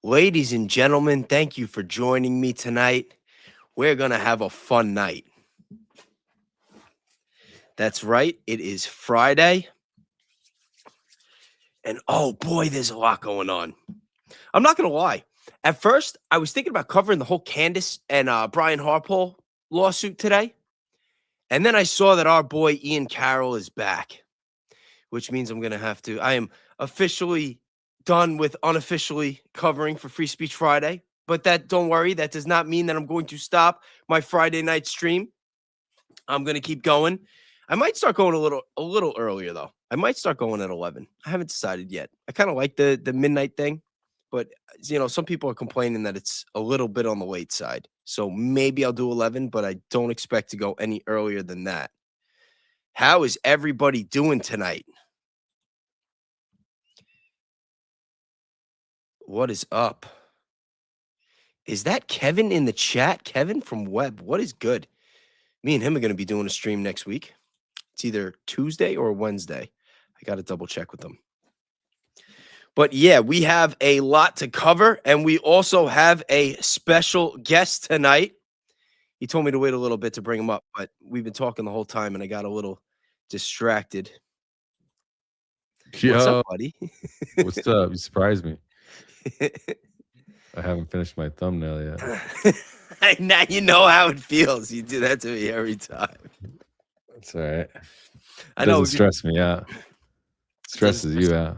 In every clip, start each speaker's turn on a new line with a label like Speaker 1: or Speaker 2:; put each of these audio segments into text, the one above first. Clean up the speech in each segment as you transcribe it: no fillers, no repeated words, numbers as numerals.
Speaker 1: Ladies and gentlemen, thank you for joining me tonight. We're going to have a fun night. That's right. It is Friday. And oh boy, there's a lot going on. I'm not going to lie. At first, I was thinking about covering the whole Candace and Brian Harpole lawsuit today. And then I saw that our boy Ian Carroll is back, which means I'm going to have to. I am officially done with unofficially covering for Free Speech Friday. But don't worry, that does not mean that I'm going to stop my Friday night stream. I'm going to keep going. I might start going a little earlier, though. I might start going at 11. I haven't decided yet. I kind of like the midnight thing. But, some people are complaining that it's a little bit on the late side. So maybe I'll do 11, but I don't expect to go any earlier than that. How is everybody doing tonight? What is up? Is that Kevin in the chat? Kevin from Web. What is good? Me and him are going to be doing a stream next week. It's either Tuesday or Wednesday. I got to double check with them. But yeah, we have a lot to cover, and we also have a special guest tonight. He told me to wait a little bit to bring him up, but we've been talking the whole time, and I got a little distracted.
Speaker 2: Yo,
Speaker 1: what's up, buddy?
Speaker 2: What's up? You surprised me. I haven't finished my thumbnail yet.
Speaker 1: Now you know how it feels. You do that to me every time.
Speaker 2: That's all right.
Speaker 1: I know.
Speaker 2: Doesn't stress me out. Stresses you out.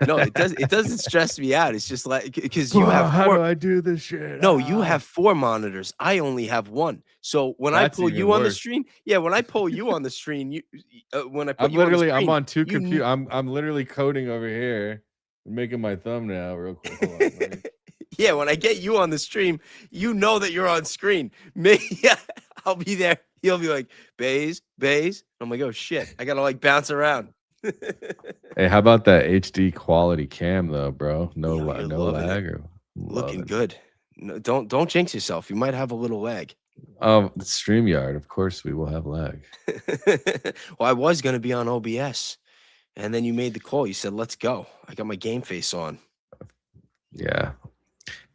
Speaker 1: No, it does. It doesn't stress me out. It's just like because you have.
Speaker 2: How do I do this shit?
Speaker 1: No, you have 4 monitors. I only have 1. So when I pull you on the screen, when I pull you on the screen, when I put you on the screen,
Speaker 2: I'm on 2 computers. I'm literally coding over here, making my thumbnail real quick. Hold on,
Speaker 1: yeah, when I get you on the stream, you know that you're on screen. Me, I'll be there. He'll be like, Bays. I'm like, oh shit, I gotta bounce around.
Speaker 2: Hey, how about that HD quality cam though, bro? No lag or
Speaker 1: looking good. No, don't jinx yourself. You might have a little lag.
Speaker 2: StreamYard, of course we will have lag.
Speaker 1: Well, I was gonna be on OBS, and then you made the call. You said, "Let's go." I got my game face on.
Speaker 2: Yeah,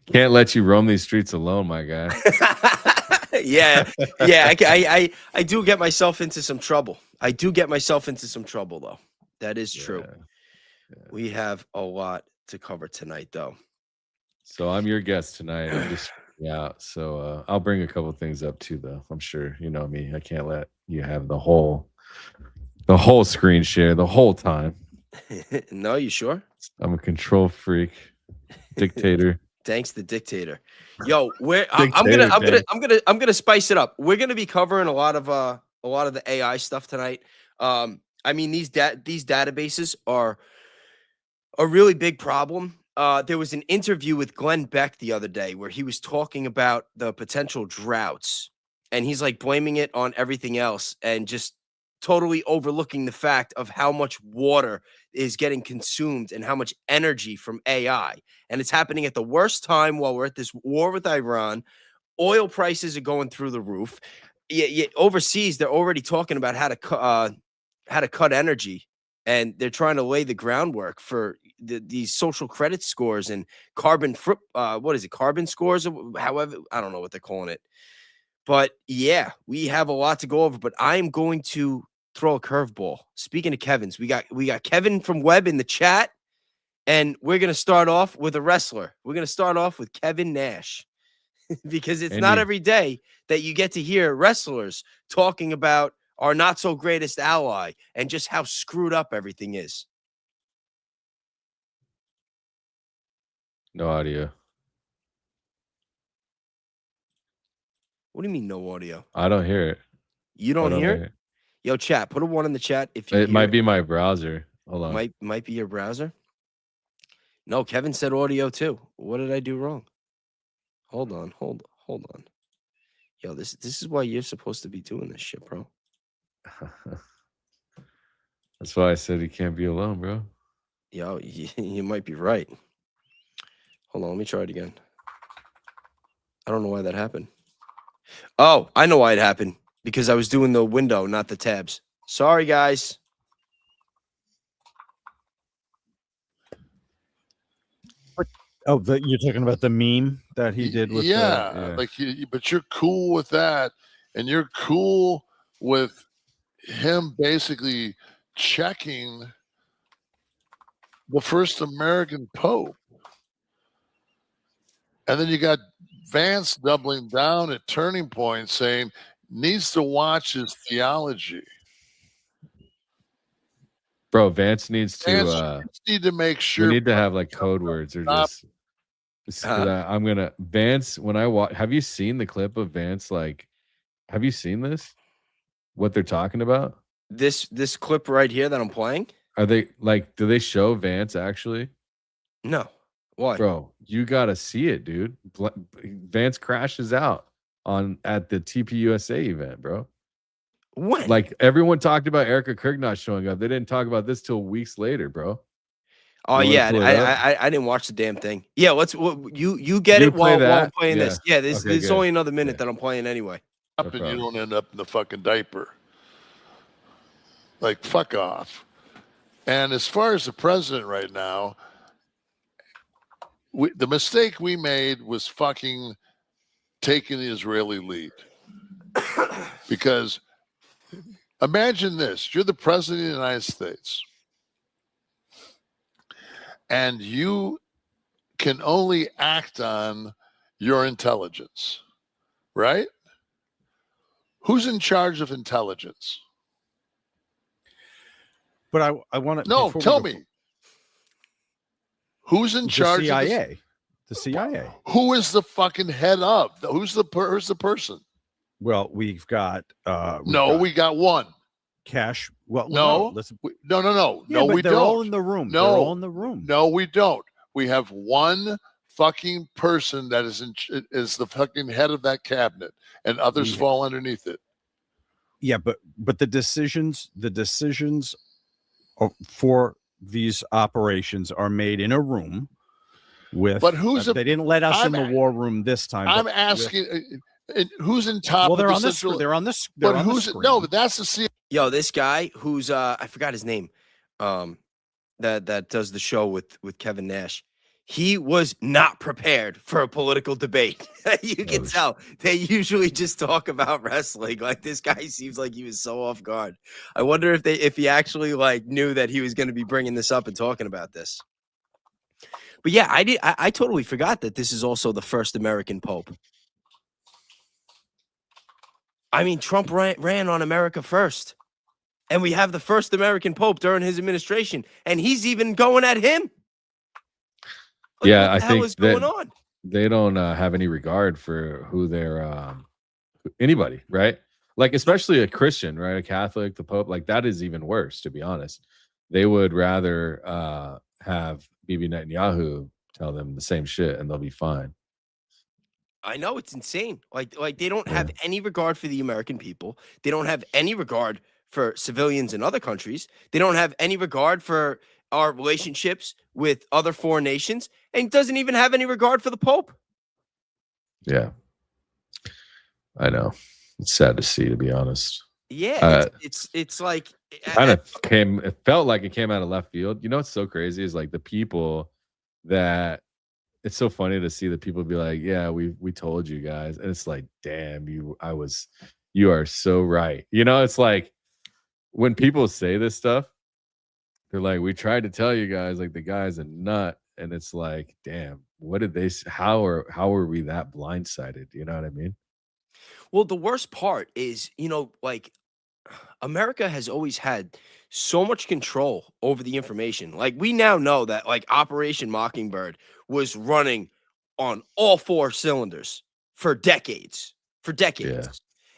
Speaker 2: can't let you roam these streets alone, my guy.
Speaker 1: yeah. I do get myself into some trouble. Though. That is true. Yeah. We have a lot to cover tonight, though.
Speaker 2: So I'm your guest tonight. I'm just so I'll bring a couple things up too, though. I'm sure you know me. I can't let you have the whole screen share the whole time.
Speaker 1: No, you sure?
Speaker 2: I'm a control freak, dictator.
Speaker 1: Thanks, the dictator. Yo, I'm gonna spice it up. We're gonna be covering a lot of the AI stuff tonight. I mean, these databases are a really big problem. There was an interview with Glenn Beck the other day where he was talking about the potential droughts, and he's blaming it on everything else and just totally overlooking the fact of how much water is getting consumed and how much energy from AI. And it's happening at the worst time while we're at this war with Iran. Oil prices are going through the roof. Yeah, overseas, they're already talking about how to cut energy, and they're trying to lay the groundwork for these social credit scores and carbon scores, however, I don't know what they're calling it. But yeah, we have a lot to go over, but I'm going to throw a curveball. Speaking of Kevin's, we got Kevin from Web in the chat, and we're going to start off with a wrestler. We're going to start off with Kevin Nash because it's not every day that you get to hear wrestlers talking about our not so greatest ally and just how screwed up everything is.
Speaker 2: No audio.
Speaker 1: What do you mean no audio?
Speaker 2: I don't hear it.
Speaker 1: You don't hear it? Yo, chat, put a 1 in the chat if you
Speaker 2: It might be my browser. Hold on.
Speaker 1: Might be your browser. No, Kevin said audio too. What did I do wrong? Hold on. Yo, this is why you're supposed to be doing this shit, bro.
Speaker 2: That's why I said you can't be alone, bro.
Speaker 1: Yo, you might be right. Hold on, let me try it again. I don't know why that happened. Oh, I know why it happened. Because I was doing the window, not the tabs. Sorry, guys.
Speaker 3: Oh, you're talking about the meme that he did with
Speaker 4: like but you're cool with that, and you're cool with him basically checking the first American Pope. And then you got Vance doubling down at Turning Point saying needs to watch his theology.
Speaker 2: Bro, Vance needs to
Speaker 4: need to make sure
Speaker 2: we need to have like code words or just I'm gonna Vance when I watch. Have you seen the clip of Vance? Like, have you seen this? What they're talking about?
Speaker 1: This clip right here that I'm playing?
Speaker 2: Are they like? Do they show Vance actually?
Speaker 1: No. Why?
Speaker 2: Bro, you gotta see it, dude. Vance crashes out at the TPUSA event, bro.
Speaker 1: When?
Speaker 2: Like everyone talked about Erika Kirk not showing up. They didn't talk about this till weeks later, bro.
Speaker 1: Oh yeah, I didn't watch the damn thing. Yeah, you get it while I'm playing this. Yeah, this is only another minute that I'm playing anyway.
Speaker 4: And you don't end up in the fucking diaper. Like, fuck off. And as far as the president right now, the mistake we made was fucking taking the Israeli lead. Because imagine this, you're the president of the United States. And you can only act on your intelligence, right? Who's in charge of intelligence?
Speaker 3: But I want to.
Speaker 4: No, tell me. Who's in charge?
Speaker 3: The CIA. The CIA.
Speaker 4: Who is the fucking head of? Who's the person?
Speaker 3: Well, we've got.
Speaker 4: We got one.
Speaker 3: Cash. Well,
Speaker 4: no,
Speaker 3: no.
Speaker 4: Yeah, no, we
Speaker 3: they're
Speaker 4: don't.
Speaker 3: all in the room.
Speaker 4: No,
Speaker 3: they're all in the room.
Speaker 4: No, we don't. We have one fucking person that is the fucking head of that cabinet, and others fall underneath it.
Speaker 3: Yeah, but the decisions for these operations are made in a room with.
Speaker 4: But who's
Speaker 3: they didn't let us in the war room this time.
Speaker 4: I'm asking. Who's in top?
Speaker 3: Well, they're
Speaker 4: of
Speaker 3: on
Speaker 4: the
Speaker 3: this.
Speaker 4: central,
Speaker 3: They're on this.
Speaker 4: But who's no? But that's the CIA.
Speaker 1: Yo, this guy who's I forgot his name, that does the show with Kevin Nash. He was not prepared for a political debate. You can tell they usually just talk about wrestling. Like this guy seems like he was so off guard. I wonder if he actually like knew that he was going to be bringing this up and talking about this. But yeah, I totally forgot that this is also the first American Pope. I mean, Trump ran on America first. And we have the first American Pope during his administration. And he's even going at him. Like,
Speaker 2: yeah, I think
Speaker 1: going on?
Speaker 2: They don't have any regard for who they're anybody, right? Like, especially a Christian, right? A Catholic, the Pope, like that is even worse, to be honest. They would rather have Bibi Netanyahu tell them the same shit and they'll be fine.
Speaker 1: I know, it's insane. Like they don't have any regard for the American people. They don't have any regard for civilians in other countries. They don't have any regard for our relationships with other foreign nations, and doesn't even have any regard for the Pope.
Speaker 2: Yeah, I know. It's sad to see, to be honest.
Speaker 1: Yeah, it's like
Speaker 2: it felt like it came out of left field. You know what's so crazy is like the people that it's so funny to see that people be like, yeah, we told you guys. And it's like, damn, you are so right. You know, it's like when people say this stuff, they're like, we tried to tell you guys, like the guy's a nut. And it's like, damn, what did they how are we that blindsided? You know what I mean?
Speaker 1: Well, the worst part is, you know, like America has always had so much control over the information. Like we now know that like Operation Mockingbird was running on all four cylinders for decades. Yeah.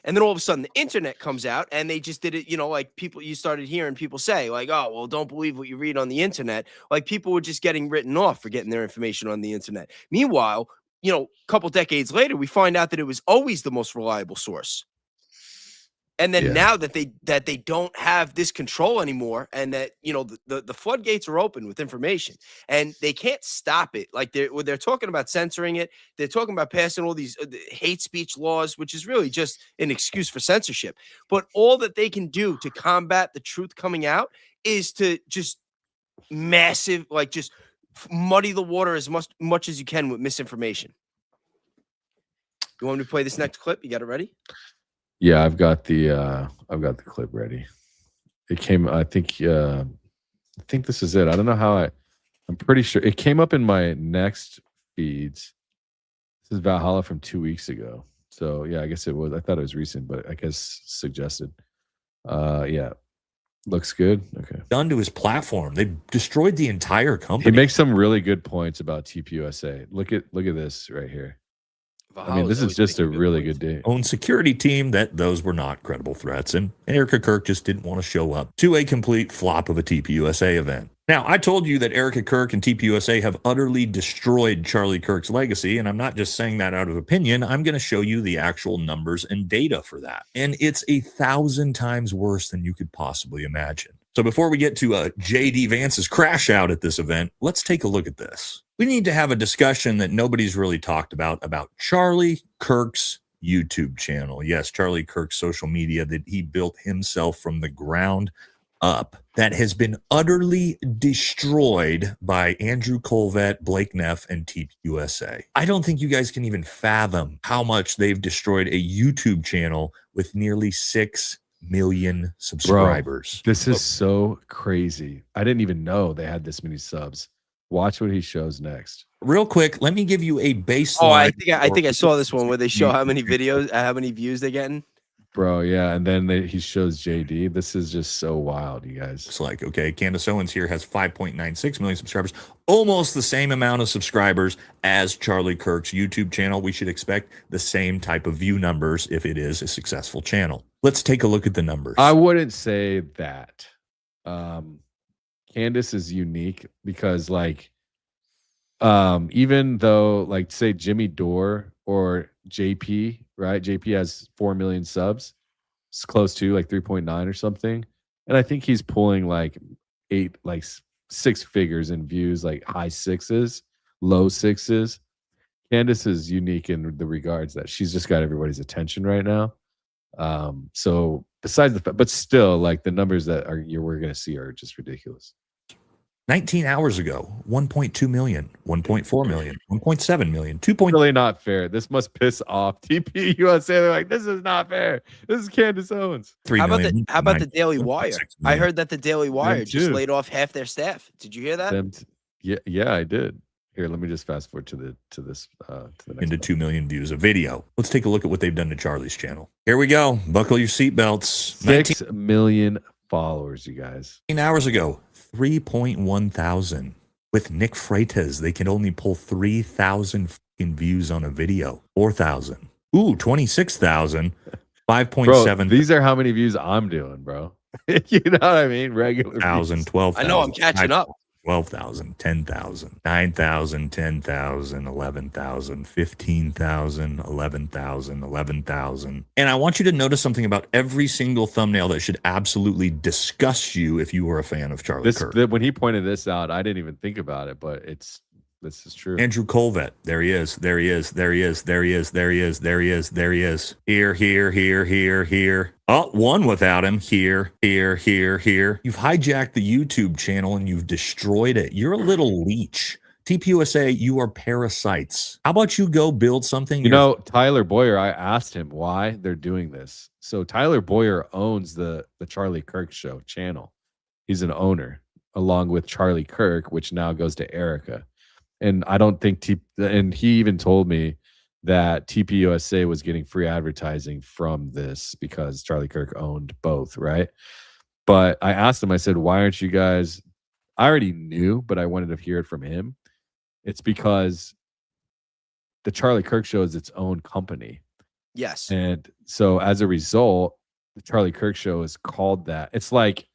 Speaker 1: And then all of a sudden the internet comes out and they just did it, you know, like you started hearing people say like, oh, well, don't believe what you read on the internet. Like people were just getting written off for getting their information on the internet. Meanwhile, you know, a couple decades later, we find out that it was always the most reliable source. And then now that they don't have this control anymore, and that, you know, the floodgates are open with information and they can't stop it. Like they're talking about censoring it. They're talking about passing all these hate speech laws, which is really just an excuse for censorship. But all that they can do to combat the truth coming out is to just massive, like just muddy the water as much as you can with misinformation. You want me to play this next clip? You got it ready?
Speaker 2: Yeah, I've got the clip ready. It came, I think this is it. I don't know how I'm pretty sure it came up in my next feeds. This is Valhalla from 2 weeks ago. So yeah, I guess it was. I thought it was recent, but I guess suggested. Yeah, looks good. Okay.
Speaker 5: Done to his platform. They destroyed the entire company.
Speaker 2: He makes some really good points about TPUSA. Look at this right here. I mean, this is just a really good day.
Speaker 5: Own security team that those were not credible threats, and Erika Kirk just didn't want to show up to a complete flop of a TPUSA event. Now, I told you that Erika Kirk and TPUSA have utterly destroyed Charlie Kirk's legacy, and I'm not just saying that out of opinion. I'm going to show you the actual numbers and data for that. And it's 1,000 times worse than you could possibly imagine. So before we get to JD Vance's crash out at this event, let's take a look at this. We need to have a discussion that nobody's really talked about Charlie Kirk's YouTube channel. Yes, Charlie Kirk's social media that he built himself from the ground up, that has been utterly destroyed by Andrew Colvett, Blake Neff, and TPUSA. I don't think you guys can even fathom how much they've destroyed a YouTube channel with nearly 6 million subscribers.
Speaker 2: Bro, this is so crazy. I didn't even know they had this many subs. Watch what he shows next.
Speaker 5: Real quick, let me give you a baseline.
Speaker 1: Oh, I think I saw this one where they show how many videos, how many views they're getting.
Speaker 2: Bro, yeah, and then he shows JD. This is just so wild, you guys.
Speaker 5: It's like, okay, Candace Owens here has 5.96 million subscribers, almost the same amount of subscribers as Charlie Kirk's YouTube channel. We should expect the same type of view numbers if it is a successful channel. Let's take a look at the numbers.
Speaker 2: I wouldn't say that. Candace is unique because, like, even though, like, say Jimmy Dore or JP, right? JP has 4 million subs. It's close to like 3.9 or something. And I think he's pulling like 6 figures in views, like high 6s, low 6s. Candace is unique in the regards that she's just got everybody's attention right now. So besides the fact, but still, like, the numbers that we're going to see are just ridiculous.
Speaker 5: 19 hours ago, 1.2 million, 1.4 million, 1.7 million, 2.
Speaker 2: Really not fair. This must piss off TPUSA. They're like, this is not fair. This is Candace Owens.
Speaker 1: How about the Daily Wire? I heard that the Daily Wire just laid off half their staff. Did you hear that?
Speaker 2: Yeah, I did. Here, let me just fast forward to the next
Speaker 5: into 2 million views of video. Let's take a look at what they've done to Charlie's channel. Here we go. Buckle your seatbelts.
Speaker 2: 6 million followers, you guys.
Speaker 5: 19 hours ago, 3.1 thousand. With Nick Freitas, they can only pull 3,000 fucking views on a video. 4,000. Ooh, 26,000. 5.7.
Speaker 2: These are how many views I'm doing, bro. You know what I mean? Regular
Speaker 5: 1,000, 12,000.
Speaker 1: I know, I'm catching up.
Speaker 5: 12,000, 10,000, 9,000, 10,000, 11,000, 15,000, 11,000, 11,000. And I want you to notice something about every single thumbnail that should absolutely disgust you if you were a fan of Charlie Kirk.
Speaker 2: When he pointed this out, I didn't even think about it, but this is true.
Speaker 5: Andrew Colvett. There he is. There he is. There he is. There he is. There he is. There he is. There he is. Here, here, here, here, here. Oh, one without him. Here, here, here, here. You've hijacked the YouTube channel and you've destroyed it. You're a little leech. TPUSA, you are parasites. How about you go build something?
Speaker 2: You know, Tyler Boyer, I asked him why they're doing this. So Tyler Boyer owns the Charlie Kirk Show channel. He's an owner along with Charlie Kirk, which now goes to Erika. And I don't think and he even told me that TPUSA was getting free advertising from this because Charlie Kirk owned both, right? But I asked him, I said, why aren't you guys? I already knew, but I wanted to hear it from him. It's because the Charlie Kirk Show is its own company.
Speaker 1: Yes.
Speaker 2: And so as a result, the Charlie Kirk Show is called that. It's like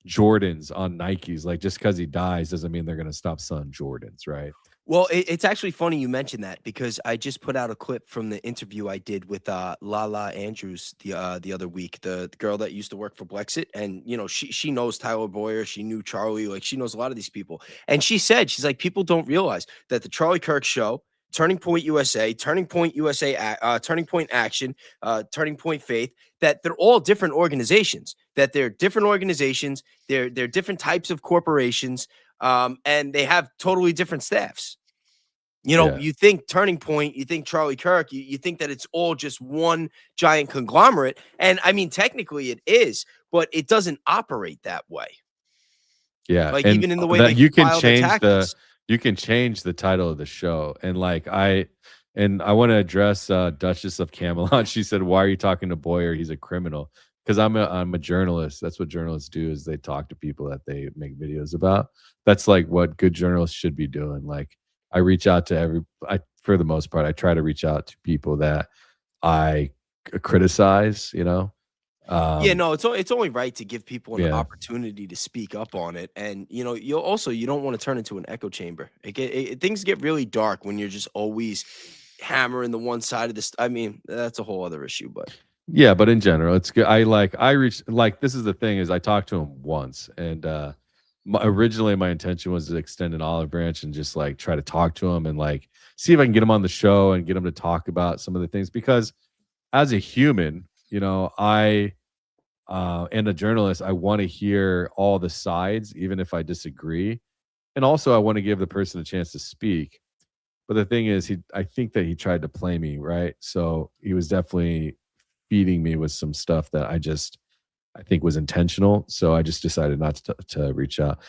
Speaker 2: Jordans on Nikes. Like, just because he dies doesn't mean they're going to stop selling Jordans, right?
Speaker 1: Well, it's actually funny you mentioned that because I just put out a clip from the interview I did with Lala Andrews the other week, the girl that used to work for Blexit, and you know she knows Tyler Boyer, she knew Charlie, like she knows a lot of these people, and she's like, people don't realize that the Charlie Kirk Show, Turning Point USA, Turning Point USA, Turning Point Action, Turning Point Faith, that they're all different organizations. That they're different organizations. They're different types of corporations. and they have totally different staffs. You know, you think Turning Point, you think Charlie Kirk, you think that it's all just one giant conglomerate. And I mean, technically it is, but it doesn't operate that way.
Speaker 2: Yeah.
Speaker 1: Like
Speaker 2: and
Speaker 1: even in the way that
Speaker 2: you can
Speaker 1: file
Speaker 2: change
Speaker 1: taxes.
Speaker 2: you can change the title of the show. And like I want to address Duchess of Camelot. She said, "Why are you talking to Boyer? He's a criminal." Because I'm a journalist. That's what journalists do, is they talk to people that they make videos about. That's like what good journalists should be doing. Like I reach out to for the most part, I try to reach out to people that I criticize, you know.
Speaker 1: Yeah, no, it's only right to give people an opportunity to speak up on it. And you know, you don't want to turn into an echo chamber. Things get really dark when you're just always hammering the one side of this. I mean, that's a whole other issue, but
Speaker 2: yeah, but in general, it's good. This is the thing, is I talked to him once, and originally my intention was to extend an olive branch and just like try to talk to him and like see if I can get him on the show and get him to talk about some of the things, because as a human, you know, and a journalist, I want to hear all the sides, even if I disagree. And also I want to give the person a chance to speak. But the thing is, I think that he tried to play me, right? So he was definitely feeding me with some stuff that I think was intentional. So I just decided not to reach out.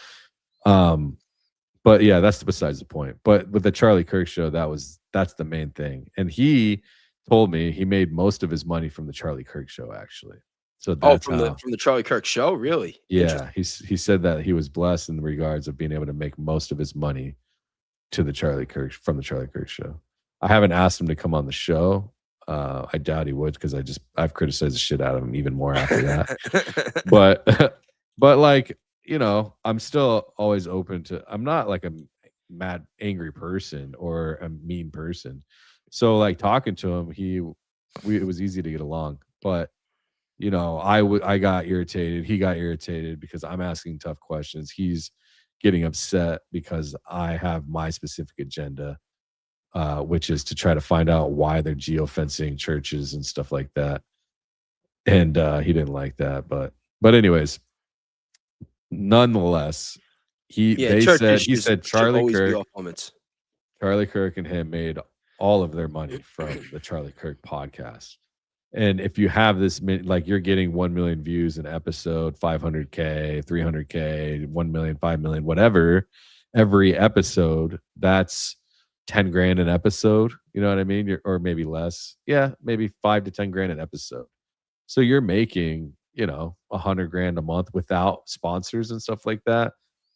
Speaker 2: But yeah, that's besides the point. But with the Charlie Kirk show, that's the main thing. And he told me he made most of his money from the Charlie Kirk show, actually. So that's
Speaker 1: from the Charlie Kirk show, really?
Speaker 2: Yeah, he said that he was blessed in regards of being able to make most of his money from the Charlie Kirk show. I haven't asked him to come on the show. I doubt he would, because I've criticized the shit out of him even more after that. but like, you know, I'm still always open to. I'm not like a mad, angry person or a mean person. So like talking to him, it was easy to get along. But you know, I got irritated. He got irritated because I'm asking tough questions. He's getting upset because I have my specific agenda, which is to try to find out why they're geofencing churches and stuff like that. And he didn't like that. But anyways, nonetheless, he said Charlie Kirk and him made all of their money from the Charlie Kirk podcast. And if you have this, like you're getting 1 million views an episode, 500K, 300K, 1 million, 5 million, whatever, every episode, that's 10 grand an episode. You know what I mean? Or maybe less. Yeah, maybe 5 to 10 grand an episode. So you're making, you know, 100 grand a month without sponsors and stuff like that.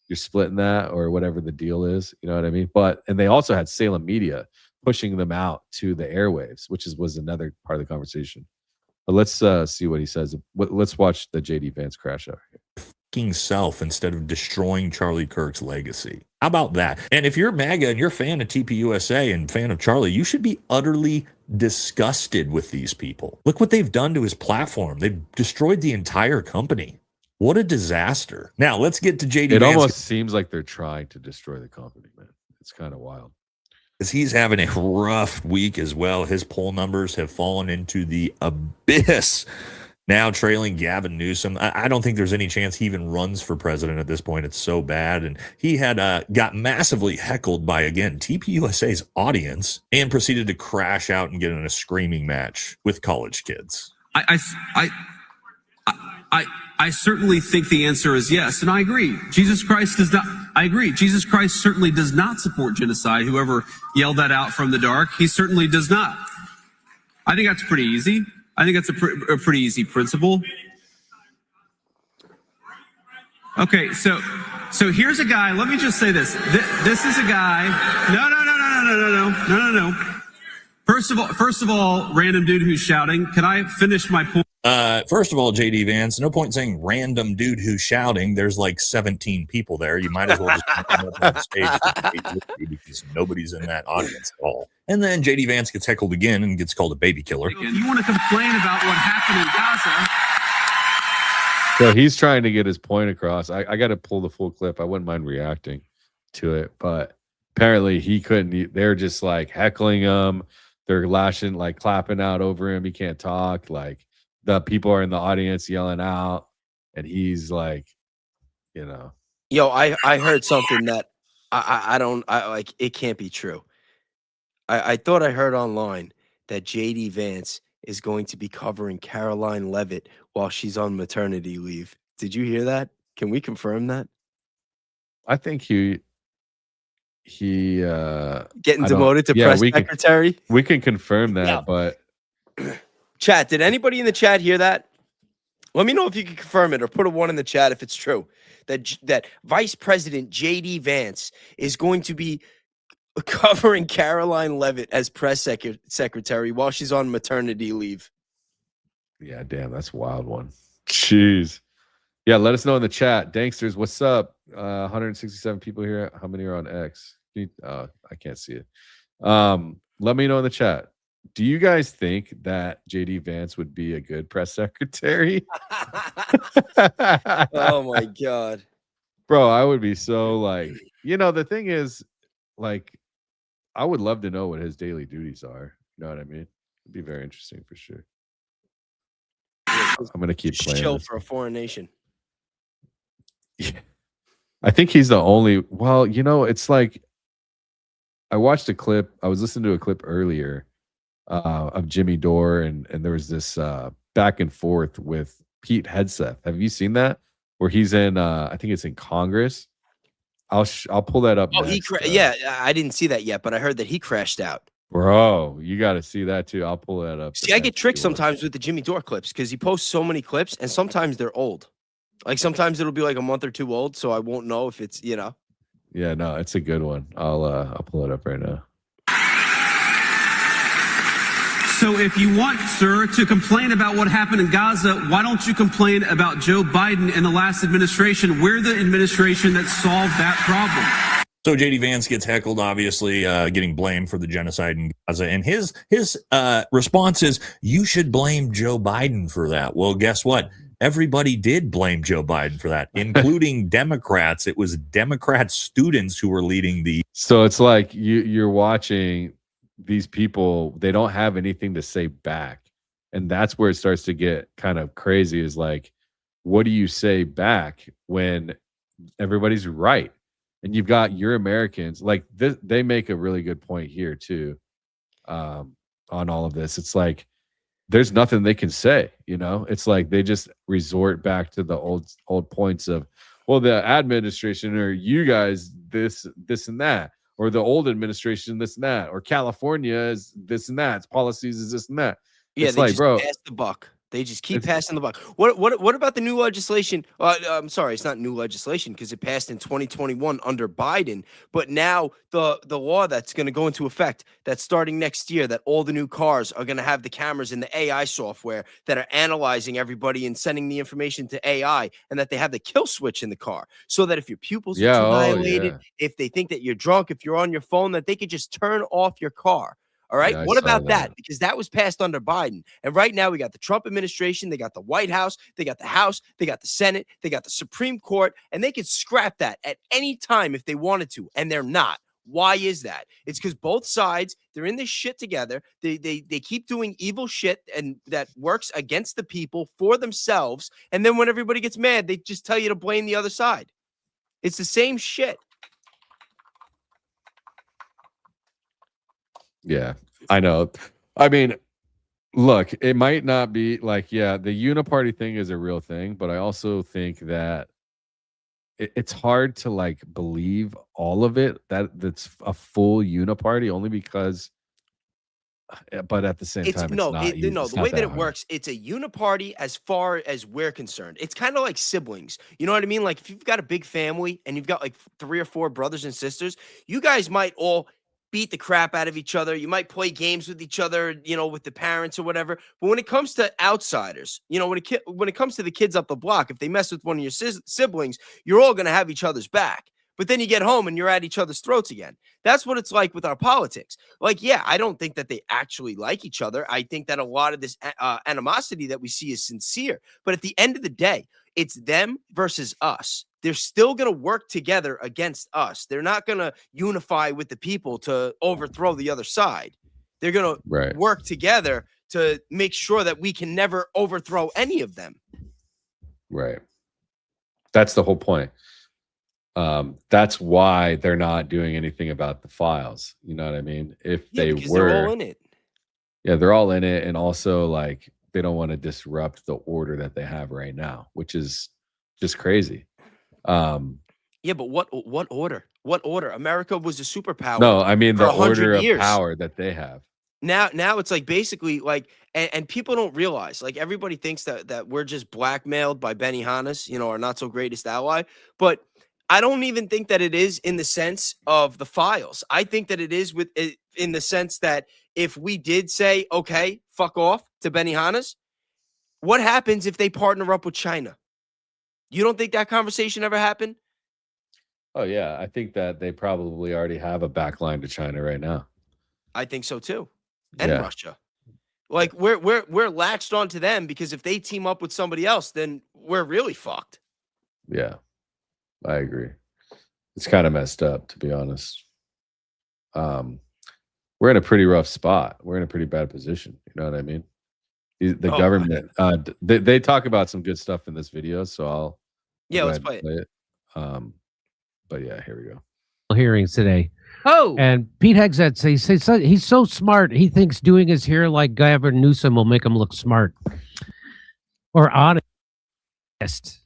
Speaker 2: You're splitting that or whatever the deal is. You know what I mean? And they also had Salem Media pushing them out to the airwaves, which was another part of the conversation. But let's see what he says. Let's watch the JD Vance crash out here.
Speaker 5: Self instead of destroying Charlie Kirk's legacy. How about that? And if you're MAGA and you're a fan of TPUSA and fan of Charlie, you should be utterly disgusted with these people. Look what they've done to his platform. They've destroyed the entire company. What a disaster. Now let's get to JD
Speaker 2: It
Speaker 5: Vance.
Speaker 2: Almost seems like they're trying to destroy the company, man. It's kind of wild.
Speaker 5: Because he's having a rough week as well. His poll numbers have fallen into the abyss, now trailing Gavin Newsom. I don't think there's any chance he even runs for president at this point. It's so bad. And he had got massively heckled by, again, TPUSA's audience and proceeded to crash out and get in a screaming match with college kids.
Speaker 6: I certainly think the answer is yes, and I agree. Jesus Christ does not. I agree. Jesus Christ certainly does not support genocide. Whoever yelled that out from the dark, he certainly does not. I think that's pretty easy. I think that's a pretty easy principle. Okay, so here's a guy. Let me just say this. This is a guy. No. First of all, random dude who's shouting. Can I finish my point?
Speaker 5: First of all, JD Vance, no point saying random dude who's shouting. There's like 17 people there. You might as well just come up on stage because nobody's in that audience at all. And then JD Vance gets heckled again and gets called a baby killer.
Speaker 6: You want to complain about what happened in
Speaker 2: So
Speaker 6: Gaza?
Speaker 2: he's trying to get his point across. I got to pull the full clip. I wouldn't mind reacting to it, but apparently he couldn't. They're just like heckling him. They're lashing, like clapping out over him. He can't talk. Like the people are in the audience yelling out, and he's like, you know,
Speaker 1: Yo, I heard something that I don't like. It can't be true. I thought I heard online that JD Vance is going to be covering Caroline Levitt while she's on maternity leave. Did you hear that? Can we confirm that?
Speaker 2: I think he
Speaker 1: Getting
Speaker 2: I don't
Speaker 1: demoted to
Speaker 2: yeah,
Speaker 1: press
Speaker 2: we can
Speaker 1: secretary.
Speaker 2: confirm that,
Speaker 1: Yeah.
Speaker 2: but
Speaker 1: Chat, did anybody in the chat hear that? Let me know if you can confirm it or put a 1 in the chat if it's true. That Vice President JD Vance is going to be covering Caroline Levitt as press secretary while she's on maternity leave.
Speaker 2: yeah, damn, that's a wild one. Jeez. Yeah, let us know in the chat. Danksters, what's up? 167 people here. How many are on X? I can't see it. Let me know in the chat. Do you guys think that JD Vance would be a good press secretary?
Speaker 1: Oh my god.
Speaker 2: Bro, I would be so like, the thing is, like, I would love to know what his daily duties are. You know what I mean? It'd be very interesting for sure. I'm gonna keep playing.
Speaker 1: Chill
Speaker 2: this.
Speaker 1: for a foreign nation.
Speaker 2: Yeah. I think he's the only. Well, it's like I watched a clip. I was listening to a clip earlier of Jimmy Dore, and there was this back and forth with Pete Hegseth. Have you seen that? Where he's in? I think it's in Congress. I'll pull that up.
Speaker 1: Oh,
Speaker 2: next.
Speaker 1: yeah, I didn't see that yet, but I heard that he crashed out.
Speaker 2: Bro, you got to see that too. I'll pull that up.
Speaker 1: See, I get tricked sometimes with the Jimmy Dore clips because he posts so many clips, and sometimes they're old. Like sometimes it'll be like a month or two old, so I won't know if it's
Speaker 2: Yeah, no, it's a good one. I'll pull it up right now.
Speaker 6: So if you want, sir, to complain about what happened in Gaza, why don't you complain about Joe Biden and the last administration? We're the administration that solved that problem.
Speaker 5: So JD Vance gets heckled, obviously, getting blamed for the genocide in Gaza. And his response is, you should blame Joe Biden for that. Well, guess what? Everybody did blame Joe Biden for that, including Democrats. It was Democrat students who were leading the.
Speaker 2: So it's like you're watching these people, they don't have anything to say back. And that's where it starts to get kind of crazy is like, what do you say back when everybody's right? And you've got your Americans like this, they make a really good point here too on all of this. It's like there's nothing they can say, it's like they just resort back to the old points of, well, the administration or you guys this and that, or the old administration this and that, or California is this and that, its policies is this and that.
Speaker 1: Yeah,
Speaker 2: it's
Speaker 1: they
Speaker 2: like,
Speaker 1: just
Speaker 2: bro,
Speaker 1: pass the buck. They just keep passing the buck. What about the new legislation? I'm sorry, it's not new legislation because it passed in 2021 under Biden. But now the law that's going to go into effect that's starting next year, that all the new cars are going to have the cameras and the AI software that are analyzing everybody and sending the information to AI, and that they have the kill switch in the car so that if your pupils are violated, if they think that you're drunk, if you're on your phone, that they could just turn off your car. All right.
Speaker 2: Yeah,
Speaker 1: what about that? Because that was passed under Biden. And right now we got the Trump administration. They got the White House. They got the House. They got the Senate. They got the Supreme Court. And they could scrap that at any time if they wanted to. And they're not. Why is that? It's because both sides, they're in this shit together. They keep doing evil shit and that works against the people for themselves. And then when everybody gets mad, they just tell you to blame the other side. It's the same shit.
Speaker 2: Yeah, I know. I mean, look, it might not be like, yeah, the uniparty thing is a real thing, but I also think that it's hard to like believe all of it, that's a full uniparty, only because, but at the same time, it's not easy.
Speaker 1: The way that it works, it's a uniparty as far as we're concerned. It's kind of like siblings. You know what I mean? Like if you've got a big family and you've got like 3 or 4 brothers and sisters, you guys might all beat the crap out of each other. You might play games with each other, with the parents or whatever. But when it comes to outsiders, when it comes to the kids up the block, if they mess with one of your siblings, you're all going to have each other's back. But then you get home and you're at each other's throats again. That's what it's like with our politics. Like, yeah, I don't think that they actually like each other. I think that a lot of this animosity that we see is sincere. But at the end of the day, it's them versus us. They're still going to work together against us. They're not going to unify with the people to overthrow the other side. They're going to work together to make sure that we can never overthrow any of them.
Speaker 2: Right. That's the whole point. That's why they're not doing anything about the files. You know what I mean? If they
Speaker 1: because
Speaker 2: were,
Speaker 1: they're all in it.
Speaker 2: Yeah, they're all in it, and also like they don't want to disrupt the order that they have right now, which is just crazy.
Speaker 1: Yeah, but what order? What order? America was a superpower.
Speaker 2: No, I mean
Speaker 1: for
Speaker 2: the
Speaker 1: 100
Speaker 2: order of
Speaker 1: years.
Speaker 2: power that they have.
Speaker 1: Now it's like basically like, and people don't realize, like everybody thinks that we're just blackmailed by Benihana's, you know, our not so greatest ally. But I don't even think that it is in the sense of the files. I think that it is in the sense that if we did say, okay, fuck off to Benihana's, what happens if they partner up with China? You don't think that conversation ever happened?
Speaker 2: Oh yeah, I think that they probably already have a backline to China right now.
Speaker 1: I think so too. And
Speaker 2: Yeah.
Speaker 1: Russia. Like we're latched onto them because if they team up with somebody else, then we're really fucked.
Speaker 2: Yeah, I agree. It's kind of messed up, to be honest. We're in a pretty rough spot. We're in a pretty bad position. You know what I mean? The government. They talk about some good stuff in this video, so I'll
Speaker 1: let's play
Speaker 2: it. But yeah, here we go.
Speaker 7: Hearings today.
Speaker 8: Oh,
Speaker 7: And Pete Hegseth he's so smart. He thinks doing his hair like Gavin Newsom will make him look smart or honest.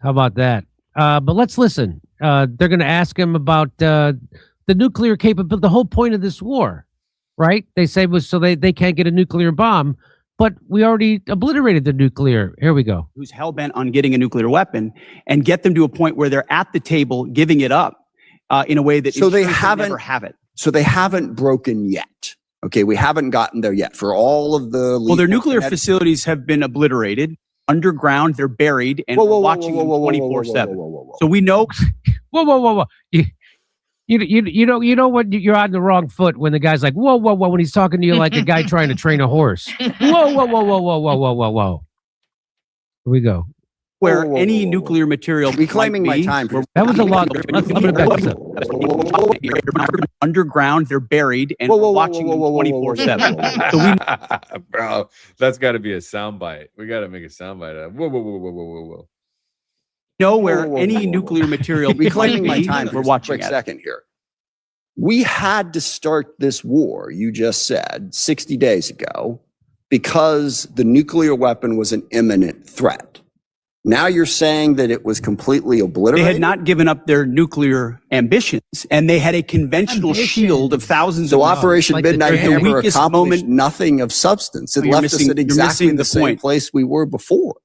Speaker 7: How about that? But let's listen. They're going to ask him about the nuclear capability. The whole point of this war, right? They say was so they can't get a nuclear bomb, but we already obliterated the nuclear. Here we go.
Speaker 9: Who's hell-bent on getting a nuclear weapon and get them to a point where they're at the table giving it up in a way that
Speaker 10: So they
Speaker 9: ensures
Speaker 10: haven't-
Speaker 9: never have it.
Speaker 10: So they haven't broken yet. Okay, we haven't gotten there yet. For all of the
Speaker 9: Well, their nuclear facilities have been obliterated. Underground, they're buried, and we're watching them 24/7. So we know.
Speaker 7: Whoa. You know what? You're on the wrong foot when the guy's like, whoa, when he's talking to you like a guy trying to train a horse. Whoa. Here we go.
Speaker 9: where
Speaker 10: Whoa.
Speaker 9: any nuclear material
Speaker 10: Reclaiming
Speaker 9: might
Speaker 10: my time for-
Speaker 7: That was a lot. Let's put it back up.
Speaker 9: Underground, they're buried, and we're watching them 24/7. So we
Speaker 2: Bro, that's got to be a soundbite. We got to make a soundbite out of whoa.
Speaker 9: know where any nuclear material
Speaker 10: Reclaiming my
Speaker 9: might be.
Speaker 10: time for
Speaker 9: We're
Speaker 10: just a
Speaker 9: watching
Speaker 10: quick
Speaker 9: it.
Speaker 10: second here. We had to start this war, you just said, 60 days ago, because the nuclear weapon was an imminent threat. Now you're saying that it was completely
Speaker 9: They
Speaker 10: obliterated?
Speaker 9: had not given up their nuclear ambitions, and they had a conventional shield of thousands
Speaker 10: So
Speaker 9: of
Speaker 10: Operation
Speaker 7: Like the
Speaker 10: Midnight
Speaker 7: very
Speaker 10: Hammer
Speaker 9: weakest
Speaker 10: accomplished
Speaker 9: moment-
Speaker 10: nothing of substance. It
Speaker 9: You're
Speaker 10: left us
Speaker 9: missing-
Speaker 10: at
Speaker 9: you're
Speaker 10: exactly
Speaker 9: missing
Speaker 10: the
Speaker 9: the
Speaker 10: same
Speaker 9: point.
Speaker 10: place we were before.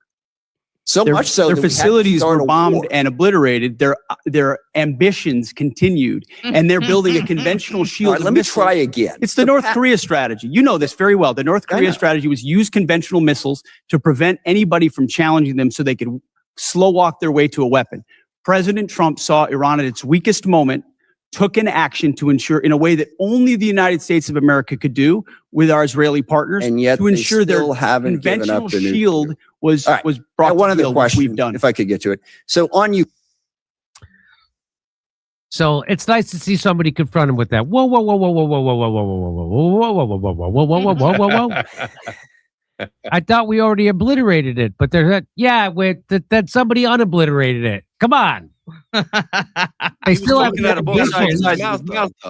Speaker 10: So
Speaker 9: Their,
Speaker 10: much so
Speaker 9: their
Speaker 10: that we had to
Speaker 9: facilities
Speaker 10: start
Speaker 9: were
Speaker 10: a
Speaker 9: bombed
Speaker 10: war.
Speaker 9: and obliterated. Their ambitions continued, and they're building a conventional
Speaker 10: All
Speaker 9: shield.
Speaker 10: right,
Speaker 9: of
Speaker 10: let me
Speaker 9: missiles.
Speaker 10: try again.
Speaker 9: It's the North Korea strategy. You know this very well. The North
Speaker 10: I
Speaker 9: Korea
Speaker 10: know.
Speaker 9: strategy was use conventional missiles to prevent anybody from challenging them so they could slow walk their way to a weapon. President Trump saw Iran at its weakest moment, took an action to ensure in a way that only the United States of America could do with our Israeli partners
Speaker 10: And yet
Speaker 9: to
Speaker 10: they
Speaker 9: ensure their
Speaker 10: still haven't given
Speaker 9: conventional
Speaker 10: up the nuclear.
Speaker 9: shield was
Speaker 10: All right.
Speaker 9: was
Speaker 10: Now,
Speaker 9: brought
Speaker 10: one
Speaker 9: to
Speaker 10: other
Speaker 9: heel, which
Speaker 10: question,
Speaker 9: we've done.
Speaker 10: if I could get to it. So on you.
Speaker 7: So it's nice to see somebody confront him with that. Whoa. I thought we already obliterated it, but they're that somebody unobliterated it. Come on. They
Speaker 1: He was
Speaker 7: still have
Speaker 1: talking out of both sides of his
Speaker 7: missiles.
Speaker 1: mouth, though.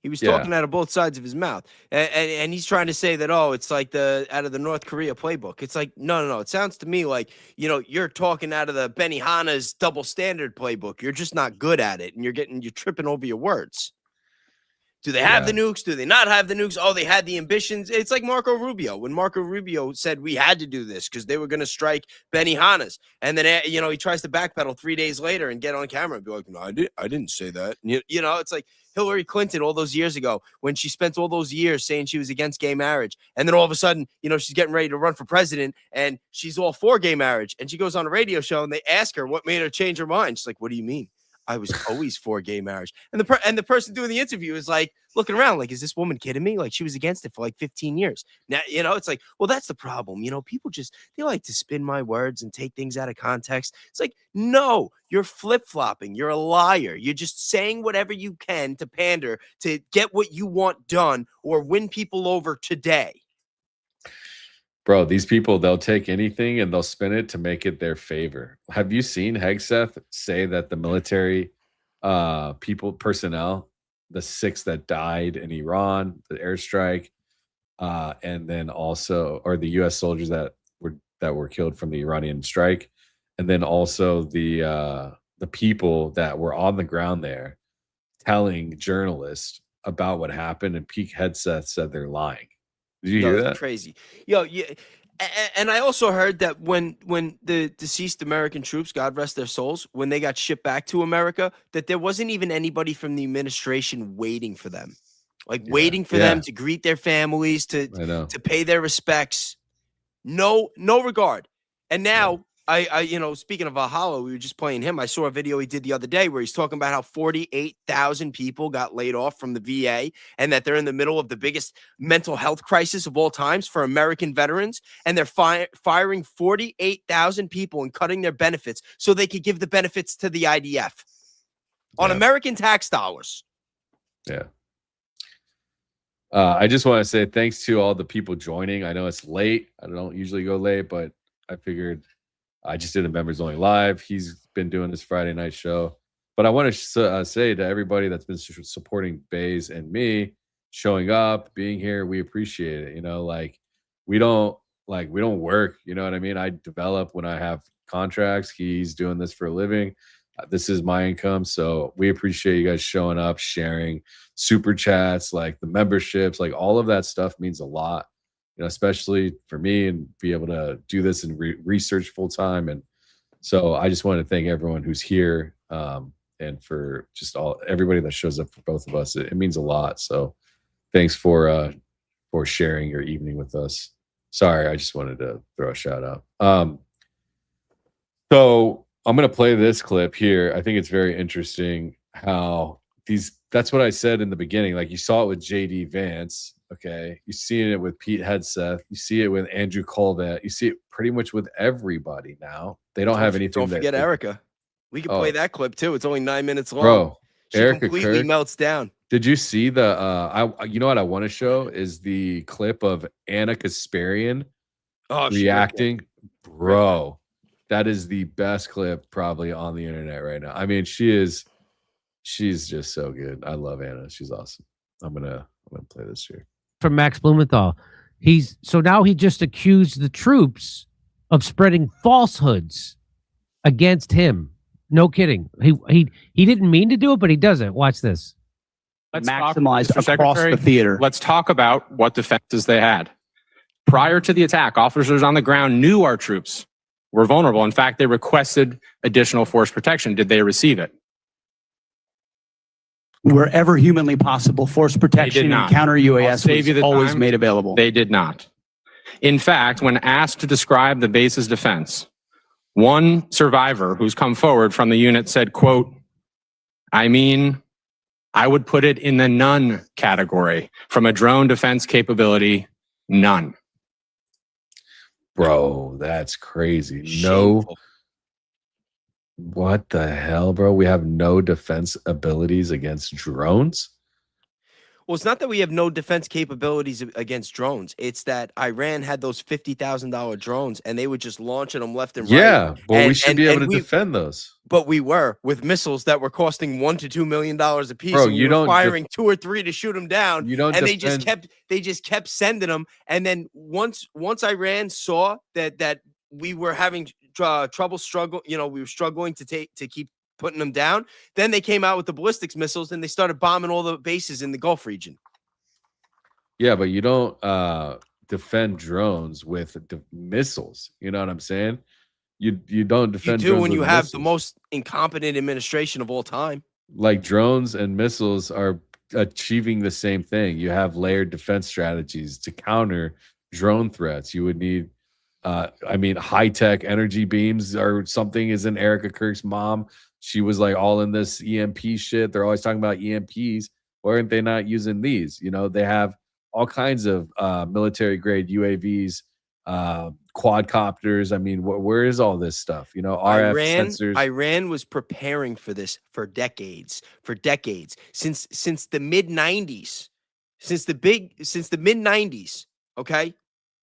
Speaker 1: He was
Speaker 2: Yeah.
Speaker 1: talking out of both sides of his mouth, and he's trying to say that it's like out of the North Korea playbook. It's like no. It sounds to me like you're talking out of the Benihana's double standard playbook. You're just not good at it, and you're tripping over your words. Do they have the nukes? Do they not have the nukes? Oh, they had the ambitions. It's like Marco Rubio. When Marco Rubio said we had to do this because they were going to strike Benihana's. And then, he tries to backpedal 3 days later and get on camera and be like, no, I didn't say that. It's like Hillary Clinton all those years ago when she spent all those years saying she was against gay marriage. And then all of a sudden, she's getting ready to run for president and she's all for gay marriage. And she goes on a radio show and they ask her what made her change her mind. She's like, what do you mean? I was always for gay marriage. And the person doing the interview is like looking around like, is this woman kidding me? Like she was against it for like 15 years. Now, it's like, well, that's the problem. People they like to spin my words and take things out of context. It's like, no, you're flip-flopping. You're a liar. You're just saying whatever you can to pander to get what you want done or win people over today.
Speaker 2: Bro, these people, they'll take anything and they'll spin it to make it their favor. Have you seen Hegseth say that the military personnel, the 6 that died in Iran, the airstrike, and then also, or the U.S. soldiers that were killed from the Iranian strike, and then also the people that were on the ground there telling journalists about what happened, and Pete Hegseth said they're lying. Did you hear that?
Speaker 1: Crazy. Yo, yeah. And I also heard that when the deceased American troops, God rest their souls, when they got shipped back to America, that there wasn't even anybody from the administration waiting for them, waiting for them to greet their families, to pay their respects. No regard. And now I speaking of Valhalla, we were just playing him. I saw a video he did the other day where he's talking about how 48,000 people got laid off from the VA, and that they're in the middle of the biggest mental health crisis of all times for American veterans. And they're firing 48,000 people and cutting their benefits so they could give the benefits to the IDF on American tax dollars.
Speaker 2: Yeah. I just want to say thanks to all the people joining. I know it's late. I don't usually go late, but I figured I just did a members only live. He's been doing this Friday night show. But I want to say to everybody that's been supporting Bays and me, showing up, being here, we appreciate it. We don't work. You know what I mean? I develop when I have contracts. He's doing this for a living. This is my income. So we appreciate you guys showing up, sharing, super chats, the memberships, all of that stuff means a lot, especially for me, and be able to do this and research full time. And so I just want to thank everyone who's here, and for just everybody that shows up for both of us. It means a lot. So thanks for sharing your evening with us. Sorry, I just wanted to throw a shout out. So I'm going to play this clip here. I think it's very interesting how that's what I said in the beginning. You saw it with JD Vance. Okay. You're seeing it with Pete Hegseth. You see it with Andrew Colvett. You see it pretty much with everybody now. They don't have anything.
Speaker 1: Don't forget Erika. We can play that clip too. It's only 9 minutes long.
Speaker 2: Bro,
Speaker 1: she
Speaker 2: Erika
Speaker 1: completely
Speaker 2: Kirk
Speaker 1: melts down.
Speaker 2: Did you see you know what I want to show is the clip of Anna Kasparian reacting? Bro, that is the best clip probably on the internet right now. I mean, she's just so good. I love Anna. She's awesome. I'm gonna play this here.
Speaker 7: From Max Blumenthal. Now he just accused the troops of spreading falsehoods against him. No kidding. He didn't mean to do it, but he does it. Watch this.
Speaker 9: Let's maximize across the theater.
Speaker 8: Let's talk about what defenses they had. Prior to the attack, officers on the ground knew our troops were vulnerable. In fact, they requested additional force protection. Did they receive it?
Speaker 9: Wherever humanly possible, force protection and counter UAS was always made available.
Speaker 8: They did not. In fact, when asked to describe the base's defense, one survivor who's come forward from the unit said, quote, I would put it in the none category. From a drone defense capability, none.
Speaker 2: Bro, that's crazy.
Speaker 1: Shameful.
Speaker 2: No. What the hell, bro? We have no defense abilities against drones?
Speaker 1: Well, it's not that we have no defense capabilities against drones. It's that Iran had those $50,000 drones, and they were just launching them left and right.
Speaker 2: Yeah, well, we should be able to defend those.
Speaker 1: But we were with missiles that were costing $1 to $2 million a piece.
Speaker 2: Bro,
Speaker 1: and we were firing 2 or 3 to shoot them down. They just kept sending them. And then once Iran saw that we were having struggle, we were struggling to keep putting them down, then they came out with the ballistics missiles and they started bombing all the bases in the Gulf region.
Speaker 2: Yeah, but you don't defend drones with missiles. You know what I'm saying? You don't defend.
Speaker 1: You do
Speaker 2: drones
Speaker 1: when
Speaker 2: with
Speaker 1: you have
Speaker 2: missiles.
Speaker 1: the most incompetent administration of all time.
Speaker 2: Drones and missiles are achieving the same thing. You have layered defense strategies to counter drone threats. You would need high-tech energy beams or something. Is in Erika Kirk's mom. She was all in this EMP shit. They're always talking about EMPs. Why aren't they not using these? They have all kinds of military-grade UAVs, quadcopters. I mean, where is all this stuff? RF sensors.
Speaker 1: Iran was preparing for this for decades. Since the mid-90s. Since the mid-90s, okay?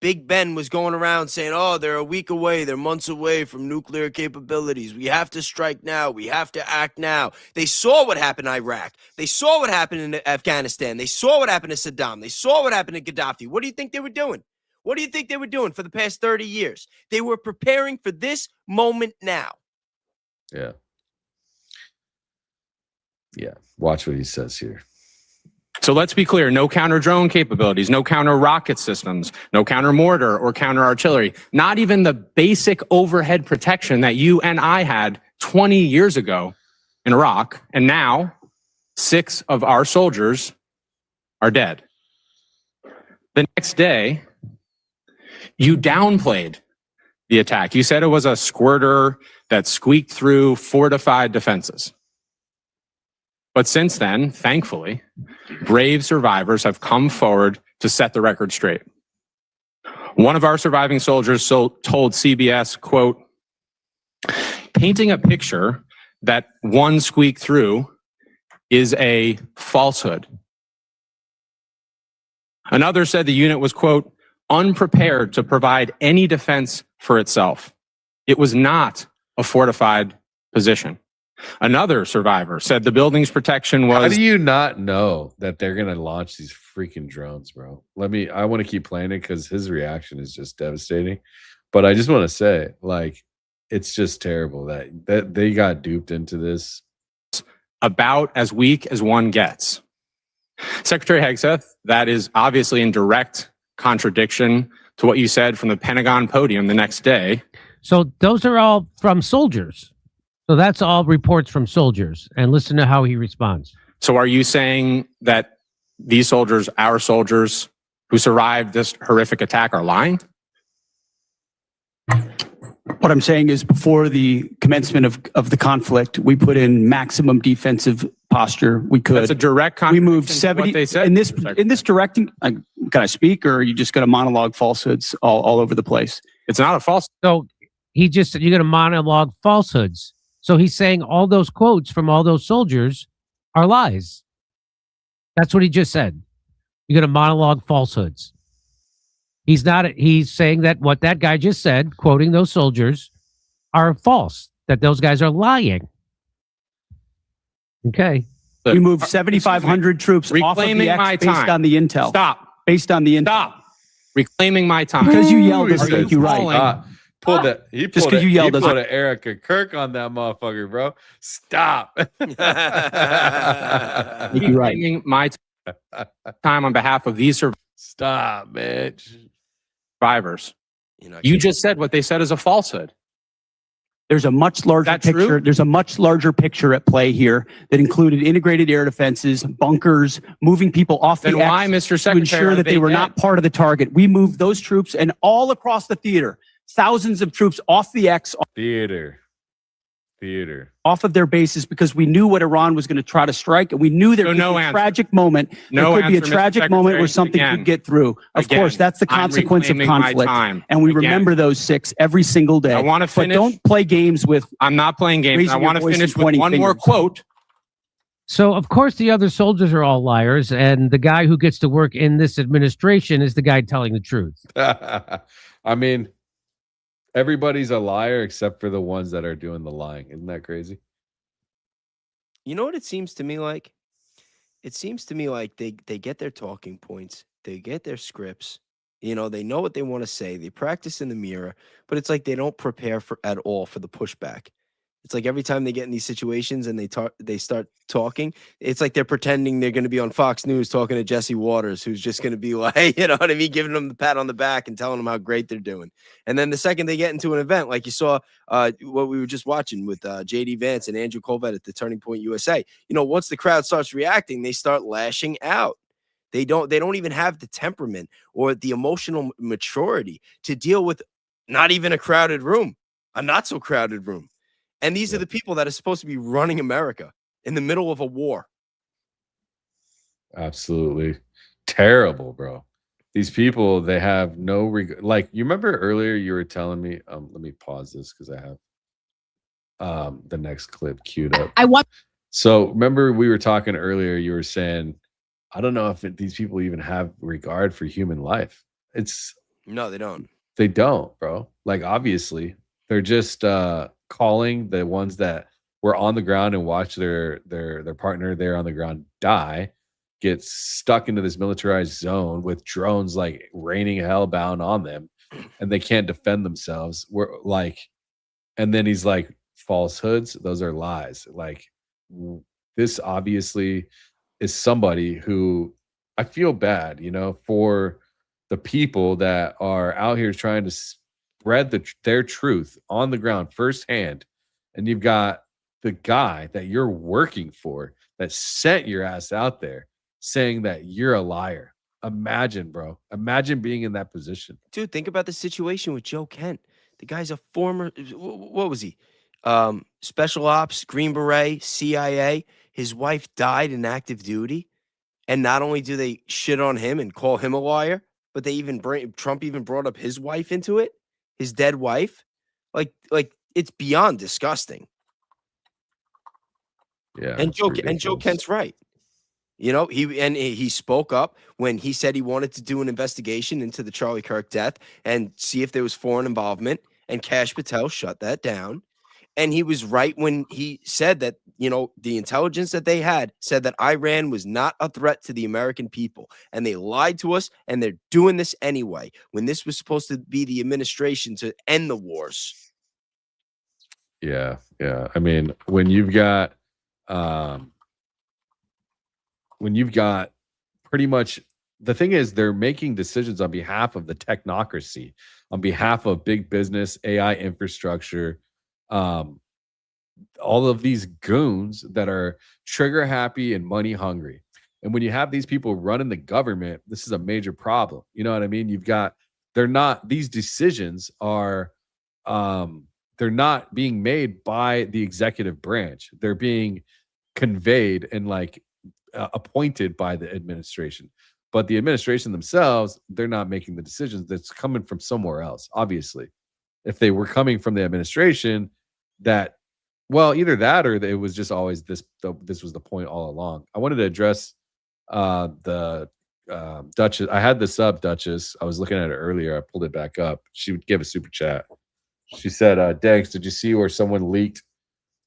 Speaker 1: Big Ben was going around saying, oh, they're a week away, they're months away from nuclear capabilities. We have to strike now. We have to act now. They saw what happened in Iraq. They saw what happened in Afghanistan. They saw what happened to Saddam. They saw what happened to Gaddafi. What do you think they were doing? What do you think they were doing for the past 30 years? They were preparing for this moment now.
Speaker 2: Yeah. Yeah. Watch what he says here.
Speaker 8: So let's be clear, no counter drone capabilities, no counter rocket systems, no counter mortar or counter artillery, not even the basic overhead protection that you and I had 20 years ago in Iraq. And now 6 of our soldiers are dead. The next day, you downplayed the attack. You said it was a squirter that squeaked through fortified defenses. But since then, thankfully, brave survivors have come forward to set the record straight. One of our surviving soldiers told CBS, quote, painting a picture that one squeaked through is a falsehood. Another said the unit was, quote, unprepared to provide any defense for itself. It was not a fortified position. Another survivor said the building's protection was...
Speaker 2: How do you not know that they're going to launch these freaking drones, bro? I want to keep playing it because his reaction is just devastating. But I just want to say, like, it's just terrible that they got duped into this.
Speaker 8: About as weak as one gets. Secretary Hegseth, that is obviously in direct contradiction to what you said from the Pentagon podium the next day.
Speaker 7: So those are all from soldiers. So that's all reports from soldiers. And listen to how he responds.
Speaker 8: So are you saying that these soldiers, our soldiers who survived this horrific attack, are lying?
Speaker 9: What I'm saying is before the commencement of the conflict, we put in maximum defensive posture we could.
Speaker 8: That's a direct
Speaker 9: We moved
Speaker 8: contradiction to
Speaker 9: 70
Speaker 8: what they said.
Speaker 9: in this directing. Can I speak, or are you just going to monologue falsehoods all over the place?
Speaker 8: It's not a false.
Speaker 7: So you're going to monologue falsehoods. So he's saying all those quotes from all those soldiers are lies. That's what he just said. You're going to monologue falsehoods. He's saying that what that guy just said, quoting those soldiers, are false, that those guys are lying. Okay.
Speaker 9: We moved 7,500 troops off of the
Speaker 8: Reclaiming my
Speaker 9: X based
Speaker 8: time.
Speaker 9: on the intel.
Speaker 8: Stop.
Speaker 9: Based on the intel.
Speaker 8: Stop. Reclaiming my time.
Speaker 9: Because you yelled
Speaker 2: Ooh,
Speaker 9: doesn't
Speaker 2: he
Speaker 9: make you right.
Speaker 8: calling-
Speaker 2: He
Speaker 9: Just
Speaker 2: pulled
Speaker 9: 'cause you yelled
Speaker 2: he
Speaker 9: doesn't-
Speaker 2: pulled an Erika Kirk on that motherfucker, bro. Stop.
Speaker 9: Make you right.
Speaker 8: Reclaiming my time on behalf of these
Speaker 2: Stop, bitch.
Speaker 8: survivors. You just said what they said is a falsehood.
Speaker 9: There's a much larger
Speaker 8: That
Speaker 9: picture.
Speaker 8: true?
Speaker 9: There's a much larger picture at play here that included integrated air defenses, bunkers, moving people off
Speaker 8: Then
Speaker 9: the
Speaker 8: why,
Speaker 9: X
Speaker 8: Mr.
Speaker 9: to
Speaker 8: Secretary,
Speaker 9: ensure
Speaker 8: are
Speaker 9: that they were
Speaker 8: dead?
Speaker 9: not part of the target. We moved those troops and all across the theater, thousands of troops off the X,
Speaker 2: Theater.
Speaker 9: off of their bases because we knew what Iran was going to try to strike, and we knew there
Speaker 8: So
Speaker 9: could
Speaker 8: no
Speaker 9: be a
Speaker 8: answer.
Speaker 9: tragic moment.
Speaker 8: No
Speaker 9: there could be a
Speaker 8: answer, Mr.
Speaker 9: tragic moment where
Speaker 8: Secretary.
Speaker 9: something
Speaker 8: Again.
Speaker 9: could get through. Of
Speaker 8: Again,
Speaker 9: course, that's the
Speaker 8: I'm
Speaker 9: consequence of
Speaker 8: reclaiming my
Speaker 9: conflict,
Speaker 8: time.
Speaker 9: and we
Speaker 8: Again.
Speaker 9: remember those 6 every single day.
Speaker 8: I want to
Speaker 9: But
Speaker 8: finish.
Speaker 9: don't play games with.
Speaker 8: I'm not playing games.
Speaker 9: raising
Speaker 8: I
Speaker 9: your
Speaker 8: want to
Speaker 9: voice
Speaker 8: finish
Speaker 9: and
Speaker 8: with
Speaker 9: pointing
Speaker 8: one more
Speaker 9: fingers.
Speaker 8: quote.
Speaker 7: So, of course, the other soldiers are all liars, and the guy who gets to work in this administration is the guy telling the truth.
Speaker 2: I mean, everybody's a liar except for the ones that are doing the lying. Isn't that crazy?
Speaker 1: You know what it seems to me like? It seems to me like they get their talking points, they get their scripts, they know what they want to say, they practice in the mirror, but it's like they don't prepare at all for the pushback. It's like every time they get in these situations and they start talking, it's like they're pretending they're going to be on Fox News talking to Jesse Waters, who's just going to be like, you know what I mean, giving them the pat on the back and telling them how great they're doing. And then the second they get into an event, like you saw what we were just watching with JD Vance and Andrew Colvett at the Turning Point USA, once the crowd starts reacting, they start lashing out. They don't even have the temperament or the emotional maturity to deal with not even a crowded room, a not so crowded room. And these are the people that are supposed to be running America in the middle of a war.
Speaker 2: Absolutely terrible, bro. These people, they have no regard. Like, you remember earlier you were telling me, let me pause this because I have the next clip queued up. So remember we were talking earlier, you were saying, I don't know if these people even have regard for human life. It's
Speaker 1: No, they don't.
Speaker 2: They don't, bro. Like, obviously, they're just calling the ones that were on the ground and watch their partner there on the ground die, get stuck into this militarized zone with drones like raining hellbound on them, and they can't defend themselves. We're like, and then he's like, falsehoods, those are lies. Like, this obviously is somebody who I feel bad, for the people that are out here trying to spread their truth on the ground firsthand. And you've got the guy that you're working for that sent your ass out there saying that you're a liar. Imagine, bro. Imagine being in that position.
Speaker 1: Dude, think about the situation with Joe Kent. The guy's a former, what was he? Special ops, Green Beret, CIA. His wife died in active duty. And not only do they shit on him and call him a liar, but they even Trump even brought up his wife into it, his dead wife. Like it's beyond disgusting.
Speaker 2: Yeah.
Speaker 1: And Joe Kent's right. He spoke up when he said he wanted to do an investigation into the Charlie Kirk death and see if there was foreign involvement. And Kash Patel shut that down. And he was right when he said that, the intelligence that they had said that Iran was not a threat to the American people. And they lied to us, and they're doing this anyway, when this was supposed to be the administration to end the wars.
Speaker 2: Yeah. Yeah. I mean, when you've got pretty much, the thing is, they're making decisions on behalf of the technocracy, on behalf of big business, AI infrastructure, all of these goons that are trigger happy and money hungry. And when you have these people running the government, this is a major problem. You know what I mean? These decisions are, they're not being made by the executive branch. They're being conveyed and appointed by the administration. But the administration themselves, they're not making the decisions. That's coming from somewhere else, obviously. If they were coming from the administration, either that or it was just always this was the point all along. I wanted to address the Duchess. I had this up, Duchess. I was looking at it earlier. I pulled it back up. She would give a super chat. She said, Dex, did you see where someone leaked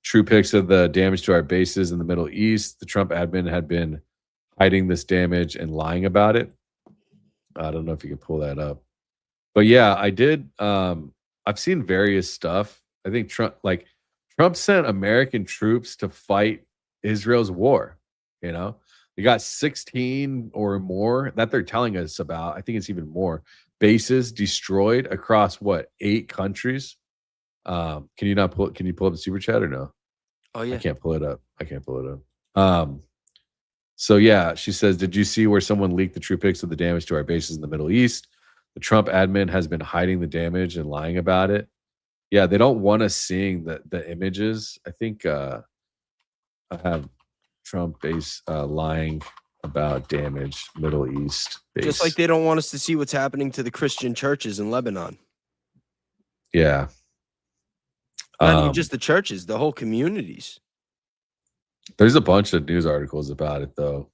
Speaker 2: true pics of the damage to our bases in the Middle East? The Trump admin had been hiding this damage and lying about it. I don't know if you can pull that up. But yeah, I did. I've seen various stuff. I think Trump sent American troops to fight Israel's war. They got 16 or more that they're telling us about. I think it's even more bases destroyed across 8 countries. Can you pull up the super chat or no?
Speaker 1: Oh yeah.
Speaker 2: I can't pull it up. So yeah, she says, did you see where someone leaked the true pics of the damage to our bases in the Middle East? The Trump admin has been hiding the damage and lying about it. Yeah, they don't want us seeing the images. I think I have Trump base lying about damage Middle East base.
Speaker 1: Just like they don't want us to see what's happening to the Christian churches in Lebanon.
Speaker 2: Yeah.
Speaker 1: Not even just the churches, the whole communities.
Speaker 2: There's a bunch of news articles about it though.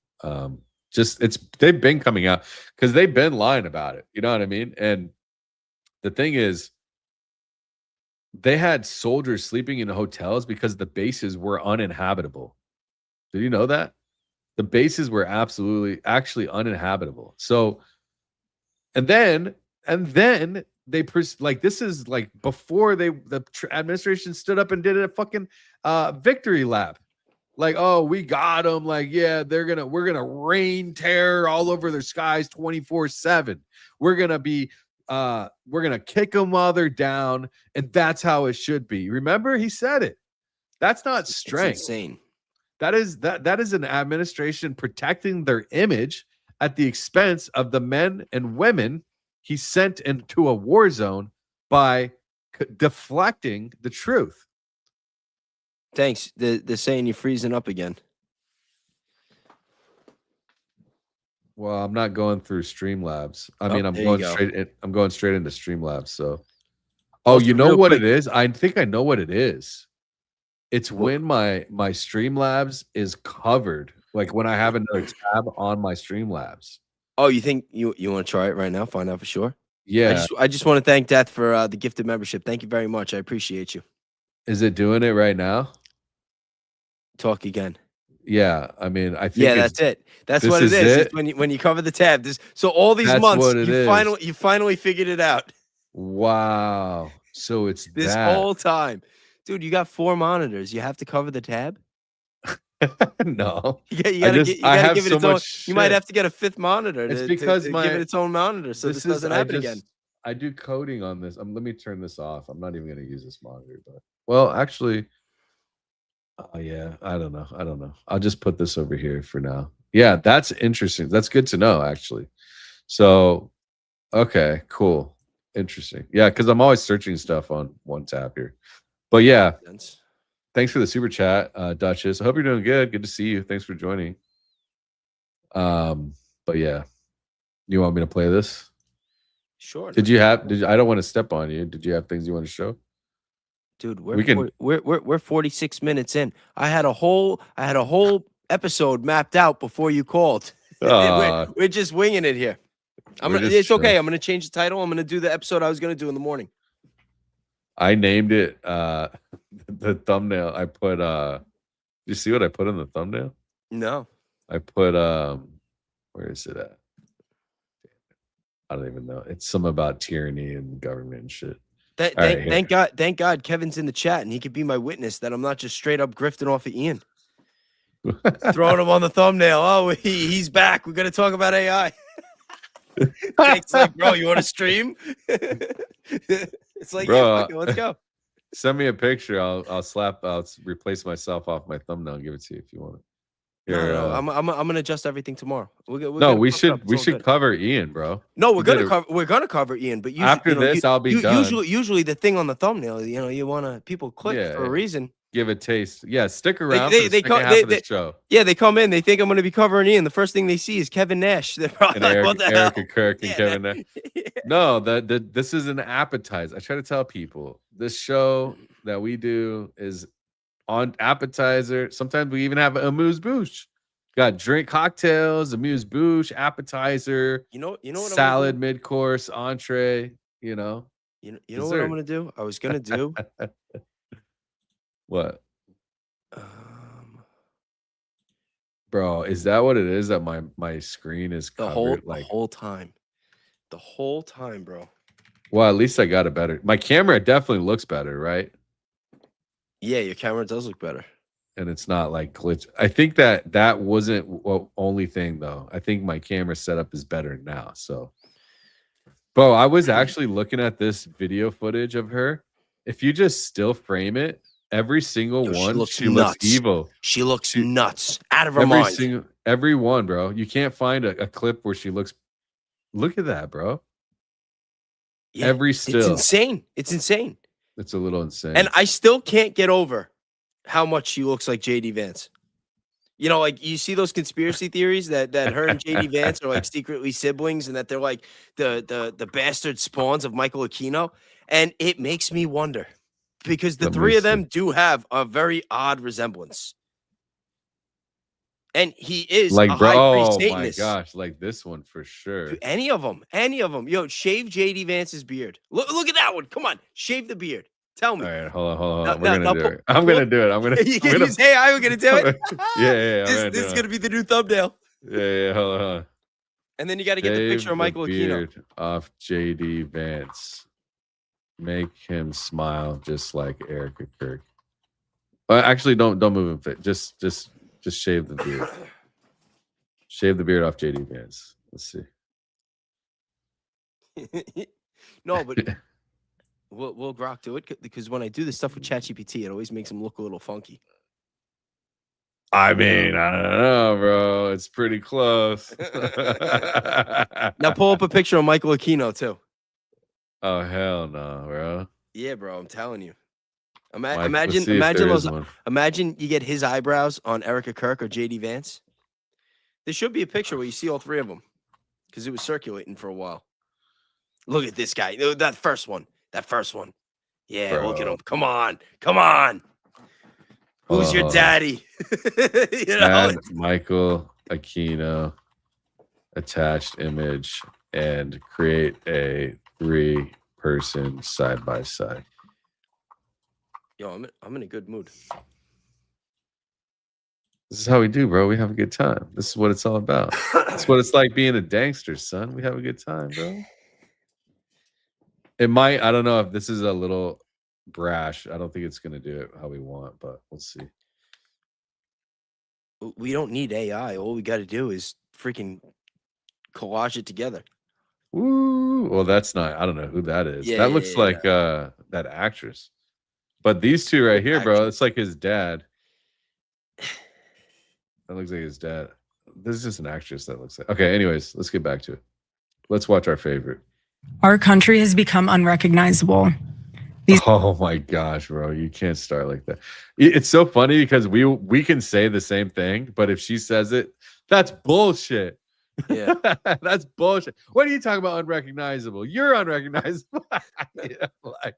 Speaker 2: They've been coming out because they've been lying about it. You know what I mean? And the thing is, they had soldiers sleeping in hotels because the bases were uninhabitable. Did you know that? The bases were actually uninhabitable. So, and then this is before the administration stood up and did a fucking victory lap. We got them. We're gonna rain terror all over their skies 24/7. We're gonna kick them while they're down, and that's how it should be. Remember, he said it. That's not strength.
Speaker 1: It's insane.
Speaker 2: That is an administration protecting their image at the expense of the men and women he sent into a war zone by deflecting the truth.
Speaker 1: Thanks. They're saying you're freezing up again.
Speaker 2: Well, I'm not going through Streamlabs. I'm going straight into Streamlabs. So, you know what it is? I think I know what it is. It's when my Streamlabs is covered, when I have another tab on my Streamlabs.
Speaker 1: Oh, you think you want to try it right now? Find out for sure.
Speaker 2: Yeah.
Speaker 1: I just want to thank Death for the gifted membership. Thank you very much. I appreciate you.
Speaker 2: Is it doing it right now?
Speaker 1: Talk again.
Speaker 2: Yeah, I mean, I think
Speaker 1: Yeah, that's it. That's what it is. It's when you cover the tab. So all these
Speaker 2: That's
Speaker 1: months,
Speaker 2: what it is.
Speaker 1: you finally figured it out.
Speaker 2: Wow. So it's
Speaker 1: This
Speaker 2: that.
Speaker 1: whole time, dude. You got 4 monitors. You have to cover the tab.
Speaker 2: No,
Speaker 1: You gotta give it its own. You might have to get a 5th monitor.
Speaker 2: It's
Speaker 1: to
Speaker 2: because
Speaker 1: give it its own monitor, so this doesn't happen again.
Speaker 2: I do coding on this. Let me turn this off. I'm not even going to use this monitor, but well, actually, yeah, I don't know. I'll just put this over here for now. Yeah, that's interesting. That's good to know, actually. So, okay, cool, interesting. Yeah, because I'm always searching stuff on one tab here. But yeah, thanks for the super chat, Duchess. I hope you're doing good. Good to see you. Thanks for joining. But yeah, you want me to play this?
Speaker 1: Sure.
Speaker 2: I don't want to step on you. Did you have things you want to show?
Speaker 1: Dude, we're 46 minutes in. I had a whole episode mapped out before you called. We're just winging it here. It's okay. I'm gonna change the title. I'm gonna do the episode I was gonna do in the morning.
Speaker 2: I named it the thumbnail. I put you see what I put in the thumbnail?
Speaker 1: No.
Speaker 2: I put where is it at? I don't even know. It's some about tyranny and government and shit.
Speaker 1: Thank God Kevin's in the chat and he could be my witness that I'm not just straight up grifting off of Ian. Throwing him on the thumbnail. Oh, he's back. We're gonna talk about AI. It's like, bro, you want to stream? It's like,
Speaker 2: bro,
Speaker 1: yeah, fuck it, let's go.
Speaker 2: Send me a picture. I'll replace myself off my thumbnail and give it to you if you want it.
Speaker 1: No, I'm gonna adjust everything tomorrow.
Speaker 2: We should cover Ian, bro.
Speaker 1: No, we're gonna cover Ian, but usually,
Speaker 2: after this, I'll be done.
Speaker 1: Usually the thing on the thumbnail, you wanna people click for a reason.
Speaker 2: Give a taste. Yeah, stick around for the second half of the show.
Speaker 1: Yeah, they come in, they think I'm gonna be covering Ian. The first thing they see is Kevin Nash. They're probably like, what the hell?
Speaker 2: Erika Kirk and Kevin Nash. Yeah. No, this is an appetizer. I try to tell people this show that we do is on appetizer. Sometimes we even have amuse-bouche. Got drink cocktails, amuse-bouche, appetizer.
Speaker 1: You know what
Speaker 2: salad, mid-course, entree. You know
Speaker 1: what I'm gonna do? I was gonna do.
Speaker 2: What? Bro, is that what it is? That my screen is covered
Speaker 1: the whole time, bro.
Speaker 2: Well, at least I got it better. My camera definitely looks better, right?
Speaker 1: Yeah, your camera does look better.
Speaker 2: And it's not like glitch. I think that wasn't the only thing though. I think my camera setup is better now. So, bro, I was actually looking at this video footage of her. If you just still frame it, every single one, she looks evil.
Speaker 1: She looks nuts, out of her mind.
Speaker 2: Every one, bro. You can't find a clip where she looks. Look at that, bro.
Speaker 1: Yeah,
Speaker 2: every still.
Speaker 1: It's insane. It's insane.
Speaker 2: It's a little insane.
Speaker 1: And I still can't get over how much she looks like JD Vance. You know, like you see those conspiracy theories that her and JD Vance are like secretly siblings and that they're like the bastard spawns of Michael Aquino. And it makes me wonder because the three of them do have a very odd resemblance. And he is
Speaker 2: like,
Speaker 1: a
Speaker 2: bro,
Speaker 1: high priest
Speaker 2: oh
Speaker 1: Satanist.
Speaker 2: my gosh, like this one for sure.
Speaker 1: Dude, any of them. Yo, shave JD Vance's beard. Look at that one. Come on, shave the beard. Tell me.
Speaker 2: All right, hold on. We're gonna do it. I'm gonna do it. I'm gonna.
Speaker 1: You can use AI. We're gonna do it.
Speaker 2: Yeah.
Speaker 1: This is gonna be the new thumbnail.
Speaker 2: Yeah. Hold on.
Speaker 1: And then you got to get the picture of Michael Aquino
Speaker 2: off JD Vance. Make him smile just like Erika Kirk. Actually, don't move him. Just shave the beard. Shave the beard off JD Vance. Let's see.
Speaker 1: No, but we'll grok do it because when I do this stuff with ChatGPT, it always makes him look a little funky.
Speaker 2: I mean, I don't know, bro. It's pretty close.
Speaker 1: Now pull up a picture of Michael Aquino too.
Speaker 2: Oh hell no, bro.
Speaker 1: Yeah, bro. I'm telling you. Imagine you get his eyebrows on Erika Kirk or JD Vance. There should be a picture where you see all three of them because it was circulating for a while. Look at this guy. That first one. Yeah, bro. Look at him. Come on. Who's your daddy?
Speaker 2: Add Michael Aquino attached image and create a 3-person side by side.
Speaker 1: Yo, I'm in a good mood.
Speaker 2: This is how we do, bro. We have a good time. This is what it's all about. It's what it's like being a gangster, son. We have a good time, bro. It might, I don't know if this is a little brash. I don't think it's going to do it how we want, but we'll see.
Speaker 1: We don't need AI. All we got to do is freaking collage it together.
Speaker 2: Woo. Well, that's not, I don't know who that is.
Speaker 1: Yeah,
Speaker 2: that looks like that actress. But these two right here, bro, it's like his dad. That looks like his dad. This is just an actress that looks like. Okay, anyways, let's get back to it. Let's watch our favorite.
Speaker 11: Our country has become unrecognizable.
Speaker 2: Oh my gosh, bro. You can't start like that. It's so funny because we can say the same thing, but if she says it, that's bullshit.
Speaker 1: Yeah.
Speaker 2: That's bullshit. What are you talking about unrecognizable? You're unrecognizable. Yeah, like,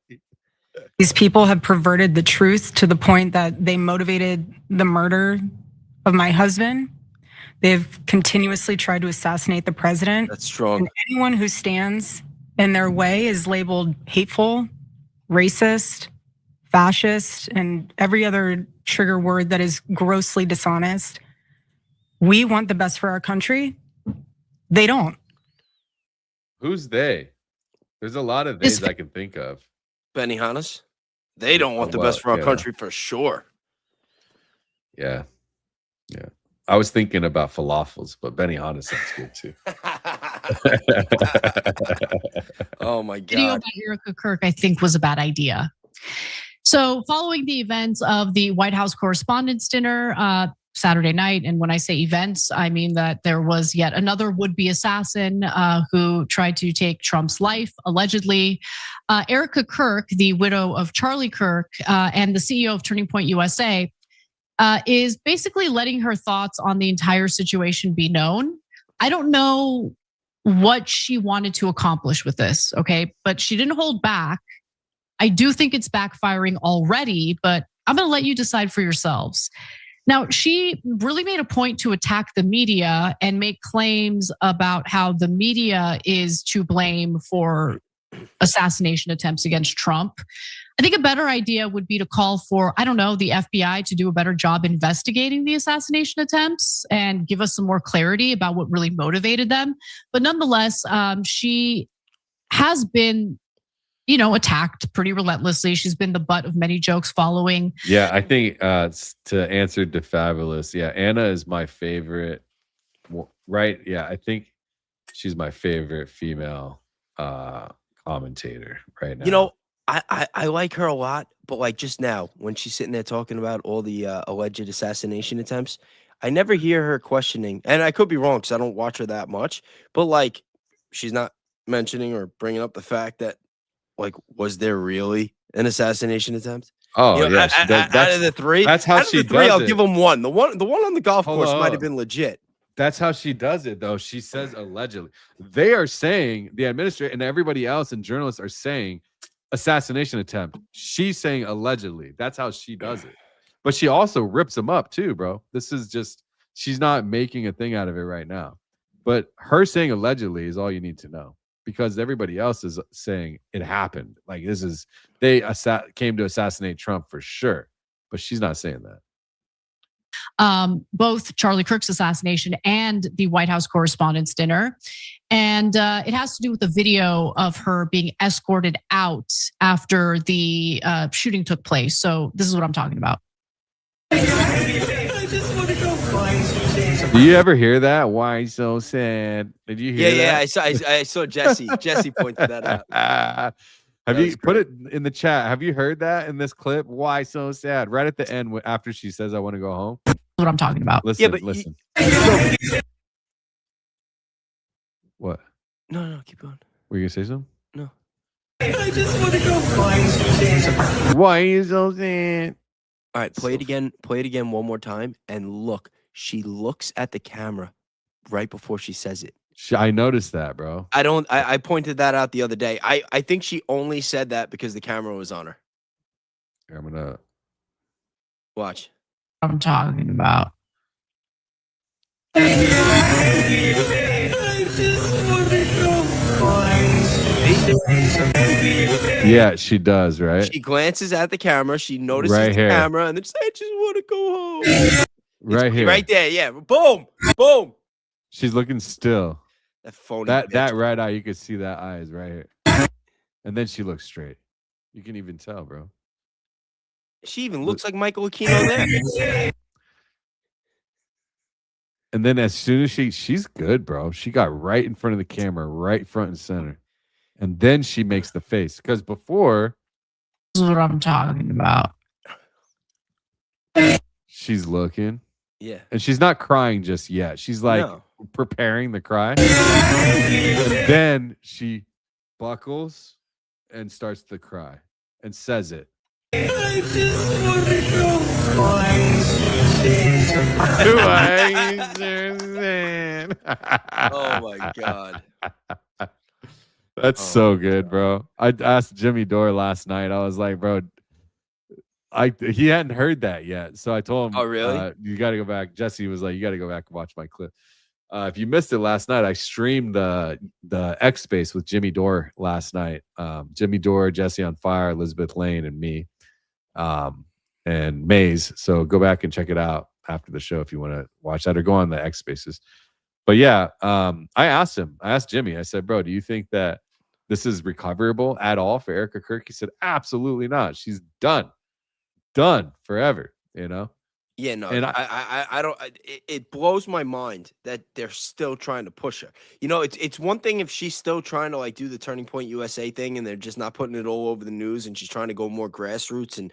Speaker 11: These people have perverted the truth to the point that they motivated the murder of my husband. They've continuously tried to assassinate the president.
Speaker 1: That's strong.
Speaker 11: And anyone who stands in their way is labeled hateful, racist, fascist, and every other trigger word that is grossly dishonest. We want the best for our country. They don't.
Speaker 2: who's they? There's a lot of theys I can think of.
Speaker 1: Benihana's. They don't want the best for our country for sure.
Speaker 2: Yeah. Yeah. I was thinking about falafels, but Benihana sounds good too.
Speaker 1: Oh my God.
Speaker 12: Video by Erika Kirk, I think, was a bad idea. So following the events of the White House Correspondents' Dinner Saturday night, and when I say events, I mean that there was yet another would-be assassin who tried to take Trump's life, allegedly. Erika Kirk, the widow of Charlie Kirk and the CEO of Turning Point USA, is basically letting her thoughts on the entire situation be known. I don't know what she wanted to accomplish with this, okay? But she didn't hold back. I do think it's backfiring already, but I'm gonna let you decide for yourselves. Now, she really made a point to attack the media and make claims about how the media is to blame for assassination attempts against Trump. I think a better idea would be to call for, I don't know, the FBI to do a better job investigating the assassination attempts and give us some more clarity about what really motivated them. But nonetheless, she has been, you know, attacked pretty relentlessly. She's been the butt of many jokes following.
Speaker 2: Yeah, I think to answer DeFabulous, yeah, Anna is my favorite, right? Yeah, I think she's my favorite female commentator right now.
Speaker 1: You know, I like her a lot, but like just now when she's sitting there talking about all the alleged assassination attempts, I never hear her questioning, and I could be wrong because I don't watch her that much, but like she's not mentioning or bringing up the fact that, like, was there really an assassination attempt?
Speaker 2: Oh,
Speaker 1: you know,
Speaker 2: yeah.
Speaker 1: out of the three,
Speaker 2: that's how she
Speaker 1: does it.
Speaker 2: I'll
Speaker 1: give them one. The one on the golf course might have been legit.
Speaker 2: That's how she does it, though. She says allegedly. They are saying, the administrator and everybody else and journalists are saying assassination attempt. She's saying allegedly. That's how she does it. But she also rips them up too, bro. This is just, she's not making a thing out of it right now. But her saying allegedly is all you need to know, because everybody else is saying it happened. Like, this is, they came to assassinate Trump for sure. But she's not saying that.
Speaker 12: Both Charlie Kirk's assassination and the White House Correspondents' Dinner. And it has to do with the video of her being escorted out after the shooting took place. So this is what I'm talking about.
Speaker 2: Do you ever hear that? Why so sad? Did you hear that?
Speaker 1: Yeah, I saw Jesse. Jesse pointed that out.
Speaker 2: Have you put it in the chat? Have you heard that in this clip? Why so sad? Right at the end, after she says, "I want to go home."
Speaker 12: That's what I'm talking about.
Speaker 2: Listen, listen. What?
Speaker 1: No, keep going.
Speaker 2: Were you gonna say something?
Speaker 1: No.
Speaker 13: I just want to go find.
Speaker 2: Why are you so sad?
Speaker 1: All right, play it again. Play it again one more time, and look. She looks at the camera right before she says it.
Speaker 2: I noticed that, bro.
Speaker 1: I pointed that out the other day. I think she only said that because the camera was on her.
Speaker 2: Here, I'm gonna
Speaker 1: watch.
Speaker 12: I'm talking about.
Speaker 13: I just want to go find.
Speaker 2: Yeah, she does, right?
Speaker 1: She glances at the camera. She notices
Speaker 2: Right
Speaker 1: the
Speaker 2: here.
Speaker 1: camera, and then she's like, I just want to go home.
Speaker 2: Right here.
Speaker 1: Right there. Yeah. Boom. Boom.
Speaker 2: She's looking still.
Speaker 1: That phony.
Speaker 2: That
Speaker 1: bitch.
Speaker 2: right eye, you can see that eye is right here. And then she looks straight. You can even tell, bro.
Speaker 1: She even looks like Michael Aquino there.
Speaker 2: And then as soon as she's good, bro. She got right in front of the camera, right front and center. And then she makes the face. Because before,
Speaker 12: This is what I'm talking about.
Speaker 2: she's looking.
Speaker 1: Yeah.
Speaker 2: And she's not crying just yet. She's like
Speaker 1: No.
Speaker 2: preparing the cry. And then she buckles and starts to cry and says it.
Speaker 13: I just want to go
Speaker 1: Oh my God.
Speaker 2: That's so good, bro. I asked Jimmy Dore last night. I was like, bro, he hadn't heard that yet. So I told him,
Speaker 1: Oh, really?
Speaker 2: You got to go back. Jesse was like, you got to go back and watch my clip. If you missed it last night, I streamed the X Space with Jimmy Dore last night. Jimmy Dore, Jesse on Fire, Elizabeth Lane, and me, and Maze. So go back and check it out after the show if you want to watch that, or go on the X Spaces. But yeah, I asked Jimmy, I said, bro, do you think that this is recoverable at all for Erika Kirk? He said, absolutely not. She's done forever, you know?
Speaker 1: Yeah, no,
Speaker 2: And
Speaker 1: I don't. It blows my mind that they're still trying to push her. You know, it's one thing if she's still trying to like do the Turning Point USA thing, and they're just not putting it all over the news, and she's trying to go more grassroots and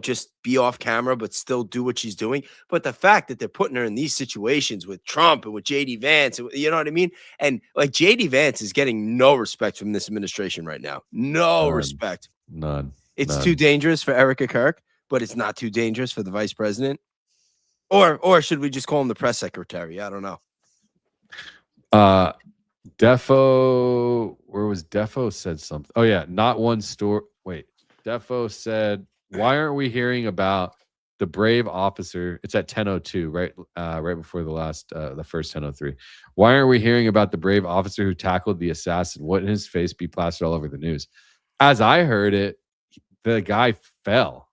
Speaker 1: just be off camera, but still do what she's doing. But the fact that they're putting her in these situations with Trump and with JD Vance, you know what I mean? And like JD Vance is getting no respect from this administration right now. No respect.
Speaker 2: None.
Speaker 1: It's too dangerous for Erika Kirk, but it's not too dangerous for the vice president. Or should we just call him the press secretary? I don't know.
Speaker 2: Defo, where was Defo said something? Oh yeah, not one store. Wait, Defo said, why aren't we hearing about the brave officer? It's at 10:02, right? Right before the first 10:03. Why aren't we hearing about the brave officer who tackled the assassin? Wouldn't his face be plastered all over the news? As I heard it, the guy fell.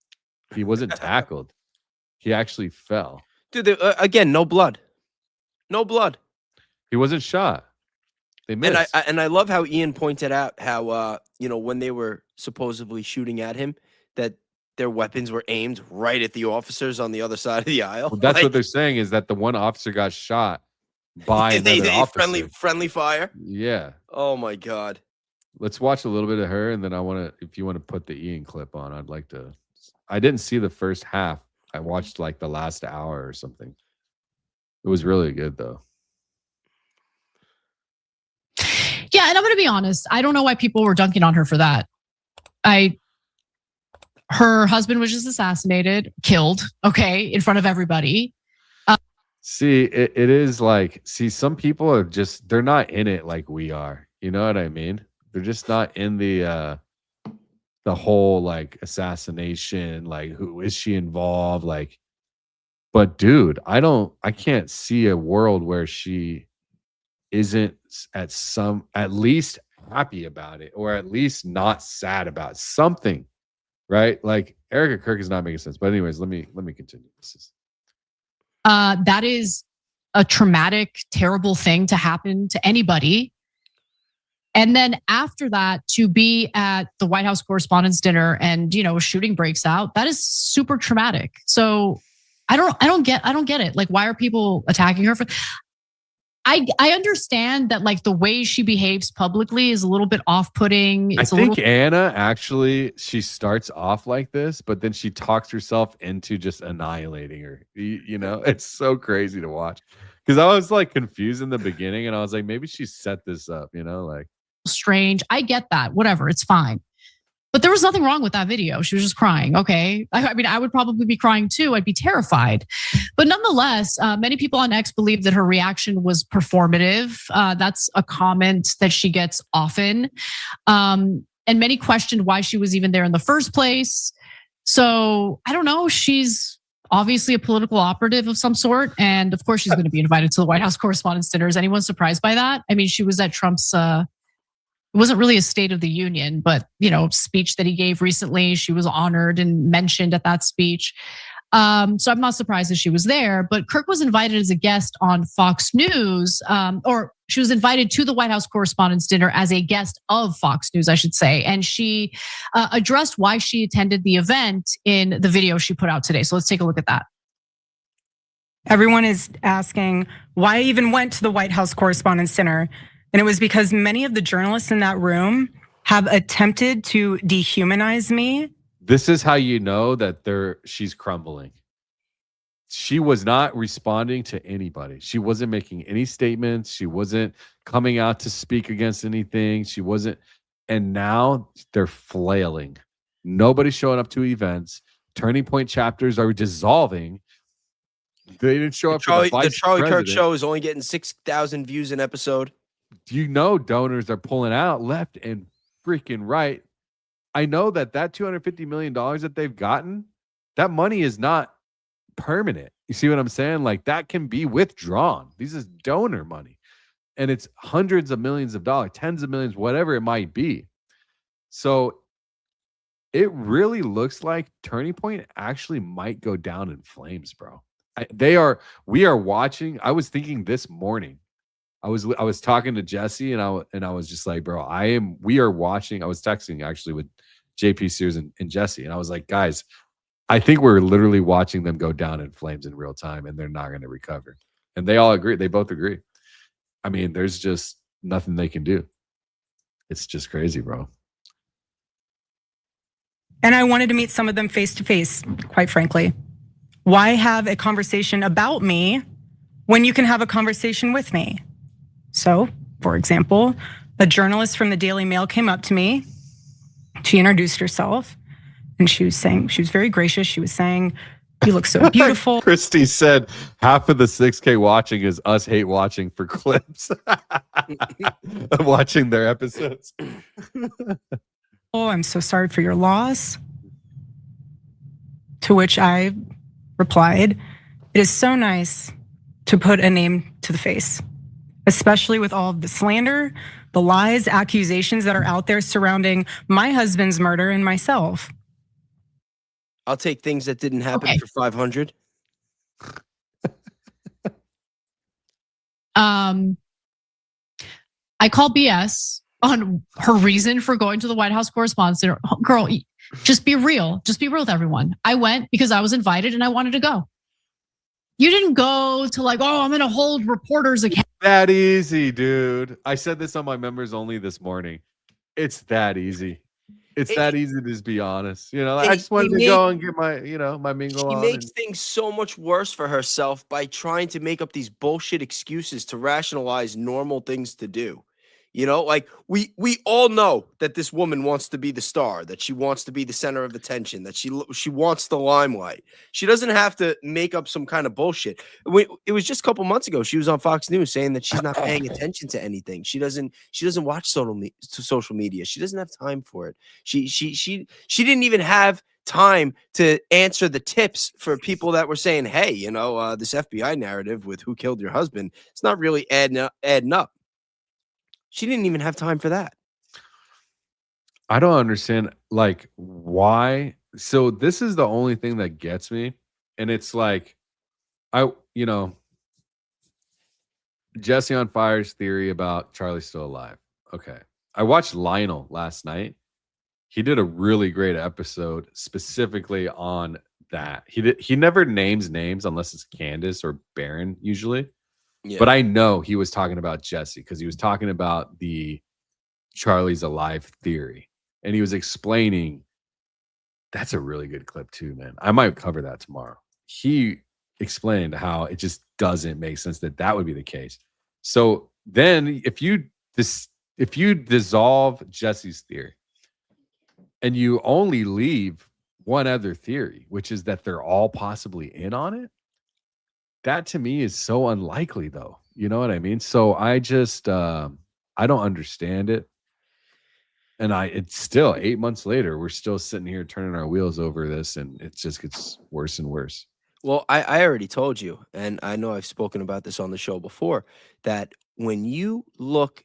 Speaker 2: He wasn't tackled. He actually fell.
Speaker 1: Dude, again, no blood. No blood.
Speaker 2: He wasn't shot. They missed.
Speaker 1: And I love how Ian pointed out how when they were supposedly shooting at him, that their weapons were aimed right at the officers on the other side of the aisle.
Speaker 2: Well, that's what they're saying, is that the one officer got shot by another officer.
Speaker 1: Friendly fire.
Speaker 2: Yeah.
Speaker 1: Oh my God.
Speaker 2: Let's watch a little bit of her, and then if you want to put the Ian clip on, I'd like to. I didn't see the first half. I watched like the last hour or something. It was really good though.
Speaker 12: Yeah, and I'm going to be honest. I don't know why people were dunking on her for that. Her husband was just assassinated, killed, okay, in front of everybody.
Speaker 2: See, it is like, some people are just, they're not in it like we are. You know what I mean? They're just not in the whole like assassination, like who is she involved? Like, but dude, I can't see a world where she isn't at least happy about it, or at least not sad about something, right? Like Erika Kirk is not making sense. But anyways, let me continue.
Speaker 12: That is a traumatic, terrible thing to happen to anybody. And then after that, to be at the White House Correspondents' Dinner and a shooting breaks out, that is super traumatic. So I don't get it. Like, why are people attacking her for? I understand that like the way she behaves publicly is a little bit off-putting.
Speaker 2: I think Anna actually, she starts off like this, but then she talks herself into just annihilating her. It's so crazy to watch, because I was like confused in the beginning, and I was like, maybe she set this up, like.
Speaker 12: Strange. I get that. Whatever. It's fine. But there was nothing wrong with that video. She was just crying. Okay. I mean, I would probably be crying too. I'd be terrified. But nonetheless, many people on X believe that her reaction was performative. That's a comment that she gets often. And many questioned why she was even there in the first place. So I don't know. She's obviously a political operative of some sort. And of course, she's going to be invited to the White House Correspondents' Dinner. Is anyone surprised by that? I mean, she was at Trump's it wasn't really a State of the Union, but, speech that he gave recently. She was honored and mentioned at that speech. So I'm not surprised that she was there, but Kirk was invited as a guest on Fox News, or she was invited to the White House Correspondents' Dinner as a guest of Fox News, I should say. And she addressed why she attended the event in the video she put out today. So let's take a look at that.
Speaker 11: Everyone is asking why I even went to the White House Correspondents' Dinner. And it was because many of the journalists in that room have attempted to dehumanize me.
Speaker 2: This is how you know that she's crumbling. She was not responding to anybody. She wasn't making any statements. She wasn't coming out to speak against anything. She wasn't. And now they're flailing. Nobody's showing up to events. Turning Point chapters are dissolving. They didn't show up.
Speaker 1: The Charlie Kirk show is only getting 6,000 views an episode.
Speaker 2: Donors are pulling out left and freaking right. I know that $250 million that they've gotten, that money is not permanent. You see what I'm saying? Like, that can be withdrawn. This is donor money. And it's hundreds of millions of dollars, tens of millions, whatever it might be. So it really looks like Turning Point actually might go down in flames, bro. We are watching. I was thinking this morning, I was talking to Jesse and I was just like, bro, we are watching. I was texting actually with JP Sears and Jesse. And I was like, guys, I think we're literally watching them go down in flames in real time and they're not going to recover. And they all agree. They both agree. I mean, there's just nothing they can do. It's just crazy, bro.
Speaker 11: And I wanted to meet some of them face to face, quite frankly. Why have a conversation about me when you can have a conversation with me? So, for example, a journalist from the Daily Mail came up to me. She introduced herself and she was very gracious. She was saying, "You look so beautiful."
Speaker 2: Christy said half of the 6K watching is us hate watching for clips. Watching their episodes.
Speaker 11: "Oh, I'm so sorry for your loss." To which I replied, "It is so nice to put a name to the face, especially with all of the slander, the lies, accusations that are out there surrounding my husband's murder and myself."
Speaker 1: I'll take things that didn't happen for 500.
Speaker 12: I call BS on her reason for going to the White House Correspondents' Dinner. Girl, just be real. Just be real with everyone. I went because I was invited and I wanted to go. You didn't go to like, oh, I'm going to hold reporters accountable.
Speaker 2: That easy, dude. I said this on my members only this morning. It's that easy. It's that easy to just be honest. I just wanted to go and get my, my mingle on.
Speaker 1: She makes things so much worse for herself by trying to make up these bullshit excuses to rationalize normal things to do. Like we all know that this woman wants to be the star, that she wants to be the center of attention, that she wants the limelight. She doesn't have to make up some kind of bullshit. It was just a couple months ago. She was on Fox News saying that she's not paying attention to anything. She doesn't watch social media. She doesn't have time for it. She didn't even have time to answer the tips for people that were saying, hey, this FBI narrative with who killed your husband, it's not really adding up. She didn't even have time for that.
Speaker 2: I don't understand, like, why. So this is the only thing that gets me. And it's like, Jesse on Fire's theory about Charlie still alive. Okay. I watched Lionel last night. He did a really great episode specifically on that. He never names names unless it's Candace or Baron usually. Yeah. But I know he was talking about Jesse because he was talking about the Charlie's alive theory. And he was explaining, that's a really good clip too, man. I might cover that tomorrow. He explained how it just doesn't make sense that would be the case. So then if you dissolve Jesse's theory and you only leave one other theory, which is that they're all possibly in on it, that to me is so unlikely though. You know what I mean? So I just, I don't understand it. And it's still 8 months later, we're still sitting here turning our wheels over this and it just gets worse and worse.
Speaker 1: Well, I already told you, and I know I've spoken about this on the show before, that when you look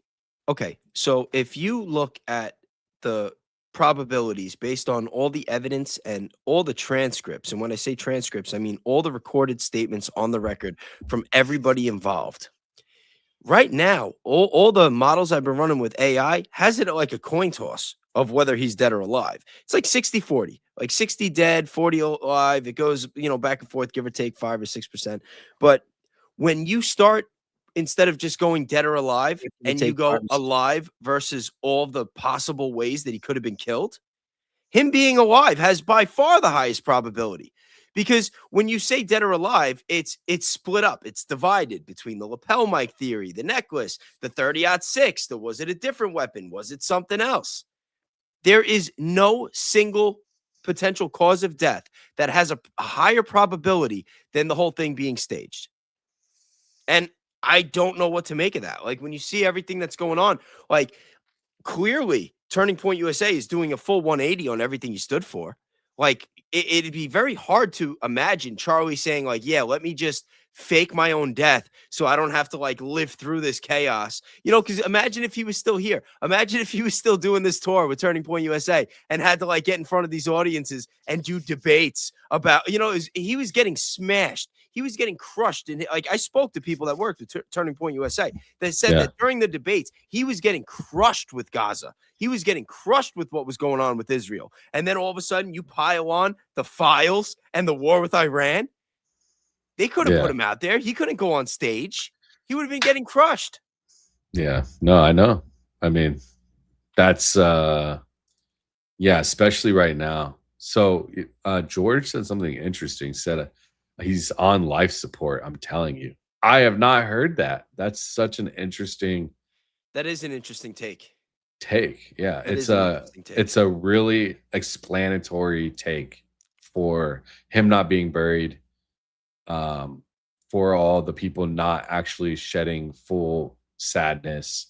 Speaker 1: Okay, so if you look at the probabilities based on all the evidence and all the transcripts, and when I say transcripts, I mean all the recorded statements on the record from everybody involved. Right now, all the models I've been running with AI has it at like a coin toss of whether he's dead or alive. It's like 60-40, like 60 dead, 40 alive. It goes, back and forth, give or take 5 or 6%. But when you start, instead of just going dead or alive, and you go alive versus all the possible ways that he could have been killed, him being alive has by far the highest probability. Because when you say dead or alive, it's split up. It's divided between the lapel mic theory, the necklace, the 30-06. Was it a different weapon? Was it something else? There is no single potential cause of death that has a higher probability than the whole thing being staged. And I don't know what to make of that. Like, when you see everything that's going on, like, clearly Turning Point USA is doing a full 180 on everything he stood for. Like, it'd be very hard to imagine Charlie saying, like, yeah, let me just fake my own death so I don't have to, like, live through this chaos. Because imagine if he was still here. Imagine if he was still doing this tour with Turning Point USA and had to, like, get in front of these audiences and do debates about, he was getting smashed. He was getting crushed. And, like, I spoke to people that worked with Turning Point USA that said that during the debates, he was getting crushed with Gaza. He was getting crushed with what was going on with Israel. And then all of a sudden you pile on the files and the war with Iran. They could have put him out there. He couldn't go on stage. He would have been getting crushed.
Speaker 2: Yeah. No, I know. I mean, that's especially right now. So George said something interesting. Said he's on life support. I'm telling you. I have not heard that. That's such an interesting.
Speaker 1: That is an interesting take.
Speaker 2: Yeah, it's a really explanatory take for him not being buried, for all the people not actually shedding full sadness.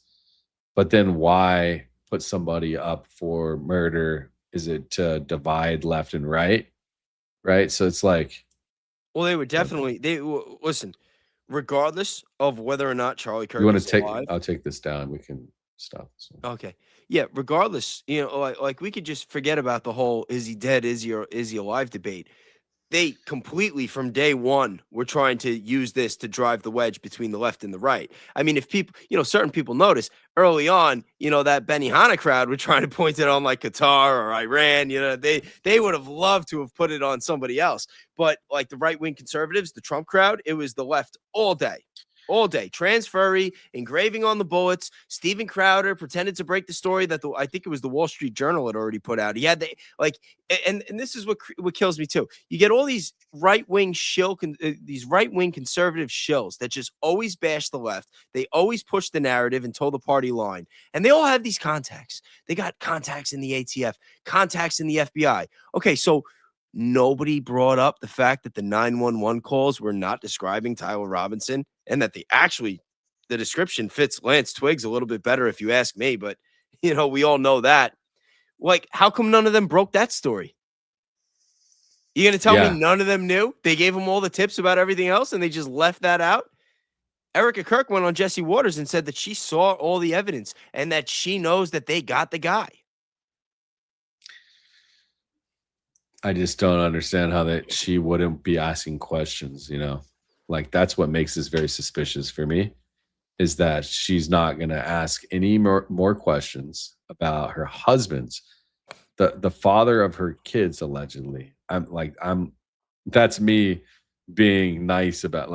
Speaker 2: But then why put somebody up for murder? Is it to divide left and right? So it's like,
Speaker 1: well, they would definitely listen, regardless of whether or not Charlie Kirk
Speaker 2: you want
Speaker 1: is
Speaker 2: to take
Speaker 1: alive.
Speaker 2: I'll take this down. We can stop this.
Speaker 1: Okay. Yeah, regardless, like we could just forget about the whole is he dead, is he alive debate. They completely from day one were trying to use this to drive the wedge between the left and the right. I mean, if people, certain people notice early on, that Benihana crowd were trying to point it on like Qatar or Iran, they would have loved to have put it on somebody else. But like the right-wing conservatives, the Trump crowd, it was the left all day. All day, transferry, engraving on the bullets. Steven Crowder pretended to break the story that I think it was the Wall Street Journal had already put out. He had and this is what kills me too. You get all these right-wing these right-wing conservative shills that just always bash the left. They always push the narrative and toe the party line, and they all have these contacts. They got contacts in the ATF, contacts in the FBI. Okay, so nobody brought up the fact that the 911 calls were not describing Tyler Robinson, and that the description fits Lance Twiggs a little bit better, if you ask me. But, we all know that. Like, how come none of them broke that story? You're going to tell me none of them knew? They gave them all the tips about everything else, and they just left that out? Erika Kirk went on Jesse Waters and said that she saw all the evidence and that she knows that they got the guy.
Speaker 2: I just don't understand how that she wouldn't be asking questions, like that's what makes this very suspicious for me, is that she's not going to ask any more questions about her husband's, the father of her kids, allegedly. That's me being nice about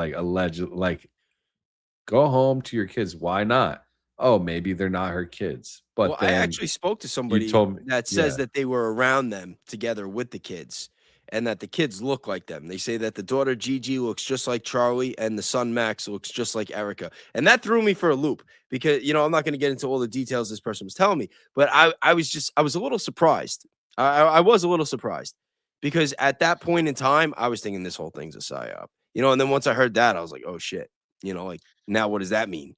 Speaker 2: go home to your kids. Why not? Oh, maybe they're not her kids. But
Speaker 1: I actually spoke to somebody that says that they were around them together with the kids and that the kids look like them. They say that the daughter Gigi looks just like Charlie and the son Max looks just like Erika. And that threw me for a loop because, I'm not going to get into all the details this person was telling me, but I was a little surprised. I was a little surprised because at that point in time, I was thinking this whole thing's a psyop, and then once I heard that, I was like, oh shit, now what does that mean?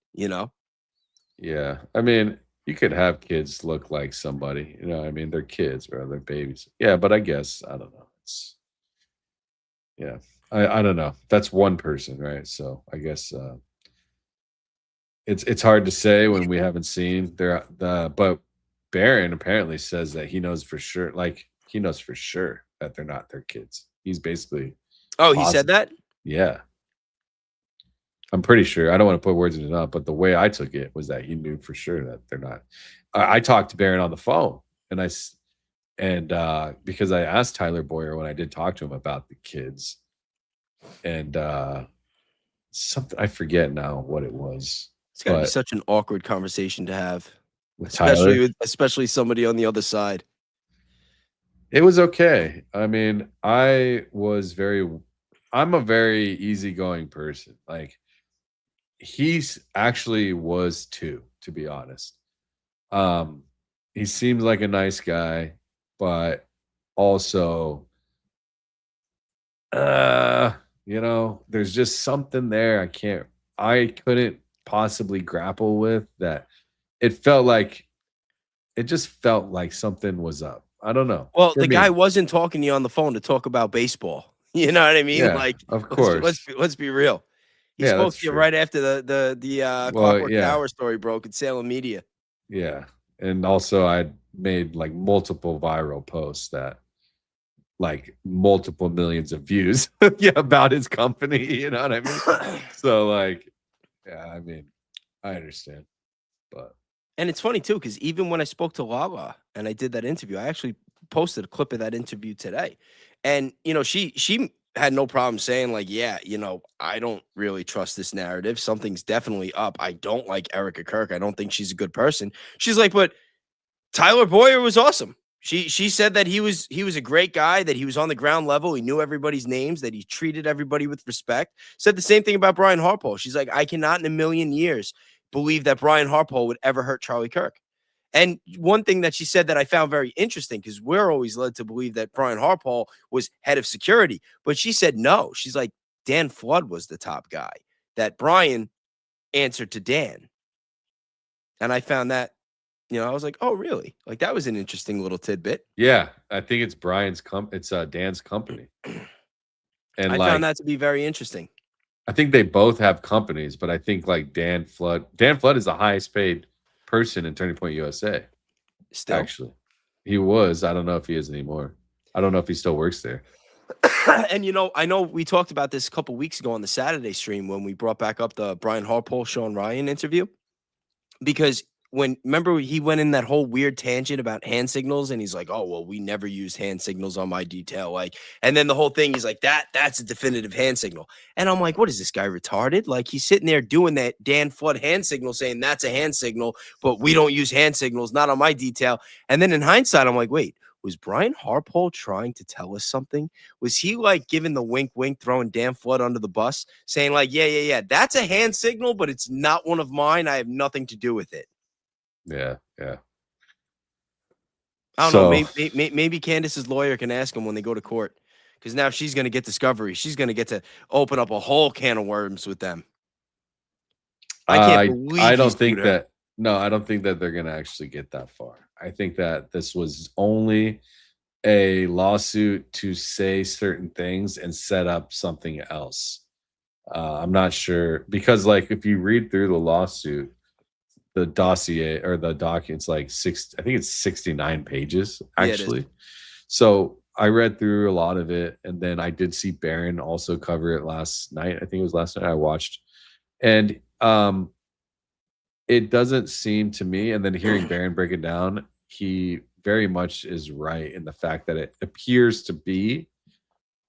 Speaker 2: Yeah. I mean, you could have kids look like somebody, they're kids or they're babies. Yeah. But I guess, I don't know. I don't know. That's one person, right? So I guess it's hard to say when we haven't seen but Barron apparently says that he knows for sure, like he knows for sure that they're not their kids. He's basically
Speaker 1: he said that?
Speaker 2: Yeah. I'm pretty sure. I don't want to put words in his mouth, but the way I took it was that he knew for sure that they're not. I talked to Barron on the phone, and because I asked Tyler Boyer when I did talk to him about the kids, and something I forget now what it was.
Speaker 1: It's gotta be such an awkward conversation to have,
Speaker 2: with
Speaker 1: especially somebody on the other side.
Speaker 2: It was okay. I mean, I'm a very easygoing person. Like, he's actually was too, to be honest. He seems like a nice guy, but also, there's just something there I couldn't possibly grapple with that. It just felt like something was up. I don't know.
Speaker 1: Well, the guy wasn't talking to you on the phone to talk about baseball. You know what I mean?
Speaker 2: Yeah,
Speaker 1: like,
Speaker 2: of course.
Speaker 1: Let's be real. He spoke to you right after the Clockwork Tower story broke at Salem Media.
Speaker 2: Yeah. And also I made like multiple viral posts that like multiple millions of views about his company. You know what I mean? So like, yeah, I mean, I understand.
Speaker 1: And it's funny too, because even when I spoke to Lala and I did that interview, I actually posted a clip of that interview today. And, she had no problem saying like, yeah, I don't really trust this narrative. Something's definitely up. I don't like Erika Kirk. I don't think she's a good person. She's like, but Tyler Boyer was awesome. She said that he was a great guy, that he was on the ground level. He knew everybody's names, that he treated everybody with respect. Said the same thing about Brian Harpole. She's like, I cannot in a million years believe that Brian Harpole would ever hurt Charlie Kirk. And one thing that she said that I found very interesting, because we're always led to believe that Brian Harpole was head of security, but she said no. She's like, Dan Flood was the top guy, that Brian answered to Dan. And I found that, I was like, oh, really? Like, that was an interesting little tidbit.
Speaker 2: Yeah, I think it's it's Dan's company. And
Speaker 1: I found that to be very interesting.
Speaker 2: I think they both have companies, but I think like Dan Flood is the highest paid person in Turning Point USA.
Speaker 1: Still,
Speaker 2: actually, he was. I don't know if he is anymore. I don't know if he still works there.
Speaker 1: And I know we talked about this a couple weeks ago on the Saturday stream when we brought back up the Brian Harpole, Sean Ryan interview, because remember he went in that whole weird tangent about hand signals, and he's like, oh, well, we never used hand signals on my detail. Like, and then the whole thing, he's like, that's a definitive hand signal. And I'm like, what is this guy retarded? Like, he's sitting there doing that Dan Flood hand signal, saying that's a hand signal, but we don't use hand signals, not on my detail. And then in hindsight, I'm like, wait, was Brian Harpole trying to tell us something? Was he like giving the wink, throwing Dan Flood under the bus, saying like, yeah, that's a hand signal, but it's not one of mine. I have nothing to do with it.
Speaker 2: Yeah.
Speaker 1: I don't know. Maybe Candace's lawyer can ask him when they go to court, because now she's going to get discovery. She's going to get to open up a whole can of worms with them. I can't believe
Speaker 2: I don't think that. No, I don't think that they're going to actually get that far. I think that this was only a lawsuit to say certain things and set up something else. I'm not sure, because like if you read through the lawsuit, the dossier or the documents, like I think it's 69 pages actually. Yeah, so I read through a lot of it, and then I did see Barron also cover it last night. I think it was last night I watched, and it doesn't seem to me, and then hearing Barron break it down, he very much is right in the fact that it appears to be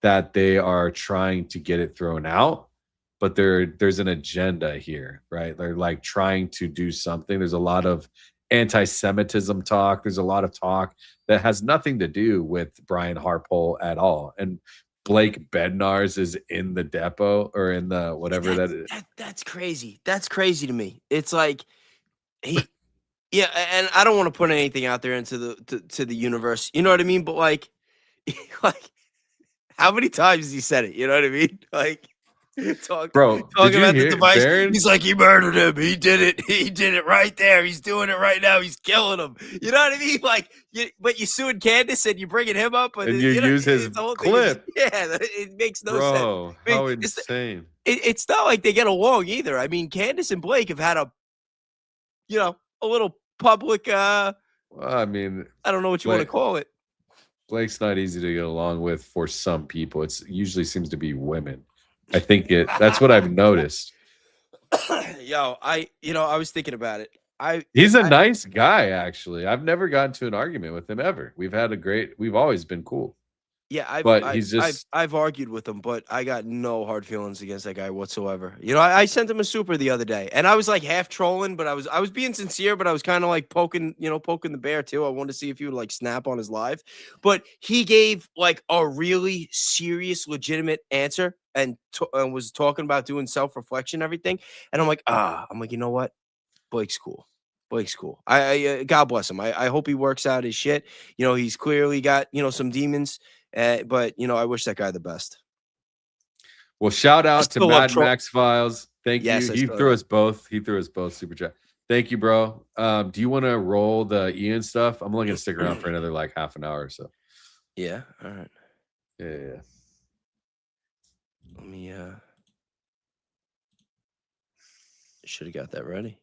Speaker 2: that they are trying to get it thrown out. But there's an agenda here, right? They're like trying to do something. There's a lot of anti-Semitism talk. There's a lot of talk that has nothing to do with Brian Harpole at all. And Blake Bednar's is in the depot or in the whatever that is.
Speaker 1: That's crazy. That's crazy to me. It's like yeah, and I don't want to put anything out there into the universe. You know what I mean? But like how many times has he said it? You know what I mean? Like, talking about the device. Barron? He's like, he murdered him. He did it. He did it right there. He's doing it right now. He's killing him. You know what I mean? Like, but you suing Candace and you bringing him up, and
Speaker 2: you use his clip.
Speaker 1: It makes no sense.
Speaker 2: Bro, how insane!
Speaker 1: It's not like they get along either. I mean, Candace and Blake have had a you know, a little public.
Speaker 2: Well, I mean,
Speaker 1: I don't know what you want to call it.
Speaker 2: Blake's not easy to get along with for some people. It usually seems to be women. I think that's what I've noticed.
Speaker 1: Yo, I was thinking about it.
Speaker 2: He's a nice guy, actually. I've never gotten to an argument with him ever. We've always been cool.
Speaker 1: Yeah, I've argued with him, but I got no hard feelings against that guy whatsoever. You know, I sent him a super the other day, and I was like half trolling, but I was being sincere, but I was kind of like poking the bear too. I wanted to see if he would like snap on his live, but he gave like a really serious, legitimate answer and was talking about doing self-reflection, and everything. And I'm like, you know what? Blake's cool. Blake's cool. I God bless him. I hope he works out his shit. You know, he's clearly got some demons. But I wish that guy the best.
Speaker 2: Well, shout out to Mad Max Files. Thank you. He threw us both super chat. Thank you, bro. Do you want to roll the Ian stuff? I'm only gonna stick around for another like half an hour or so.
Speaker 1: Yeah. All right.
Speaker 2: Yeah.
Speaker 1: Let me. Should have got that ready.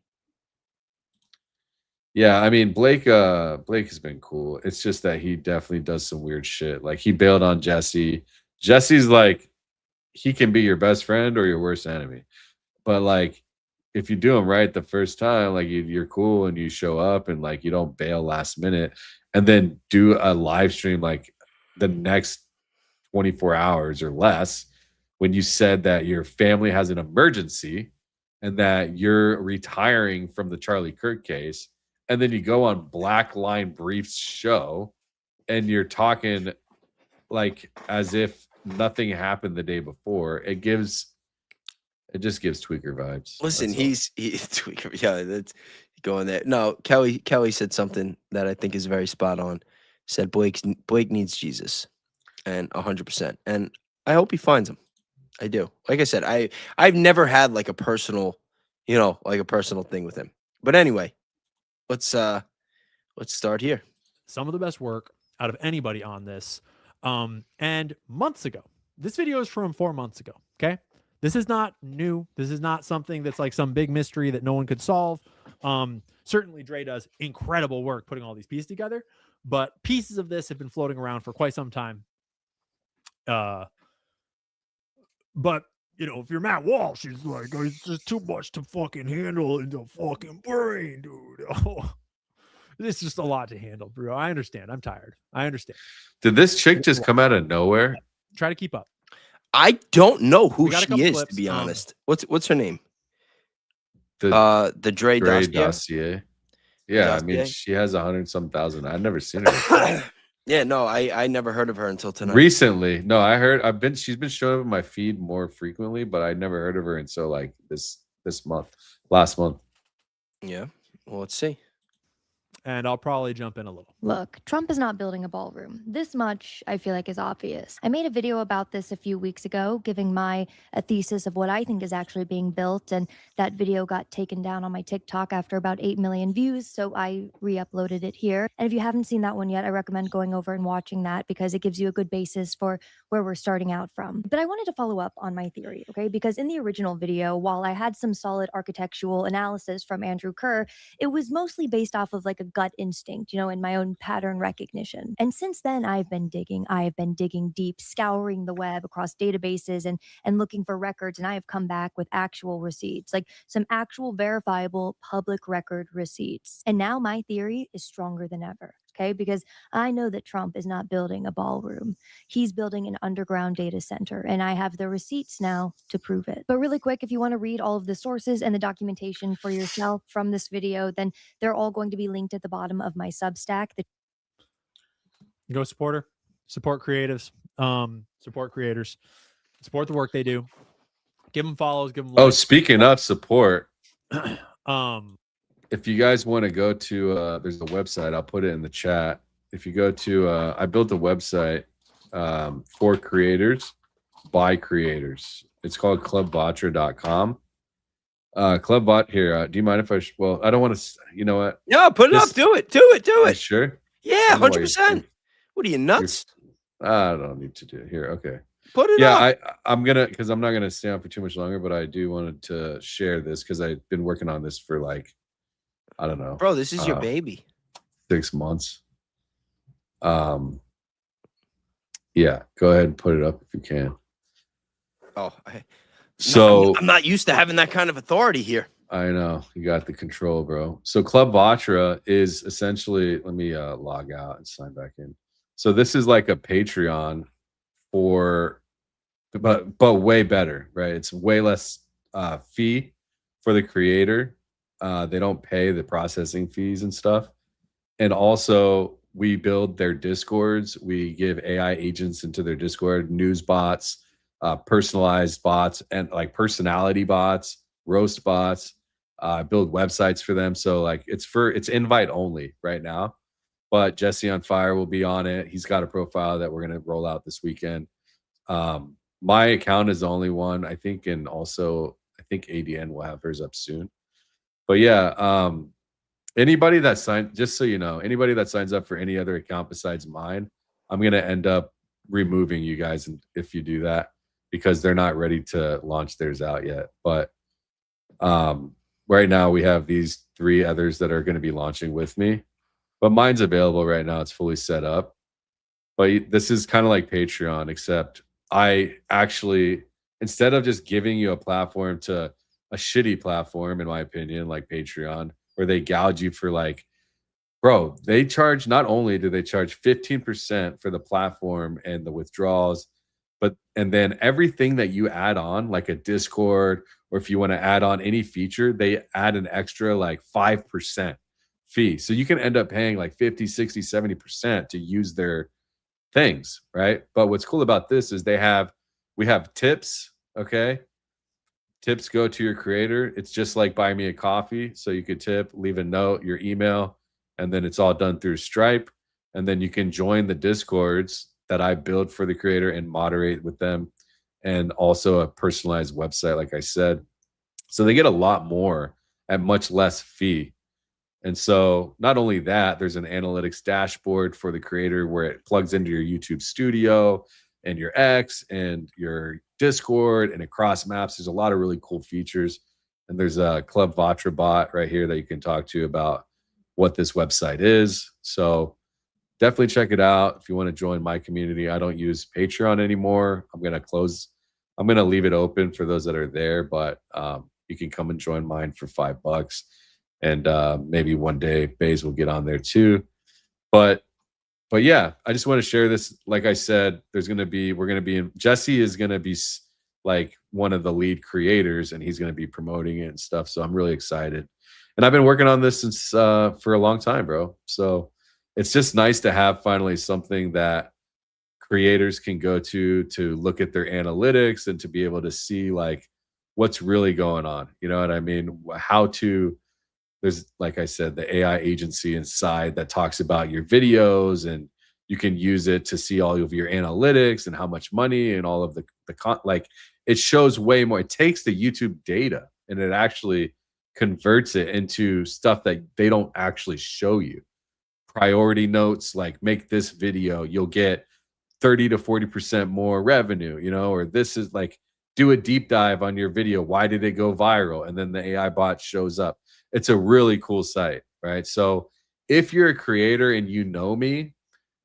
Speaker 2: Yeah, I mean Blake has been cool. It's just that he definitely does some weird shit. Like he bailed on Jesse. Jesse's like he can be your best friend or your worst enemy. But like if you do him right the first time, like you're cool and you show up and like you don't bail last minute and then do a live stream like the next 24 hours or less when you said that your family has an emergency and that you're retiring from the Charlie Kirk case. And then you go on Black Line Brief's show and you're talking like as if nothing happened the day before. It just gives tweaker vibes.
Speaker 1: Listen, he's tweaker. Yeah, that's going there. No, Kelly said something that I think is very spot on. Said Blake needs Jesus, and 100%. And I hope he finds him. I do. Like I said, I've never had like a personal, thing with him. But anyway. Let's start here.
Speaker 14: Some of the best work out of anybody on this. And months ago, this video is from 4 months ago. Okay. This is not new. This is not something that's like some big mystery that no one could solve. Certainly Dre does incredible work putting all these pieces together, but pieces of this have been floating around for quite some time. But if you're Matt Walsh, it's like, it's just too much to fucking handle in the fucking brain, dude. Oh, it's just a lot to handle, bro. I understand. I'm tired. I understand.
Speaker 2: Did this chick just come out of nowhere?
Speaker 14: Try to keep up.
Speaker 1: I don't know who she is, clips, to be honest. What's her name? The Dre dossier.
Speaker 2: Yeah, I mean, she has 100-some thousand. I've never seen her.
Speaker 1: Yeah, no, I never heard of her until tonight.
Speaker 2: Recently, no, she's been showing up in my feed more frequently, but I never heard of her until like last month.
Speaker 1: Yeah, well, let's see.
Speaker 14: And I'll probably jump in a little.
Speaker 15: Look, Trump is not building a ballroom. This much, I feel like, is obvious. I made a video about this a few weeks ago, giving a thesis of what I think is actually being built, and that video got taken down on my TikTok after about 8 million views, so I re-uploaded it here. And if you haven't seen that one yet, I recommend going over and watching that because it gives you a good basis for where we're starting out from. But I wanted to follow up on my theory, okay? Because in the original video, while I had some solid architectural analysis from Andrew Kerr, it was mostly based off of like a gut instinct, in my own pattern recognition. And since then, I have been digging deep, scouring the web across databases and looking for records. And I have come back with actual receipts, like some actual verifiable public record receipts. And now my theory is stronger than ever. Okay, because I know that Trump is not building a ballroom. He's building an underground data center, and I have the receipts now to prove it. But really quick, if you want to read all of the sources and the documentation for yourself from this video, then they're all going to be linked at the bottom of my Substack.
Speaker 14: Go support her, support creatives, support creators, support the work they do. Give them follows, give them likes.
Speaker 2: Oh, speaking of support, if you guys want to go to, there's a website, I'll put it in the chat. If you go to, I built a website for creators, by creators. It's called clubbotcher.com. Clubbot here. Do you mind if I don't want to, you know what?
Speaker 1: No, put it up. Do it.
Speaker 2: Sure?
Speaker 1: Yeah, 100%. What are you, nuts?
Speaker 2: I don't need to do it here. Okay.
Speaker 1: Put it up.
Speaker 2: I'm going to, because I'm not going to stay on for too much longer, but I do wanted to share this because I've been working on this for like, I don't know,
Speaker 1: Bro, this is your baby.
Speaker 2: 6 months. Yeah, go ahead and put it up if you can.
Speaker 1: Oh,
Speaker 2: so
Speaker 1: I'm not used to having that kind of authority here.
Speaker 2: I know you got the control, bro. So Club Vatra is essentially, let me log out and sign back in. So this is like a Patreon but way better, right? It's way less fee for the creator. They don't pay the processing fees and stuff. And also we build their Discords. We give AI agents into their Discord, news bots, personalized bots, and like personality bots, roast bots, build websites for them. So like it's invite only right now, but Jesse on Fire will be on it. He's got a profile that we're going to roll out this weekend. My account is the only one, I think. And also I think ADN will have hers up soon, but yeah, anybody that signs, just so you know, anybody that signs up for any other account besides mine, I'm going to end up removing you guys if you do that, because they're not ready to launch theirs out yet. But right now we have these 3 others that are going to be launching with me, but mine's available right now. It's fully set up. But this is kind of like Patreon, except I actually, instead of just giving you a platform to a shitty platform, in my opinion, like Patreon, where they gouge you for like, bro, they charge, not only do they charge 15% for the platform and the withdrawals, and then everything that you add on, like a Discord, or if you want to add on any feature, they add an extra like 5% fee. So you can end up paying like 50, 60, 70% to use their things, right? But what's cool about this is we have tips, okay? Tips go to your creator. It's just like buy me a coffee. So you could tip, leave a note, your email, and then it's all done through Stripe. And then you can join the Discords that I build for the creator and moderate with them. And also a personalized website, like I said. So they get a lot more at much less fee. And so not only that, there's an analytics dashboard for the creator where it plugs into your YouTube studio and your X and your Discord, and it cross maps. There's a lot of really cool features. And there's a Club Vatra bot right here that you can talk to about what this website is. So definitely check it out if you want to join my community. I don't use Patreon anymore. I'm going to leave it open for those that are there, but you can come and join mine for $5. And maybe one day Bays will get on there too. But yeah, I just want to share this. Like I said, Jesse is going to be like one of the lead creators, and he's going to be promoting it and stuff. So I'm really excited. And I've been working on this since for a long time, bro. So it's just nice to have finally something that creators can go to look at their analytics and to be able to see like what's really going on. You know what I mean? There's, like I said, the AI agency inside that talks about your videos, and you can use it to see all of your analytics and how much money and all of like it shows way more. It takes the YouTube data and it actually converts it into stuff that they don't actually show you. Priority notes, like make this video, you'll get 30 to 40% more revenue, you know, or this is like, do a deep dive on your video. Why did it go viral? And then the AI bot shows up. It's a really cool site, right? So if you're a creator and you know me,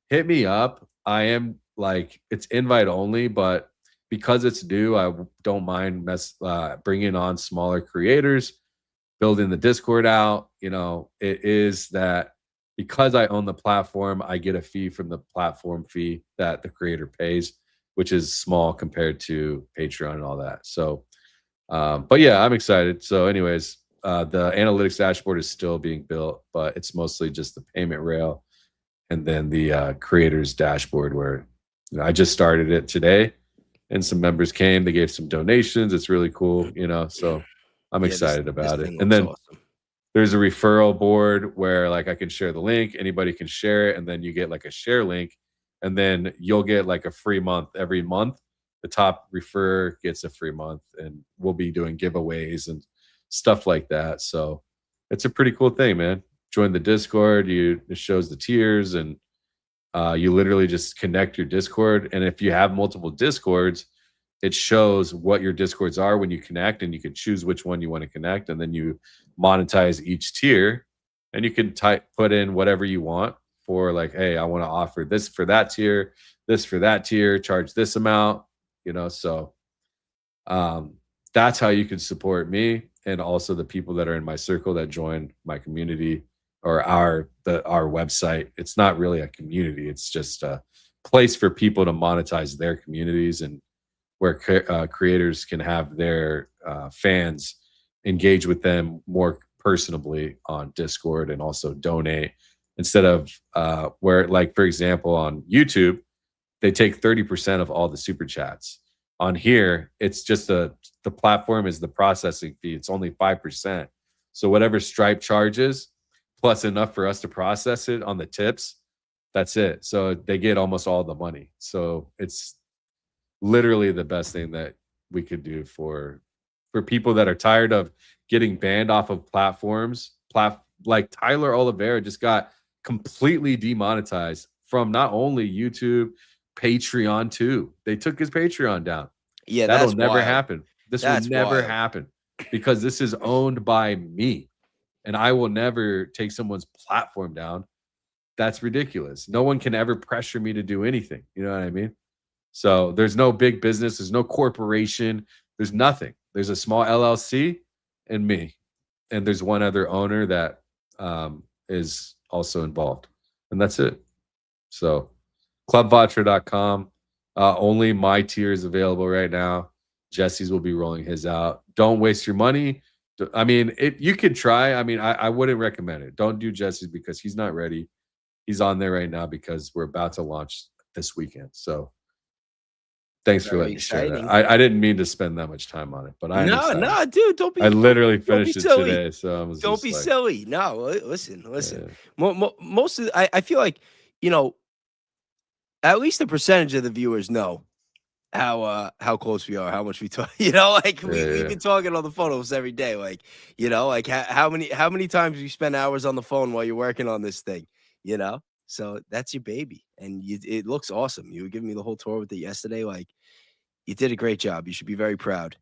Speaker 2: hit me up. I am like, it's invite only, but because it's new, I don't mind bringing on smaller creators, building the Discord out. You know, it is that because I own the platform, I get a fee from the platform fee that the creator pays, which is small compared to Patreon and all that. So, but yeah, I'm excited. So anyways, the analytics dashboard is still being built, but it's mostly just the payment rail and then the creators dashboard where, you know, I just started it today and some members came, they gave some donations. It's really cool, you know, so I'm excited about it. And then
Speaker 1: awesome.
Speaker 2: There's a referral board where like I can share the link, anybody can share it, and then you get like a share link, and then you'll get like a free month every month. The top refer gets a free month, and we'll be doing giveaways and stuff like that. So it's a pretty cool thing, man. Join the Discord. It shows the tiers, and you literally just connect your Discord. And if you have multiple Discords, it shows what your Discords are when you connect, and you can choose which one you want to connect, and then you monetize each tier. and you can put in whatever you want for like, hey, I want to offer this for that tier, this for that tier, charge this amount, you know. So that's how you can support me and also the people that are in my circle that join my community or our website. It's not really a community, it's just a place for people to monetize their communities and where creators can have their fans engage with them more personably on Discord and also donate instead of where, like, for example, on YouTube, they take 30% of all the super chats. On here, it's just the platform is the processing fee. It's only 5%. So whatever Stripe charges, plus enough for us to process it on the tips, that's it. So they get almost all the money. So it's literally the best thing that we could do for people that are tired of getting banned off of platforms. Like Tyler Oliveira just got completely demonetized from not only YouTube, Patreon too. They took his Patreon down.
Speaker 1: Yeah,
Speaker 2: that'll
Speaker 1: that's
Speaker 2: never
Speaker 1: wild.
Speaker 2: happen. This
Speaker 1: That's
Speaker 2: will never
Speaker 1: wild.
Speaker 2: happen because this is owned by me, and I will never take someone's platform down. That's ridiculous. No one can ever pressure me to do anything. You know what I mean? So there's no big business. There's no corporation. There's nothing. There's a small LLC and me, and there's one other owner that is also involved, and that's it. So clubvatra.com. Only my tier is available right now. Jesse's will be rolling his out. Don't waste your money. I mean, you could try. I mean, I wouldn't recommend it. Don't do Jesse's because he's not ready. He's on there right now because we're about to launch this weekend. So thanks for letting me share that. I didn't mean to spend that much time on it, but
Speaker 1: No, dude, don't be.
Speaker 2: I literally
Speaker 1: don't be
Speaker 2: finished it
Speaker 1: silly.
Speaker 2: today, so I was
Speaker 1: Don't
Speaker 2: just
Speaker 1: be
Speaker 2: like,
Speaker 1: silly. No, listen.
Speaker 2: Yeah.
Speaker 1: Most of I feel like, you know, at least a percentage of the viewers know how close we are, how much we talk. You know, like we've been talking on the phone almost every day. Like, you know, like how many times you spend hours on the phone while you're working on this thing. You know, so that's your baby, and it looks awesome. You were giving me the whole tour with it yesterday. Like, you did a great job. You should be very proud.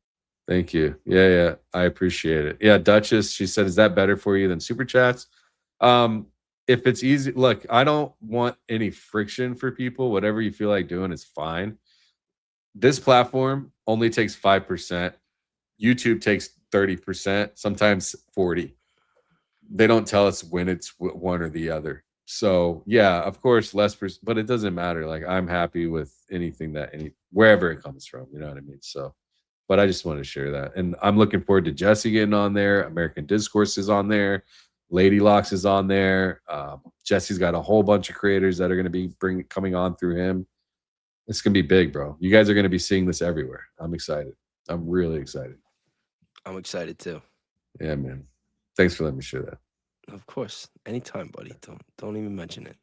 Speaker 2: Thank you. Yeah, I appreciate it. Yeah, Duchess, she said, is that better for you than super chats? If it's easy, look, I don't want any friction for people. Whatever you feel like doing is fine. This platform only takes 5%. YouTube takes 30%, sometimes 40%. They don't tell us when it's one or the other. So yeah, of course, less, but it doesn't matter. Like, I'm happy with anything wherever it comes from. You know what I mean? So, but I just want to share that, and I'm looking forward to Jesse getting on there. American Discourse is on there. Lady Locks is on there. Jesse's got a whole bunch of creators that are going to be coming on through him. It's going to be big, bro. You guys are going to be seeing this everywhere. I'm excited. I'm really excited.
Speaker 1: I'm excited too.
Speaker 2: Yeah, man. Thanks for letting me share that.
Speaker 1: Of course, anytime, buddy. Don't even mention it.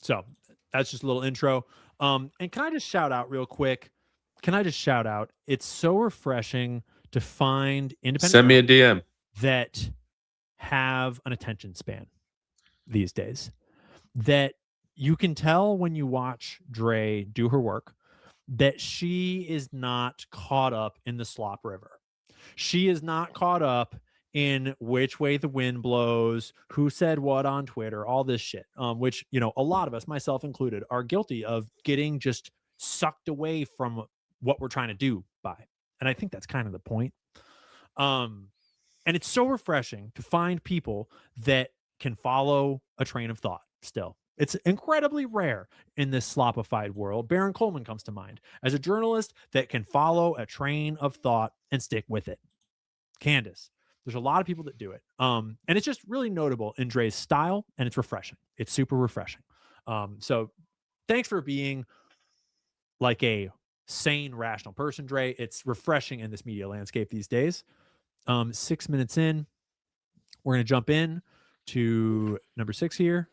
Speaker 14: So that's just a little intro. And can I just shout out real quick? It's so refreshing to find independent.
Speaker 2: Send me a DM
Speaker 14: that have an attention span these days. That you can tell when you watch Dre do her work that she is not caught up in the slop river. She is not caught up in which way the wind blows, who said what on Twitter, all this shit, which, you know, a lot of us, myself included, are guilty of getting just sucked away from what we're trying to do by. And I think that's kind of the point. And it's so refreshing to find people that can follow a train of thought still. It's incredibly rare in this slopified world. Baron Coleman comes to mind as a journalist that can follow a train of thought and stick with it. Candace. There's a lot of people that do it. And it's just really notable in Dre's style, and it's refreshing. It's super refreshing. So thanks for being like a sane, rational person, Dre. It's refreshing in this media landscape these days. 6 minutes in, we're going to jump in to number 6 here.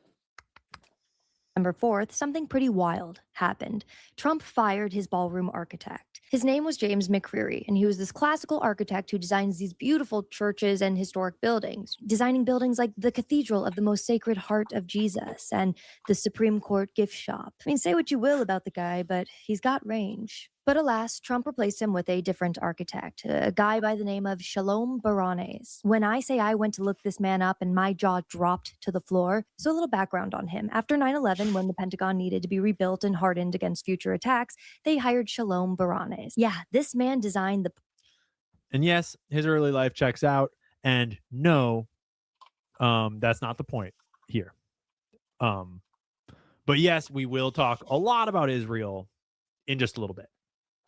Speaker 15: November 4th, something pretty wild happened. Trump fired his ballroom architect. His name was James McCreary, and he was this classical architect who designs these beautiful churches and historic buildings, designing buildings like the Cathedral of the Most Sacred Heart of Jesus and the Supreme Court gift shop. I mean, say what you will about the guy, but he's got range. But alas, Trump replaced him with a different architect, a guy by the name of Shalom Baranes. When I say I went to look this man up and my jaw dropped to the floor, so a little background on him. After 9/11, when the Pentagon needed to be rebuilt and hardened against future attacks, they hired Shalom Baranes. Yeah, this man designed the...
Speaker 14: And yes, his early life checks out. And no, that's not the point here. But yes, we will talk a lot about Israel in just a little bit.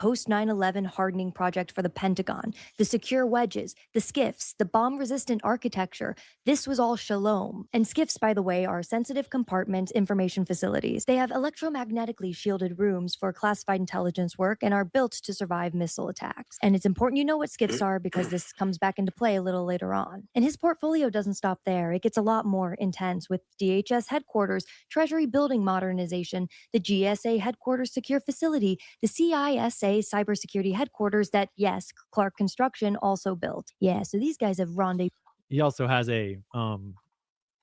Speaker 15: Post 9/11 hardening project for the Pentagon, the secure wedges, the skiffs, the bomb-resistant architecture. This was all Shalom. And skiffs, by the way, are sensitive compartment information facilities. They have electromagnetically shielded rooms for classified intelligence work and are built to survive missile attacks. And it's important you know what skiffs are because this comes back into play a little later on. And his portfolio doesn't stop there. It gets a lot more intense with DHS headquarters, Treasury building modernization, the GSA headquarters secure facility, the CISA cybersecurity headquarters that, yes, Clark Construction also built. Yeah, so these guys have rendezvous.
Speaker 14: He also has a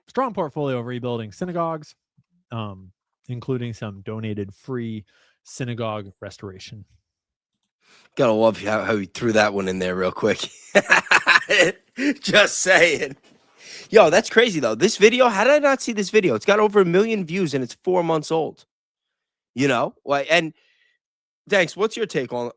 Speaker 14: strong portfolio of rebuilding synagogues, including some donated free synagogue restoration.
Speaker 1: Gotta love how he threw that one in there real quick. Just saying. Yo, that's crazy though. This video, how did I not see this video? It's got over 1 million views and it's 4 months old. You know, like, and thanks. What's your take on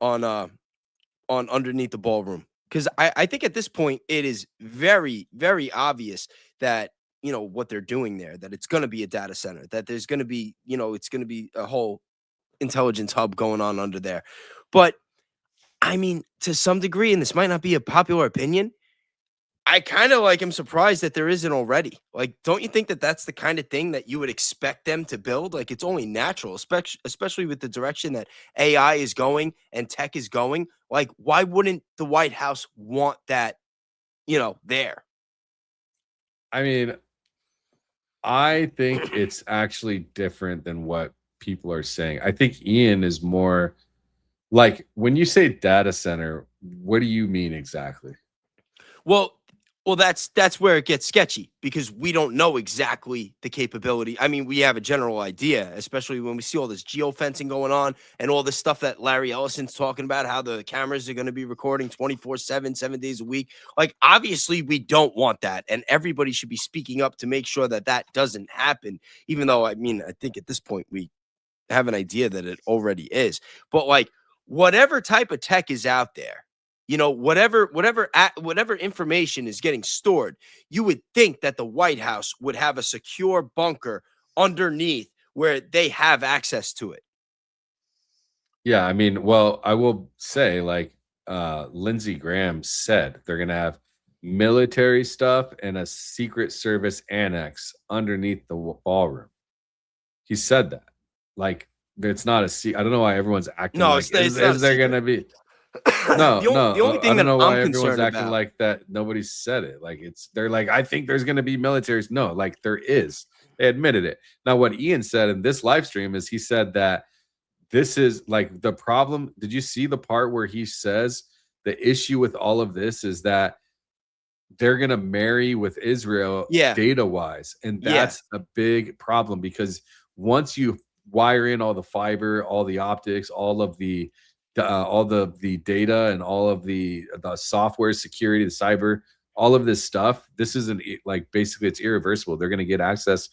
Speaker 1: Underneath the Ballroom? Because I think at this point it is very, very obvious that, you know, what they're doing there, that it's going to be a data center, that there's going to be, you know, it's going to be a whole intelligence hub going on under there. But I mean, to some degree, and this might not be a popular opinion, I kind of like am surprised that there isn't already. Like, don't you think that that's the kind of thing that you would expect them to build? Like, it's only natural, especially with the direction that AI is going and tech is going. Like, why wouldn't the White House want that, you know, there?
Speaker 2: I mean, I think it's actually different than what people are saying. I think Ian is more like, when you say data center, what do you mean exactly?
Speaker 1: Well, that's where it gets sketchy because we don't know exactly the capability. I mean, we have a general idea, especially when we see all this geofencing going on and all this stuff that Larry Ellison's talking about, how the cameras are going to be recording 24/7, 7 days a week. Like, obviously, we don't want that. And everybody should be speaking up to make sure that that doesn't happen, even though, I mean, I think at this point we have an idea that it already is. But, like, whatever type of tech is out there, you know, whatever information is getting stored, you would think that the White House would have a secure bunker underneath where they have access to it.
Speaker 2: Yeah, I mean, well, I will say, like, Lindsey Graham said they're going to have military stuff and a Secret Service annex underneath the ballroom. He said that. Like, it's not a secret. I don't know why everyone's acting like, is there going to be... No, the only thing I don't know why everyone's acting like that. Nobody said it. Like, they're like, I think there's going to be militaries. No, like, there is. They admitted it. Now, what Ian said in this live stream is he said that this is like the problem. Did you see the part where he says the issue with all of this is that they're going to marry with Israel data wise, and that's a big problem because once you wire in all the fiber, all the optics, all the data and all of the software security, the cyber, all of this stuff, this isn't like, basically it's irreversible. They're going to get access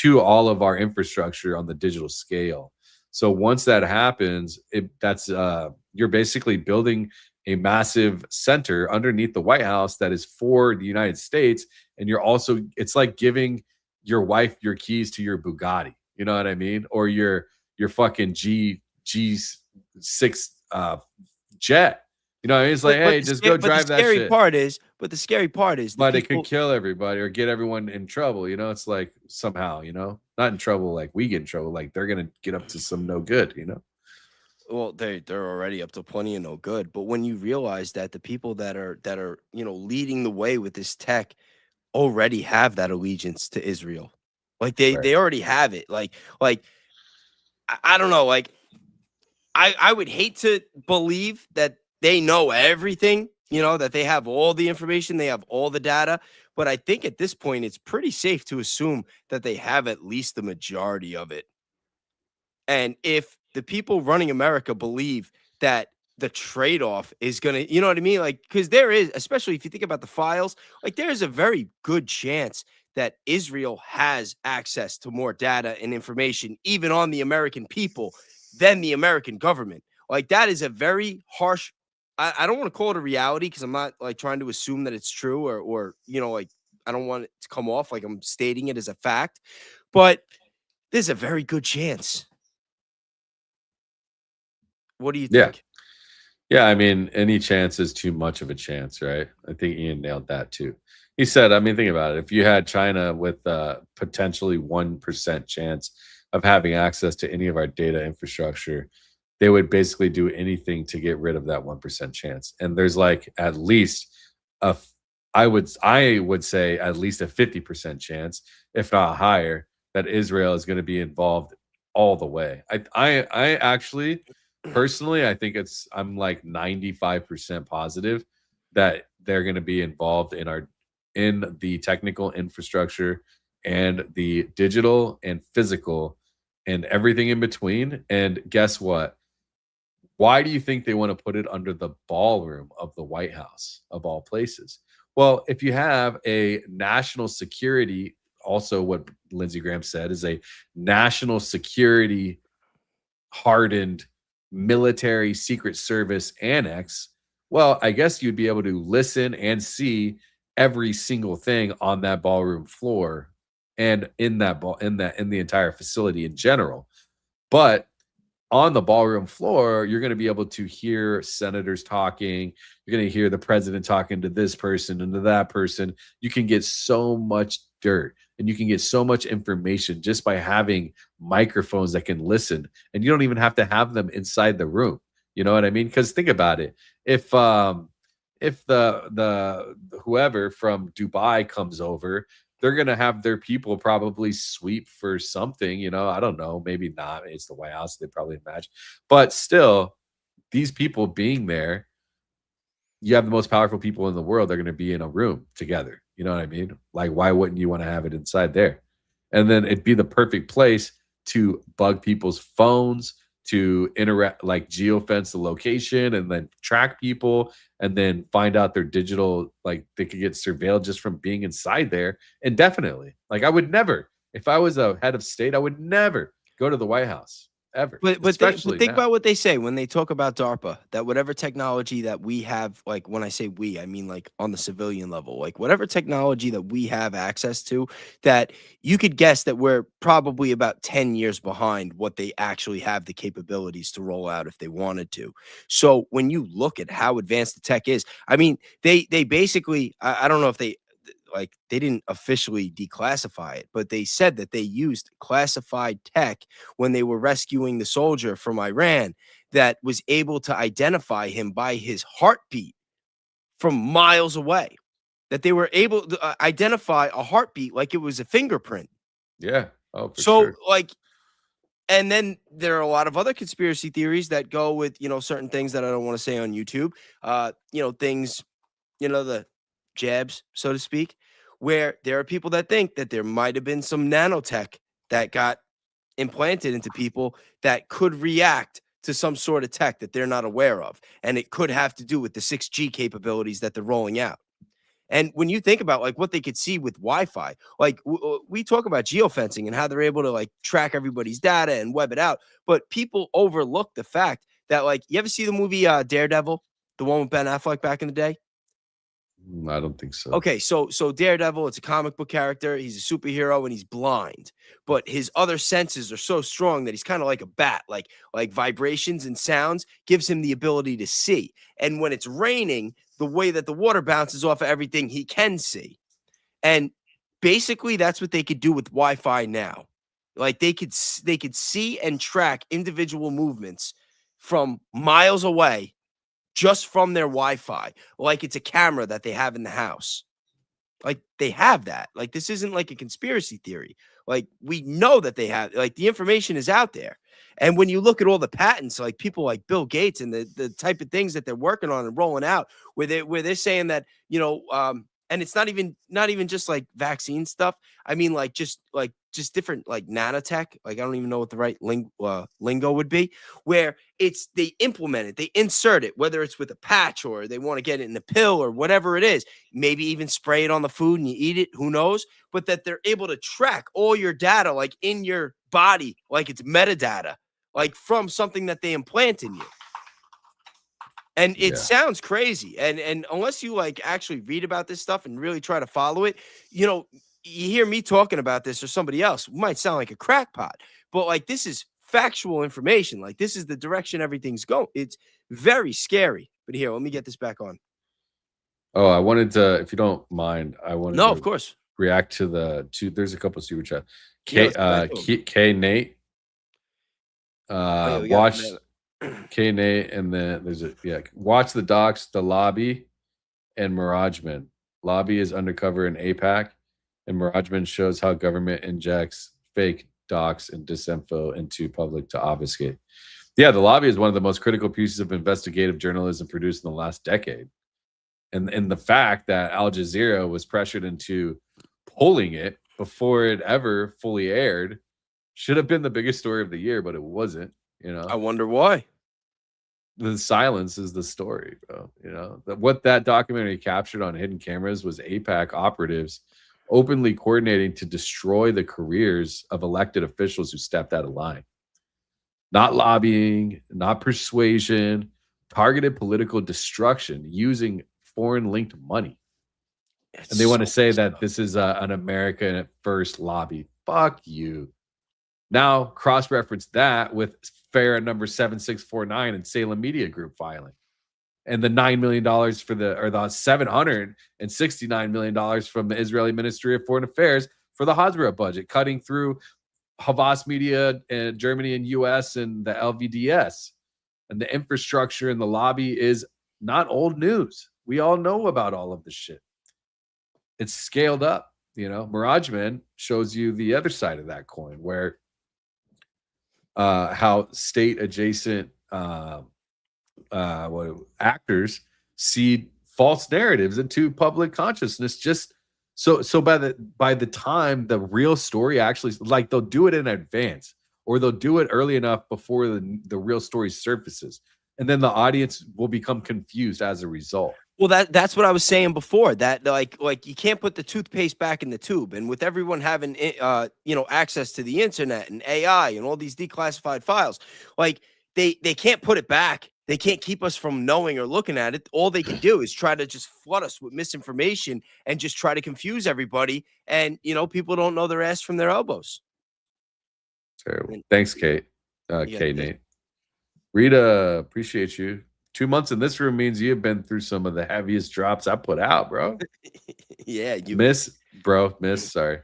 Speaker 2: to all of our infrastructure on the digital scale. So once that happens, you're basically building a massive center underneath the White House that is for the United States. And it's like giving your wife your keys to your Bugatti. You know what I mean? Or your fucking G6 jet. You know, it's like, hey, just go drive that shit.
Speaker 1: The scary part is,
Speaker 2: but it could kill everybody or get everyone in trouble. You know, it's like somehow, you know, not in trouble like we get in trouble, like they're gonna get up to some no good. You know.
Speaker 1: Well, they're already up to plenty of no good. But when you realize that the people that are you know leading the way with this tech already have that allegiance to Israel, like they already have it. Like I don't know, like. I would hate to believe that they know everything, you know, that they have all the information, they have all the data. But I think at this point, it's pretty safe to assume that they have at least the majority of it. And if the people running America believe that the trade-off is gonna, you know what I mean? Like, because there is, especially if you think about the files, like there's a very good chance that Israel has access to more data and information, even on the American people, than the American government. Like that is a very harsh. I don't want to call it a reality because I'm not like trying to assume that it's true or you know, like I don't want it to come off like I'm stating it as a fact, but there's a very good chance. What do you think?
Speaker 2: Yeah, I mean, any chance is too much of a chance, right? I think Ian nailed that too. He said, I mean, think about it. If you had China with a potentially 1% chance of having access to any of our data infrastructure, they would basically do anything to get rid of that 1% chance. And there's like at least I would say at least a 50% chance, if not higher, that Israel is going to be involved all the way. I actually personally, I think I'm like 95% positive that they're going to be involved in the technical infrastructure and the digital and physical and everything in between. And guess what? Why do you think they want to put it under the ballroom of the White House of all places? Well, if you have a national security, also what Lindsey Graham said is a national security hardened military Secret Service annex, well, I guess you'd be able to listen and see every single thing on that ballroom floor and in the entire facility in general. But on the ballroom floor, you're going to be able to hear senators talking. You're going to hear the president talking to this person and to that person. You can get so much dirt and you can get so much information just by having microphones that can listen, and you don't even have to have them inside the room. You know what I mean? Because think about it. If the whoever from Dubai comes over, they're going to have their people probably sweep for something, you know, I don't know, maybe not. It's the White House, they probably imagine. But still, these people being there, you have the most powerful people in the world. They're going to be in a room together. You know what I mean? Like, why wouldn't you want to have it inside there? And then it'd be the perfect place to bug people's phones, to interact, like geofence the location and then track people and then find out their digital, like they could get surveilled just from being inside there indefinitely. Like I would never, if I was a head of state, I would never go to the White House ever.
Speaker 1: But think about what they say when they talk about DARPA, that whatever technology that we have, like when I say we, I mean like on the civilian level, like whatever technology that we have access to, that you could guess that we're probably about 10 years behind what they actually have the capabilities to roll out if they wanted to. So when you look at how advanced the tech is, I mean, they basically, I don't know if they didn't officially declassify it, but they said that they used classified tech when they were rescuing the soldier from Iran that was able to identify him by his heartbeat from miles away, that they were able to identify a heartbeat like it was a fingerprint.
Speaker 2: Yeah. Oh, for
Speaker 1: so
Speaker 2: sure.
Speaker 1: like, and then there are a lot of other conspiracy theories that go with, you know, certain things that I don't want to say on YouTube, you know, things, you know, the jabs, so to speak, where there are people that think that there might have been some nanotech that got implanted into people that could react to some sort of tech that they're not aware of. And it could have to do with the 6G capabilities that they're rolling out. And when you think about like what they could see with Wi-Fi, like we talk about geofencing and how they're able to like track everybody's data and web it out. But people overlook the fact that, like, you ever see the movie Daredevil, the one with Ben Affleck back in the day?
Speaker 2: I don't think so.
Speaker 1: Okay, so Daredevil, it's a comic book character. He's a superhero and he's blind, but his other senses are so strong that he's kind of like a bat, like vibrations and sounds gives him the ability to see. And when it's raining, the way that the water bounces off of everything, he can see. And basically that's what they could do with Wi-Fi now. Like they could see and track individual movements from miles away just from their Wi-Fi, like it's a camera that they have in the house. Like they have that. Like this isn't like a conspiracy theory. Like we know that they have, like the information is out there. And when you look at all the patents, like people like Bill Gates and the type of things that they're working on and rolling out, where they're saying that, you know, And it's not even just like vaccine stuff. I mean, like just different like nanotech. Like I don't even know what the right lingo would be. Where they implement it, they insert it, whether it's with a patch or they want to get it in a pill or whatever it is. Maybe even spray it on the food and you eat it. Who knows? But that they're able to track all your data, like in your body, like it's metadata, like from something that they implant in you. And it sounds crazy. And unless you like actually read about this stuff and really try to follow it, you know, you hear me talking about this or somebody else might sound like a crackpot, but like this is factual information. Like this is the direction everything's going. It's very scary. But here, let me get this back on.
Speaker 2: Oh, I wanted to, if you don't mind, I wanted to
Speaker 1: of course.
Speaker 2: react to there's a couple super chat. K Nate. Watch K Nate, and then there's watch the docs, The Lobby and Mirageman. Lobby is undercover in APAC, and Mirageman shows how government injects fake docs and disinfo into public to obfuscate. Yeah, The Lobby is one of the most critical pieces of investigative journalism produced in the last decade. And the fact that Al Jazeera was pressured into pulling it before it ever fully aired should have been the biggest story of the year, but it wasn't. You know,
Speaker 1: I wonder why.
Speaker 2: The silence is the story, bro. You know, what that documentary captured on hidden cameras was APAC operatives openly coordinating to destroy the careers of elected officials who stepped out of line. Not lobbying, not persuasion, targeted political destruction using foreign-linked money. And they want to say that this is an American first lobby. Fuck you. Now cross-reference that with FARA number 7649 and Salem Media Group filing, and the $9 million for the $769 million from the Israeli Ministry of Foreign Affairs for the Hasbara budget, cutting through Havas Media in Germany and US and the LVDS. And the infrastructure and the lobby is not old news. We all know about all of this shit. It's scaled up. You know, Mirageman shows you the other side of that coin, where how state adjacent actors seed false narratives into public consciousness. Just so by the time the real story actually, like, they'll do it in advance, or they'll do it early enough before the real story surfaces, and then the audience will become confused as a result.
Speaker 1: Well, that's what I was saying before, that like you can't put the toothpaste back in the tube. And with everyone having access to the internet and AI and all these declassified files, like they can't put it back. They can't keep us from knowing or looking at it. All they can do is try to just flood us with misinformation and just try to confuse everybody. And people don't know their ass from their elbows.
Speaker 2: Terrible. Thanks, Kate. Nate. Rita, appreciate you. 2 months in this room means you've been through some of the heaviest drops I put out, bro.
Speaker 1: Yeah, you
Speaker 2: miss. Sorry.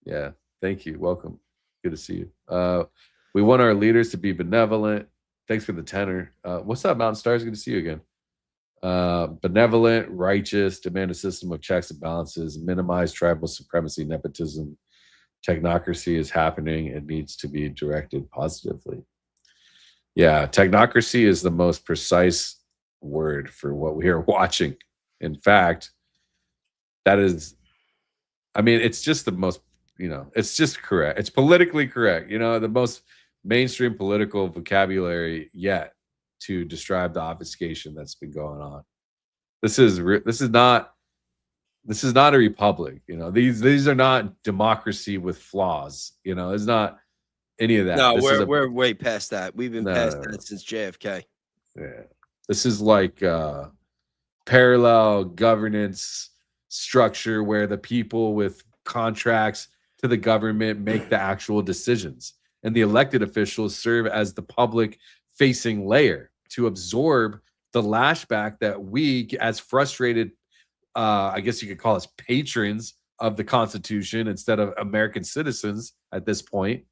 Speaker 2: Yeah, thank you. Welcome. Good to see you. We want our leaders to be benevolent. Thanks for the tenor. What's up, Mountain Stars? Good to see you again. Benevolent, righteous, demand a system of checks and balances, minimize tribal supremacy, nepotism, technocracy is happening. It needs to be directed positively. Yeah, technocracy is the most precise word for what we are watching. In fact, that is, I mean, it's just the most, it's just correct. It's politically correct. The most mainstream political vocabulary yet to describe the obfuscation that's been going on. This is not a republic. These are not democracy with flaws. It's not any of that.
Speaker 1: No, we're way past that. We've been past that since JFK.
Speaker 2: Yeah, this is like parallel governance structure where the people with contracts to the government make the actual decisions, and the elected officials serve as the public-facing layer to absorb the lashback that we, as frustrated, I guess you could call us patrons of the Constitution instead of American citizens at this point.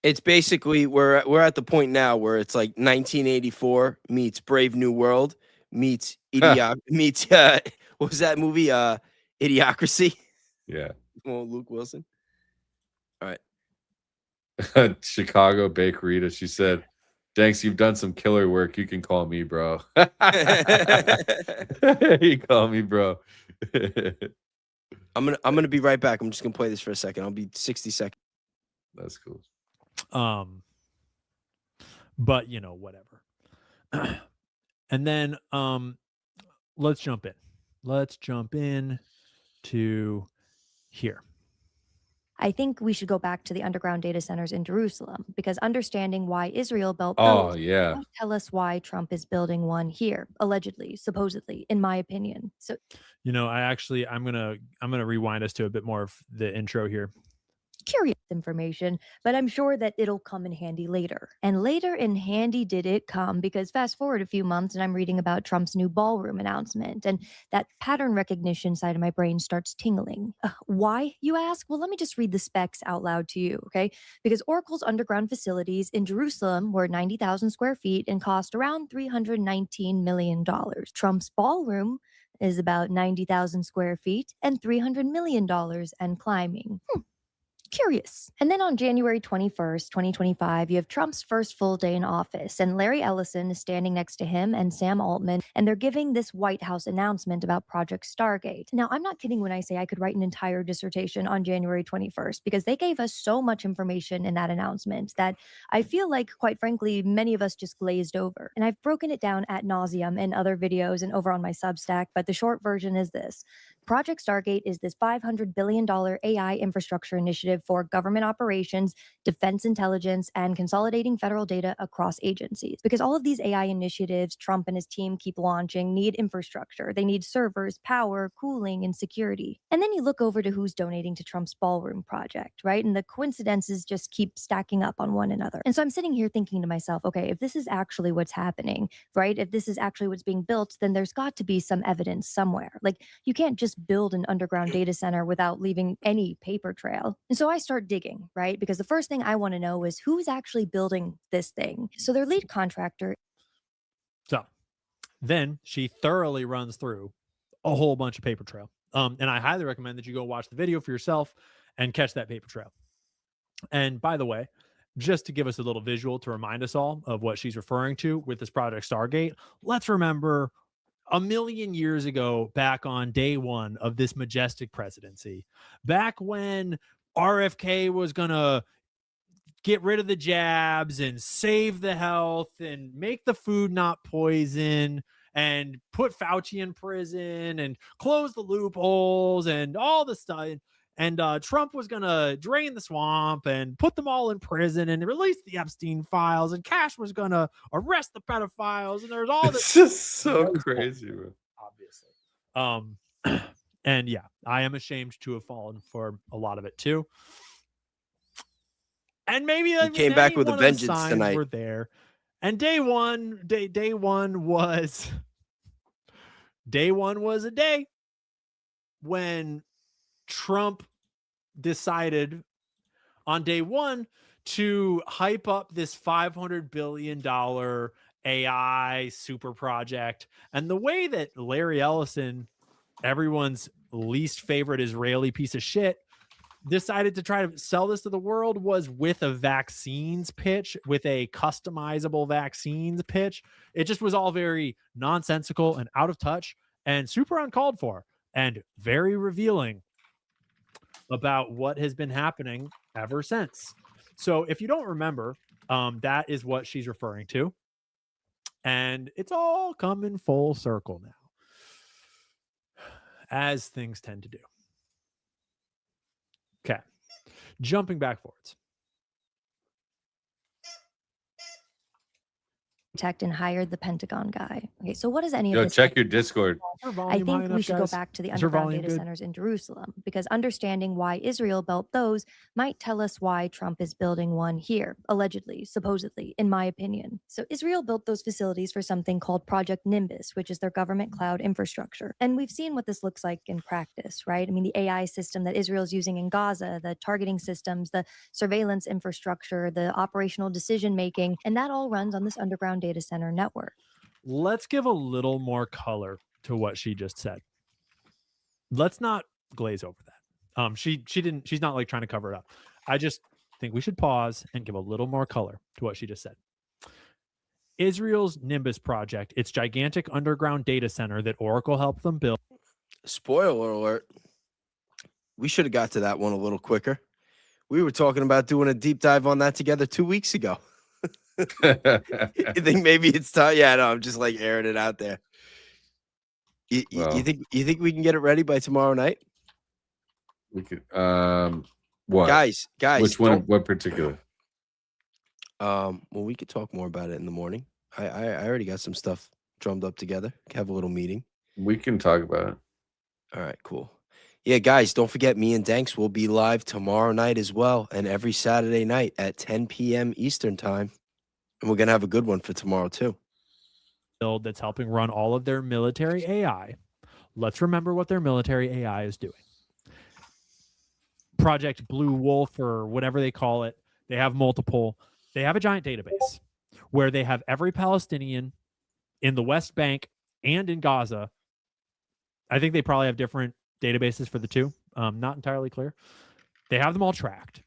Speaker 1: It's basically we're at the point now where it's like 1984 meets Brave New World meets meets what was that movie? Idiocracy.
Speaker 2: Yeah.
Speaker 1: Well, Luke Wilson. All right.
Speaker 2: Chicago Bakerita. She said, Thanks, you've done some killer work. You can call me bro. You call me bro.
Speaker 1: I'm gonna be right back. I'm just gonna play this for a second. I'll be 60 seconds.
Speaker 2: That's cool.
Speaker 14: But you know, whatever. And then let's jump in. Let's jump in to here.
Speaker 15: I think we should go back to the underground data centers in Jerusalem, because understanding why Israel built
Speaker 2: Oh,
Speaker 15: those
Speaker 2: yeah.
Speaker 15: might tell us why Trump is building one here, allegedly, supposedly, in my opinion. So,
Speaker 14: You know, I'm gonna rewind us to a bit more of the intro here.
Speaker 15: curious information, but I'm sure that it'll come in handy later. And later in handy did it come, because fast forward a few months and I'm reading about Trump's new ballroom announcement, and that pattern recognition side of my brain starts tingling. Why, you ask? Well, let me just read the specs out loud to you, okay? Because Oracle's underground facilities in Jerusalem were 90,000 square feet and cost around $319 million. Trump's ballroom is about 90,000 square feet and $300 million and climbing. Curious. And then on January 21st, 2025, you have Trump's first full day in office, and Larry Ellison is standing next to him and Sam Altman, and they're giving this White House announcement about Project Stargate. Now, I'm not kidding when I say I could write an entire dissertation on January 21st, because they gave us so much information in that announcement that I feel like, quite frankly, many of us just glazed over. And I've broken it down ad nauseum in other videos and over on my Substack, but the short version is this. Project Stargate is this $500 billion AI infrastructure initiative for government operations, defense intelligence, and consolidating federal data across agencies. Because all of these AI initiatives Trump and his team keep launching need infrastructure. They need servers, power, cooling, and security. And then you look over to who's donating to Trump's ballroom project, right? And the coincidences just keep stacking up on one another. And so I'm sitting here thinking to myself, okay, if this is actually what's happening, right? If this is actually what's being built, then there's got to be some evidence somewhere. Like, you can't just build an underground data center without leaving any paper trail. And so I start digging, right? Because the first thing I want to know is who's actually building this thing. So their lead contractor.
Speaker 14: So then she thoroughly runs through a whole bunch of paper trail. And I highly recommend that you go watch the video for yourself and catch that paper trail. And by the way, just to give us a little visual to remind us all of what she's referring to with this Project Stargate, let's remember a million years ago, back on day one of this majestic presidency, back when RFK was going to get rid of the jabs and save the health and make the food not poison and put Fauci in prison and close the loopholes and all the stuff. And Trump was going to drain the swamp and put them all in prison and release the Epstein files. And Cash was going to arrest the pedophiles. And there's all this.
Speaker 2: It's just so crazy, bro.
Speaker 14: Obviously. And yeah, I am ashamed to have fallen for a lot of it too. And maybe
Speaker 1: you came back with a vengeance tonight.
Speaker 14: Were there. And day one was a day when Trump decided on day one to hype up this $500 billion AI super project. And the way that Larry Ellison, everyone's least favorite Israeli piece of shit, decided to try to sell this to the world was with a vaccines pitch, with a customizable vaccines pitch. It just was all very nonsensical and out of touch and super uncalled for and very revealing about what has been happening ever since. So if you don't remember, that is what she's referring to. And it's all coming full circle now, as things tend to do. Okay. Jumping back forwards.
Speaker 15: And hired the Pentagon guy. Okay, so what does any of
Speaker 2: Yo,
Speaker 15: this
Speaker 2: check your Discord.
Speaker 15: I think we should go back to the underground data centers in Jerusalem, because understanding why Israel built those might tell us why Trump is building one here, allegedly, supposedly, in my opinion. So Israel built those facilities for something called Project Nimbus, which is their government cloud infrastructure. And we've seen what this looks like in practice, right? I mean, the AI system that Israel's using in Gaza, the targeting systems, the surveillance infrastructure, the operational decision-making, and that all runs on this underground data center network.
Speaker 14: Let's give a little more color to what she just said. Let's not glaze over that. She's not like trying to cover it up. I just think we should pause and give a little more color to what she just said. Israel's Nimbus project, its gigantic underground data center that Oracle helped them build.
Speaker 1: Spoiler alert. We should have got to that one a little quicker. We were talking about doing a deep dive on that together 2 weeks ago. You think maybe it's time? Yeah, no, I'm just like airing it out there. You think we can get it ready by tomorrow night?
Speaker 2: We could. What?
Speaker 1: Guys.
Speaker 2: Which one? What particular?
Speaker 1: Well, we could talk more about it in the morning. I already got some stuff drummed up together. Have a little meeting.
Speaker 2: We can talk about it.
Speaker 1: All right, cool. Yeah, guys, don't forget me and Danks will be live tomorrow night as well, and every Saturday night at 10 p.m. Eastern time. And we're gonna have a good one for tomorrow too.
Speaker 14: Build that's helping run all of their military AI. Let's remember what their military AI is doing. Project Blue Wolf or whatever they call it. They have multiple. They have a giant database where they have every Palestinian in the West Bank and in Gaza. I think they probably have different databases for the two. Not entirely clear. They have them all tracked.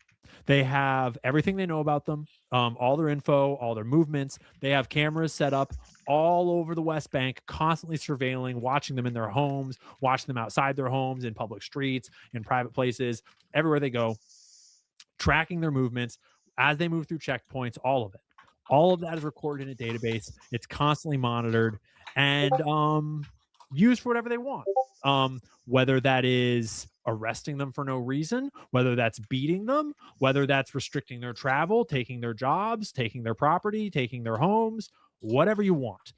Speaker 14: They have everything they know about them, all their info, all their movements. They have cameras set up all over the West Bank, constantly surveilling, watching them in their homes, watching them outside their homes, in public streets, in private places, everywhere they go, tracking their movements as they move through checkpoints, all of it. All of that is recorded in a database. It's constantly monitored and used for whatever they want. Whether that is arresting them for no reason, whether that's beating them, whether that's restricting their travel, taking their jobs, taking their property, taking their homes, whatever you want.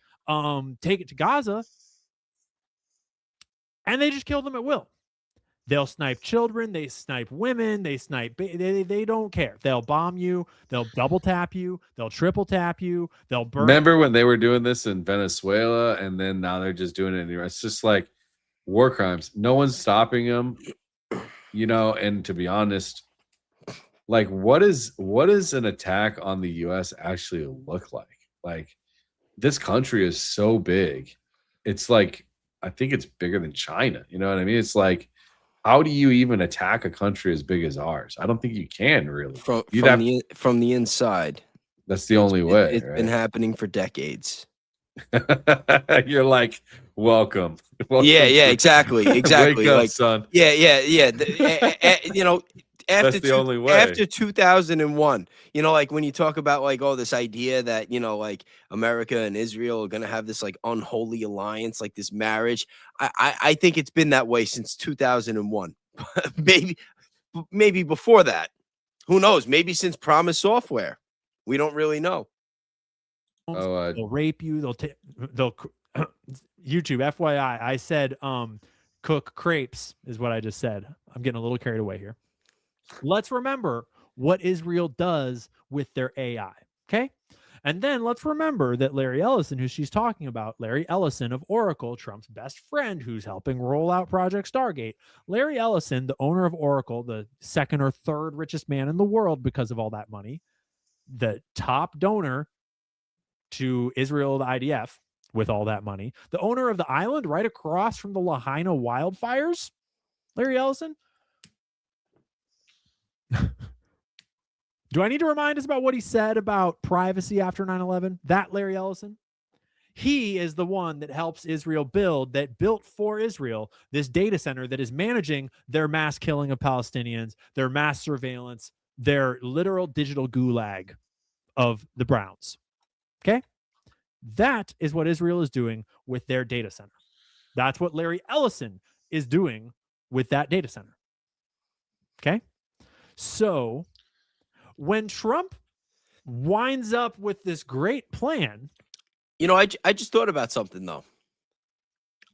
Speaker 14: Take it to Gaza, and they just kill them at will. They'll snipe children, they snipe women, they snipe, they don't care. They'll bomb you, they'll double tap you, they'll triple tap you, they'll burn.
Speaker 2: Remember when they were doing this in Venezuela, and then now they're just doing it anywhere? It's just like war crimes. No one's stopping them, you know. And to be honest, like, what is an attack on the U.S. actually look like? Like, this country is so big. It's like, I think it's bigger than China. You know what I mean? It's like, how do you even attack a country as big as ours? I don't think you can really.
Speaker 1: From the inside.
Speaker 2: That's the only way.
Speaker 1: It's been happening for decades.
Speaker 2: You're like, welcome.
Speaker 1: Yeah, exactly.
Speaker 2: Wake up,
Speaker 1: like,
Speaker 2: son.
Speaker 1: Yeah. You know,
Speaker 2: that's the only way.
Speaker 1: After 2001, you know, like when you talk about like, oh, this idea that, you know, like America and Israel are gonna have this like unholy alliance, like this marriage. I think it's been that way since 2001. maybe before that. Who knows? Maybe since Promise Software. We don't really know.
Speaker 14: They'll rape you. They'll YouTube. FYI, I said cook crepes is what I just said. I'm getting a little carried away here. Let's remember what Israel does with their AI. Okay. And then let's remember that Larry Ellison, who she's talking about, Larry Ellison of Oracle, Trump's best friend, who's helping roll out Project Stargate. Larry Ellison, the owner of Oracle, the second or third richest man in the world because of all that money, the top donor to Israel, the IDF, with all that money, the owner of the island right across from the Lahaina wildfires, Larry Ellison. Do I need to remind us about what he said about privacy after 9/11? That Larry Ellison? He is the one that helps Israel built for Israel this data center that is managing their mass killing of Palestinians, their mass surveillance, their literal digital gulag of the Browns. Okay? That is what Israel is doing with their data center. That's what Larry Ellison is doing with that data center. Okay? So when Trump winds up with this great plan.
Speaker 1: You know, I just thought about something, though.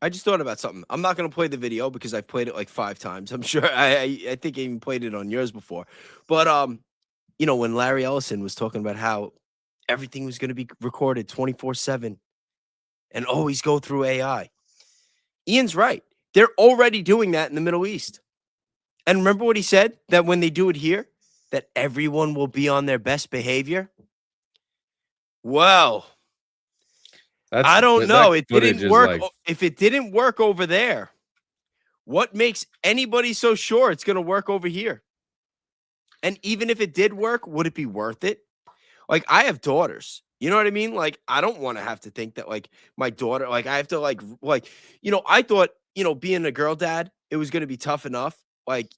Speaker 1: I'm not going to play the video because I've played it like 5 times. I'm sure I think I even played it on yours before. But, you know, when Larry Ellison was talking about how everything was going to be recorded 24/7 and always go through AI. Ian's right. They're already doing that in the Middle East. And remember what he said? That when they do it here, that everyone will be on their best behavior. Well, I don't know. It didn't work. Like... If it didn't work over there, what makes anybody so sure it's going to work over here? And even if it did work, would it be worth it? Like, I have daughters, You know what I mean? Like, I don't want to have to think that like my daughter, like I have to like, I thought, being a girl dad, it was going to be tough enough. Like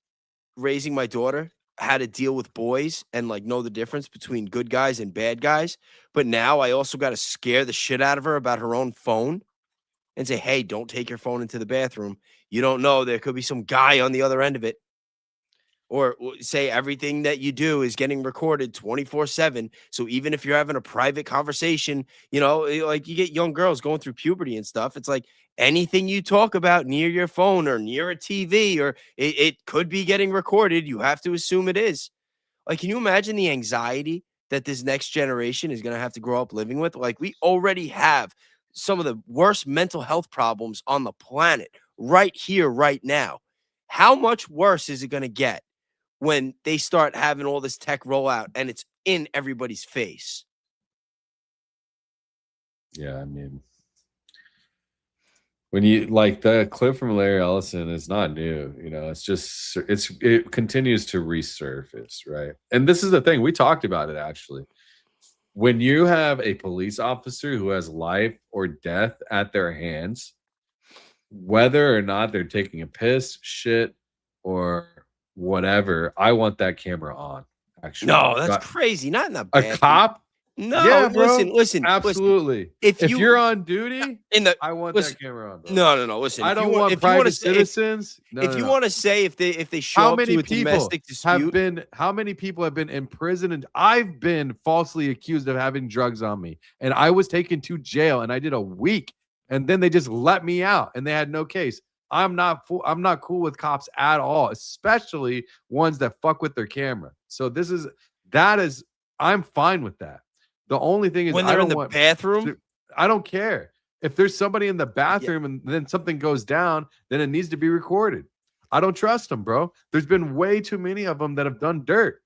Speaker 1: raising my daughter, how to deal with boys and like know the difference between good guys and bad guys. But now I also got to scare the shit out of her about her own phone and say, hey, don't take your phone into the bathroom. You don't know, there could be some guy on the other end of it. Or say everything that you do is getting recorded 24/7. So even if you're having a private conversation, like you get young girls going through puberty and stuff. It's like anything you talk about near your phone or near a TV, or it could be getting recorded. You have to assume it is. Like, can you imagine the anxiety that this next generation is going to have to grow up living with? Like, we already have some of the worst mental health problems on the planet right here, right now. How much worse is it going to get when they start having all this tech rollout and it's in everybody's face?
Speaker 2: Yeah, I mean, when you like the clip from Larry Ellison is not new, it's just it continues to resurface, right? And this is the thing, we talked about it actually. When you have a police officer who has life or death at their hands, whether or not they're taking a piss, shit, or whatever, I want that camera on. Actually,
Speaker 1: no, that's crazy. Not in the
Speaker 2: a cop.
Speaker 1: No,
Speaker 2: yeah, bro.
Speaker 1: Listen.
Speaker 2: Absolutely.
Speaker 1: Listen.
Speaker 2: If you're on duty, I want
Speaker 1: that
Speaker 2: camera on. Bro.
Speaker 1: No. Listen,
Speaker 2: I don't want private citizens.
Speaker 1: If you want to say if they show up to a domestic dispute,
Speaker 2: how many people have been in prison? And I've been falsely accused of having drugs on me, and I was taken to jail, and I did a week, and then they just let me out, and they had no case. I'm not cool with cops at all, especially ones that fuck with their camera. So I'm fine with that. The only thing is
Speaker 1: when they're in the bathroom,
Speaker 2: I don't care. If there's somebody in the bathroom and then something goes down, then it needs to be recorded. I don't trust them, bro. There's been way too many of them that have done dirt.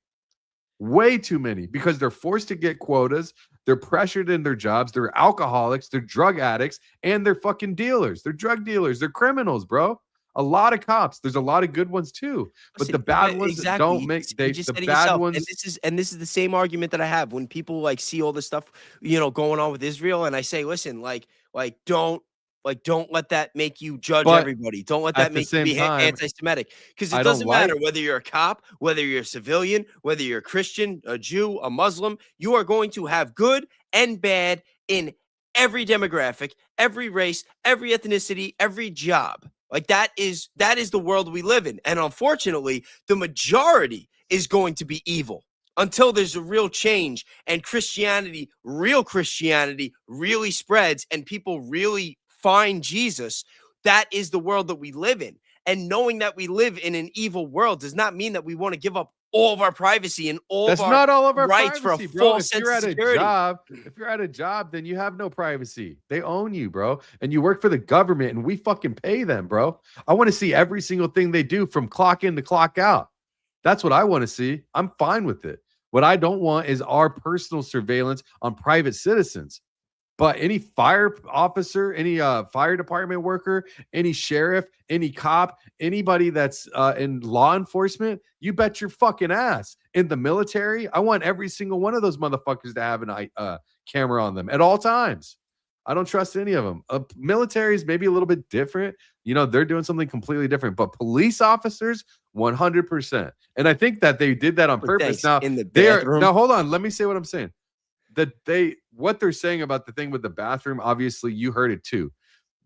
Speaker 2: Way too many, because they're forced to get quotas. They're pressured in their jobs. They're alcoholics. They're drug addicts, and they're fucking dealers. They're drug dealers. They're criminals, bro. A lot of cops. There's a lot of good ones too, but the bad ones don't make. The bad ones.
Speaker 1: And this is the same argument that I have when people like see all this stuff, going on with Israel, and I say, listen, don't let that make you judge everybody. Don't let that make you be anti-Semitic, because it doesn't matter whether you're a cop, whether you're a civilian, whether you're a Christian, a Jew, a Muslim. You are going to have good and bad in every demographic, every race, every ethnicity, every job. Like that is the world we live in. And unfortunately, the majority is going to be evil until there's a real change and real Christianity really spreads and people really find Jesus. That is the world that we live in. And knowing that we live in an evil world does not mean that we want to give up all of our privacy and
Speaker 2: That's not all of our
Speaker 1: rights
Speaker 2: privacy,
Speaker 1: for a
Speaker 2: bro.
Speaker 1: false sense of security.
Speaker 2: If you're at a job, then you have no privacy. They own you, bro. And you work for the government, and we fucking pay them, bro. I want to see every single thing they do from clock in to clock out. That's what I want to see. I'm fine with it. What I don't want is our personal surveillance on private citizens. But any fire officer, any fire department worker, any sheriff, any cop, anybody that's in law enforcement, you bet your fucking ass. In the military, I want every single one of those motherfuckers to have a camera on them at all times. I don't trust any of them. Military is maybe a little bit different. They're doing something completely different. But police officers, 100%. And I think that they did that on purpose. Now,
Speaker 1: in the bathroom.
Speaker 2: Now, hold on. Let me say what I'm saying. What they're saying about the thing with the bathroom, obviously you heard it too.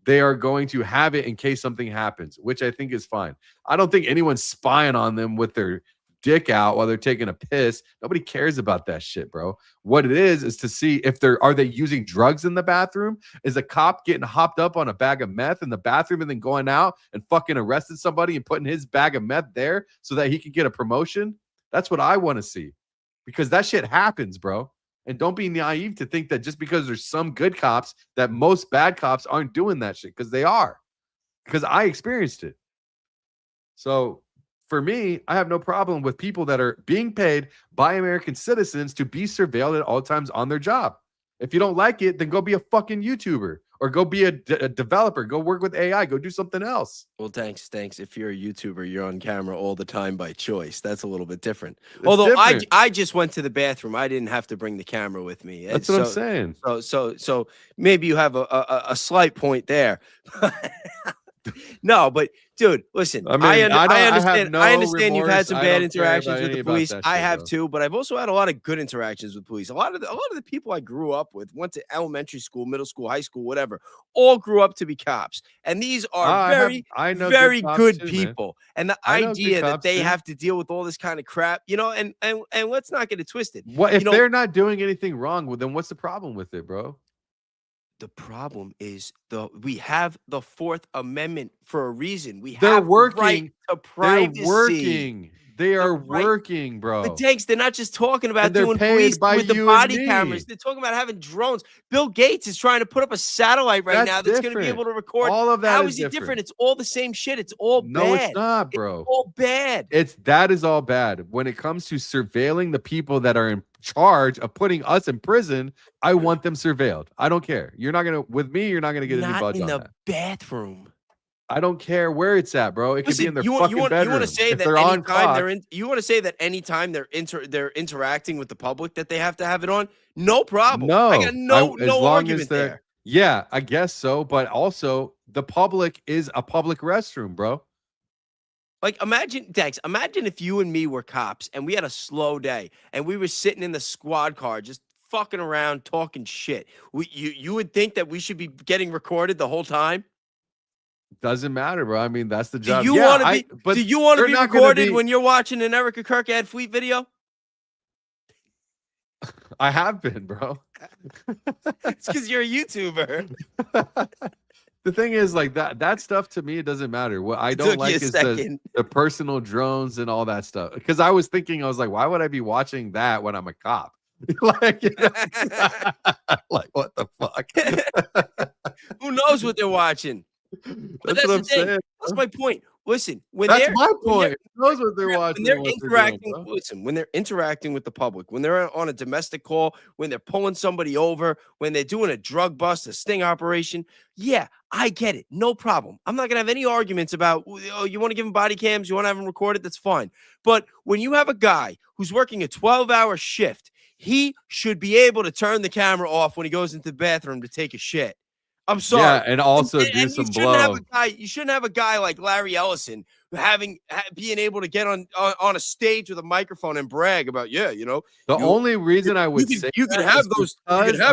Speaker 2: They are going to have it in case something happens, which I think is fine. I don't think anyone's spying on them with their dick out while they're taking a piss. Nobody cares about that shit, bro. What it is to see if are they using drugs in the bathroom? Is a cop getting hopped up on a bag of meth in the bathroom and then going out and fucking arrested somebody and putting his bag of meth there so that he can get a promotion? That's what I want to see, because that shit happens, bro. And don't be naive to think that just because there's some good cops that most bad cops aren't doing that shit, because they are. Because I experienced it. So for me, I have no problem with people that are being paid by American citizens to be surveilled at all times on their job. If you don't like it, then go be a fucking YouTuber or go be a developer, go work with AI, go do something else.
Speaker 1: Well, thanks. If you're a YouTuber, you're on camera all the time by choice. That's a little bit different. Although I just went to the bathroom. I didn't have to bring the camera with me.
Speaker 2: That's what I'm saying.
Speaker 1: So maybe you have a slight point there. No, but dude, listen.
Speaker 2: I mean,
Speaker 1: I understand.
Speaker 2: no
Speaker 1: I understand you've had some
Speaker 2: remorse. I
Speaker 1: bad
Speaker 2: don't care
Speaker 1: interactions
Speaker 2: about
Speaker 1: with
Speaker 2: any
Speaker 1: the
Speaker 2: about
Speaker 1: police.
Speaker 2: that
Speaker 1: I
Speaker 2: shit,
Speaker 1: have
Speaker 2: though.
Speaker 1: too, but I've also had a lot of good interactions with police. A lot of the people I grew up with, went to elementary school, middle school, high school, whatever, all grew up to be cops. And these are
Speaker 2: I know
Speaker 1: very
Speaker 2: cops
Speaker 1: good
Speaker 2: too, man.
Speaker 1: people. And the
Speaker 2: I know good
Speaker 1: idea that
Speaker 2: cops
Speaker 1: they
Speaker 2: too.
Speaker 1: have to deal with all this kind of crap, and let's not get it twisted.
Speaker 2: What if they're not doing anything wrong? Well, then what's the problem with it, bro?
Speaker 1: The problem is we have the Fourth Amendment for a reason.
Speaker 2: They're
Speaker 1: have
Speaker 2: working.
Speaker 1: the right to privacy.
Speaker 2: They're working. They are working, bro.
Speaker 1: But tanks, they're not just talking about
Speaker 2: And they're
Speaker 1: doing
Speaker 2: paid
Speaker 1: police
Speaker 2: by
Speaker 1: with the
Speaker 2: you and
Speaker 1: body
Speaker 2: me.
Speaker 1: cameras. They're talking about having drones. Bill Gates is trying to put up a satellite right now that's going to be able to record.
Speaker 2: All of that
Speaker 1: How
Speaker 2: is
Speaker 1: is it different? It's all the same shit. It's all bad.
Speaker 2: No, it's not, bro.
Speaker 1: It's all bad.
Speaker 2: That is all bad. When it comes to surveilling the people that are in charge of putting us in prison, I want them surveilled. I don't care. You're not gonna you're not gonna get any budge on that.
Speaker 1: Not in the bathroom.
Speaker 2: I don't care where it's at, bro. It could be in their fucking bedroom.
Speaker 1: You want to say
Speaker 2: If
Speaker 1: that
Speaker 2: they're on
Speaker 1: anytime
Speaker 2: clock,
Speaker 1: you want to say that anytime they're interacting with the public that they have to have it on? No problem.
Speaker 2: no,
Speaker 1: I got no
Speaker 2: as long
Speaker 1: argument
Speaker 2: as they're
Speaker 1: there.
Speaker 2: yeah, I guess so. But also, the public is a public restroom, bro.
Speaker 1: Like, imagine, Dex, imagine if you and me were cops and we had a slow day and we were sitting in the squad car just fucking around talking shit. You would think that we should be getting recorded the whole time?
Speaker 2: Doesn't matter, bro. I mean, that's the job.
Speaker 1: Do you want to be recorded when you're watching an Erika Kirk ad fleet video?
Speaker 2: I have been, bro.
Speaker 1: It's because you're a YouTuber.
Speaker 2: The thing is, like that stuff to me, it doesn't matter. What I don't like is the personal drones and all that stuff. Because I was like, why would I be watching that when I'm a cop? Like, like, what the fuck? Who knows what they're watching?
Speaker 1: But that's what I'm saying. That's my point. Listen, when
Speaker 2: that's
Speaker 1: they're
Speaker 2: my point. Who knows what they're watching?
Speaker 1: When they're interacting, listen, when they're interacting with the public, when they're on a domestic call, when they're pulling somebody over, when they're doing a drug bust, a sting operation, yeah, I get it. No problem. I'm not gonna have any arguments about, oh, you want to give them body cams, you want to have them recorded, that's fine. But when you have a guy who's working a 12-hour shift, he should be able to turn the camera off when he goes into the bathroom to take a shit. I'm sorry.
Speaker 2: Yeah, and also do some blow.
Speaker 1: You shouldn't have a guy like Larry Ellison being able to get on a stage with a microphone and brag about,
Speaker 2: The only reason I would say
Speaker 1: you could have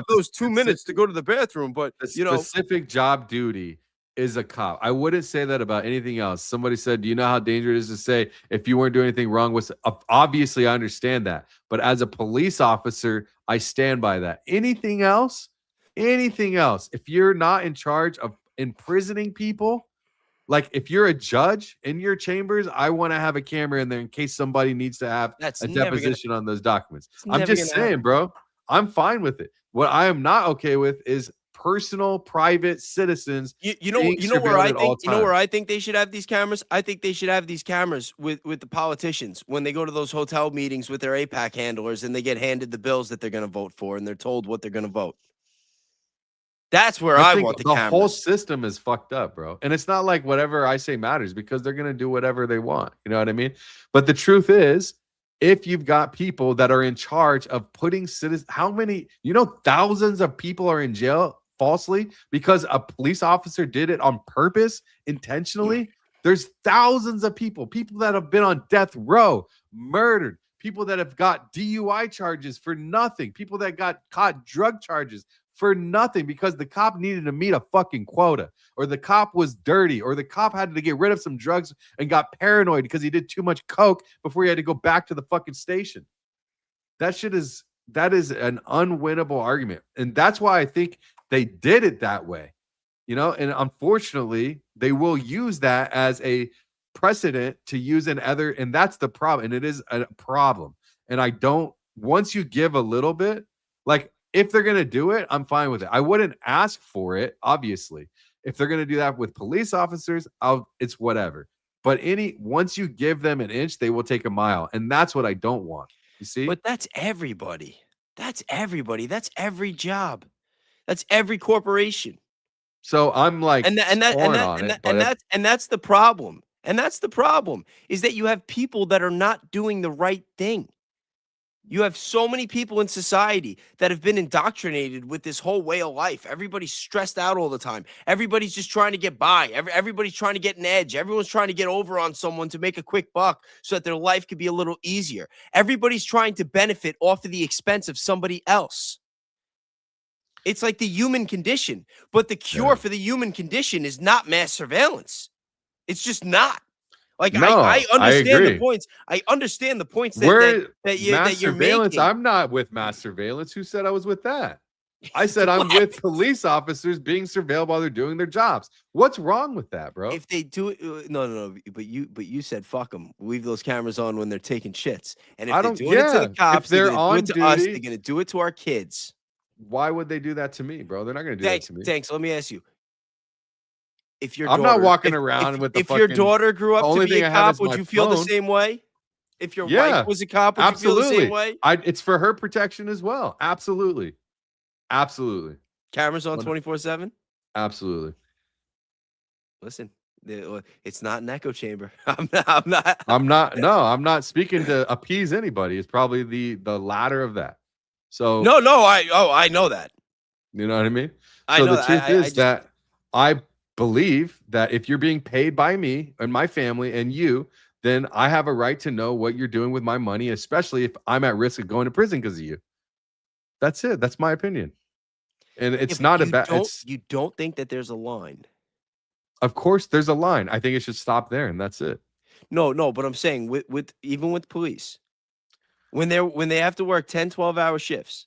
Speaker 1: those 2 minutes to go to the bathroom, but
Speaker 2: the specific job duty is a cop. I wouldn't say that about anything else. Somebody said, do you know how dangerous it is to say if you weren't doing anything wrong? Obviously, I understand that. But as a police officer, I stand by that. Anything else, if you're not in charge of imprisoning people, like if you're a judge in your chambers, I want to have a camera in there in case somebody needs to have a deposition on those documents. I'm just saying, bro, I'm fine with it. What I am not okay with is personal, private citizens.
Speaker 1: You know where I think they should have these cameras? I think they should have these cameras with the politicians when they go to those hotel meetings with their APAC handlers and they get handed the bills that they're going to vote for and they're told what they're going to vote. That's where I want the cameras.
Speaker 2: The whole system is fucked up, bro. And it's not like whatever I say matters because they're going to do whatever they want. You know what I mean? But the truth is, if you've got people that are in charge of putting citizens, thousands of people are in jail falsely because a police officer did it on purpose, intentionally. There's thousands of people that have been on death row, murdered, people that have got DUI charges for nothing, people that got caught drug charges for nothing because the cop needed to meet a fucking quota, or the cop was dirty, or the cop had to get rid of some drugs and got paranoid because he did too much coke before he had to go back to the fucking station. That is an unwinnable argument. And that's why I think they did it that way. And unfortunately, they will use that as a precedent to use and that's the problem. And it is a problem. And once you give a little bit, like, if they're going to do it, I'm fine with it. I wouldn't ask for it, obviously. If they're going to do that with police officers, it's whatever. But once you give them an inch, they will take a mile. And that's what I don't want. You see?
Speaker 1: But that's everybody. That's everybody. That's every job. That's every corporation.
Speaker 2: So I'm like,
Speaker 1: and that's the problem. And that's the problem, is that you have people that are not doing the right thing. You have so many people in society that have been indoctrinated with this whole way of life. Everybody's stressed out all the time. Everybody's just trying to get by. Everybody's trying to get an edge. Everyone's trying to get over on someone to make a quick buck so that their life could be a little easier. Everybody's trying to benefit off of the expense of somebody else. It's like the human condition, but the cure for the human condition is not mass surveillance. It's just not. Like,
Speaker 2: no,
Speaker 1: I understand
Speaker 2: agree.
Speaker 1: the points. I understand the points that you're making.
Speaker 2: I'm not with mass surveillance. Who said I was with that? I said I'm with police officers being surveilled while they're doing their jobs. What's wrong with that, bro?
Speaker 1: If they do it, no. But you said fuck them. Leave those cameras on when they're taking shits. And if they're doing it to the cops, they're going to do it to us. They're going to do it to our kids.
Speaker 2: Why would they do that to me, bro? They're not going to do that to me.
Speaker 1: Thanks. Let me ask you. If your
Speaker 2: I'm not walking around with the
Speaker 1: if your daughter grew up to be a cop, would you feel the same way? If your wife was a cop, would you feel the same way?
Speaker 2: It's for her protection as well. Absolutely.
Speaker 1: Cameras on 24/7?
Speaker 2: Absolutely.
Speaker 1: Listen, it's not an echo chamber.
Speaker 2: I'm not speaking to appease anybody. It's probably the latter of that. So
Speaker 1: No, I know that.
Speaker 2: You know what I mean?
Speaker 1: I
Speaker 2: so
Speaker 1: know
Speaker 2: the truth is that I believe that if you're being paid by me and my family and you, then I have a right to know what you're doing with my money, especially if I'm at risk of going to prison because of you. That's it. That's my opinion. And it's not about.
Speaker 1: You don't think that there's a line?
Speaker 2: Of course, there's a line. I think it should stop there, and that's it.
Speaker 1: No, but I'm saying with even with police, when they have to work 10, 12-hour shifts.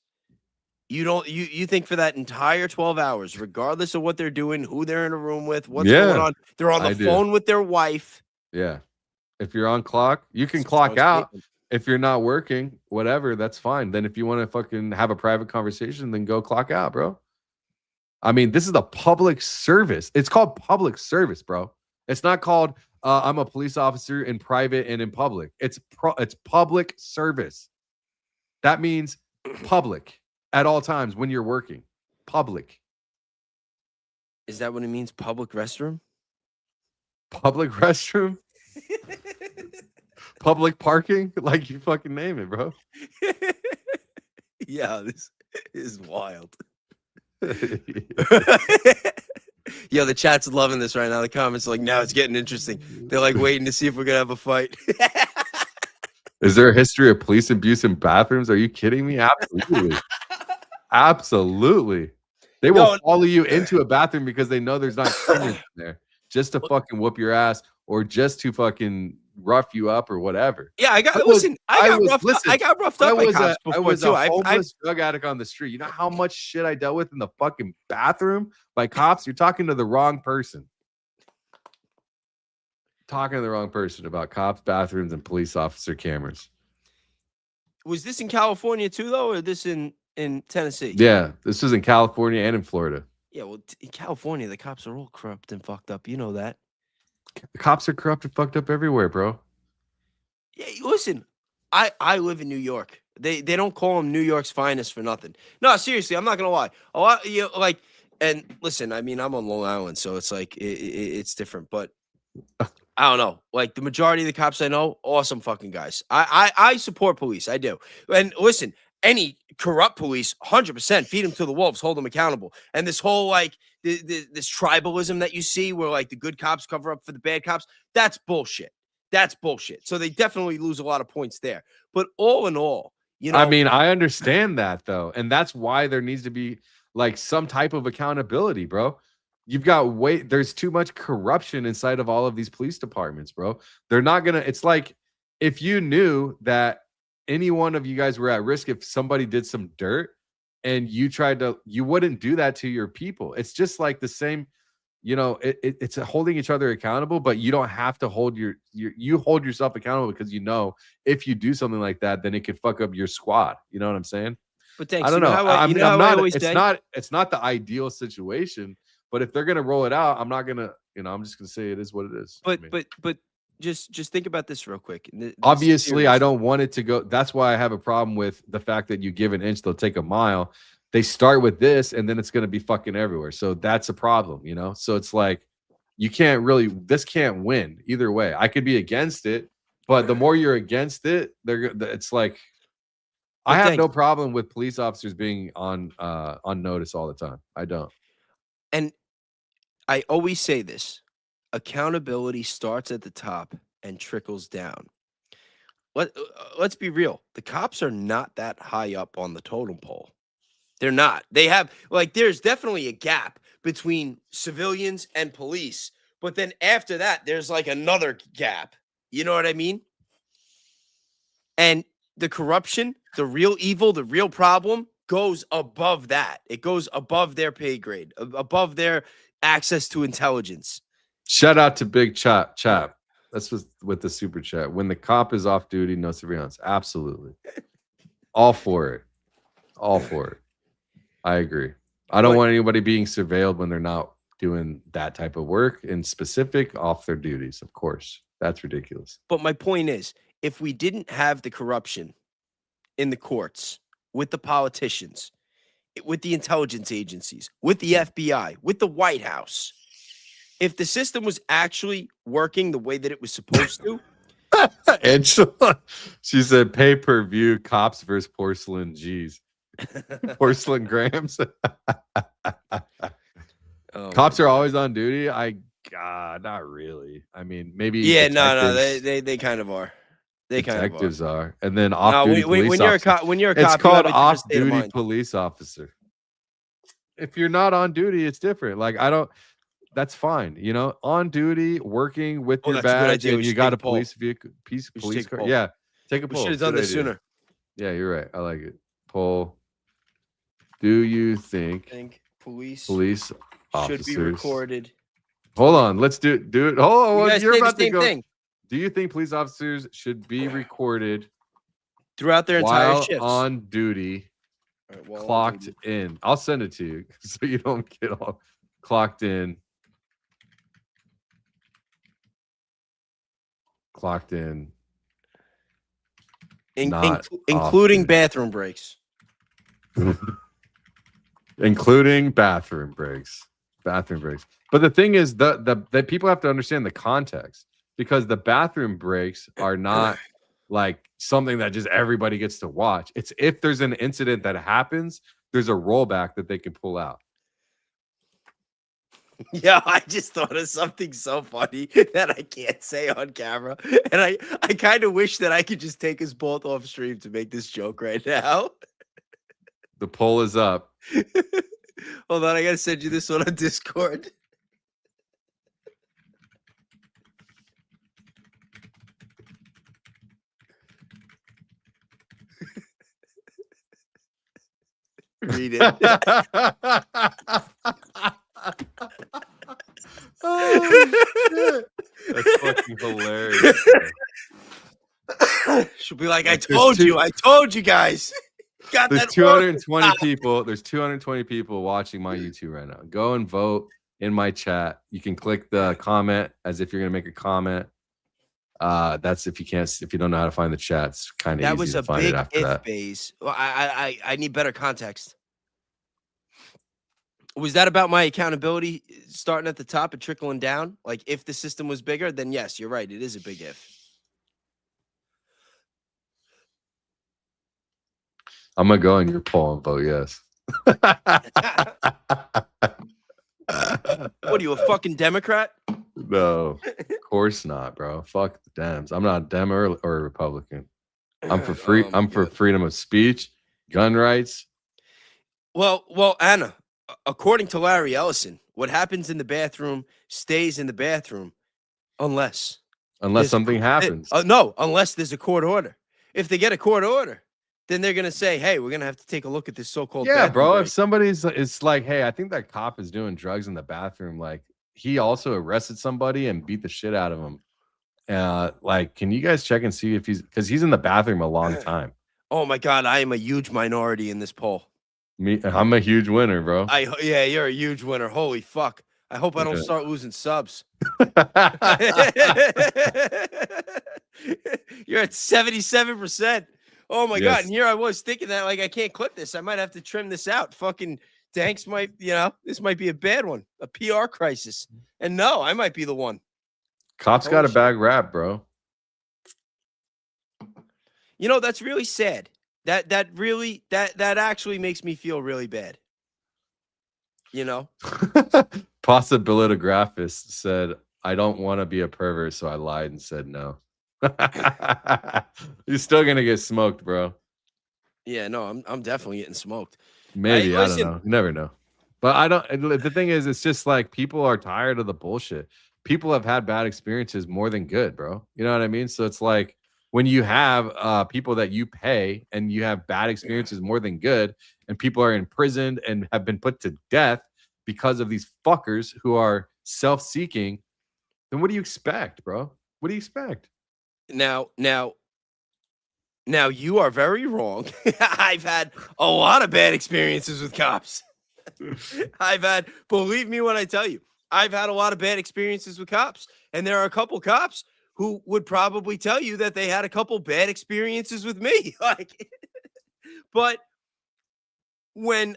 Speaker 1: You think for that entire 12 hours, regardless of what they're doing, who they're in a room with, what's going on, they're on the phone with their wife.
Speaker 2: Yeah. If you're on clock, you can clock out. If you're not working, whatever, that's fine. Then if you want to fucking have a private conversation, then go clock out, bro. I mean, this is the public service. It's called public service, bro. It's not called I'm a police officer in private and in public. It's public service. That means public. At all times when you're working. Public.
Speaker 1: Is that what it means? Public restroom?
Speaker 2: Public restroom? Public parking? Like you fucking name it, bro.
Speaker 1: Yeah, this is wild. Yo, the chat's loving this right now. The comments are like, now it's getting interesting. They're like waiting to see if we're going to have a fight.
Speaker 2: Is there a history of police abuse in bathrooms? Are you kidding me? Absolutely. Absolutely. They will follow you into a bathroom because they know there's not cleaners in there just to fucking whoop your ass or just to fucking rough you up or whatever.
Speaker 1: Yeah, I got roughed up by cops before
Speaker 2: I was
Speaker 1: too.
Speaker 2: a homeless drug addict on the street. You know how much shit I dealt with in the fucking bathroom by cops? You're talking to the wrong person. Talking to the wrong person about cops, bathrooms, and police officer cameras.
Speaker 1: Was this in California too, though, or this in Tennessee?
Speaker 2: Yeah, this was in California and in Florida.
Speaker 1: Yeah, well, in California, the cops are all corrupt and fucked up. You know that.
Speaker 2: The cops are corrupt and fucked up everywhere, bro.
Speaker 1: Yeah, listen, I live in New York. They don't call them New York's finest for nothing. No, seriously, I'm not gonna lie. A lot, and listen, I mean, I'm on Long Island, so it's like it's different, but. I don't know. Like the majority of the cops I know, awesome fucking guys. I support police. I do. And listen, any corrupt police, 100% feed them to the wolves, hold them accountable. And this whole like this tribalism that you see where like the good cops cover up for the bad cops, that's bullshit. That's bullshit. So they definitely lose a lot of points there. But all in all,
Speaker 2: I mean, I understand that though. And that's why there needs to be like some type of accountability, bro. You've got there's too much corruption inside of all of these police departments, bro. They're not gonna, it's like if you knew that any one of you guys were at risk if somebody did some dirt and you wouldn't do that to your people. It's just like the same, it's holding each other accountable, but you don't have to hold you hold yourself accountable because if you do something like that, then it could fuck up your squad. You know what I'm saying?
Speaker 1: But thanks.
Speaker 2: I don't know. It's not the ideal situation. But if they're gonna roll it out, I'm not gonna, I'm just gonna say it is what it is.
Speaker 1: But just think about this real quick.
Speaker 2: Obviously, I don't want it to go. That's why I have a problem with the fact that you give an inch, they'll take a mile. they start with this and then it's going to be fucking everywhere. So that's a problem, you know? So it's like, you can't really, this can't win either way. I could be against it, but the more you're against it, it's like, I have no problem with police officers being on notice all the time. I don't.
Speaker 1: And I always say this, accountability starts at the top and trickles down. Let's be real. The cops are not that high up on the totem pole. They're not. They have, like, there's definitely a gap between civilians and police. But then after that, there's like another gap. You know what I mean? And the corruption, the real evil, the real problem goes above that. It goes above their pay grade, above their access to intelligence.
Speaker 2: Shout out to Big Chap. That's with the super chat. When the cop is off duty, no surveillance. Absolutely. All for it. All for it. I agree. I don't want anybody being surveilled when they're not doing that type of work in specific off their duties, of course. That's ridiculous.
Speaker 1: But my point is, if we didn't have the corruption in the courts, with the politicians, with the intelligence agencies, with the FBI, with the White House, if the system was actually working the way that it was supposed to.
Speaker 2: And she said pay-per-view cops versus porcelain G's. Porcelain grams. Cops are always on duty. Not really. I mean, maybe.
Speaker 1: Yeah, no, they kind of are. They kind of are.
Speaker 2: Detectives are, and then off-duty police
Speaker 1: when you're a cop,
Speaker 2: it's called off-duty police officer. If you're not on duty, it's different. Like that's fine. You know, on duty, working with your badge, and you got a police vehicle, police car. Yeah, take a poll.
Speaker 1: We should have done this sooner.
Speaker 2: Yeah, you're right. I like it. Poll. Do you think
Speaker 1: police
Speaker 2: officers
Speaker 1: should be recorded?
Speaker 2: Hold on, let's do it. Oh, you're about to go.
Speaker 1: Thing.
Speaker 2: Do you think police officers should be recorded
Speaker 1: throughout their entire
Speaker 2: while
Speaker 1: shifts
Speaker 2: on duty? Right, clocked in. I'll send it to you so you don't get all clocked in. Clocked in.
Speaker 1: Including bathroom breaks.
Speaker 2: Including bathroom breaks. But the thing is, the people have to understand the context, because the bathroom breaks are not like something that just everybody gets to watch. It's if there's an incident that happens, there's a rollback that they can pull out.
Speaker 1: Yeah, I just thought of something so funny that I can't say on camera. And I kind of wish that I could just take us both off stream to make this joke right now.
Speaker 2: The poll is up.
Speaker 1: Hold on, I gotta send you this one on Discord. Read it.
Speaker 2: Oh, shit. That's fucking hilarious.
Speaker 1: She'll be like, I told you guys.
Speaker 2: There's 220 people. There's 220 people watching my YouTube right now. Go and vote in my chat. You can click the comment as if you're gonna make a comment. That's if you don't know how to find the chat. It's kind of easy to find it after that.
Speaker 1: Bayes. Well, I need better context. Was that about my accountability starting at the top and trickling down? Like, if the system was bigger, then yes, you're right. It is a big if.
Speaker 2: I'm gonna go in your poll and vote yes.
Speaker 1: What are you, a fucking Democrat?
Speaker 2: No, of course not, bro. Fuck the Dems. I'm not a Dem or a Republican. I'm for free. I'm for freedom of speech, gun rights.
Speaker 1: Well, Anna, according to Larry Ellison, what happens in the bathroom stays in the bathroom unless
Speaker 2: something happens.
Speaker 1: No, unless there's a court order. If they get a court order, then they're gonna say, "Hey, we're gonna have to take a look at this so-called."
Speaker 2: Yeah, bro. Break. If somebody's, it's like, "Hey, I think that cop is doing drugs in the bathroom." Like, he also arrested somebody and beat the shit out of him. Like, can you guys check and see if because he's in the bathroom a long time.
Speaker 1: Oh my God, I am a huge minority in this poll.
Speaker 2: I'm a huge winner, bro.
Speaker 1: Yeah, you're a huge winner. Holy fuck. I hope I don't start losing subs. You're at 77%. Oh my God.
Speaker 2: Yes.
Speaker 1: And here I was thinking that like I can't clip this. I might have to trim this out. Fucking Danks might, this might be a bad one, a PR crisis. And no, I might be the one.
Speaker 2: Cops got a bad rap, bro.
Speaker 1: That's really sad. That actually makes me feel really bad.
Speaker 2: Possibilitographist said, I don't want to be a pervert, so I lied and said no. You're still gonna get smoked, bro.
Speaker 1: Yeah, no, I'm definitely getting smoked.
Speaker 2: Maybe I don't know. You never know. But I don't. The thing is, it's just like people are tired of the bullshit. People have had bad experiences more than good, bro. You know what I mean? So it's like when you have people that you pay and you have bad experiences more than good, and people are imprisoned and have been put to death because of these fuckers who are self-seeking, then what do you expect, bro? What do you expect?
Speaker 1: Now you are very wrong. I've had a lot of bad experiences with cops. Believe me when I tell you, I've had a lot of bad experiences with cops. And there are a couple cops who would probably tell you that they had a couple bad experiences with me. But when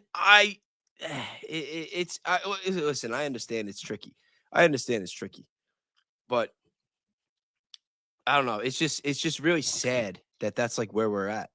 Speaker 1: listen, I understand it's tricky. But I don't know. It's just really sad that that's like where we're at.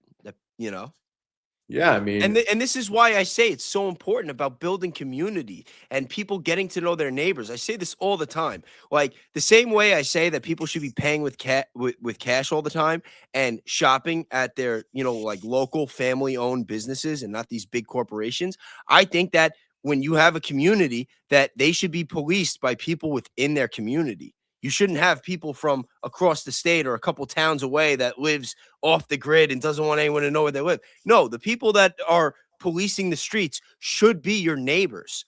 Speaker 2: Yeah, I mean,
Speaker 1: and this is why I say it's so important about building community and people getting to know their neighbors. I say this all the time. Like the same way I say that people should be paying with cash all the time and shopping at their, like local family-owned businesses and not these big corporations. I think that when you have a community, that they should be policed by people within their community. You shouldn't have people from across the state or a couple towns away that lives off the grid and doesn't want anyone to know where they live. No, the people that are policing the streets should be your neighbors,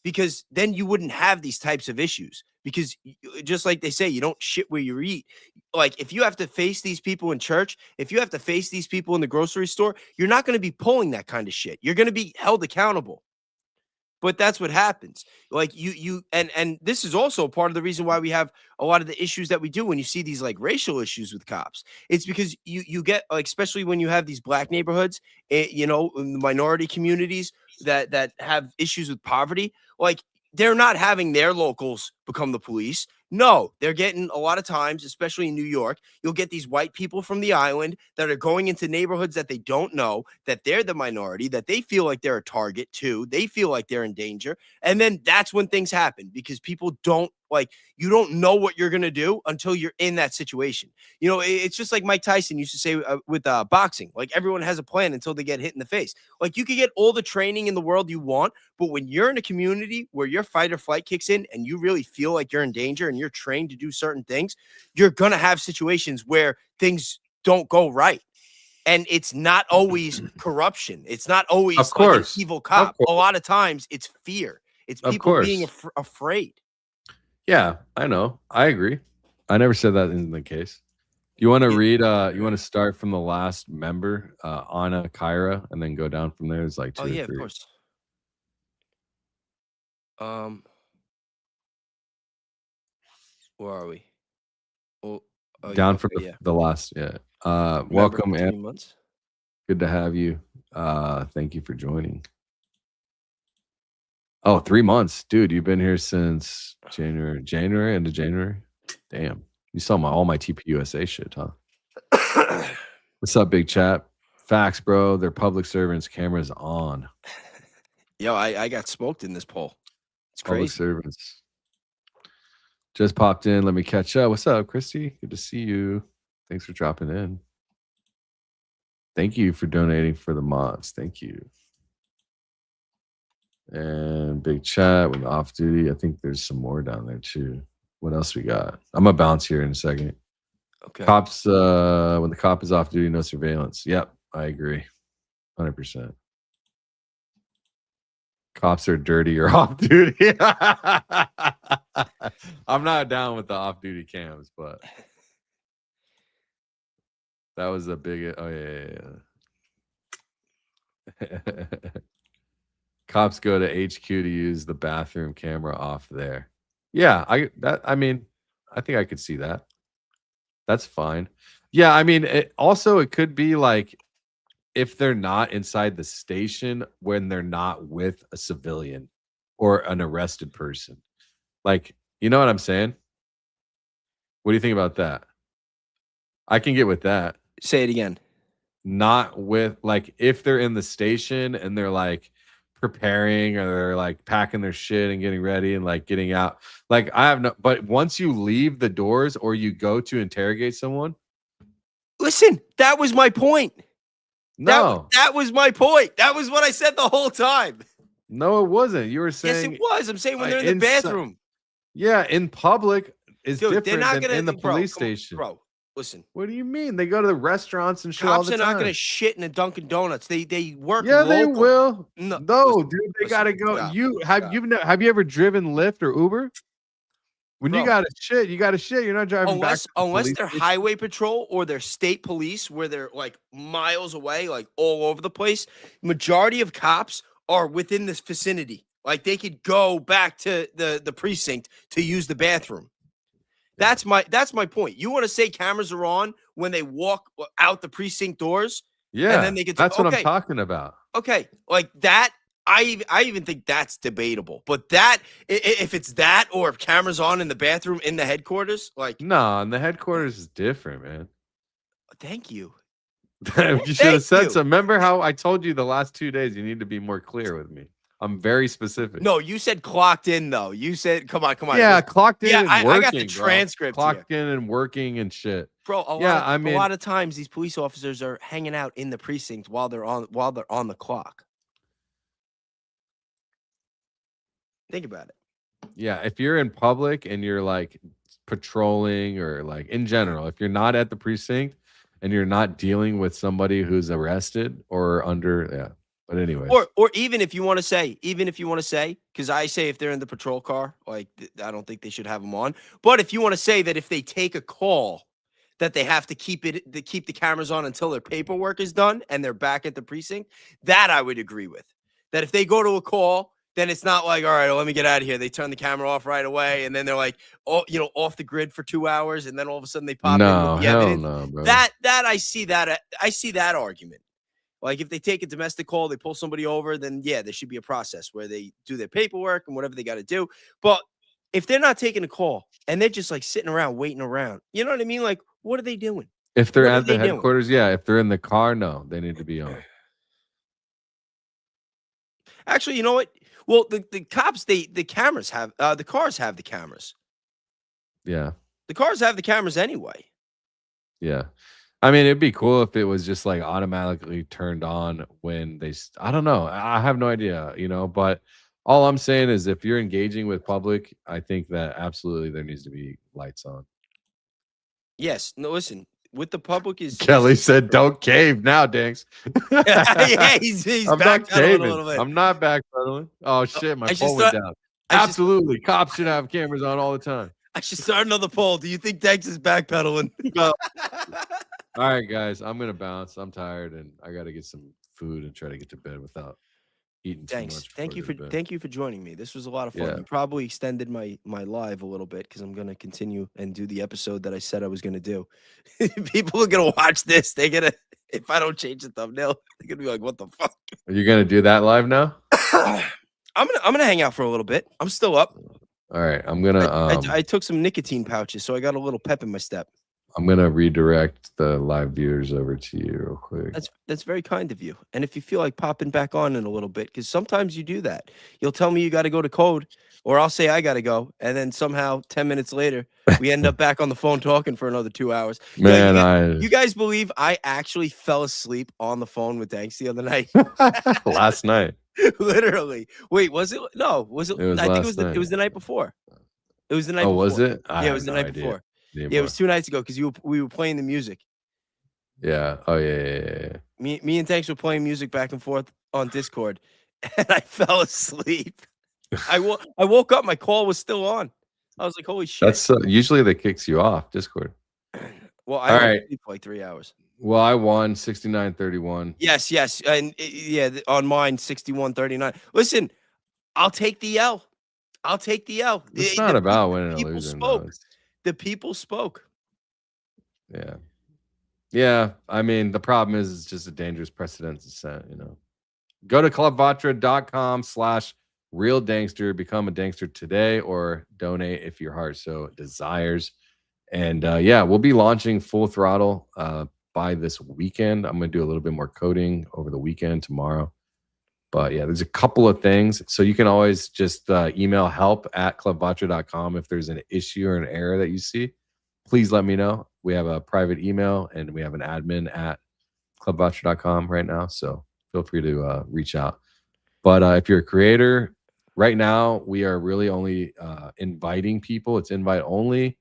Speaker 1: because then you wouldn't have these types of issues. Because just like they say, you don't shit where you eat. Like if you have to face these people in church, if you have to face these people in the grocery store, you're not going to be pulling that kind of shit. You're going to be held accountable. But that's what happens. Like and this is also part of the reason why we have a lot of the issues that we do when you see these like racial issues with cops. It's because you get like, especially when you have these black neighborhoods, in the minority communities that have issues with poverty, like they're not having their locals become the police. No, they're getting a lot of times, especially in New York, you'll get these white people from the island that are going into neighborhoods that they don't know, that they're the minority, that they feel like they're a target too. They feel like they're in danger. And then that's when things happen, because people you don't know what you're going to do until you're in that situation. It's just like Mike Tyson used to say with boxing, like everyone has a plan until they get hit in the face. Like you could get all the training in the world you want, but when you're in a community where your fight or flight kicks in and you really feel like you're in danger and you're trained to do certain things, you're going to have situations where things don't go right. And it's not always corruption. It's not always like an evil cop. A lot of times it's fear. It's people being afraid.
Speaker 2: Yeah, I know. I agree. I never said that isn't the case. You want to read? You want to start from the last member, Anna Kyra, and then go down from there? It's like 2 or 3.
Speaker 1: Of course. Where are we?
Speaker 2: Down from the last. Yeah. Welcome, Anna. Good to have you. Thank you for joining. Oh, 3 months, dude. You've been here since January, end of January. Damn, you saw all my TPUSA shit, huh? What's up, big chat? Facts, bro. They're public servants. Cameras on.
Speaker 1: Yo, I got smoked in this poll. It's crazy.
Speaker 2: Public servants. Just popped in. Let me catch up. What's up, Christy? Good to see you. Thanks for dropping in. Thank you for donating for the mods. Thank you. And big chat with off duty. I think there's some more down there too. What else we got? I'm gonna bounce here in a second.
Speaker 1: Okay.
Speaker 2: Cops, when the cop is off duty, no surveillance. Yep, I agree. 100%. Cops are dirty or off duty. I'm not down with the off duty cams, but that was a big. Oh yeah. Cops go to HQ to use the bathroom camera off there. Yeah, I think I could see that. That's fine. Yeah, I mean, it could be like if they're not inside the station when they're not with a civilian or an arrested person. Like, you know what I'm saying? What do you think about that? I can get with that.
Speaker 1: Say it again.
Speaker 2: Not with, like, if they're in the station and they're like preparing or they're like packing their shit and getting ready and like getting out. Like, I have no, but once you leave the doors or you go to interrogate someone.
Speaker 1: Listen, that was my point.
Speaker 2: No,
Speaker 1: that was my point. That was what I said the whole time.
Speaker 2: No, it wasn't. You were saying
Speaker 1: yes, it was. I'm saying when they're in the bathroom.
Speaker 2: Yeah, in public is
Speaker 1: Dude,
Speaker 2: different
Speaker 1: they're not
Speaker 2: than
Speaker 1: gonna,
Speaker 2: in the
Speaker 1: bro,
Speaker 2: police
Speaker 1: come on,
Speaker 2: station.
Speaker 1: bro, listen.
Speaker 2: What do you mean? They go to the restaurants and shit all
Speaker 1: Cops
Speaker 2: the
Speaker 1: are
Speaker 2: time.
Speaker 1: not gonna shit in a Dunkin' Donuts. They work.
Speaker 2: Yeah, they
Speaker 1: local.
Speaker 2: will.
Speaker 1: No,
Speaker 2: Dude, they gotta go.
Speaker 1: Stop.
Speaker 2: Have you ever driven Lyft or Uber? When you got to shit, you got to shit. You're not driving
Speaker 1: unless
Speaker 2: back.
Speaker 1: Unless they're highway patrol or they're state police, where they're like miles away, like all over the place. Majority of cops are within this vicinity. Like they could go back to the precinct to use the bathroom. That's my point. You want to say cameras are on when they walk out the precinct doors?
Speaker 2: Yeah,
Speaker 1: and then they get.
Speaker 2: That's what I'm talking about.
Speaker 1: Okay, like that. I even think that's debatable. But that, if it's that or if cameras on in the bathroom in the headquarters, like
Speaker 2: no, and the headquarters is different, man.
Speaker 1: Thank you.
Speaker 2: You should have said so. Remember how I told you the last 2 days you need to be more clear with me. I'm very specific.
Speaker 1: No, you said clocked in though. You said, come on.
Speaker 2: Yeah, clocked in.
Speaker 1: Yeah,
Speaker 2: and working,
Speaker 1: I got the transcript.
Speaker 2: Clocked in and working and shit,
Speaker 1: bro. A lot of times these police officers are hanging out in the precinct while they're on the clock. Think about it.
Speaker 2: Yeah, if you're in public and you're like patrolling or like in general, if you're not at the precinct and you're not dealing with somebody who's arrested or under, yeah. But anyway,
Speaker 1: or even if you want to say, because I say if they're in the patrol car, like I don't think they should have them on. But if you want to say that if they take a call, that they have to keep the cameras on until their paperwork is done and they're back at the precinct, that I would agree with. That if they go to a call, then it's not like, all right, well, let me get out of here. They turn the camera off right away, and then they're like, oh, off the grid for 2 hours, and then all of a sudden they pop in with the evidence.
Speaker 2: No, bro.
Speaker 1: That I see that argument. Like if they take a domestic call, they pull somebody over, then yeah, there should be a process where they do their paperwork and whatever they got to do. But if they're not taking a call and they're just like sitting around waiting around, you know what I mean? Like, what are they doing?
Speaker 2: If they're at the headquarters, yeah. If they're in the car, no, they need to be on.
Speaker 1: Actually, you know what? Well, the cops, the cameras have the cars have the cameras.
Speaker 2: Yeah.
Speaker 1: The cars have the cameras anyway.
Speaker 2: Yeah. I mean, it'd be cool if it was just like automatically turned on when they, I don't know. I have no idea, but all I'm saying is if you're engaging with public, I think that absolutely there needs to be lights on.
Speaker 1: Yes. No, listen, with the public is.
Speaker 2: Kelly said, don't cave now, Dinks.
Speaker 1: Yeah, he's
Speaker 2: I'm not
Speaker 1: caving. A little bit.
Speaker 2: I'm not backpedaling. Oh, shit. My poll went down. Absolutely. Cops should have cameras on all the time.
Speaker 1: I should start another poll. Do you think Dinks is backpedaling?
Speaker 2: No. All right, guys, I'm gonna bounce. I'm tired, and I got to get some food and try to get to bed without eating too much.
Speaker 1: Thank you for joining me. This was a lot of fun.
Speaker 2: Yeah.
Speaker 1: You probably extended my live a little bit because I'm gonna continue and do the episode that I said I was gonna do. People are gonna watch this. They're gonna, if I don't change the thumbnail, they're gonna be like, "What the fuck?"
Speaker 2: Are you gonna do that live now?
Speaker 1: I'm gonna hang out for a little bit. I'm still up.
Speaker 2: All right, I'm gonna.
Speaker 1: I took some nicotine pouches, so I got a little pep in my step.
Speaker 2: I'm gonna redirect the live viewers over to you real quick.
Speaker 1: That's very kind of you. And if you feel like popping back on in a little bit, because sometimes you do that, you'll tell me you got to go to code, or I'll say I got to go, and then somehow 10 minutes later we end up back on the phone talking for another 2 hours.
Speaker 2: Man,
Speaker 1: you guys believe I actually fell asleep on the phone with Danks the other night?
Speaker 2: Last night.
Speaker 1: Literally. Wait, was it? No, was it?
Speaker 2: I
Speaker 1: think it was the night before. It was the night.
Speaker 2: Oh,
Speaker 1: before.
Speaker 2: Was it?
Speaker 1: Yeah, it was the night before. Yeah, it was 2 nights ago because we were playing the music.
Speaker 2: Yeah. Oh yeah.
Speaker 1: Me and Tanks were playing music back and forth on Discord, and I fell asleep. I woke up. My call was still on. I was like, "Holy shit!"
Speaker 2: That's usually that kicks you off Discord.
Speaker 1: Well, I only sleep for like 3 hours.
Speaker 2: Well, I won 69-31.
Speaker 1: Yes, and yeah, on mine 61-39. Listen, I'll take the L.
Speaker 2: It's not about winning or losing.
Speaker 1: The people spoke.
Speaker 2: Yeah. Yeah, I mean, the problem is it's just a dangerous precedent to set, you know. Go to clubvatra.com/realdangster, become a dangster today, or donate if your heart so desires. And yeah, we'll be launching Full Throttle by this weekend. I'm going to do a little bit more coding over the weekend tomorrow. But yeah, there's a couple of things. So you can always just email help@clubvatra.com if there's an issue or an error that you see. Please let me know. We have a private email and we have an admin at clubvatra.com right now. So feel free to reach out. But if you're a creator, right now we are really only inviting people. It's invite only.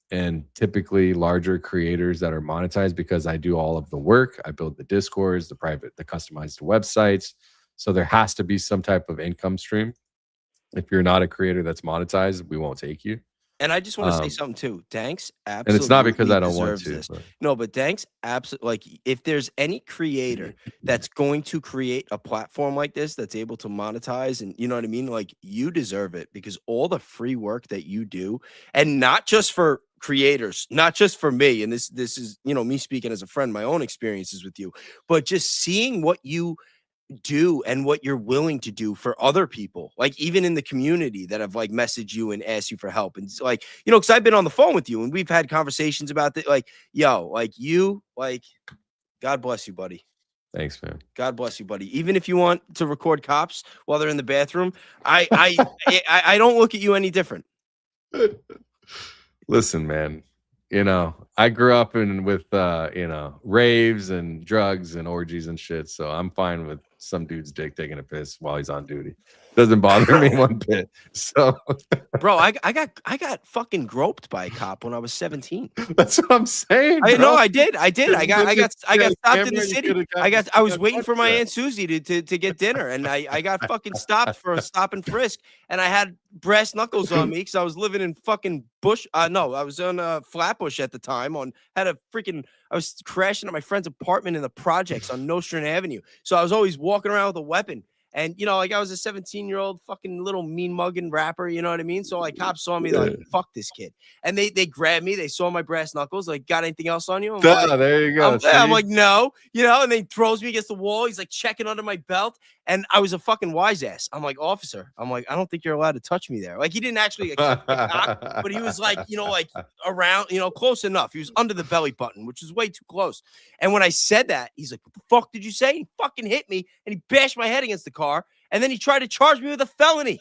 Speaker 2: And typically larger creators that are monetized, because I do all of the work. I build the Discords, the customized websites. So there has to be some type of income stream. If you're not a creator that's monetized, we won't take you.
Speaker 1: And I just want to say something too. Danks absolutely.
Speaker 2: And it's not because I don't want to.
Speaker 1: This. No, but Danks absolutely. Like, if there's any creator that's going to create a platform like this that's able to monetize, and you know what I mean, like, you deserve it, because all the free work that you do, and not just for creators, not just for me, and this is, you know, me speaking as a friend, my own experiences with you, but just seeing what you do and what you're willing to do for other people, like even in the community that have like messaged you and asked you for help. And it's like, you know, because I've been on the phone with you and we've had conversations about that. Like, yo, like you, like, God bless you, buddy.
Speaker 2: Thanks, man.
Speaker 1: God bless you, buddy. Even if you want to record cops while they're in the bathroom, I don't look at you any different.
Speaker 2: Listen, man, you know, I grew up with you know, raves and drugs and orgies and shit. So I'm fine with some dude's dick taking a piss while he's on duty. Doesn't bother me one bit. So,
Speaker 1: bro, I got fucking groped by a cop when I was 17.
Speaker 2: That's what I'm saying.
Speaker 1: I know, I did. I got stopped in the city. I was waiting for my Aunt Susie to get dinner, and I got fucking stopped for a stop and frisk, and I had brass knuckles on me because I was living in fucking Bush. No, I was on Flatbush at the time. I was crashing at my friend's apartment in the projects on Nostrand Avenue. So I was always walking around with a weapon. And, you know, like, I was a 17-year-old fucking little mean mugging rapper, you know what I mean? So, like, cops saw me, like, fuck this kid. And they grabbed me. They saw my brass knuckles. Like, got anything else on you? I'm like,
Speaker 2: there you go.
Speaker 1: I'm like, no. You know, and then he throws me against the wall. He's, like, checking under my belt. And I was a fucking wise ass. I'm like, officer, I'm like, I don't think you're allowed to touch me there. Like, he didn't actually accept the cock, but he was, like, you know, like, around, you know, close enough. He was under the belly button, which is way too close. And when I said that, he's like, what the fuck did you say? He fucking hit me, and he bashed my head against the car. And then he tried to charge me with a felony.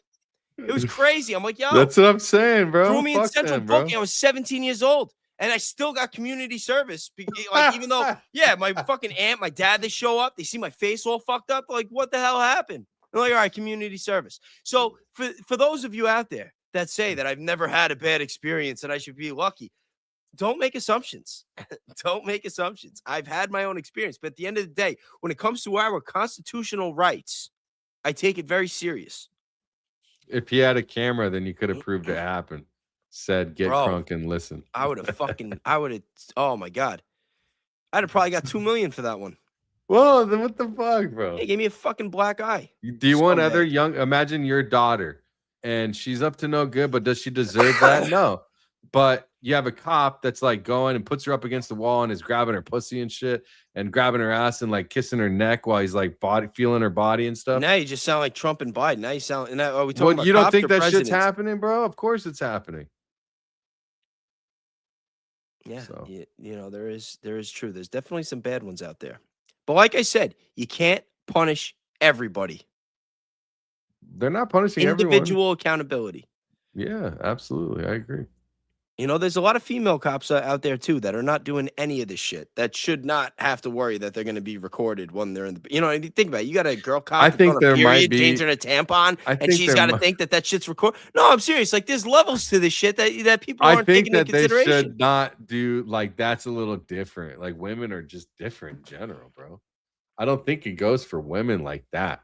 Speaker 1: It was crazy. I'm like, yo.
Speaker 2: That's what I'm saying, bro.
Speaker 1: Threw me in central booking. I was 17 years old. And I still got community service. Like, even though, yeah, my fucking aunt, my dad, they show up. They see my face all fucked up. Like, what the hell happened? They're like, all right, community service. So for those of you out there that say that I've never had a bad experience and I should be lucky, don't make assumptions. Don't make assumptions. I've had my own experience. But at the end of the day, when it comes to our constitutional rights, I take it very serious.
Speaker 2: If he had a camera, then you could have proved it happened. Said, get crunk and listen.
Speaker 1: I would have oh my God. I'd have probably got $2 million for that one.
Speaker 2: Whoa, then what the fuck, bro?
Speaker 1: He gave me a fucking black eye.
Speaker 2: Do you want other young, imagine your daughter and she's up to no good, but does she deserve that? No. But you have a cop that's like going and puts her up against the wall and is grabbing her pussy and shit and grabbing her ass and like kissing her neck while he's like feeling her body and stuff.
Speaker 1: Now you just sound like Trump and Biden. Now you sound, and are we talking about
Speaker 2: you don't think that
Speaker 1: presidents?
Speaker 2: Shit's happening, bro? Of course it's happening.
Speaker 1: Yeah, so. You know, there is true. There's definitely some bad ones out there. But like I said, you can't punish everybody.
Speaker 2: They're not punishing
Speaker 1: individual accountability.
Speaker 2: Yeah, absolutely. I agree.
Speaker 1: You know, there's a lot of female cops out there, too, that are not doing any of this shit, that should not have to worry that they're going to be recorded when they're in the, you know, think about it. You got a girl cop
Speaker 2: I think there might be
Speaker 1: changing a tampon, and she's got to think that shit's recorded. No, I'm serious. Like, there's levels to this shit that people aren't taking into consideration.
Speaker 2: They should not do, like, that's a little different. Like, women are just different in general, bro. I don't think it goes for women like that.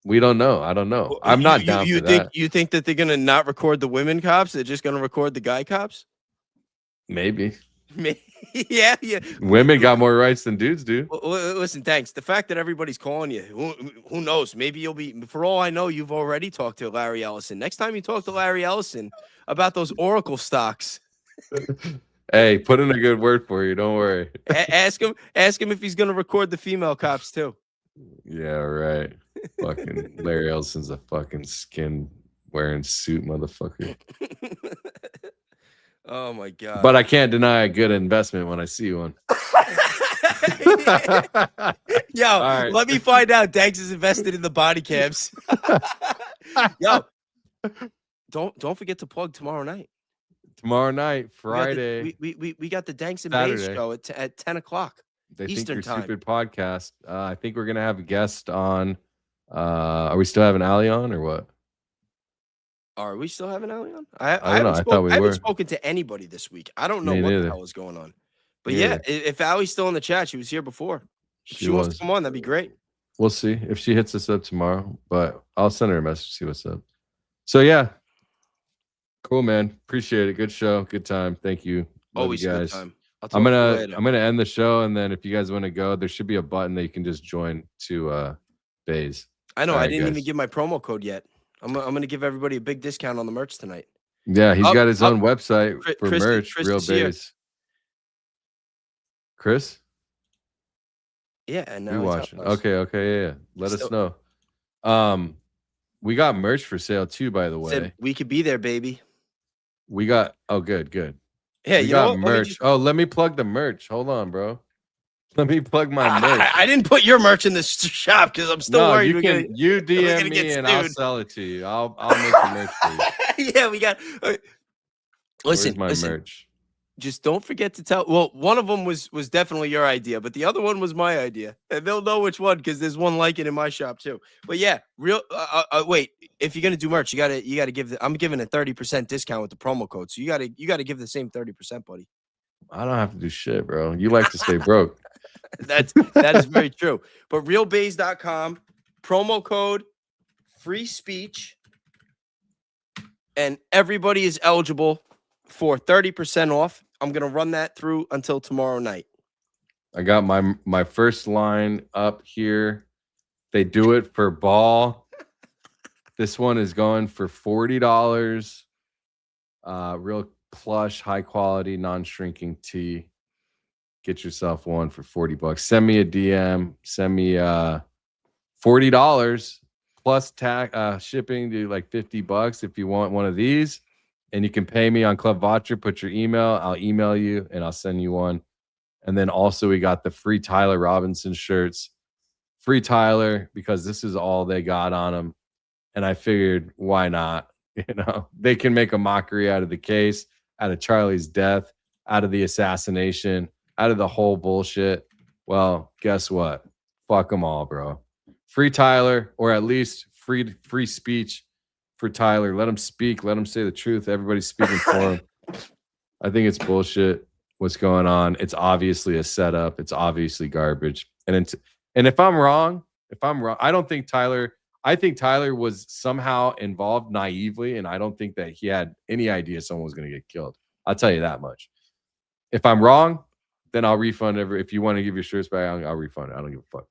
Speaker 2: We don't know. I don't know. I'm not down for that.
Speaker 1: You think that they're going to not record the women cops? They're just going to record the guy cops?
Speaker 2: Maybe.
Speaker 1: Yeah.
Speaker 2: Women got more rights than dudes do.
Speaker 1: Well, listen, thanks. The fact that everybody's calling you, who knows? Maybe you'll be, for all I know, you've already talked to Larry Ellison. Next time you talk to Larry Ellison about those Oracle stocks.
Speaker 2: Hey, put in a good word for you. Don't worry.
Speaker 1: Ask him if he's gonna record the female cops too.
Speaker 2: Yeah, right. Fucking Larry Ellison's a fucking skin wearing suit motherfucker.
Speaker 1: Oh my god.
Speaker 2: But I can't deny a good investment when I see one.
Speaker 1: Yo,
Speaker 2: right.
Speaker 1: let me find out Danks is invested in the body cams. Yo, don't forget to plug tomorrow night.
Speaker 2: Tomorrow night, Friday.
Speaker 1: We got the Danks and Bays
Speaker 2: Saturday.
Speaker 1: show at 10 o'clock.
Speaker 2: They
Speaker 1: Eastern
Speaker 2: think you're
Speaker 1: time.
Speaker 2: stupid podcast. I think we're gonna have a guest on. Are we still having Ali on or what?
Speaker 1: Are we still having Ali on?
Speaker 2: I don't know. I thought we
Speaker 1: I
Speaker 2: were.
Speaker 1: haven't spoken to anybody this week. I don't know
Speaker 2: Me
Speaker 1: what
Speaker 2: neither.
Speaker 1: the hell is going on. But
Speaker 2: Me
Speaker 1: yeah,
Speaker 2: neither.
Speaker 1: if Ali's still in the chat, she was here before. If she wants to come on, that'd be great.
Speaker 2: We'll see if she hits us up tomorrow, but I'll send her a message, see what's up. So yeah. Cool, man. Appreciate it. Good show. Good time. Thank you. Love
Speaker 1: Always
Speaker 2: you
Speaker 1: a
Speaker 2: guys.
Speaker 1: good time.
Speaker 2: I'm gonna end the show, and then if you guys want to go, there should be a button that you can just join to Bays.
Speaker 1: I know.
Speaker 2: All
Speaker 1: I
Speaker 2: right,
Speaker 1: didn't even
Speaker 2: guys.
Speaker 1: give my promo code yet. I'm gonna give everybody a big discount on the merch tonight.
Speaker 2: Yeah, he's got his own website for
Speaker 1: Chris-
Speaker 2: merch.
Speaker 1: Chris is here.
Speaker 2: RealBayes. Chris,
Speaker 1: Yeah, and now
Speaker 2: you
Speaker 1: he's
Speaker 2: watching?
Speaker 1: helping us.
Speaker 2: Okay, yeah. Let us know. We got merch for sale too, by the way.
Speaker 1: Said we could be there, baby.
Speaker 2: We got good.
Speaker 1: Yeah,
Speaker 2: we
Speaker 1: you
Speaker 2: got
Speaker 1: know what?
Speaker 2: merch. Let me plug the merch. Hold on, bro. Let me plug my merch.
Speaker 1: I didn't put your merch in this shop because I'm still worried.
Speaker 2: You DM
Speaker 1: gonna get
Speaker 2: me and I'll
Speaker 1: sued.
Speaker 2: sell it to you. I'll make the merch for you.
Speaker 1: Yeah, we got.
Speaker 2: Where's my merch?
Speaker 1: Just don't forget to tell. Well, one of them was definitely your idea, but the other one was my idea, and they'll know which one because there's one like it in my shop too. But yeah, wait. If you're gonna do merch, you gotta give. I'm giving a 30% discount with the promo code, so you gotta give the same 30%, buddy.
Speaker 2: I don't have to do shit, bro. You like to stay broke.
Speaker 1: That is very true. But realbayes.com, promo code free speech, and everybody is eligible for 30% off. I'm gonna run that through until tomorrow night.
Speaker 2: I got my first line up here. They do it for ball. This one is going for $40. Real plush, high quality, non-shrinking tee. Get yourself one for $40. Send me a DM. Send me $40 plus tag shipping to like $50 if you want one of these. And you can pay me on Club Voucher. Put your email. I'll email you and I'll send you one. And then also we got the free Tyler Robinson shirts. Free Tyler, because this is all they got on them. And I figured, why not? You know, they can make a mockery out of the case, out of Charlie's death, out of the assassination, out of the whole bullshit. Well, guess what? Fuck them all, bro. Free Tyler, or at least free speech for Tyler. Let him speak. Let him say the truth. Everybody's speaking for him. I think it's bullshit what's going on. It's obviously a setup. It's obviously garbage. And if I'm wrong, I don't think Tyler. I think Tyler was somehow involved naively, and I don't think that he had any idea someone was going to get killed. I'll tell you that much. If I'm wrong, then I'll refund if you want to give your shirts back, I'll refund it. I don't give a fuck.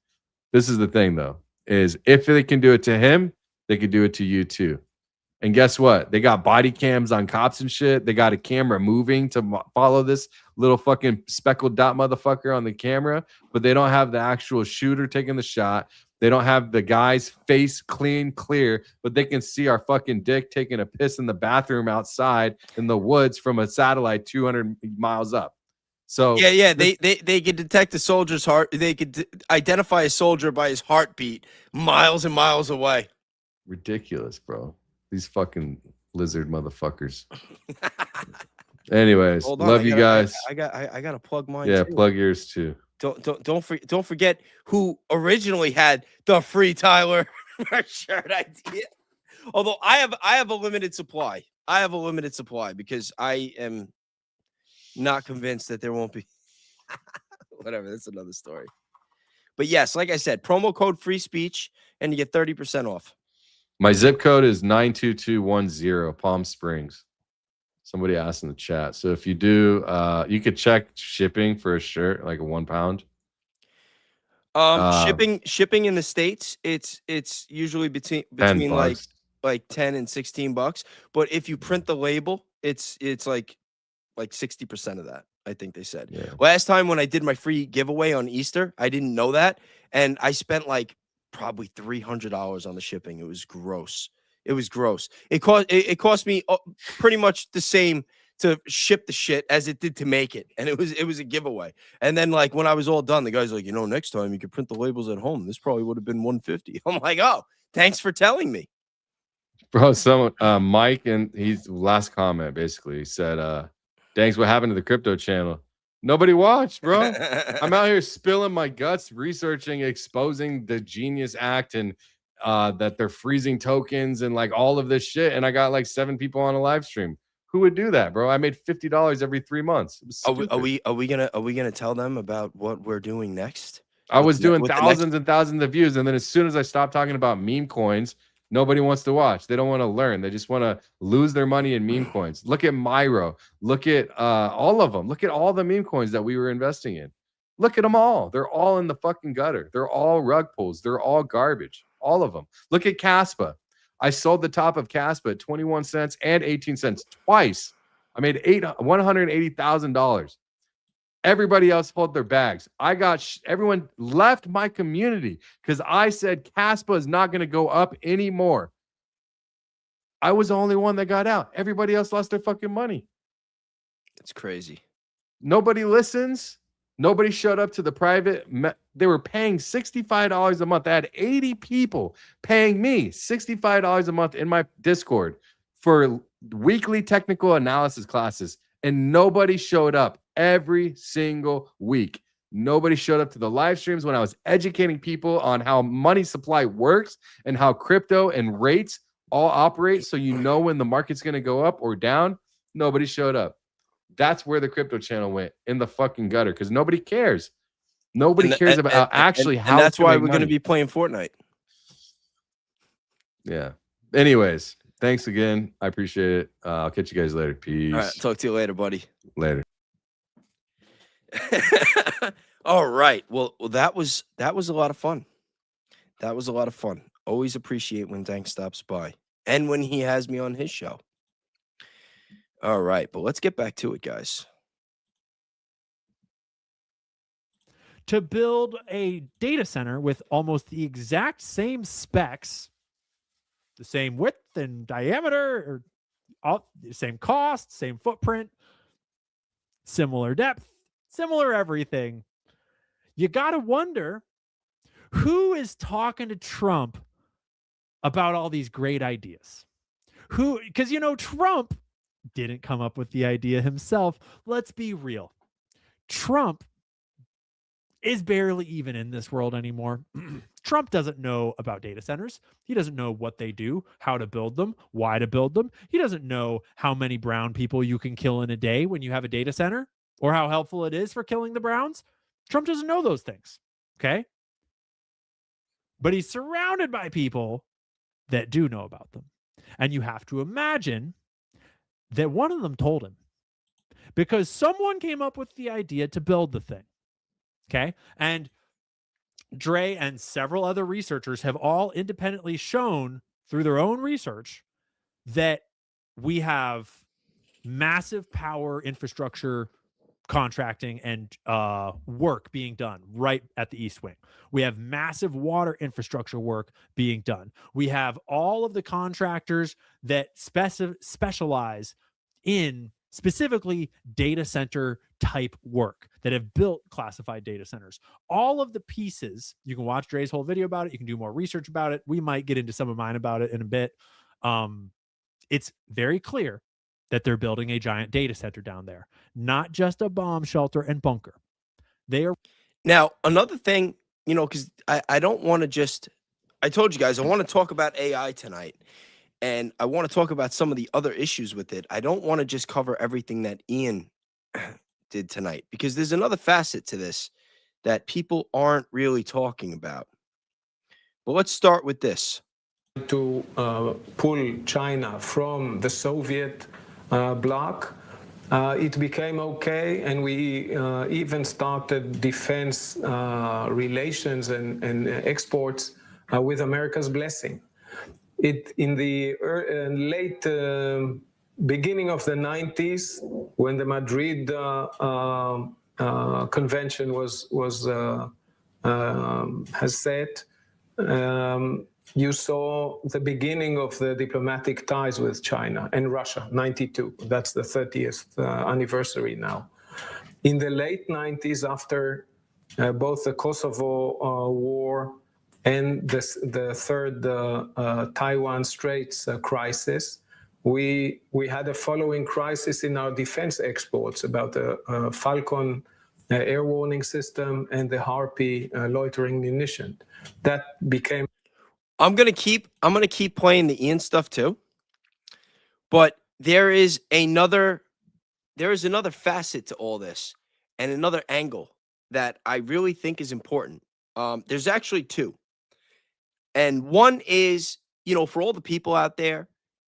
Speaker 2: This is the thing, though, is if they can do it to him, they could do it to you too. And guess what? They got body cams on cops and shit. They got a camera moving to follow this little fucking speckled dot motherfucker on the camera, but they don't have the actual shooter taking the shot. They don't have the guy's face clear, but they can see our fucking dick taking a piss in the bathroom outside in the woods from a satellite 200 miles up. So
Speaker 1: yeah, they could detect a soldier's heart. They could identify a soldier by his heartbeat miles and miles away.
Speaker 2: Ridiculous, bro. These fucking lizard motherfuckers. Anyways, love you guys.
Speaker 1: I gotta plug mine.
Speaker 2: Yeah,
Speaker 1: too.
Speaker 2: plug yours too.
Speaker 1: Don't forget who originally had the free Tyler shirt idea. Although I have a limited supply. I have a limited supply because I am not convinced that there won't be. Whatever, that's another story. But yes, like I said, promo code free speech and you get 30% off.
Speaker 2: My zip code is 92210, Palm Springs. Somebody asked in the chat. So if you do, you could check shipping for a shirt, like a 1 pound.
Speaker 1: Shipping in the States, it's usually between like 10 and $16. But if you print the label, it's like 60% of that. I think they said.
Speaker 2: Yeah.
Speaker 1: Last time when I did my free giveaway on Easter, I didn't know that. And I spent like probably $300 on the shipping. It was gross. It was gross. It cost me pretty much the same to ship the shit as it did to make it. And it was a giveaway. And then like when I was all done, the guy's like, next time you could print the labels at home. This probably would have been $150. I'm like, oh, thanks for telling me.
Speaker 2: Bro, someone Mike, and he's last comment basically, he said, thanks, what happened to the crypto channel? Nobody watched, bro. I'm out here spilling my guts, researching, exposing the Genius Act and that they're freezing tokens and like all of this shit. And I got like 7 people on a live stream. Who would do that, bro? I made $50 every 3 months.
Speaker 1: Are we gonna tell them about what we're doing next?
Speaker 2: I was doing thousands and thousands of views, and then as soon as I stopped talking about meme coins, nobody wants to watch. They don't want to learn. They just want to lose their money in meme coins. Look at Myro. Look at all of them. Look at all the meme coins that we were investing in. Look at them all. They're all in the fucking gutter. They're all rug pulls. They're all garbage. All of them. Look at Caspa. I sold the top of Caspa at 21 cents and 18 cents twice. I made $180,000. Everybody else pulled their bags. I got everyone left my community because I said Caspa is not going to go up anymore. I was the only one that got out. Everybody else lost their fucking money.
Speaker 1: It's crazy.
Speaker 2: Nobody listens. Nobody showed up to the private. They were paying $65 a month. I had 80 people paying me $65 a month in my Discord for weekly technical analysis classes, and nobody showed up every single week. Nobody showed up to the live streams when I was educating people on how money supply works and how crypto and rates all operate, so you know when the market's going to go up or down. Nobody showed up. That's where the crypto channel went, in the fucking gutter, because nobody cares. Nobody cares about actually how.
Speaker 1: And that's why we're going to be playing Fortnite.
Speaker 2: Yeah. Anyways, thanks again. I appreciate it. I'll catch you guys later. Peace.
Speaker 1: All right. Talk to you later, buddy.
Speaker 2: Later.
Speaker 1: All right. Well, that was a lot of fun. That was a lot of fun. Always appreciate when Dank stops by and when he has me on his show. All right, but let's get back to it, guys.
Speaker 14: To build a data center with almost the exact same specs, the same width and diameter, or all the same cost, same footprint, similar depth, similar everything, you got to wonder who is talking to Trump about all these great ideas. Who, because Trump didn't come up with the idea himself. Let's be real. Trump is barely even in this world anymore. Trump doesn't know about data centers. He doesn't know what they do, how to build them, why to build them. He doesn't know how many brown people you can kill in a day when you have a data center, or how helpful it is for killing the browns. Trump doesn't know those things. Okay. But he's surrounded by people that do know about them. And you have to imagine that one of them told him, because someone came up with the idea to build the thing. Okay. And Dre and several other researchers have all independently shown through their own research that we have massive power infrastructure contracting and work being done right at the East Wing. We have massive water infrastructure work being done. We have all of the contractors that specialize in specifically data center type work that have built classified data centers. All of the pieces, you can watch Dre's whole video about it. You can do more research about it. We might get into some of mine about it in a bit. It's very clear that they're building a giant data center down there, not just a bomb shelter and bunker. They are.
Speaker 1: Now, another thing, because I don't want to just, I told you guys, I want to talk about AI tonight. And I want to talk about some of the other issues with it. I don't want to just cover everything that Ian did tonight, because there's another facet to this that people aren't really talking about. But let's start with this.
Speaker 16: To pull China from the Soviet bloc, it became okay, and we even started defense relations and exports with America's blessing. In the late beginning of the 90s, when the Madrid convention has set, you saw the beginning of the diplomatic ties with China and Russia, 92. That's the 30th anniversary now. In the late 90s, after both the Kosovo war and the third Taiwan Straits crisis, we had a following crisis in our defense exports about the Falcon air warning system and the Harpole loitering munition. That became.
Speaker 1: I'm gonna keep playing the Ian stuff too, but there is another facet to all this and another angle that I really think is important. There's actually two, and one is, for all the people out there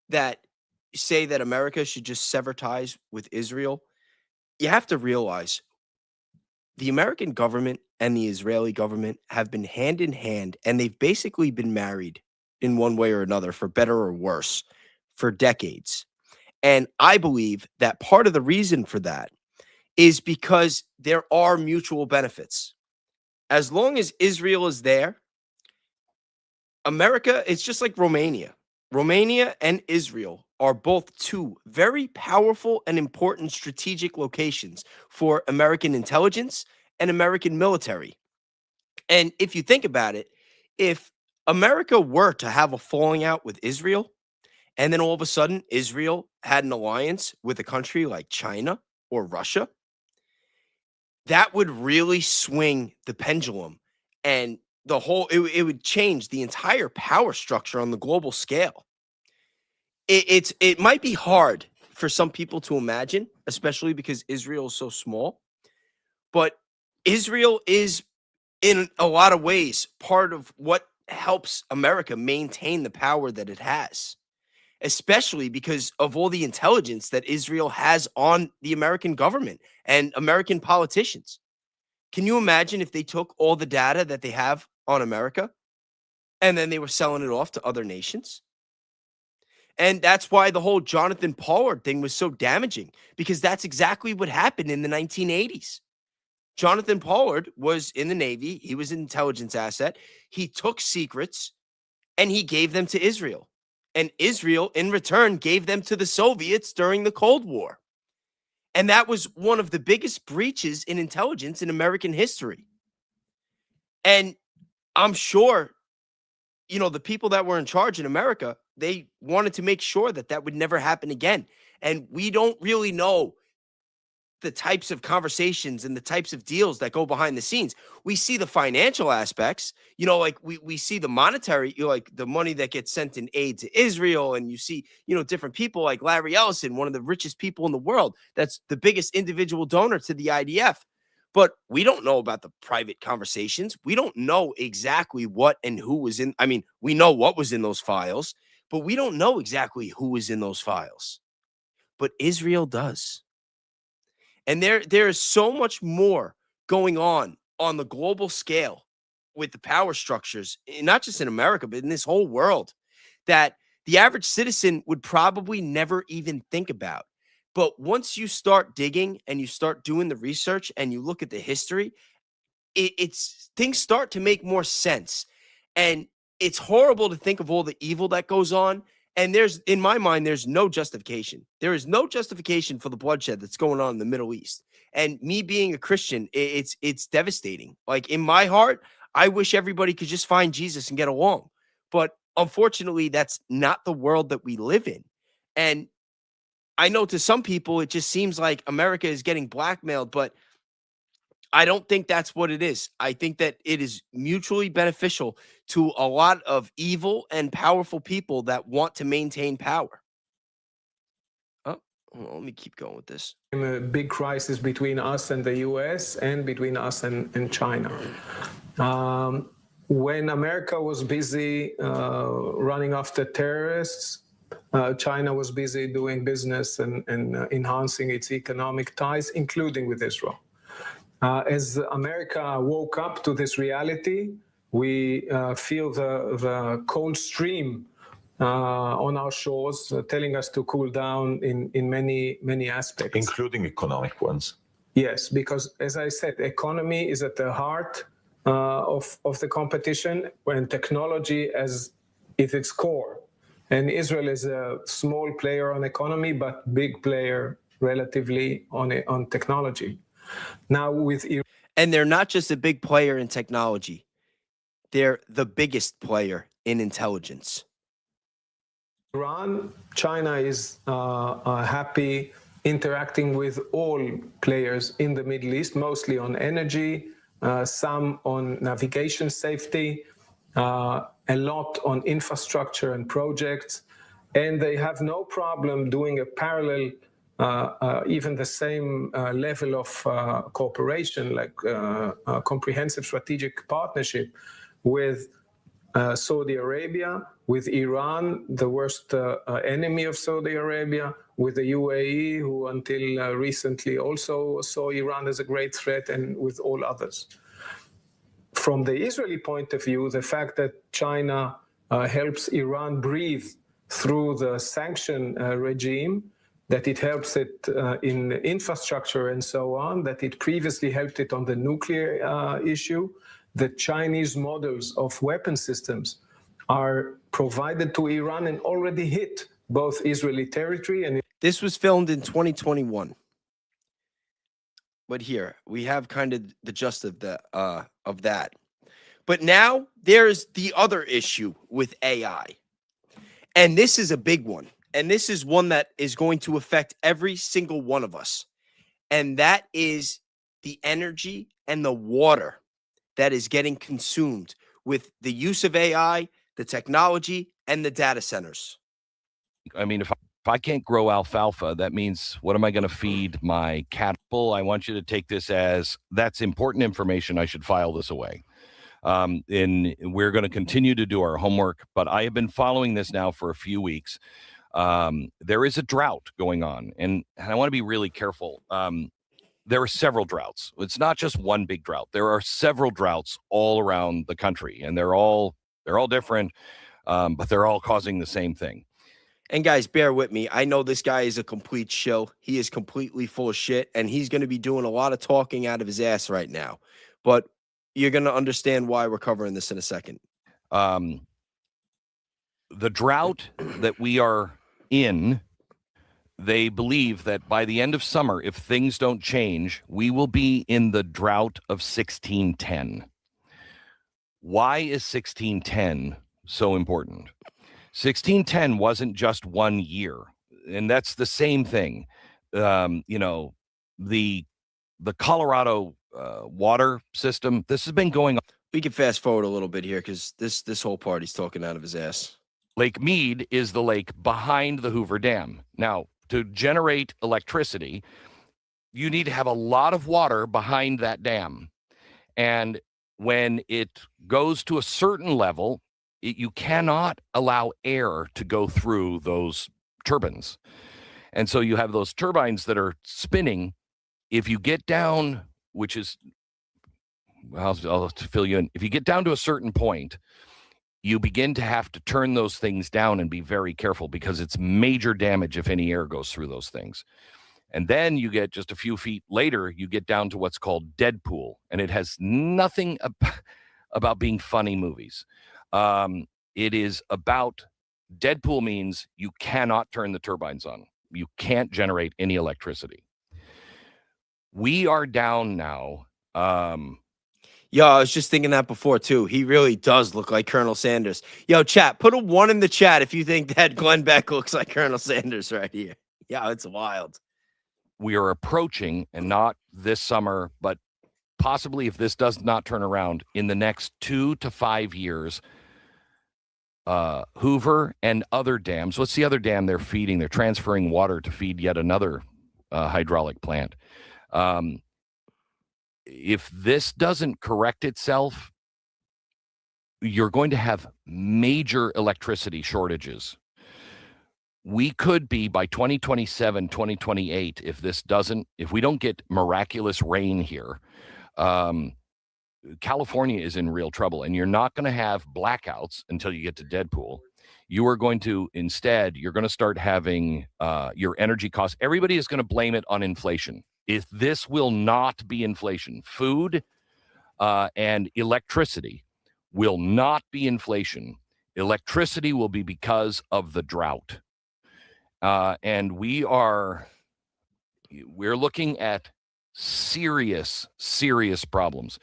Speaker 1: that say that America should just sever ties with Israel, you have to realize the American government and the Israeli government have been hand in hand, and they've basically been married in one way or another, for better or worse, for decades. And I believe that part of the reason for that is because there are mutual benefits. As long as Israel is there, America, it's just like Romania. Romania and Israel are both two very powerful and important strategic locations for American intelligence and American military. And if you think about it, if America were to have a falling out with Israel, and then all of a sudden Israel had an alliance with a country like China or Russia, that would really swing the pendulum, and it would change the entire power structure on the global scale. It might be hard for some people to imagine, especially because Israel is so small, but Israel is in a lot of ways part of what helps America maintain the power that it has, especially because of all the intelligence that Israel has on the American government and American politicians. Can you imagine if they took all the data that they have on America and then they were selling it off to other nations? And that's why the whole Jonathan Pollard thing was so damaging, because that's exactly what happened in the 1980s. Jonathan Pollard was in the Navy. He was an intelligence asset. He took secrets and he gave them to Israel. And Israel, in return, gave them to the Soviets during the Cold War. And that was one of the biggest breaches in intelligence in American history. And I'm sure, the people that were in charge in America, they wanted to make sure that that would never happen again. And we don't really know the types of conversations and the types of deals that go behind the scenes. We see the financial aspects, like we see the monetary, like the money that gets sent in aid to Israel. And you see, different people like Larry Ellison, one of the richest people in the world. That's the biggest individual donor to the IDF. But we don't know about the private conversations. We don't know exactly what and who was in. I mean, we know what was in those files, but we don't know exactly who was in those files. But Israel does. And there is so much more going on the global scale with the power structures, not just in America, but in this whole world, that the average citizen would probably never even think about. But once you start digging and you start doing the research and you look at the history, things start to make more sense. And it's horrible to think of all the evil that goes on. And in my mind, there's no justification. There is no justification for the bloodshed that's going on in the Middle East. And me being a Christian, it's devastating. Like, in my heart, I wish everybody could just find Jesus and get along. But unfortunately, that's not the world that we live in. And I know to some people, it just seems like America is getting blackmailed, but I don't think that's what it is. I think that it is mutually beneficial to a lot of evil and powerful people that want to maintain power. Oh, well, let me keep going with this.
Speaker 16: A big crisis between us and the US and between us and China. When America was busy running after terrorists, China was busy doing business and enhancing its economic ties, including with Israel. As America woke up to this reality, we feel the cold stream on our shores, telling us to cool down in many aspects,
Speaker 17: including economic ones.
Speaker 16: Yes, because as I said, economy is at the heart of the competition, when technology is its core. And Israel is a small player on economy, but big player relatively on technology. Now with
Speaker 1: and they're not just a big player in technology; they're the biggest player in intelligence.
Speaker 16: Iran, China is happy interacting with all players in the Middle East, mostly on energy, some on navigation safety, a lot on infrastructure and projects, and they have no problem doing a parallel, even the same level of cooperation, like a comprehensive strategic partnership with Saudi Arabia, with Iran, the worst enemy of Saudi Arabia, with the UAE, who until recently also saw Iran as a great threat, and with all others. From the Israeli point of view, the fact that China helps Iran breathe through the sanction regime, that it helps it in infrastructure and so on, that it previously helped it on the nuclear issue, the Chinese models of weapon systems are provided to Iran and already hit both Israeli territory and...
Speaker 1: This was filmed in 2021. But here, we have kind of the gist of that. But now, there's the other issue with AI. And this is a big one. And this is one that is going to affect every single one of us. And that is the energy and the water that is getting consumed with the use of AI, the technology, and the data centers.
Speaker 18: I mean, if I can't grow alfalfa, that means what am I going to feed my cattle? I want you to take this as that's important information. I should file this away. And we're going to continue to do our homework, but I have been following this now for a few weeks. There is a drought going on, and I want to be really careful. There are several droughts. It's not just one big drought. There are several droughts all around the country, and they're all different, but they're all causing the same thing.
Speaker 1: And guys, bear with me. I know this guy is a complete shill. He is completely full of shit, and he's going to be doing a lot of talking out of his ass right now. But you're going to understand why we're covering this in a second.
Speaker 18: The drought that we are in, they believe that by the end of summer, if things don't change, we will be in the drought of 1610. Why is 1610 so important? 1610 wasn't just 1 year, and that's the same thing. You know, the Colorado water system, this has been going on.
Speaker 1: We can fast forward a little bit here because this whole party's talking out of his ass.
Speaker 18: Lake Mead is the lake behind the Hoover Dam. Now, to generate electricity, you need to have a lot of water behind that dam. And when it goes to a certain level, you cannot allow air to go through those turbines. And so you have those turbines that are spinning. If you get down, which is, I'll fill you in. If you get down to a certain point, you begin to have to turn those things down and be very careful because it's major damage if any air goes through those things. And then you get just a few feet later, you get down to what's called Deadpool. And it has nothing about being funny movies. It is about, Deadpool means you cannot turn the turbines on. You can't generate any electricity. We are down now.
Speaker 1: Yo, I was just thinking that before, too. He really does look like Colonel Sanders. Yo, chat, put a 1 in the chat if you think that Glenn Beck looks like Colonel Sanders right here. Yeah, it's wild.
Speaker 18: We are approaching, and not this summer, but possibly if this does not turn around, in the next 2 to 5 years, Hoover and other dams. What's the other dam they're feeding? They're transferring water to feed yet another hydraulic plant. If this doesn't correct itself, you're going to have major electricity shortages. We could be by 2027, 2028, if we don't get miraculous rain here, California is in real trouble, and you're not going to have blackouts until you get to Deadpool. You are going to, instead, you're going to start having your energy costs. Everybody is going to blame it on inflation. If this will not be inflation, food and electricity will not be inflation. Electricity will be because of the drought. And we're looking at serious problems.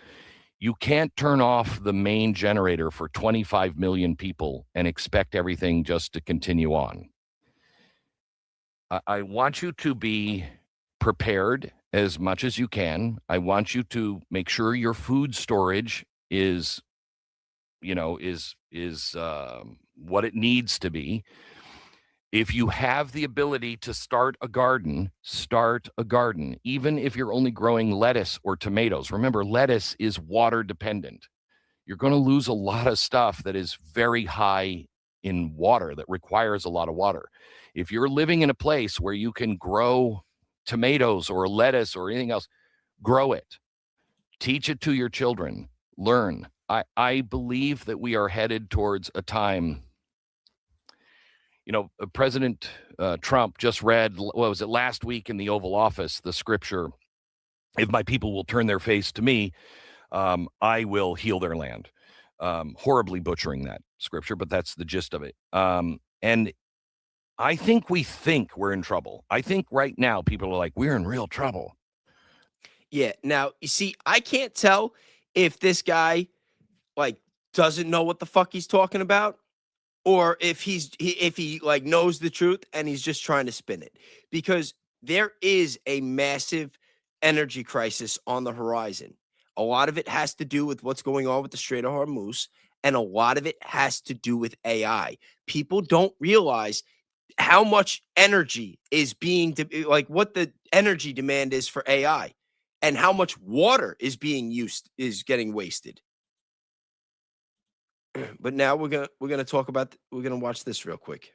Speaker 18: You can't turn off the main generator for 25 million people and expect everything just to continue on. I want you to be prepared as much as you can. I want you to make sure your food storage is what it needs to be. If you have the ability to start a garden, start a garden, even if you're only growing lettuce or tomatoes. Remember, lettuce is water dependent. You're going to lose a lot of stuff that is very high in water, that requires a lot of water. If you're living in a place where you can grow tomatoes or lettuce or anything else, grow it. Teach it to your children. Learn. I believe that we are headed towards a time. President Trump just read, what was it, last week in the Oval Office, the scripture, if my people will turn their face to me, I will heal their land. Horribly butchering that scripture, but that's the gist of it. And I think we're in trouble. I think right now people are like, we're in real trouble.
Speaker 1: Yeah. Now, you see, I can't tell if this guy doesn't know what the fuck he's talking about, or if he knows the truth and he's just trying to spin it, because there is a massive energy crisis on the horizon. A lot of it has to do with what's going on with the Strait of Hormuz, and a lot of it has to do with AI. People don't realize how much energy is being what the energy demand is for AI, and how much water is getting wasted. But now we're gonna watch this real quick.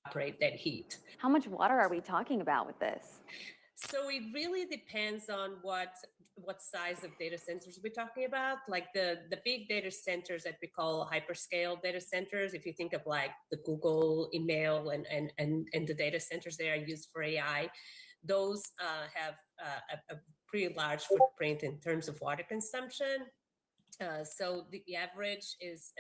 Speaker 17: Operate that heat.
Speaker 19: How much water are we talking about with this?
Speaker 17: So it really depends on what size of data centers we're talking about. Like the big data centers that we call hyperscale data centers, if you think of like the Google email and the data centers that are used for AI, those have a pretty large footprint in terms of water consumption. So the average is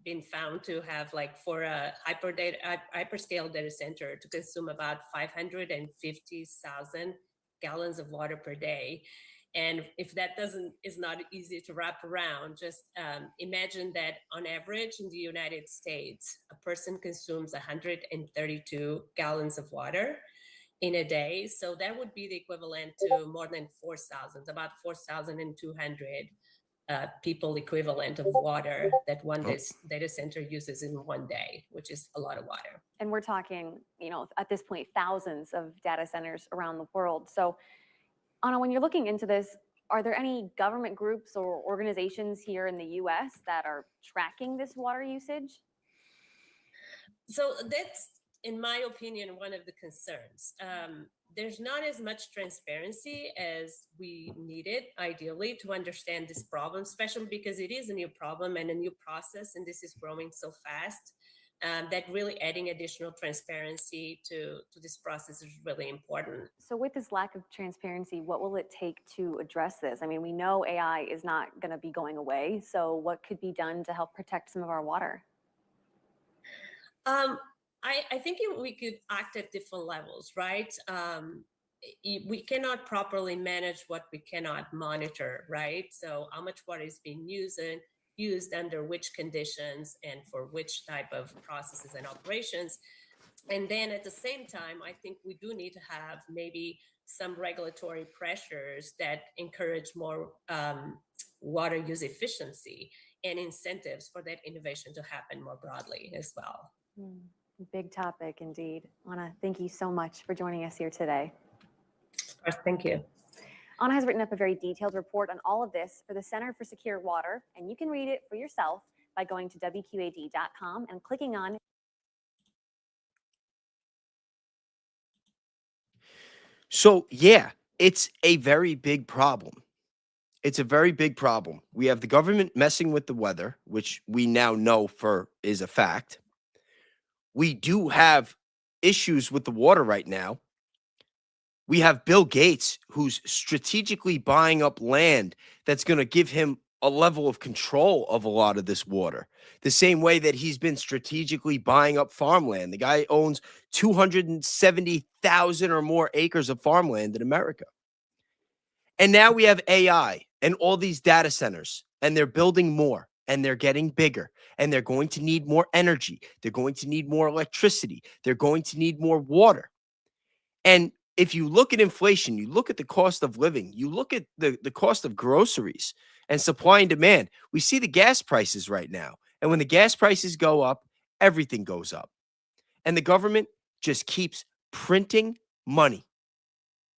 Speaker 17: been found to have, like, for a hyperscale data center to consume about 550,000 gallons of water per day. And if that is not easy to wrap around, just imagine that on average in the United States, a person consumes 132 gallons of water in a day. So that would be the equivalent to more than 4,000, about 4,200 people equivalent of water that one data center uses in one day, which is a lot of water.
Speaker 19: And we're talking, at this point, thousands of data centers around the world. So, Anna, when you're looking into this, are there any government groups or organizations here in the US that are tracking this water usage?
Speaker 17: So that's, in my opinion, one of the concerns. There's not as much transparency as we needed, ideally, to understand this problem, especially because it is a new problem and a new process, and this is growing so fast that really adding additional transparency to this process is really important.
Speaker 19: So with this lack of transparency, what will it take to address this? I mean, we know AI is not going to be going away, so what could be done to help protect some of our water?
Speaker 17: I think we could act at different levels, right? We cannot properly manage what we cannot monitor, right? So how much water is being used under which conditions and for which type of processes and operations. And then at the same time, I think we do need to have maybe some regulatory pressures that encourage more water use efficiency and incentives for that innovation to happen more broadly as well.
Speaker 19: Big topic indeed. Anna, thank you so much for joining us here today.
Speaker 17: Of course, thank you.
Speaker 19: Anna has written up a very detailed report on all of this for the Center for Secure Water, and you can read it for yourself by going to WQAD.com and clicking on.
Speaker 1: So, yeah, it's a very big problem. It's a very big problem. We have the government messing with the weather, which we now know is a fact. We do have issues with the water right now. We have Bill Gates, who's strategically buying up land that's going to give him a level of control of a lot of this water. The same way that he's been strategically buying up farmland. The guy owns 270,000 or more acres of farmland in America. And now we have AI and all these data centers, and they're building more, and they're getting bigger, and they're going to need more energy. They're going to need more electricity. They're going to need more water. And if you look at inflation, you look at the cost of living, you look at the cost of groceries and supply and demand, we see the gas prices right now. And when the gas prices go up, everything goes up. And the government just keeps printing money.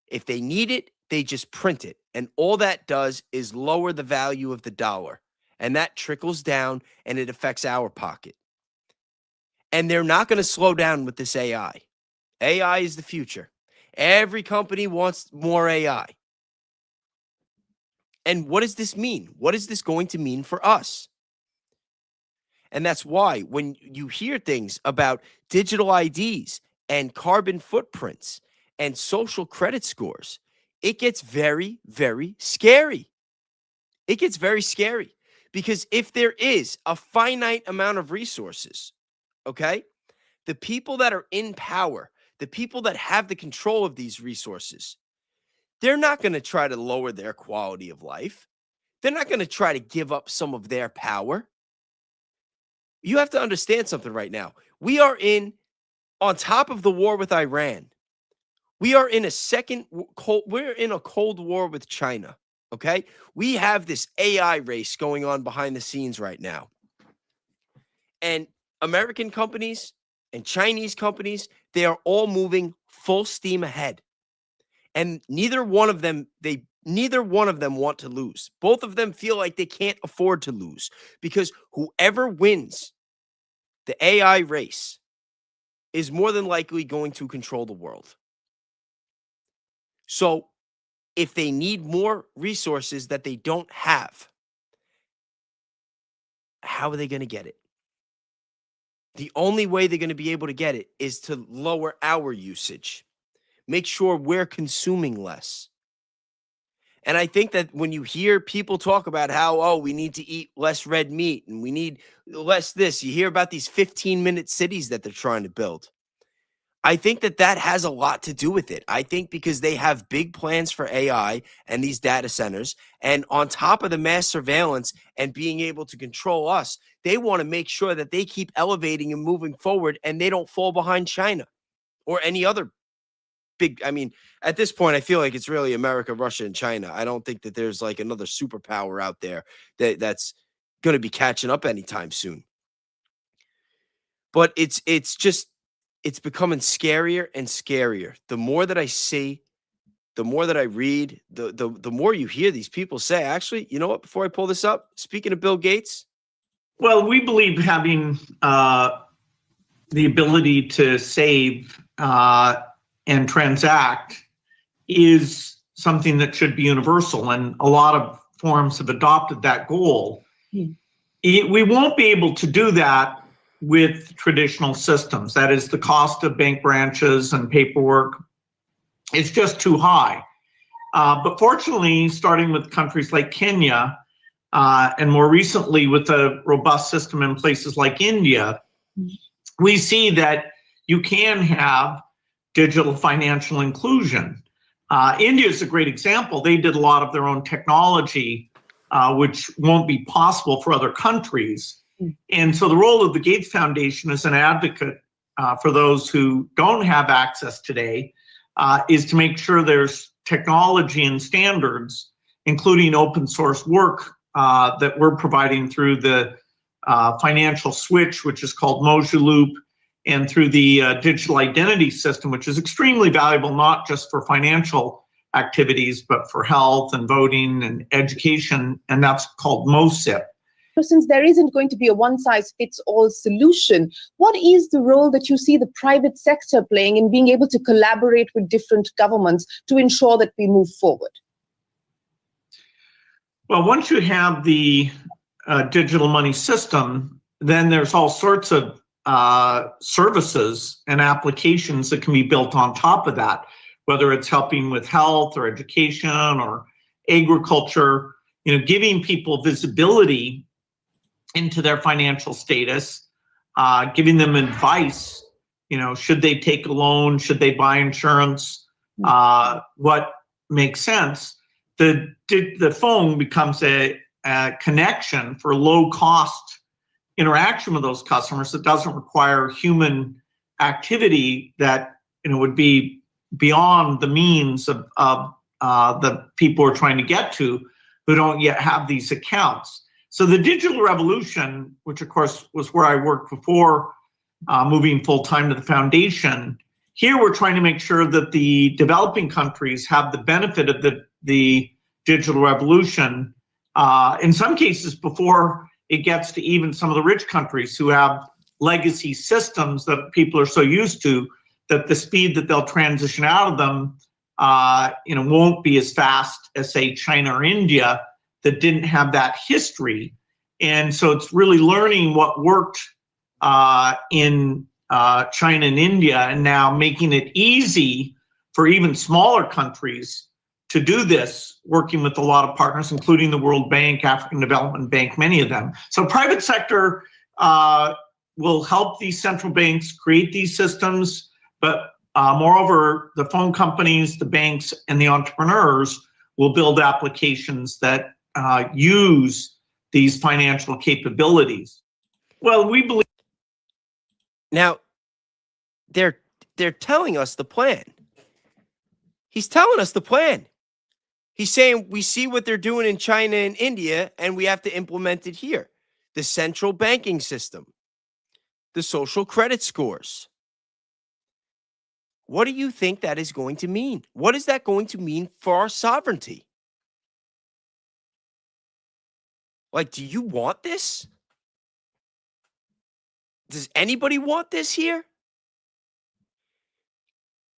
Speaker 1: If they need it, they just print it. And all that does is lower the value of the dollar. And that trickles down and it affects our pocket. And they're not going to slow down with this AI. AI is the future. Every company wants more AI. And what does this mean? What is this going to mean for us? And that's why when you hear things about digital IDs and carbon footprints and social credit scores, it gets very, very scary. It gets very scary because if there is a finite amount of resources, okay, the people that are in power, the people that have the control of these resources, they're not going to try to lower their quality of life. They're not going to try to give up some of their power. You have to understand something right now. We are on top of the war with Iran. We are in we're in a cold war with China, okay? We have this AI race going on behind the scenes right now. And American companies and Chinese companies, they are all moving full steam ahead. And neither one of them want to lose. Both of them feel like they can't afford to lose because whoever wins the AI race is more than likely going to control the world. So if they need more resources that they don't have, how are they going to get it? The only way they're going to be able to get it is to lower our usage. Make sure we're consuming less. And I think that when you hear people talk about how, we need to eat less red meat and we need less this, you hear about these 15-minute cities that they're trying to build. I think that has a lot to do with it. I think because they have big plans for AI and these data centers, and on top of the mass surveillance and being able to control us, they want to make sure that they keep elevating and moving forward and they don't fall behind China or any other big, at this point, I feel like it's really America, Russia, and China. I don't think that there's like another superpower out there that's going to be catching up anytime soon. But it's becoming scarier and scarier. The more that I see, the more that I read, the more you hear these people say, actually, you know what, before I pull this up, speaking of Bill Gates.
Speaker 20: Well, we believe having the ability to save and transact is something that should be universal, and a lot of forums have adopted that goal. We won't be able to do that with traditional systems. That is, the cost of bank branches and paperwork is just too high. But fortunately, starting with countries like Kenya, and more recently with a robust system in places like India, we see that you can have digital financial inclusion. India is a great example. They did a lot of their own technology, which won't be possible for other countries. And so the role of the Gates Foundation as an advocate for those who don't have access today is to make sure there's technology and standards, including open source work that we're providing through the financial switch, which is called Mojaloop, and through the digital identity system, which is extremely valuable, not just for financial activities, but for health and voting and education, and that's called MOSIP.
Speaker 21: So since there isn't going to be a one-size-fits-all solution, what is the role that you see the private sector playing in being able to collaborate with different governments to ensure that we move forward?
Speaker 20: Well, once you have the digital money system, then there's all sorts of services and applications that can be built on top of that, whether it's helping with health or education or agriculture, giving people visibility into their financial status, giving them advice, should they take a loan, should they buy insurance, what makes sense. The phone becomes a connection for low cost interaction with those customers that doesn't require human activity that would be beyond the means of the people we're trying to get to who don't yet have these accounts. So the digital revolution, which of course was where I worked before moving full-time to the foundation, here we're trying to make sure that the developing countries have the benefit of the digital revolution, in some cases before it gets to even some of the rich countries who have legacy systems that people are so used to that the speed that they'll transition out of them won't be as fast as, say, China or India that didn't have that history. And so it's really learning what worked in China and India, and now making it easy for even smaller countries to do this, working with a lot of partners, including the World Bank, African Development Bank, many of them. So private sector will help these central banks create these systems, but moreover, the phone companies, the banks, and the entrepreneurs will build applications that use these financial capabilities. Well, we believe.
Speaker 1: Now, they're telling us the plan. He's telling us the plan. He's saying we see what they're doing in China and India, and we have to implement it here. The central banking system, the social credit scores. What do you think that is going to mean? What is that going to mean for our sovereignty? Like, do you want this? Does anybody want this here?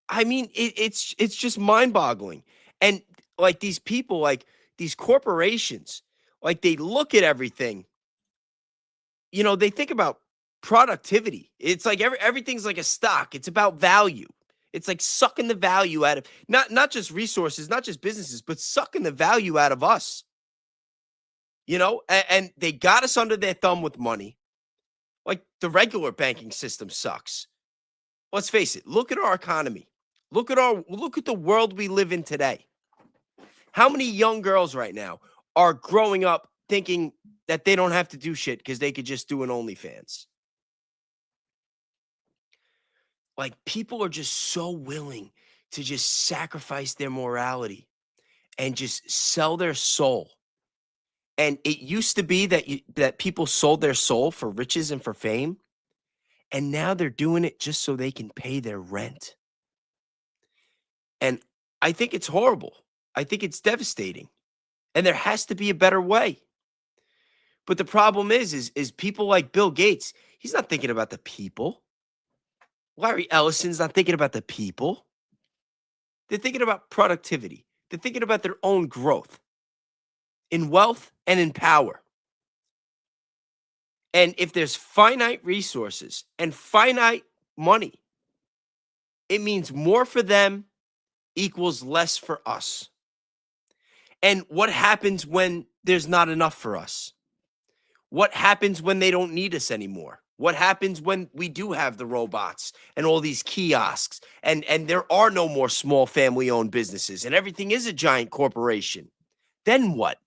Speaker 1: I mean, it's just mind-boggling. And like these people, like these corporations, like they look at everything. They think about productivity. It's like everything's like a stock. It's about value. It's like sucking the value out of not just resources, not just businesses, but sucking the value out of us. And they got us under their thumb with money. Like the regular banking system sucks. Let's face it. Look at our economy. Look at the world we live in today. How many young girls right now are growing up thinking that they don't have to do shit because they could just do an OnlyFans? Like, people are just so willing to just sacrifice their morality and just sell their soul. And it used to be that people sold their soul for riches and for fame. And now they're doing it just so they can pay their rent. And I think it's horrible. I think it's devastating. And there has to be a better way. But the problem is people like Bill Gates, he's not thinking about the people. Larry Ellison's not thinking about the people. They're thinking about productivity. They're thinking about their own growth in wealth and in power. And if there's finite resources and finite money, it means more for them equals less for us. And what happens when there's not enough for us? What happens when they don't need us anymore? What happens when we do have the robots and all these kiosks and there are no more small family-owned businesses and everything is a giant corporation? Then what?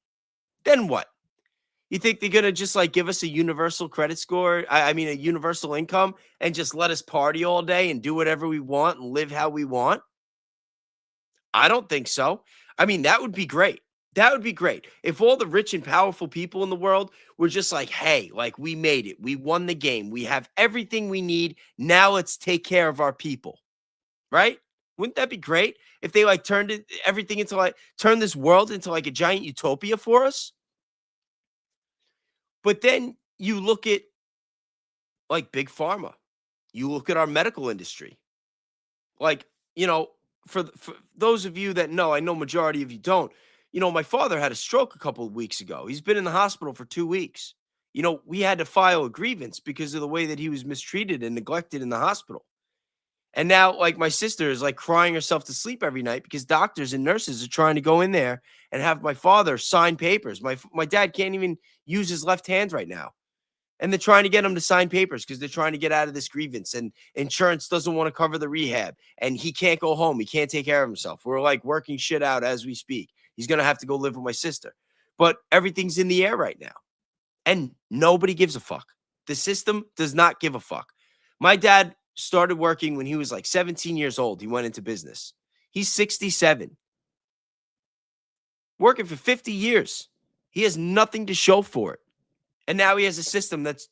Speaker 1: Then what? You think they're going to just like give us a universal credit score? I mean, a universal income and just let us party all day and do whatever we want and live how we want? I don't think so. I mean, that would be great. That would be great. If all the rich and powerful people in the world were just like, hey, like we made it. We won the game. We have everything we need. Now let's take care of our people. Right? Wouldn't that be great? If they like turned this world into like a giant utopia for us? But then you look at like big pharma. You look at our medical industry. Like, for those of you that know, I know majority of you don't, my father had a stroke a couple of weeks ago. He's been in the hospital for 2 weeks. We had to file a grievance because of the way that he was mistreated and neglected in the hospital. And now, like, my sister is like crying herself to sleep every night because doctors and nurses are trying to go in there and have my father sign papers. My dad can't even use his left hand right now. And they're trying to get him to sign papers because they're trying to get out of this grievance. And insurance doesn't want to cover the rehab. And he can't go home. He can't take care of himself. We're like working shit out as we speak. He's going to have to go live with my sister. But everything's in the air right now. And nobody gives a fuck. The system does not give a fuck. My dad started working when he was like 17 years old. He went into business. He's 67. Working for 50 years. He has nothing to show for it. And now he has a system that's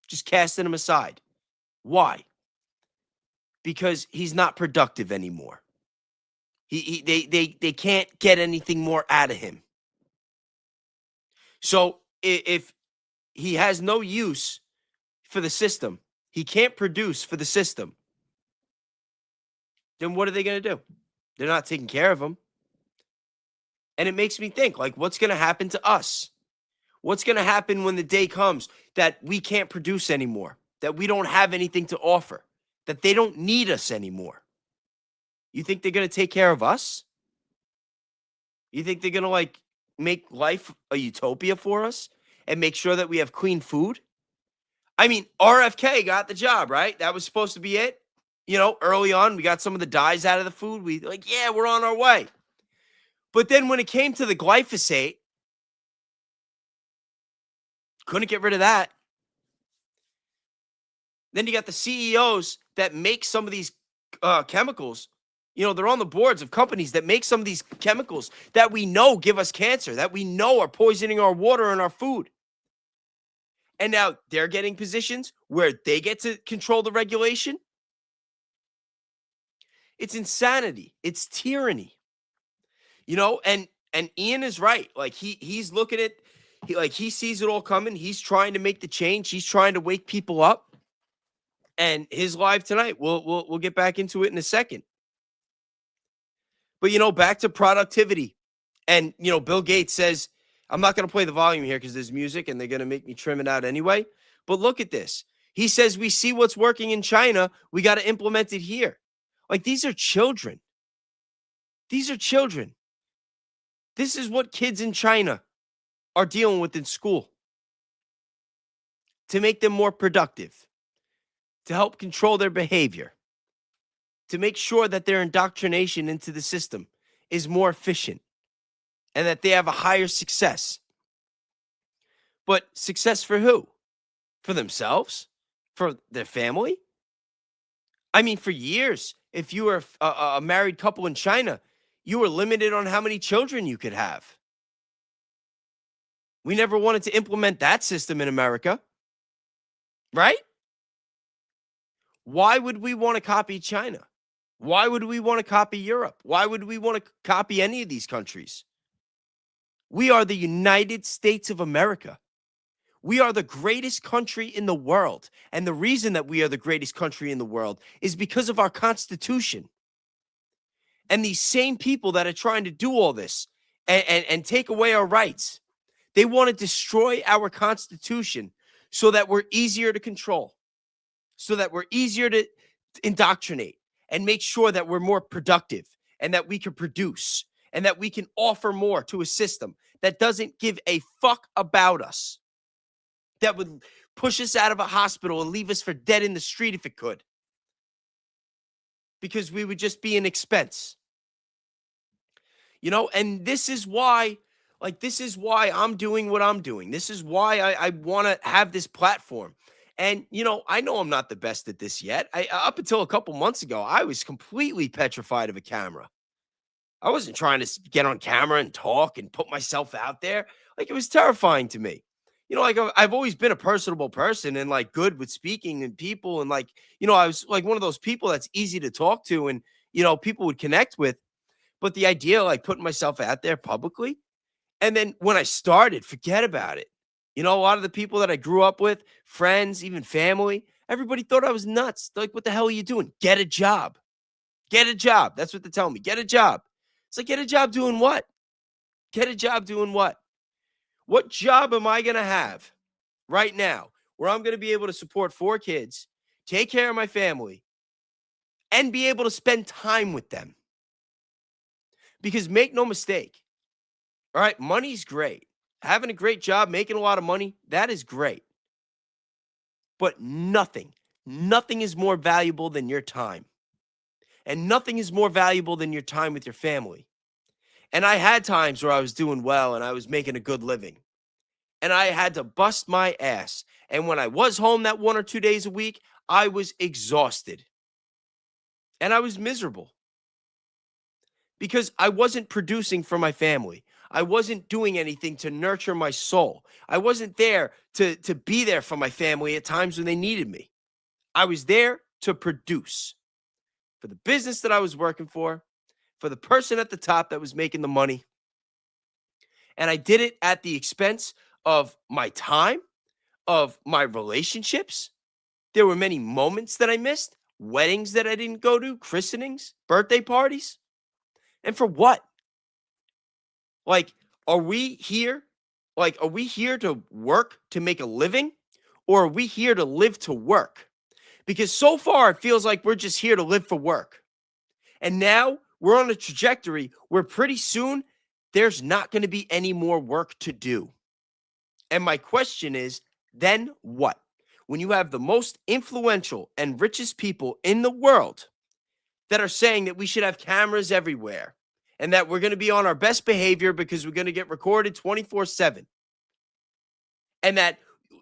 Speaker 1: just casting him aside. Why? Because he's not productive anymore. They can't get anything more out of him. So if he has no use for the system, he can't produce for the system, then what are they going to do? They're not taking care of him. And it makes me think, like, what's going to happen to us? What's going to happen when the day comes that we can't produce anymore, that we don't have anything to offer, that they don't need us anymore? You think they're going to take care of us? You think they're going to, like, make life a utopia for us and make sure that we have clean food? I mean, RFK got the job, right? That was supposed to be it. Early on, we got some of the dyes out of the food. Yeah, we're on our way. But then when it came to the glyphosate, couldn't get rid of that. Then you got the CEOs that make some of these chemicals. They're on the boards of companies that make some of these chemicals that we know give us cancer, that we know are poisoning our water and our food. And now they're getting positions where they get to control the regulation. It's insanity. It's tyranny. And Ian is right. Like he's looking at, he sees it all coming. He's trying to make the change. He's trying to wake people up. And his live tonight, we'll get back into it in a second. But back to productivity. And Bill Gates says, I'm not going to play the volume here because there's music and they're going to make me trim it out anyway. But look at this. He says, we see what's working in China. We got to implement it here. Like, these are children. These are children. This is what kids in China are dealing with in school. To make them more productive. To help control their behavior. To make sure that their indoctrination into the system is more efficient. And that they have a higher success. But success for who? For themselves? For their family? I mean, for years, if you were a married couple in China, you were limited on how many children you could have. We never wanted to implement that system in America. Right? Why would we want to copy China? Why would we want to copy Europe? Why would we want to copy any of these countries? We are the United States of America. We are the greatest country in the world. And the reason that we are the greatest country in the world is because of our Constitution. And these same people that are trying to do all this and take away our rights, they want to destroy our Constitution so that we're easier to control, so that we're easier to indoctrinate and make sure that we're more productive and that we can produce and that we can offer more to a system that doesn't give a fuck about us, that would push us out of a hospital and leave us for dead in the street if it could, because we would just be an expense. And this is why, I'm doing what I'm doing. This is why I want to have this platform. And, I know I'm not the best at this yet. Up until a couple months ago, I was completely petrified of a camera. I wasn't trying to get on camera and talk and put myself out there. Like, it was terrifying to me. I've always been a personable person and good with speaking and people. And I was like one of those people that's easy to talk to and, people would connect with. But the idea of putting myself out there publicly. And then when I started, forget about it. A lot of the people that I grew up with, friends, even family, everybody thought I was nuts. They're like, what the hell are you doing? Get a job. Get a job. That's what they're telling me. Get a job. It's like, get a job doing what? Get a job doing what? What job am I going to have right now where I'm going to be able to support 4 kids, take care of my family, and be able to spend time with them? Because make no mistake, all right, money's great. Having a great job, making a lot of money, that is great. But nothing is more valuable than your time. And nothing is more valuable than your time with your family. And I had times where I was doing well and I was making a good living. And I had to bust my ass. And when I was home that 1 or 2 days a week, I was exhausted. And I was miserable. Because I wasn't producing for my family. I wasn't doing anything to nurture my soul. I wasn't there to be there for my family at times when they needed me. I was there to produce for the business that I was working for the person at the top that was making the money. And I did it at the expense of my time, of my relationships. There were many moments that I missed, weddings that I didn't go to, christenings, birthday parties. And for what? Like, are we here? Like, are we here to work to make a living? Or are we here to live to work? Because so far it feels like we're just here to live for work. And now we're on a trajectory where pretty soon there's not going to be any more work to do. And my question is, then what? When you have the most influential and richest people in the world that are saying that we should have cameras everywhere and that we're going to be on our best behavior because we're going to get recorded 24/7. And that,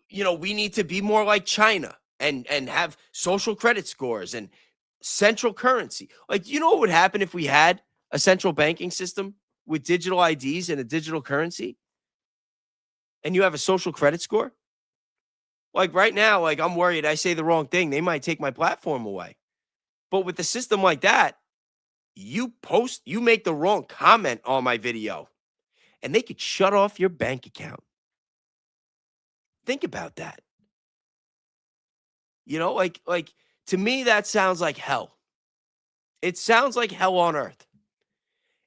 Speaker 1: you know, we need to be more like China and have social credit scores and central currency. Like, you know what would happen if we had a central banking system with digital IDs and a digital currency? And you have a social credit score? Like right now, like I'm worried I say the wrong thing. They might take my platform away. But with a system like that, you make the wrong comment on my video and they could shut off your bank account. Think about that. You know, like to me, that sounds like hell. It sounds like hell on earth.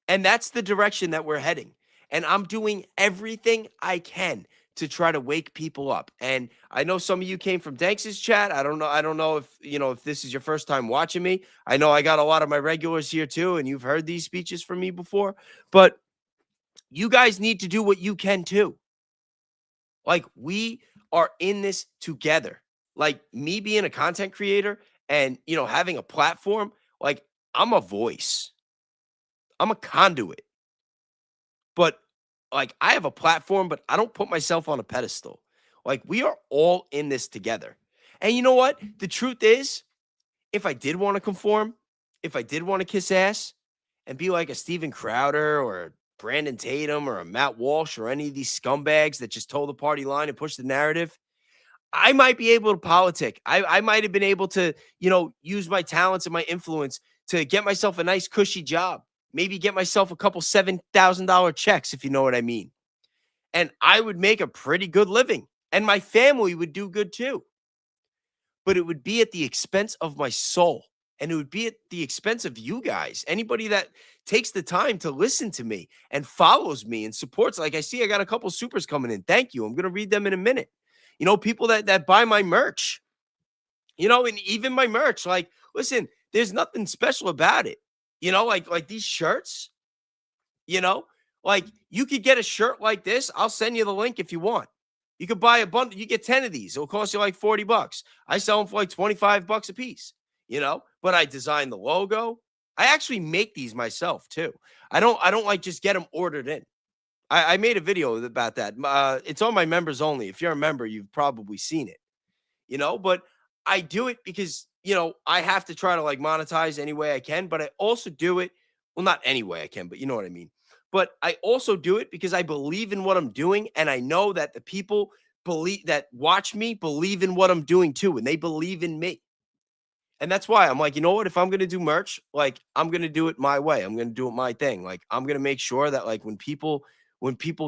Speaker 1: And that's the direction that we're heading. And I'm doing everything I can to try to wake people up. And I know some of you came from Danks's chat. I don't know if, you know, if this is your first time watching me. I know I got a lot of my regulars here too, and you've heard these speeches from me before. But you guys need to do what you can too. Like, we are in this together. Like, me being a content creator and, you know, having a platform, like, I'm a voice. I'm a conduit. But like, I have a platform, but I don't put myself on a pedestal. Like, we are all in this together. And you know what? The truth is, if I did want to conform, if I did want to kiss ass and be like a Steven Crowder or a Brandon Tatum or a Matt Walsh or any of these scumbags that just toe the party line and push the narrative, I might be able to politic. I might have been able to, you know, use my talents and my influence to get myself a nice cushy job. Maybe get myself a couple $7,000 checks, if you know what I mean. And I would make a pretty good living. And my family would do good too. But it would be at the expense of my soul. And it would be at the expense of you guys. Anybody that takes the time to listen to me and follows me and supports. Like, I see I got a couple supers coming in. Thank you. I'm going to read them in a minute. You know, people that buy my merch. You know, and even my merch. Like, listen, there's nothing special about it. You know, like these shirts, you know, like you could get a shirt like this. I'll send you the link if you want. You could buy a bundle. You get 10 of these. It'll cost you like $40. I sell them for like $25 a piece, you know, but I designed the logo. I actually make these myself too. I don't like just get them ordered in. I made a video about that. It's on my members only. If you're a member, you've probably seen it, you know, but I do it because, you know, I have to try to like monetize any way I can, but I also do it. Well, not any way I can, but you know what I mean? But I also do it because I believe in what I'm doing. And I know that the people that watch me believe in what I'm doing too. And they believe in me. And that's why I'm like, you know what? If I'm going to do merch, like I'm going to do it my way. I'm going to do it my thing. Like I'm going to make sure that like when people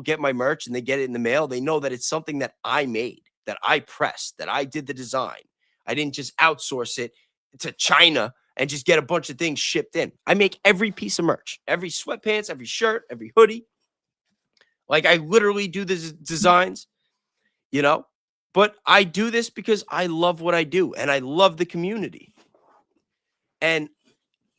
Speaker 1: get my merch and they get it in the mail, they know that it's something that I made, that I pressed, that I did the design. I didn't just outsource it to China and just get a bunch of things shipped in. I make every piece of merch, every sweatpants, every shirt, every hoodie. Like I literally do the designs, you know, but I do this because I love what I do and I love the community. And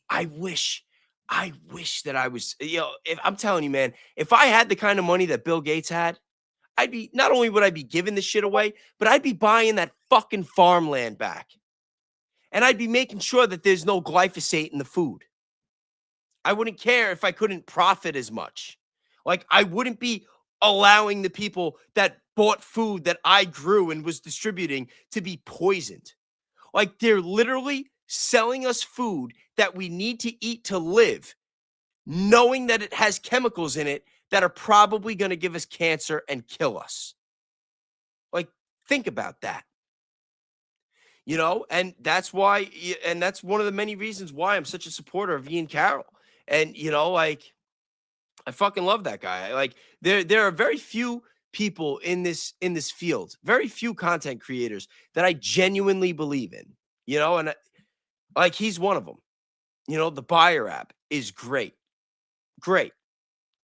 Speaker 1: I wish that I was, if I'm telling you, man, if I had the kind of money that Bill Gates had, I'd be, not only would I be giving this shit away, but I'd be buying that fucking farmland back. And I'd be making sure that there's no glyphosate in the food. I wouldn't care if I couldn't profit as much. Like I wouldn't be allowing the people that bought food that I grew and was distributing to be poisoned. Like they're literally selling us food that we need to eat to live, knowing that it has chemicals in it that are probably going to give us cancer and kill us. Like, think about that. And that's why, and that's one of the many reasons why I'm such a supporter of Ian Carroll. And, like, I fucking love that guy. Like, there are very few people in this field, very few content creators that I genuinely believe in, and like he's one of them. The Buyer app is great. Great.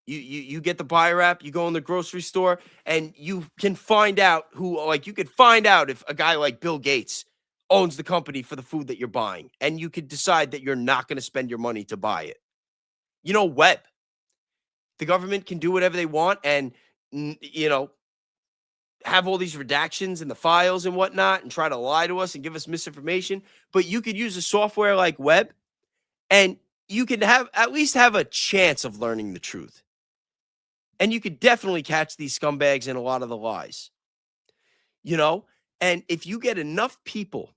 Speaker 1: You get the Buyer app, you go in the grocery store and you can find out you could find out if a guy like Bill Gates owns the company for the food that you're buying. And you could decide that you're not going to spend your money to buy it. Web. The government can do whatever they want and, have all these redactions in the files and whatnot and try to lie to us and give us misinformation. But you could use a software like Web and you can at least have a chance of learning the truth. And you could definitely catch these scumbags in a lot of the lies. And if you get enough people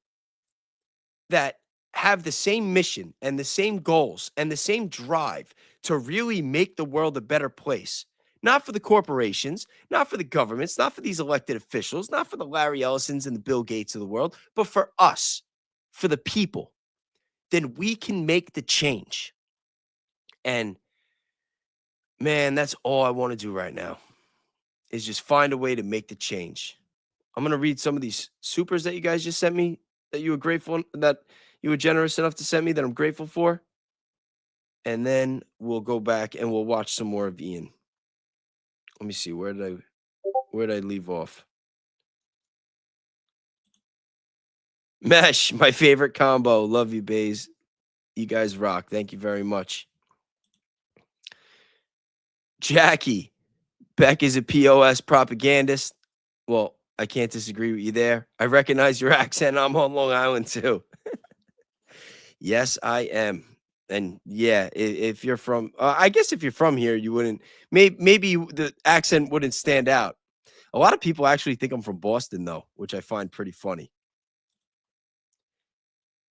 Speaker 1: that have the same mission and the same goals and the same drive to really make the world a better place, not for the corporations, not for the governments, not for these elected officials, not for the Larry Ellisons and the Bill Gates of the world, but for us, for the people, then we can make the change. And man, that's all I want to do right now is just find a way to make the change. I'm going to read some of these supers that you guys just sent me that you were generous enough to send me that I'm grateful for. And then we'll go back and we'll watch some more of Ian. Let me see. Where did I leave off? Mesh, my favorite combo. Love you, Bays. You guys rock. Thank you very much. Jackie, Beck is a POS propagandist. Well, I can't disagree with you there. I recognize your accent. I'm on Long Island too. Yes, I am. And yeah, if you're from, I guess if you're from here, you wouldn't, maybe the accent wouldn't stand out. A lot of people actually think I'm from Boston though, which I find pretty funny.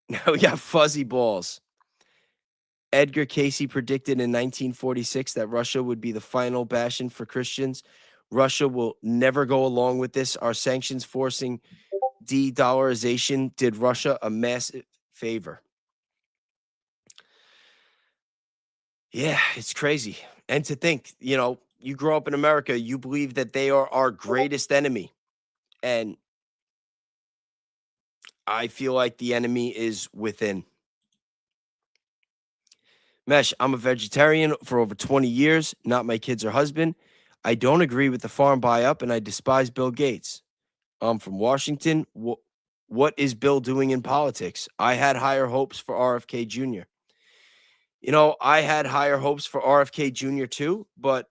Speaker 1: Now we got Fuzzy Balls. Edgar Casey predicted in 1946 that Russia would be the final bastion for Christians. Russia will never go along with this. Our sanctions forcing de-dollarization did Russia a massive favor. Yeah, it's crazy. And to think, you grow up in America, you believe that they are our greatest enemy. And I feel like the enemy is within. Mesh, I'm a vegetarian for over 20 years, not my kids or husband. I don't agree with the farm buy-up, and I despise Bill Gates. I'm from Washington. What is Bill doing in politics? I had higher hopes for RFK Jr. I had higher hopes for RFK Jr. too, but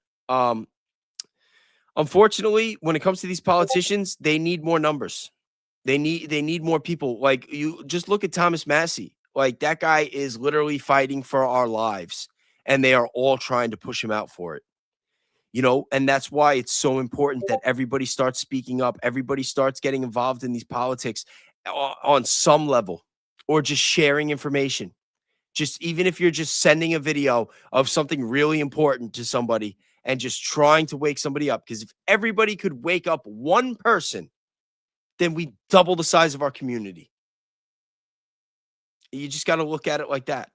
Speaker 1: unfortunately, when it comes to these politicians, they need more numbers. They need more people. Like, you just look at Thomas Massey. Like, that guy is literally fighting for our lives, and they are all trying to push him out for it. And that's why it's so important that everybody starts speaking up. Everybody starts getting involved in these politics on some level, or just sharing information. Just even if you're just sending a video of something really important to somebody and just trying to wake somebody up. Because if everybody could wake up one person, then we double the size of our community. You just got to look at it like that.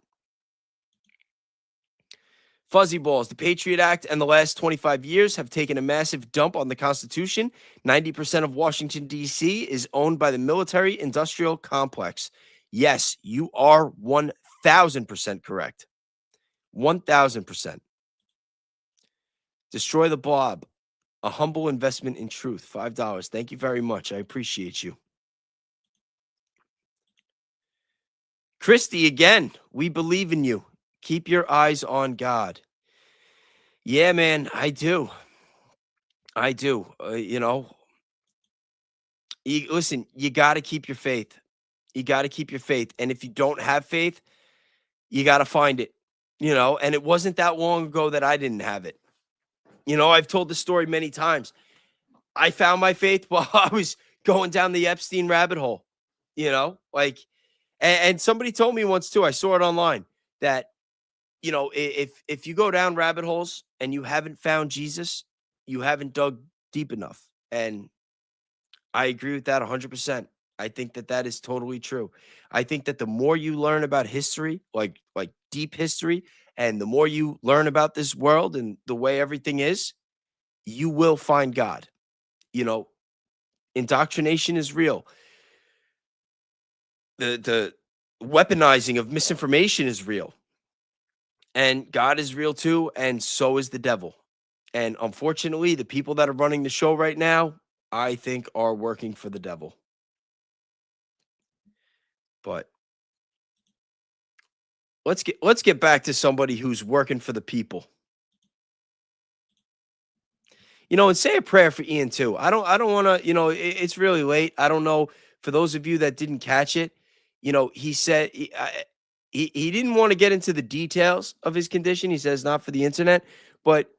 Speaker 1: Fuzzy Balls, the Patriot Act and the last 25 years have taken a massive dump on the Constitution. 90% of Washington, D.C. is owned by the military-industrial complex. Yes, you are 1,000% correct. 1,000%. Destroy the blob. A humble investment in truth. $5. Thank you very much. I appreciate you. Christy, again, we believe in you. Keep your eyes on God. Yeah, man, I do. I do. Listen, you got to keep your faith. You got to keep your faith. And if you don't have faith, you got to find it. And it wasn't that long ago that I didn't have it. I've told the story many times. I found my faith while I was going down the Epstein rabbit hole, and somebody told me once too, I saw it online, that, if you go down rabbit holes and you haven't found Jesus, you haven't dug deep enough. And I agree with that 100%. I think that is totally true. I think that the more you learn about history, like deep history, and the more you learn about this world and the way everything is, you will find God. Indoctrination is real. The weaponizing of misinformation is real. And God is real too, and so is the devil. And unfortunately, the people that are running the show right now, I think, are working for the devil. But let's get back to somebody who's working for the people. And say a prayer for Ian too. I don't want to, it's really late. I don't know, for those of you that didn't catch it, he said he didn't want to get into the details of his condition. He says not for the internet, but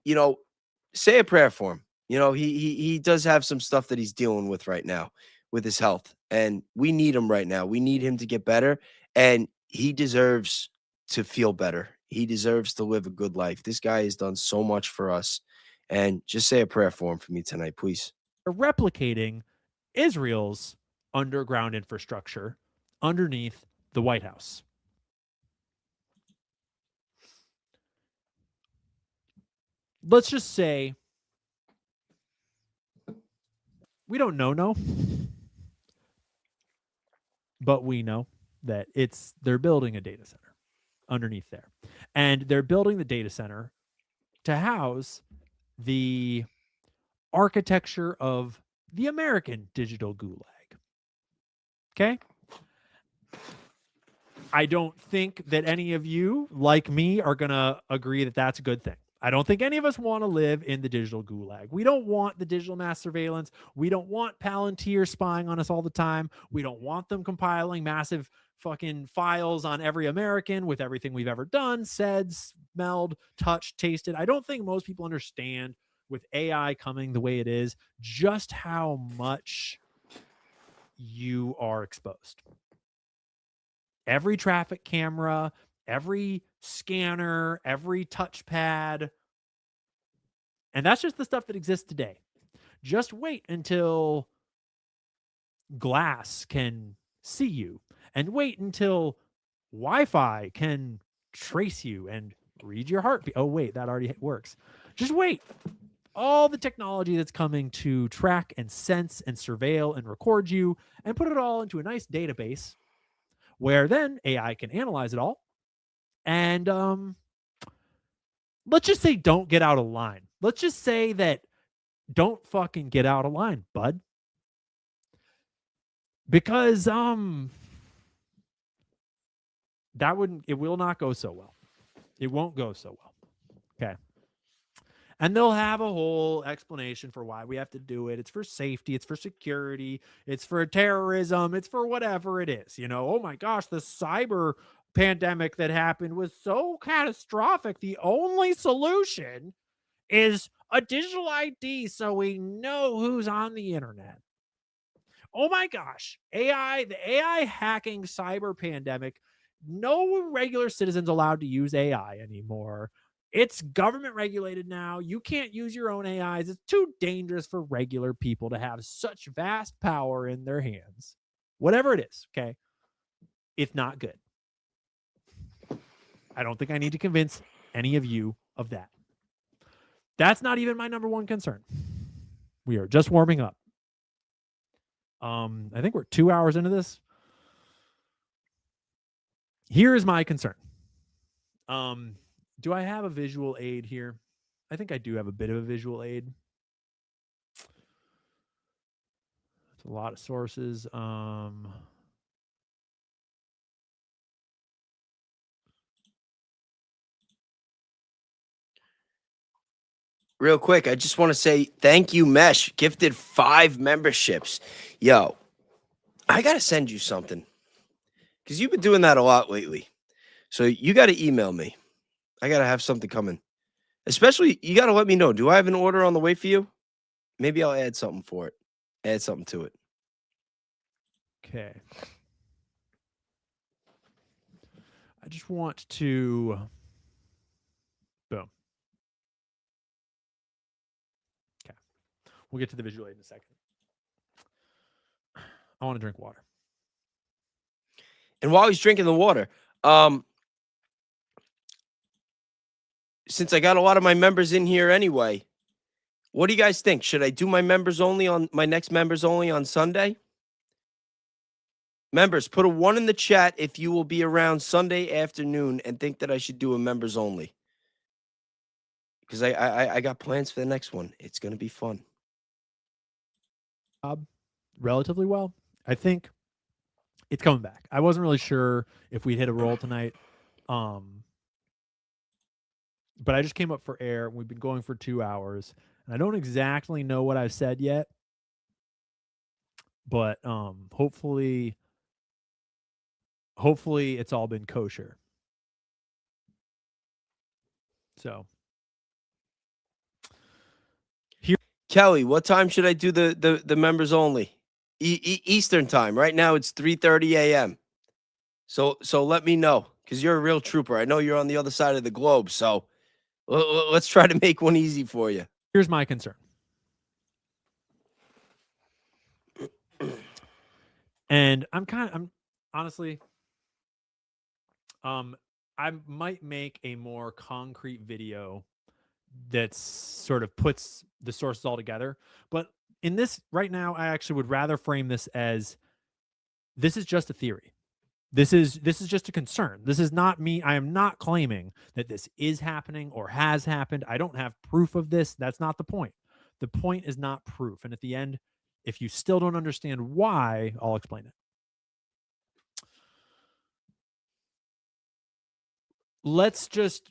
Speaker 1: say a prayer for him. He does have some stuff that he's dealing with right now with his health, and we need him right now. We need him to get better, and he deserves to feel better. He deserves to live a good life. This guy has done so much for us, and just say a prayer for him for me tonight, please.
Speaker 14: Replicating Israel's underground infrastructure underneath the White House. Let's just say we don't know, but we know that they're building a data center underneath there. And they're building the data center to house the architecture of the American digital gulag. Okay? I don't think that any of you, like me, are going to agree that that's a good thing. I don't think any of us want to live in the digital gulag. We don't want the digital mass surveillance. We don't want Palantir spying on us all the time. We don't want them compiling massive fucking files on every American with everything we've ever done, said, smelled, touched, tasted. I don't think most people understand, with AI coming the way it is, just how much you are exposed. Every traffic camera, every scanner, every touchpad. And that's just the stuff that exists today. Just wait until glass can see you, and wait until Wi-Fi can trace you and read your heartbeat. Oh, wait, that already works. Just wait. All the technology that's coming to track and sense and surveil and record you and put it all into a nice database where then AI can analyze it all. And let's just say don't get out of line. Let's just say that don't fucking get out of line, bud. Because it will not go so well. It won't go so well. Okay. And they'll have a whole explanation for why we have to do it. It's for safety. It's for security. It's for terrorism. It's for whatever it is. Oh my gosh, the cyber pandemic that happened was so catastrophic. The only solution is a digital ID so we know who's on the internet. Oh my gosh, the AI hacking cyber pandemic. No regular citizens allowed to use AI anymore. It's government regulated now. You can't use your own AIs. It's too dangerous for regular people to have such vast power in their hands. Whatever it is, okay? It's not good. I don't think I need to convince any of you of that. That's not even my number one concern. We are just warming up. I think we're 2 hours into this. Here is my concern. Do I have a visual aid here? I think I do have a bit of a visual aid. It's a lot of sources.
Speaker 1: Real quick, I just want to say thank you, Mesh. Gifted 5 memberships. Yo, I got to send you something because you've been doing that a lot lately. So you got to email me. I got to have something coming. Especially, you got to let me know. Do I have an order on the way for you? Maybe I'll add something for it. Add something to it.
Speaker 14: Okay. I just want to... Boom. Okay. We'll get to the visual aid in a second. I want to drink water.
Speaker 1: And while he's drinking the water, since I got a lot of my members in here anyway, what do you guys think? Should I do my members only on my next members only on Sunday? Members, put a 1 in the chat if you will be around Sunday afternoon and think that I should do a members only. Because I got plans for the next one. It's going to be fun.
Speaker 14: Relatively well. I think it's coming back. I wasn't really sure if we'd hit a roll tonight. But I just came up for air. We've been going for 2 hours. And I don't exactly know what I've said yet. But hopefully it's all been kosher. So
Speaker 1: here, Kelly, what time should I do the members only? Eastern time. Right now it's 3:30 a.m. So let me know because you're a real trooper. I know you're on the other side of the globe. So let's try to make one easy for you.
Speaker 14: Here's my concern. And I'm honestly, I might make a more concrete video that sort of puts the sources all together. But in this right now, I actually would rather frame this as this is just a theory. This is just a concern. This is not me. I am not claiming that this is happening or has happened. I don't have proof of this. That's not the point. The point is not proof. And at the end, if you still don't understand why, I'll explain it. Let's just,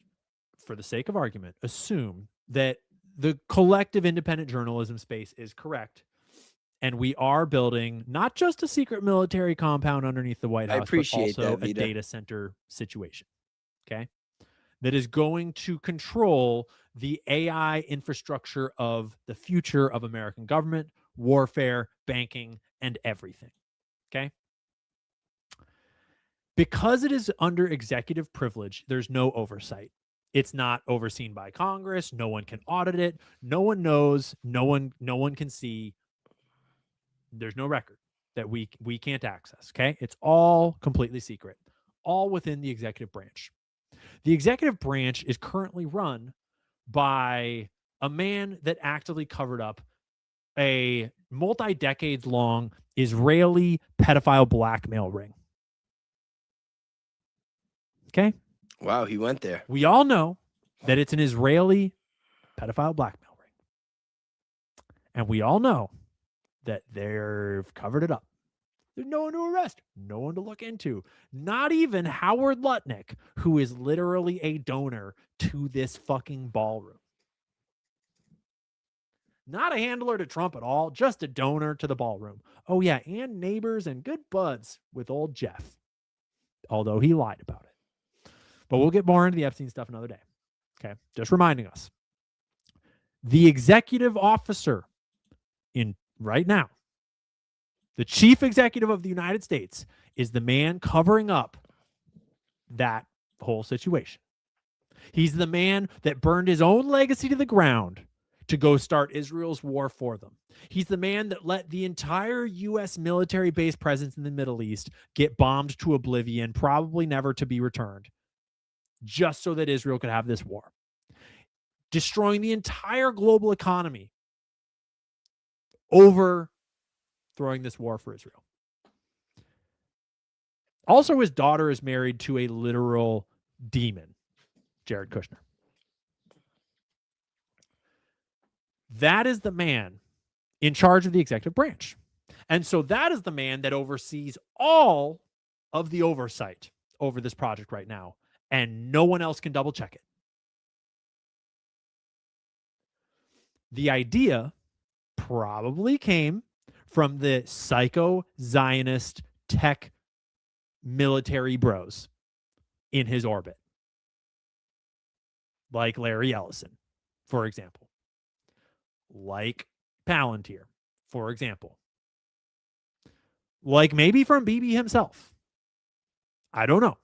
Speaker 14: for the sake of argument, assume that the collective independent journalism space is correct. And we are building not just a secret military compound underneath the White House, but also a data center situation, okay? That is going to control the AI infrastructure of the future of American government, warfare, banking, and everything, okay? Because it is under executive privilege, there's no oversight. It's not overseen by Congress. No one can audit it. No one knows. No one can see. There's no record that we can't access, okay? It's all completely secret, all within the executive branch. The executive branch is currently run by a man that actively covered up a multi-decades-long Israeli pedophile blackmail ring. Okay?
Speaker 1: Wow, he went there.
Speaker 14: We all know that it's an Israeli pedophile blackmail ring. And we all know that they've covered it up. There's no one to arrest, no one to look into. Not even Howard Lutnick, who is literally a donor to this fucking ballroom. Not a handler to Trump at all, just a donor to the ballroom. Oh yeah, and neighbors and good buds with old Jeff. Although he lied about it. But we'll get more into the Epstein stuff another day. Okay, just reminding us. The executive officer in right now, the chief executive of the United States, is the man covering up that whole situation. He's the man that burned his own legacy to the ground to go start Israel's war for them. He's the man that let the entire U.S. military base presence in the Middle East get bombed to oblivion, probably never to be returned, just so that Israel could have this war. Destroying the entire global economy over throwing this war for Israel. Also, his daughter is married to a literal demon, Jared Kushner. That is the man in charge of the executive branch. And so that is the man that oversees all of the oversight over this project right now. And no one else can double check it. The idea probably came from the psycho-Zionist tech military bros in his orbit. Like Larry Ellison, for example. Like Palantir, for example. Like maybe from Bibi himself. I don't know.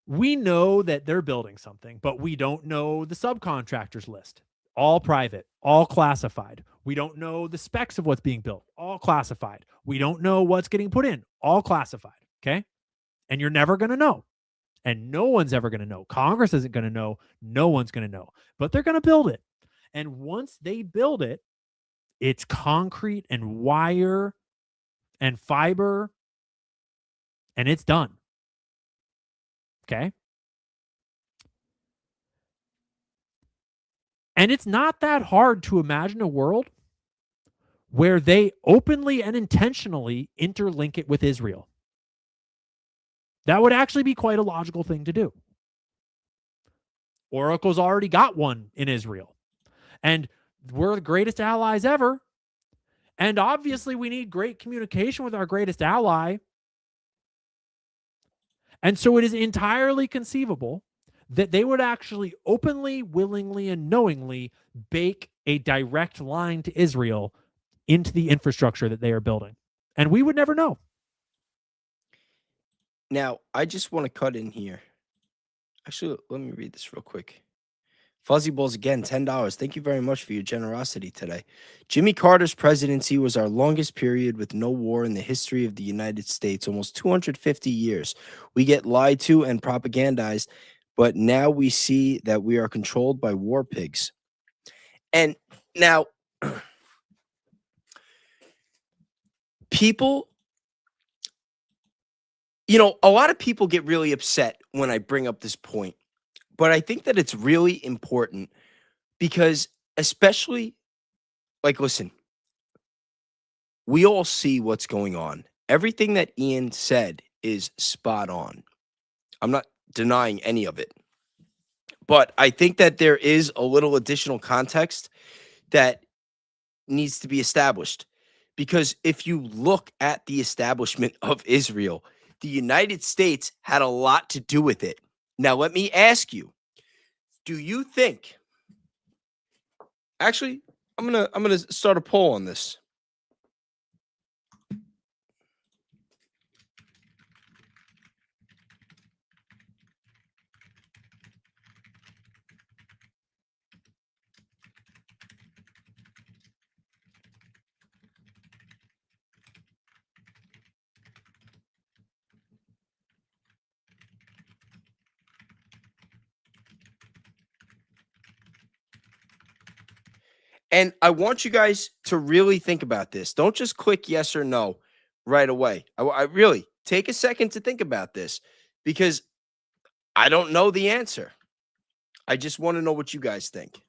Speaker 14: We know that they're building something, but we don't know the subcontractors list. All private, all classified. We don't know the specs of what's being built. All classified. We don't know what's getting put in. All classified. Okay? And you're never going to know. And no one's ever going to know. Congress isn't going to know. No one's going to know. But they're going to build it. And once they build it, it's concrete and wire and fiber, and it's done. Okay? And it's not that hard to imagine a world where they openly and intentionally interlink it with Israel. That would actually be quite a logical thing to do. Oracle's already got one in Israel. And we're the greatest allies ever. And obviously we need great communication with our greatest ally. And so it is entirely conceivable that they would actually openly, willingly, and knowingly bake a direct line to Israel into the infrastructure that they are building. And we would never know.
Speaker 1: Now, I just want to cut in here. Actually, let me read this real quick. Fuzzy Balls again, $10. Thank you very much for your generosity today. Jimmy Carter's presidency was our longest period with no war in the history of the United States, almost 250 years. We get lied to and propagandized, but now we see that we are controlled by war pigs. And now, people, you know, a lot of people get really upset when I bring up this point. But I think that it's really important because especially, like, listen, we all see what's going on. Everything that Ian said is spot on. I'm not denying any of it. But I think that there is a little additional context that needs to be established. Because if you look at the establishment of Israel, the United States had a lot to do with it. Now, let me ask you, do you think, actually, I'm gonna start a poll on this. And I want you guys to really think about this. Don't just click yes or no right away. I really take a second to think about this because I don't know the answer. I just want to know what you guys think.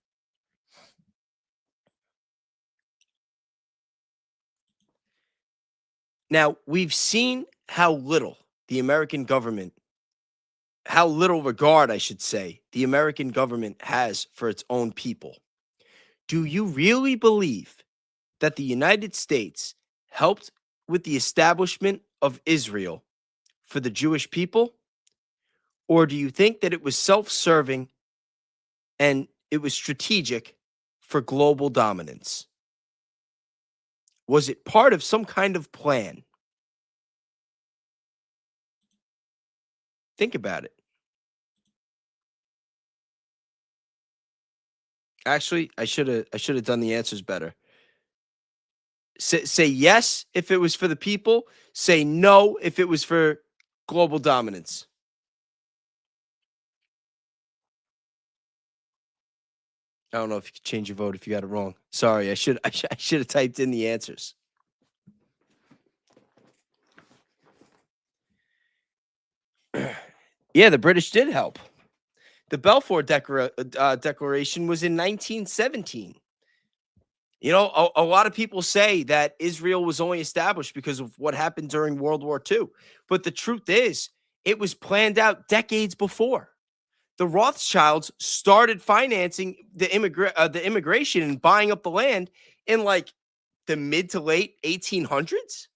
Speaker 1: Now, we've seen how little the American government, how little regard, I should say, the American government has for its own people. Do you really believe that the United States helped with the establishment of Israel for the Jewish people? Or do you think that it was self-serving and it was strategic for global dominance? Was it part of some kind of plan? Think about it. Actually, I should have done the answers better. Say yes if it was for the people. Say no if it was for global dominance. I don't know if you could change your vote if you got it wrong. Sorry, I should have typed in the answers. Yeah, the British did help. The Balfour Declaration was in 1917. You know, a lot of people say that Israel was only established because of what happened during World War II. But the truth is, it was planned out decades before. The Rothschilds started financing the immigration and buying up the land in like the mid to late 1800s.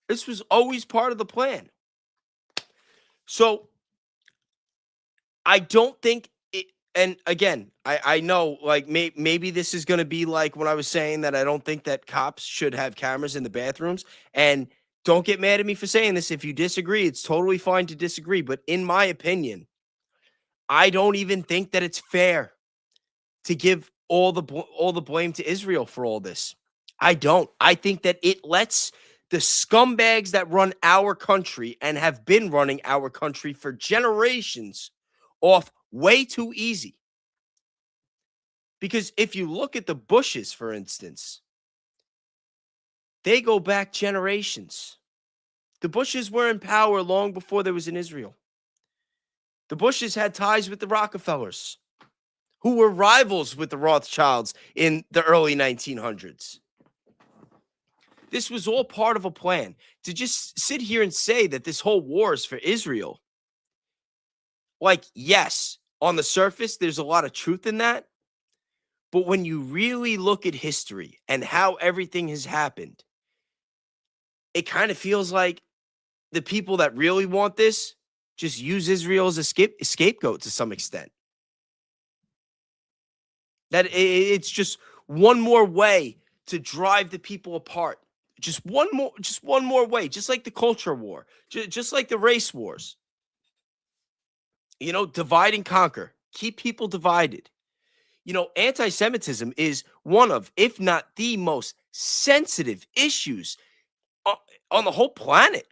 Speaker 1: This was always part of the plan. So I don't think it, and again, I know like maybe this is going to be like when I was saying that I don't think that cops should have cameras in the bathrooms. And don't get mad at me for saying this. If you disagree, it's totally fine to disagree. But in my opinion, I don't even think that it's fair to give all the blame to Israel for all this. I don't. I think that it lets the scumbags that run our country and have been running our country for generations off way too easy. Because if you look at the Bushes, for instance, they go back generations. The Bushes were in power long before there was an Israel. The Bushes had ties with the Rockefellers, who were rivals with the Rothschilds in the early 1900s. This was all part of a plan. To just sit here and say that this whole war is for Israel, like, yes, on the surface, there's a lot of truth in that. But when you really look at history and how everything has happened, it kind of feels like the people that really want this just use Israel as a scapegoat to some extent. That it's just one more way to drive the people apart. Just one more way, just like the culture war, just like the race wars. You know, divide and conquer, keep people divided. You know, anti-Semitism is one of, if not the most sensitive issues on the whole planet.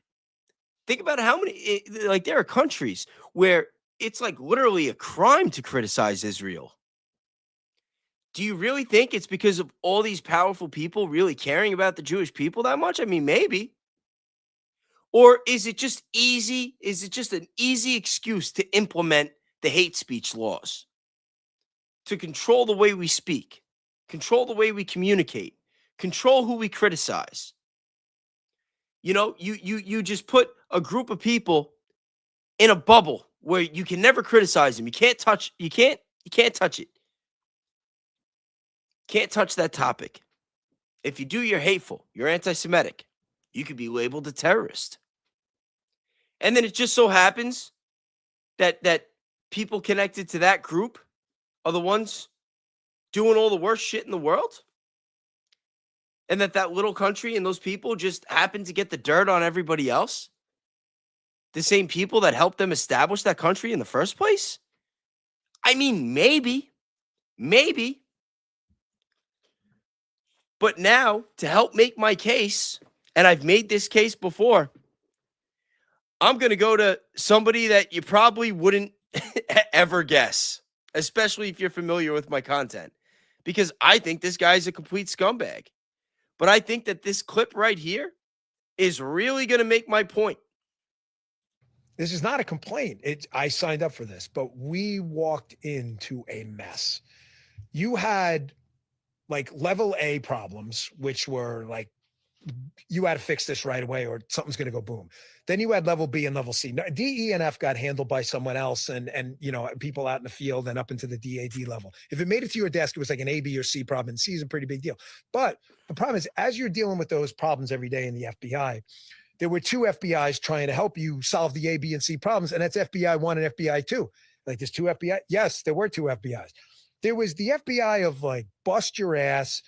Speaker 1: Think about how many, like, there are countries where it's like literally a crime to criticize Israel. Do you really think it's because of all these powerful people really caring about the Jewish people that much? I mean, maybe. Or is it just easy? Is it just an easy excuse to implement the hate speech laws? To control the way we speak, control the way we communicate, control who we criticize. You know, you just put a group of people in a bubble where you can never criticize them. You can't touch it. Can't touch that topic. If you do, you're hateful. You're anti-Semitic. You could be labeled a terrorist. And then it just so happens that people connected to that group are the ones doing all the worst shit in the world? And that little country and those people just happen to get the dirt on everybody else? The same people that helped them establish that country in the first place? I mean, maybe. But now, to help make my case, and I've made this case before, I'm going to go to somebody that you probably wouldn't ever guess, especially if you're familiar with my content, because I think this guy's a complete scumbag. But I think that this clip right here is really going to make my point.
Speaker 3: This is not a complaint. I signed up for this, but we walked into a mess. You had like level A problems, which were like, you had to fix this right away or something's going to go boom. Then you had level B and level C. D, E, and F got handled by someone else and you know, people out in the field and up into the DAD level. If it made it to your desk, it was like an A, B, or C problem, and C is a pretty big deal. But the problem is, as you're dealing with those problems every day in the FBI, there were two FBIs trying to help you solve the A, B, and C problems, and that's FBI 1 and FBI 2. Like, there's two FBI? Yes, there were two FBIs. There was the FBI of like, bust your ass,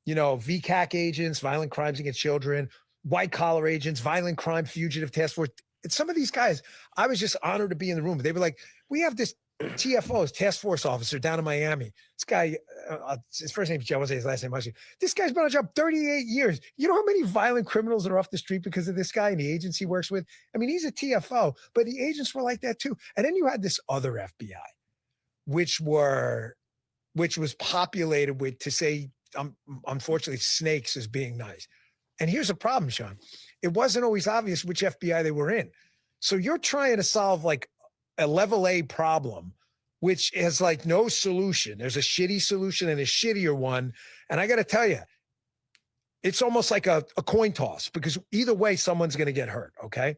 Speaker 3: you know, VCAC agents, violent crimes against children, white collar agents, violent crime fugitive task force. And some of these guys, I was just honored to be in the room. They were like, we have this TFO's task force officer down in Miami. This guy, his first name is Joe, I won't say his last name. This guy's been on the job 38 years. You know how many violent criminals are off the street because of this guy and the agents he works with? I mean, he's a TFO, but the agents were like that too. And then you had this other FBI, which was populated with, to say, unfortunately, snakes as being nice. And here's a problem, Sean. It wasn't always obvious which FBI they were in. So you're trying to solve like a level A problem which has like no solution. There's a shitty solution and a shittier one. And I got to tell you, it's almost like a coin toss, because either way, someone's going to get hurt. Okay.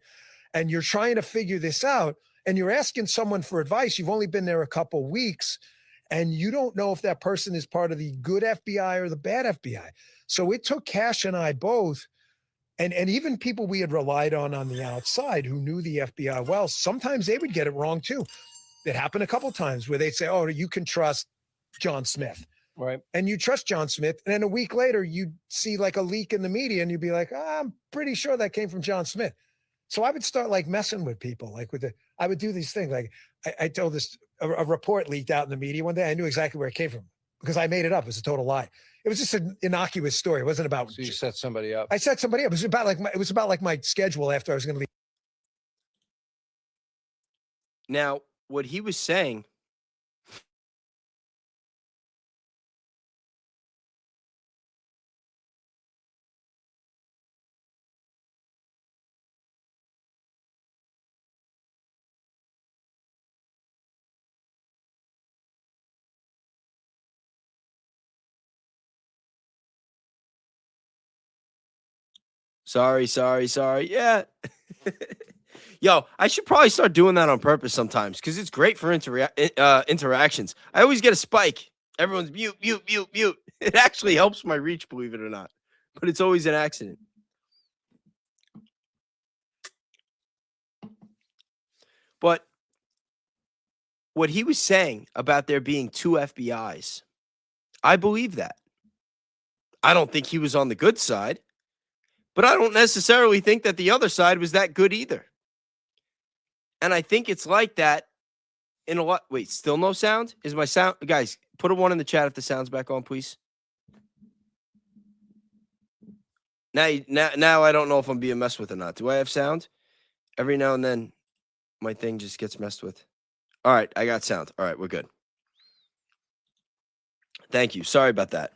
Speaker 3: And you're trying to figure this out and you're asking someone for advice. You've only been there a couple weeks and you don't know if that person is part of the good FBI or the bad FBI. So it took Cash and I both, and even people we had relied on the outside who knew the FBI well, sometimes they would get it wrong too. It happened a couple of times where they'd say, oh, you can trust John Smith.
Speaker 1: Right.
Speaker 3: And you trust John Smith. And then a week later, you'd see like a leak in the media and you'd be like, I'm pretty sure that came from John Smith. So I would start like messing with people, like I would do these things. Like I told this, a report leaked out in the media one day. I knew exactly where it came from because I made it up. It was a total lie. It was just an innocuous story. It wasn't about.
Speaker 1: So you set somebody up.
Speaker 3: I set somebody up. It was about like my schedule after I was going to leave.
Speaker 1: Now, what he was saying. Sorry. Yeah. Yo, I should probably start doing that on purpose sometimes because it's great for interactions. I always get a spike. Everyone's mute. It actually helps my reach, believe it or not. But it's always an accident. But what he was saying about there being two FBIs, I believe that. I don't think he was on the good side. But I don't necessarily think that the other side was that good either. And I think it's like that in a lot. Wait, still no sound? Is my sound? Guys, put a 1 in the chat if the sound's back on, please. Now I don't know if I'm being messed with or not. Do I have sound? Every now and then, my thing just gets messed with. All right, I got sound. All right, we're good. Thank you. Sorry about that.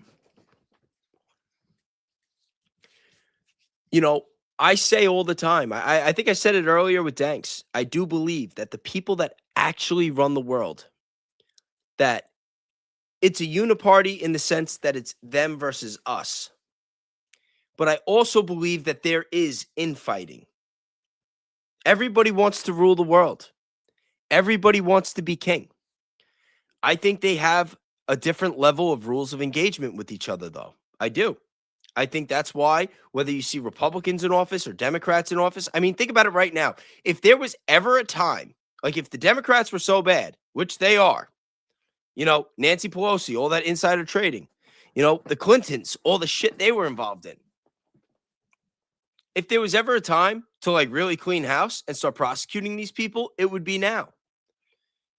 Speaker 1: You know, I say all the time, I think I said it earlier with Danks. I do believe that the people that actually run the world, that it's a uniparty in the sense that it's them versus us. But I also believe that there is infighting. Everybody wants to rule the world. Everybody wants to be king. I think they have a different level of rules of engagement with each other, though. I do. I think that's why, whether you see Republicans in office or Democrats in office, I mean, think about it right now. If there was ever a time, like if the Democrats were so bad, which they are, you know, Nancy Pelosi, all that insider trading, you know, the Clintons, all the shit they were involved in. If there was ever a time to like really clean house and start prosecuting these people, it would be now.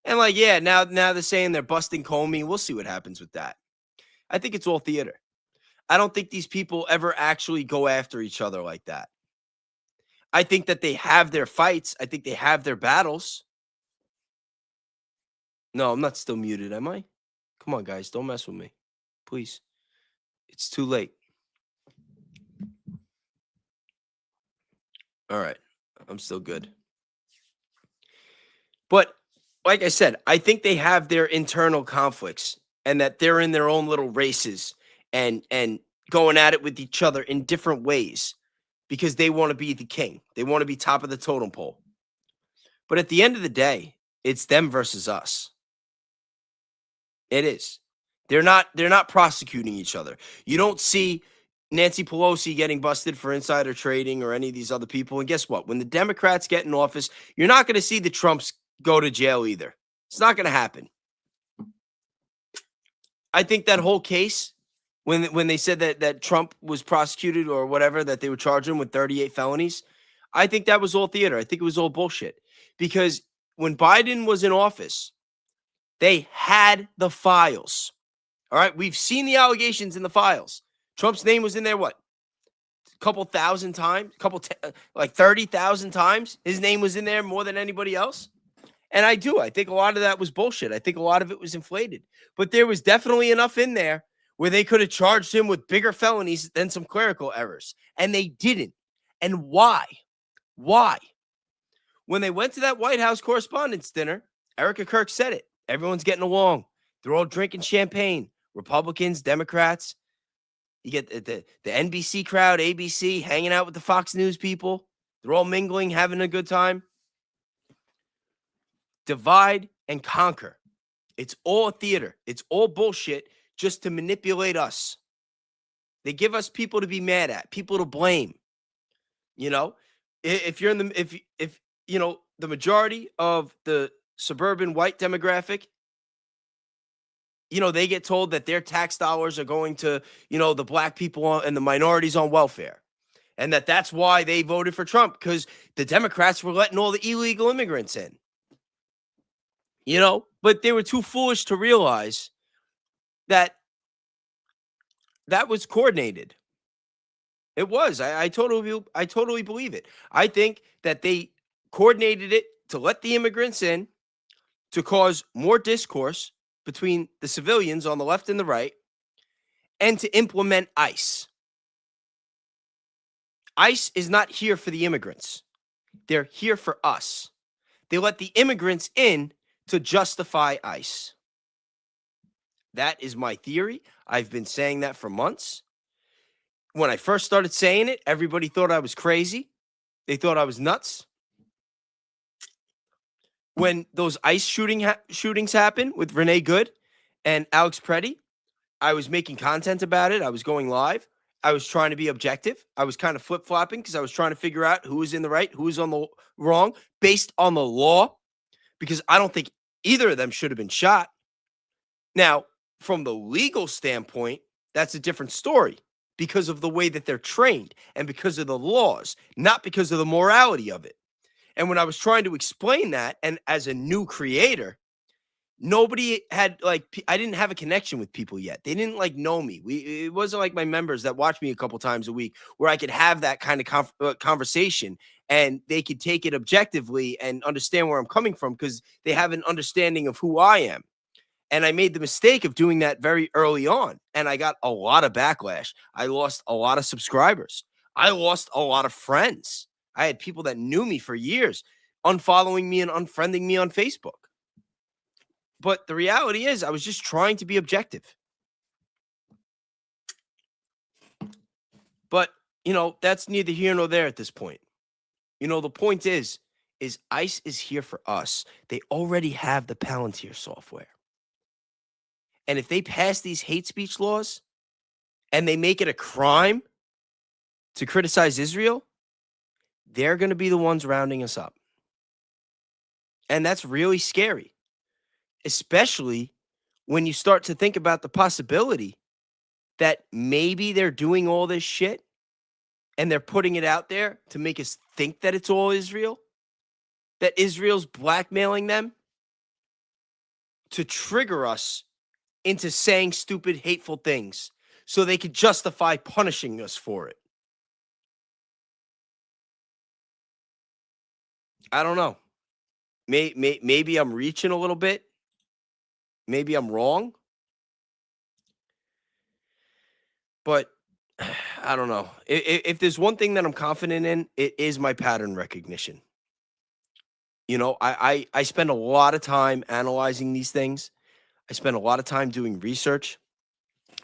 Speaker 1: And like, yeah, now they're saying they're busting Comey. We'll see what happens with that. I think it's all theater. I don't think these people ever actually go after each other like that. I think that they have their fights. I think they have their battles. No, I'm not still muted, am I? Come on, guys. Don't mess with me. Please. It's too late. All right. I'm still good. But like I said, I think they have their internal conflicts and that they're in their own little races and going at it with each other in different ways because they want to be the king. They want to be top of the totem pole. But at the end of the day, it's them versus us. It is. They're not prosecuting each other. You don't see Nancy Pelosi getting busted for insider trading or any of these other people. And guess what? When the Democrats get in office, you're not going to see the Trumps go to jail either. It's not going to happen. I think that whole case, when they said that Trump was prosecuted or whatever, that they would charge him with 38 felonies, I think that was all theater. I think it was all bullshit. Because when Biden was in office, they had the files. All right? We've seen the allegations in the files. Trump's name was in there, what? A couple thousand times? Like 30,000 times? His name was in there more than anybody else? And I think a lot of that was bullshit. I think a lot of it was inflated. But there was definitely enough in there where they could have charged him with bigger felonies than some clerical errors. And they didn't. And why? Why? When they went to that White House Correspondents' Dinner, Erika Kirk said it. Everyone's getting along. They're all drinking champagne. Republicans, Democrats. You get the NBC crowd, ABC, hanging out with the Fox News people. They're all mingling, having a good time. Divide and conquer. It's all a theater. It's all bullshit just to manipulate us. They give us people to be mad at, people to blame. You know, if you're in the if you know the majority of the suburban white demographic, you know, they get told that their tax dollars are going to, you know, the black people and the minorities on welfare. And that's why they voted for Trump, because the Democrats were letting all the illegal immigrants in. You know, but they were too foolish to realize that that was coordinated. It was. I totally believe it. I think that they coordinated it to let the immigrants in, to cause more discourse between the civilians on the left and the right, and to implement ICE. ICE is not here for the immigrants. They're here for us. They let the immigrants in to justify ICE. That is my theory. I've been saying that for months. When I first started saying it, everybody thought I was crazy. They thought I was nuts. When those ICE shootings happened with Renee Good and Alex Preddy, I was making content about it. I was going live. I was trying to be objective. I was kind of flip-flopping because I was trying to figure out who was in the right, who was on the wrong, based on the law, because I don't think either of them should have been shot. Now, from the legal standpoint, that's a different story because of the way that they're trained and because of the laws, not because of the morality of it. And when I was trying to explain that, and as a new creator, nobody had, like, I didn't have a connection with people yet. They didn't, like, know me. It wasn't like my members that watch me a couple times a week where I could have that kind of conversation and they could take it objectively and understand where I'm coming from because they have an understanding of who I am. And I made the mistake of doing that very early on, and I got a lot of backlash. I lost a lot of subscribers. I lost a lot of friends. I had people that knew me for years unfollowing me and unfriending me on Facebook. But the reality is I was just trying to be objective. But, you know, that's neither here nor there at this point. You know, the point is ICE is here for us. They already have the Palantir software. And if they pass these hate speech laws and they make it a crime to criticize Israel, they're going to be the ones rounding us up. And that's really scary, especially when you start to think about the possibility that maybe they're doing all this shit and they're putting it out there to make us think that it's all Israel, that Israel's blackmailing them to trigger us into saying stupid, hateful things so they could justify punishing us for it. I don't know. Maybe I'm reaching a little bit. Maybe I'm wrong. But I don't know. If there's one thing that I'm confident in, it is my pattern recognition. You know, I spend a lot of time analyzing these things. I spend a lot of time doing research.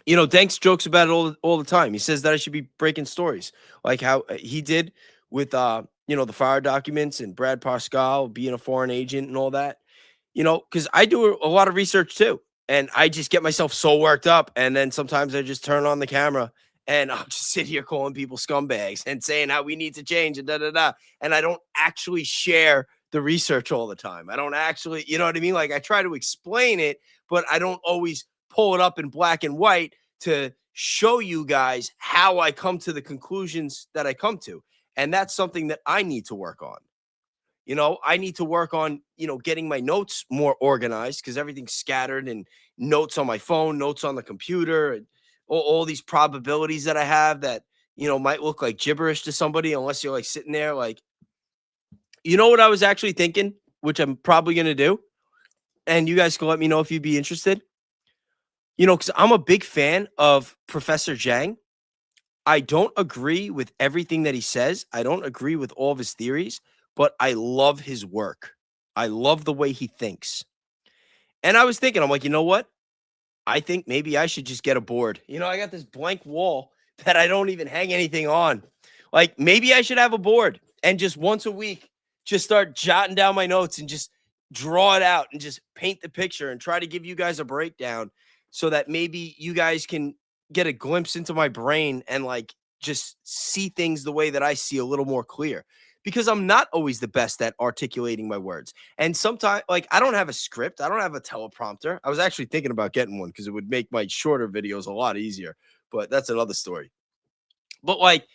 Speaker 1: You know, Danks jokes about it all the time. He says that I should be breaking stories like how he did with, you know, the fire documents and Brad Pascal being a foreign agent and all that, you know, because I do a lot of research too. And I just get myself so worked up. And then sometimes I just turn on the camera and I'll just sit here calling people scumbags and saying how we need to change and da-da-da. And I don't actually share the research all the time. I don't actually, you know what I mean? Like I try to explain it, but I don't always pull it up in black and white to show you guys how I come to the conclusions that I come to. And that's something that I need to work on. You know, I need to work on, you know, getting my notes more organized because everything's scattered and notes on my phone, notes on the computer, and all these probabilities that I have that, you know, might look like gibberish to somebody unless you're like sitting there like, you know what I was actually thinking, which I'm probably going to do. And you guys can let me know if you'd be interested. You know, because I'm a big fan of Professor Zhang. I don't agree with everything that he says. I don't agree with all of his theories, but I love his work. I love the way he thinks. And I was thinking, I'm like, you know what? I think maybe I should just get a board. You know, I got this blank wall that I don't even hang anything on. Like, maybe I should have a board and just once a week, just start jotting down my notes and just draw it out and just paint the picture and try to give you guys a breakdown so that maybe you guys can get a glimpse into my brain and like just see things the way that I see a little more clear. Because I'm not always the best at articulating my words. And sometimes, like, I don't have a script. I don't have a teleprompter. I was actually thinking about getting one because it would make my shorter videos a lot easier. But that's another story. But, like,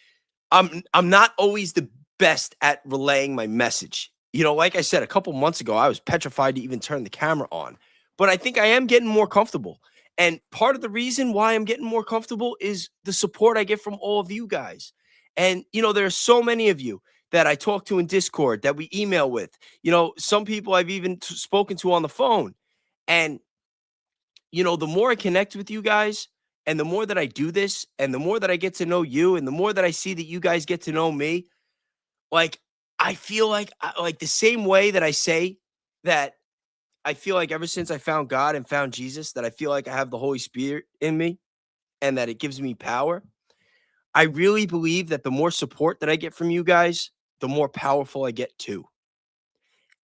Speaker 1: I'm not always the best at relaying my message. You know, like I said, a couple months ago, I was petrified to even turn the camera on. But I think I am getting more comfortable. And part of the reason why I'm getting more comfortable is the support I get from all of you guys. And, you know, there are so many of you that I talk to in Discord, that we email with. You know, some people I've even spoken to on the phone. And, you know, the more I connect with you guys and the more that I do this and the more that I get to know you and the more that I see that you guys get to know me, like, I feel like the same way that I say that I feel like ever since I found God and found Jesus, that I feel like I have the Holy Spirit in me and that it gives me power. I really believe that the more support that I get from you guys, the more powerful I get too.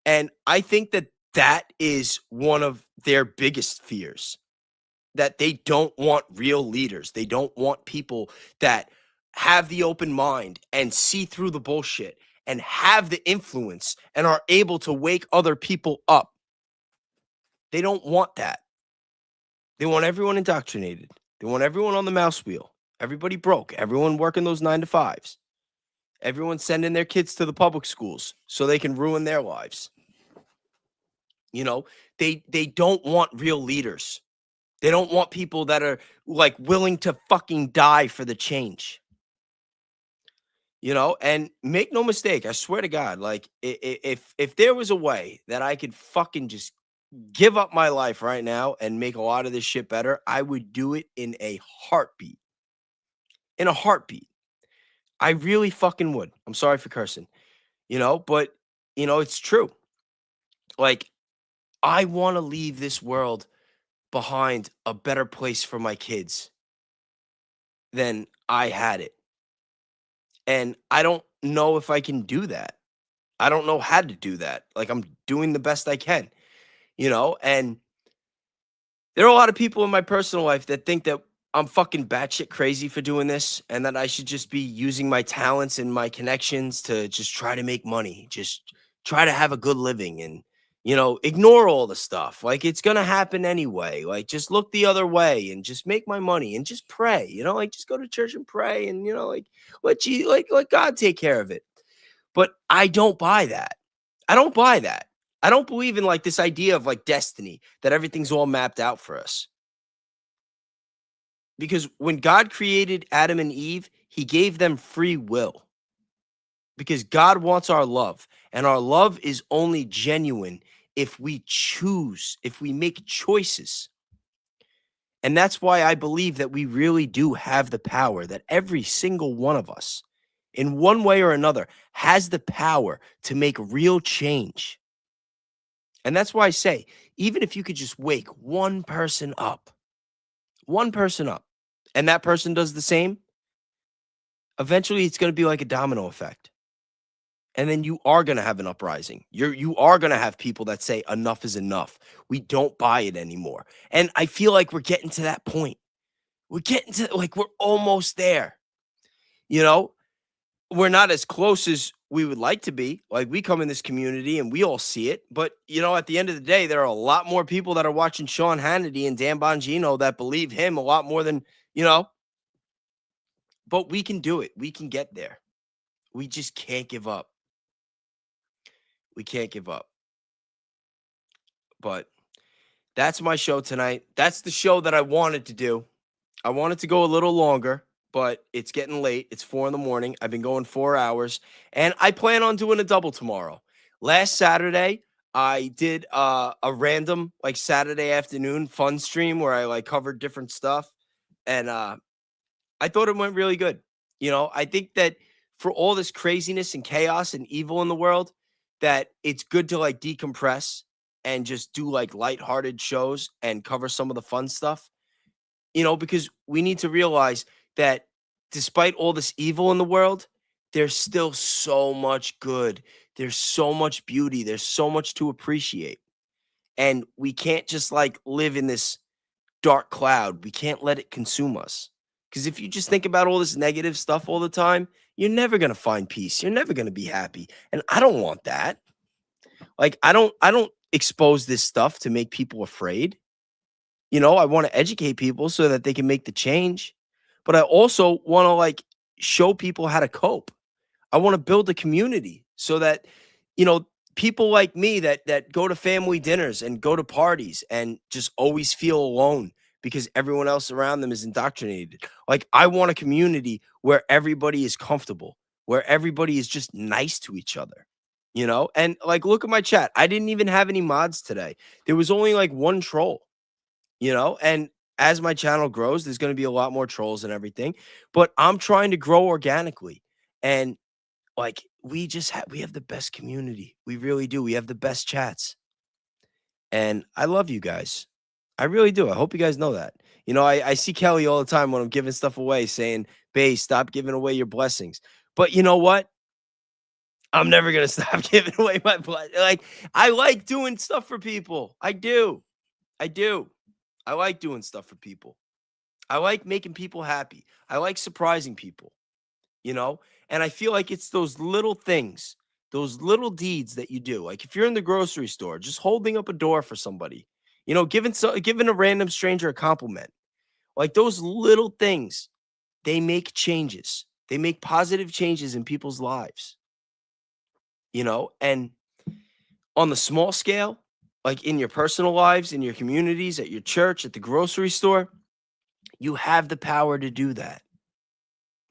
Speaker 1: And I think that that is one of their biggest fears, that they don't want real leaders. They don't want people that have the open mind and see through the bullshit and have the influence and are able to wake other people up. They don't want that. They want everyone indoctrinated. They want everyone on the mouse wheel. Everybody broke. Everyone working those 9 to 5s. Everyone sending their kids to the public schools so they can ruin their lives. You know, they don't want real leaders. They don't want people that are like willing to fucking die for the change. You know, and make no mistake, I swear to God, like if there was a way that I could fucking just give up my life right now and make a lot of this shit better, I would do it in a heartbeat. In a heartbeat. I really fucking would. I'm sorry for cursing, you know, but, you know, it's true. Like, I want to leave this world behind a better place for my kids than I had it. And I don't know if I can do that. I don't know how to do that. Like, I'm doing the best I can, you know, and there are a lot of people in my personal life that think that I'm fucking batshit crazy for doing this and that I should just be using my talents and my connections to just try to make money, just try to have a good living and, you know, ignore all the stuff. Like, it's going to happen anyway. Like, just look the other way and just make my money and just pray, you know, like just go to church and pray and, you know, like let God take care of it. But I don't buy that. I don't buy that. I don't believe in like this idea of like destiny, that everything's all mapped out for us. Because when God created Adam and Eve, he gave them free will. Because God wants our love. And our love is only genuine if we choose, if we make choices. And that's why I believe that we really do have the power, that every single one of us, in one way or another, has the power to make real change. And that's why I say, even if you could just wake one person up, and that person does the same, eventually it's going to be like a domino effect. And then you are going to have an uprising. You are going to have people that say enough is enough. We don't buy it anymore. And I feel like we're getting to that point. We're getting to, like, we're almost there. You know, we're not as close as we would like to be. Like, we come in this community and we all see it. But, you know, at the end of the day, there are a lot more people that are watching Sean Hannity and Dan Bongino that believe him a lot more than, you know. But we can do it. We can get there. We just can't give up. We can't give up. But that's my show tonight. That's the show that I wanted to do. I wanted to go a little longer, but it's getting late. It's 4 a.m. I've been going 4 hours, and I plan on doing a double tomorrow. Last Saturday, I did a random like Saturday afternoon fun stream where I like covered different stuff, and I thought it went really good. You know, I think that for all this craziness and chaos and evil in the world, that it's good to like decompress and just do like lighthearted shows and cover some of the fun stuff, because we need to realize that despite all this evil in the world, there's still so much good. There's so much beauty. There's so much to appreciate. And we can't just like live in this dark cloud. We can't let it consume us. Because if you just think about all this negative stuff all the time, you're never going to find peace. You're never going to be happy. And I don't want that. Like, I don't expose this stuff to make people afraid. I want to educate people so that they can make the change. But I also want to like show people how to cope. I want to build a community so that, people like me that go to family dinners and go to parties and just always feel alone because everyone else around them is indoctrinated. Like, I want a community where everybody is comfortable, where everybody is just nice to each other, and like, look at my chat. I didn't even have any mods today. There was only like one troll, and as my channel grows, there's going to be a lot more trolls and everything, but I'm trying to grow organically. And like, we have the best community. We really do. We have the best chats. And I love you guys. I really do. I hope you guys know that. I see Kelly all the time when I'm giving stuff away saying, Bae, stop giving away your blessings. But you know what? I'm never going to stop giving away my blessings. Like, I like doing stuff for people. I do. I like doing stuff for people. I like making people happy. I like surprising people, and I feel like it's those little things, those little deeds that you do. Like, if you're in the grocery store, just holding up a door for somebody, giving a random stranger a compliment, like those little things, they make changes. They make positive changes in people's lives, and on the small scale, like in your personal lives, in your communities, at your church, at the grocery store, you have the power to do that.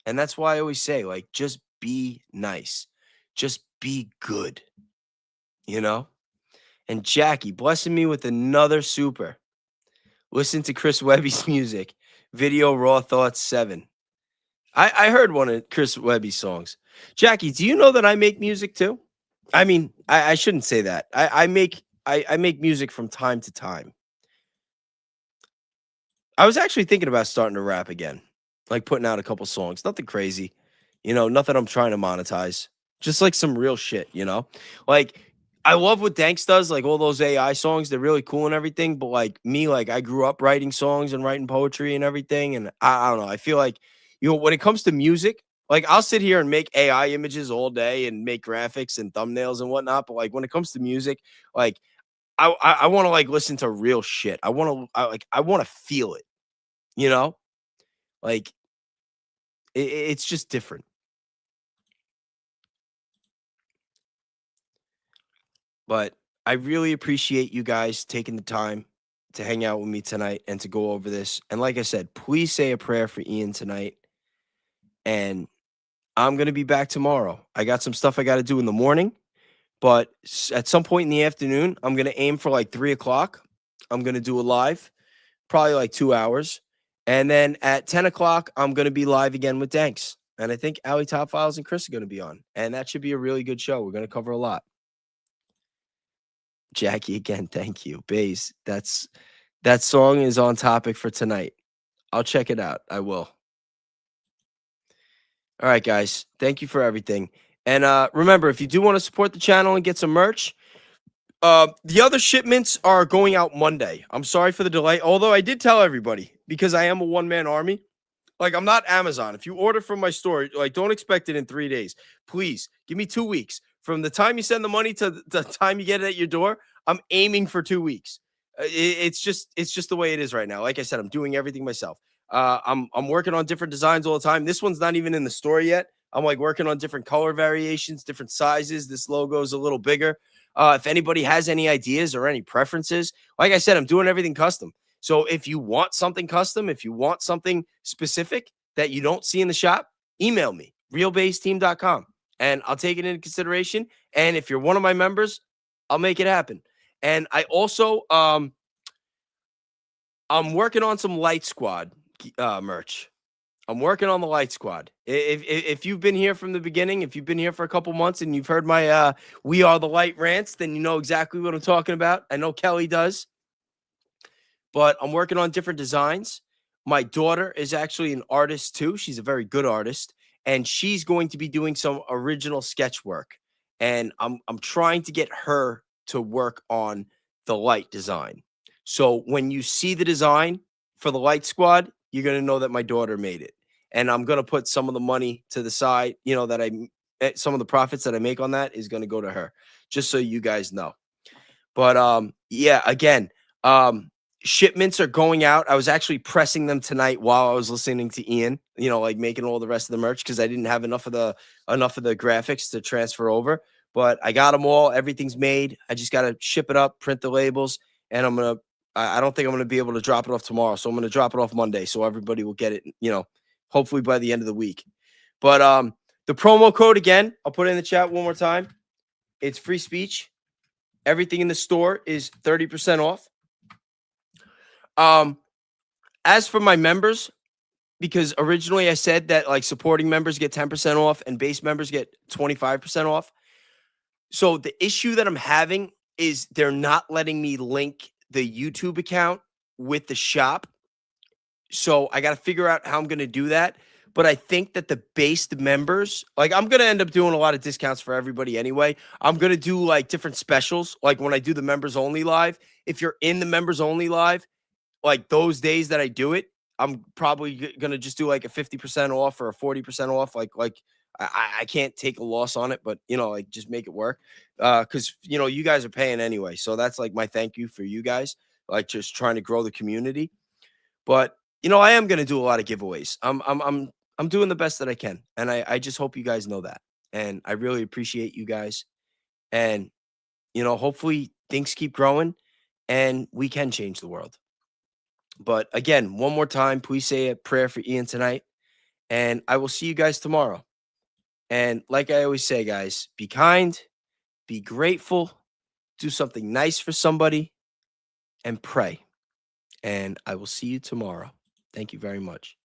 Speaker 1: And that's why I always say, like, just be nice. Just be good, And Jackie blessing me with another super. Listen to Chris Webby's music. Video Raw Thoughts 7. I heard one of Chris Webby's songs. Jackie, do you know that I make music too? I mean, I shouldn't say that. I make music from time to time. I was actually thinking about starting to rap again, like putting out a couple songs. Nothing crazy, nothing I'm trying to monetize. Just like some real shit, Like, I love what Danks does, like all those AI songs. They're really cool and everything. But like me, like I grew up writing songs and writing poetry and everything. And I don't know. I feel like, when it comes to music, like I'll sit here and make AI images all day and make graphics and thumbnails and whatnot. But like when it comes to music, like I want to like listen to real shit. I want to feel it, like it's just different. But I really appreciate you guys taking the time to hang out with me tonight and to go over this. And like I said, please say a prayer for Ian tonight. And I'm going to be back tomorrow. I got some stuff I got to do in the morning. But at some point in the afternoon, I'm going to aim for like 3 o'clock. I'm going to do a live, probably like 2 hours. And then at 10 o'clock, I'm going to be live again with Danks. And I think Ali Top Files and Chris are going to be on. And that should be a really good show. We're going to cover a lot. Jackie, again, thank you. Baes, that song is on topic for tonight. I'll check it out. I will. All right, guys. Thank you for everything. And remember, if you do want to support the channel and get some merch, the other shipments are going out Monday. I'm sorry for the delay, although I did tell everybody, because I am a one-man army. Like, I'm not Amazon. If you order from my store, like, don't expect it in 3 days. Please, give me 2 weeks. From the time you send the money to the time you get it at your door, I'm aiming for 2 weeks. It's just the way it is right now. Like I said, I'm doing everything myself. I'm working on different designs all the time. This one's not even in the store yet. I'm like working on different color variations, different sizes. This logo is a little bigger. If anybody has any ideas or any preferences, like I said, I'm doing everything custom. So if you want something custom, if you want something specific that you don't see in the shop, email me, realbayesteam.com, and I'll take it into consideration. And if you're one of my members, I'll make it happen. And I also, I'm working on some Light Squad merch. I'm working on the light squad. If you've been here from the beginning, if you've been here for a couple months and you've heard my We Are the Light rants, then you know exactly what I'm talking about. I know Kelly does. But I'm working on different designs. My daughter is actually an artist too. She's a very good artist, and she's going to be doing some original sketch work. And I'm trying to get her to work on the light design. So when you see the design for the light squad, you're going to know that my daughter made it. And I'm going to put some of the money to the side, you know, that some of the profits that I make on that is going to go to her, just so you guys know. But yeah, again, shipments are going out. I was actually pressing them tonight while I was listening to Ian, you know, like making all the rest of the merch because I didn't have enough of the graphics to transfer over. But I got them all. Everything's made. I just got to ship it up, print the labels, and I don't think I'm gonna be able to drop it off tomorrow. So I'm gonna drop it off Monday so everybody will get it, you know, hopefully by the end of the week. But the promo code again, I'll put it in the chat one more time. It's free speech. Everything in the store is 30% off. As for my members, because originally I said that like supporting members get 10% off and base members get 25% off. So the issue that I'm having is they're not letting me link the YouTube account with the shop. So I got to figure out how I'm going to do that. But I think that the based members, like I'm going to end up doing a lot of discounts for everybody anyway. I'm going to do like different specials. Like when I do the members only live, if you're in the members only live, like those days that I do it, I'm probably going to just do like a 50% off or a 40% off. Like I can't take a loss on it, but you know, like just make it work. Cause you know, you guys are paying anyway. So that's like my thank you for you guys, like just trying to grow the community. But you know, I am going to do a lot of giveaways. I'm doing the best that I can. And I just hope you guys know that. And I really appreciate you guys. And, you know, hopefully things keep growing and we can change the world. But again, one more time, please say a prayer for Ian tonight. And I will see you guys tomorrow. And like I always say, guys, be kind, be grateful, do something nice for somebody, and pray. And I will see you tomorrow. Thank you very much.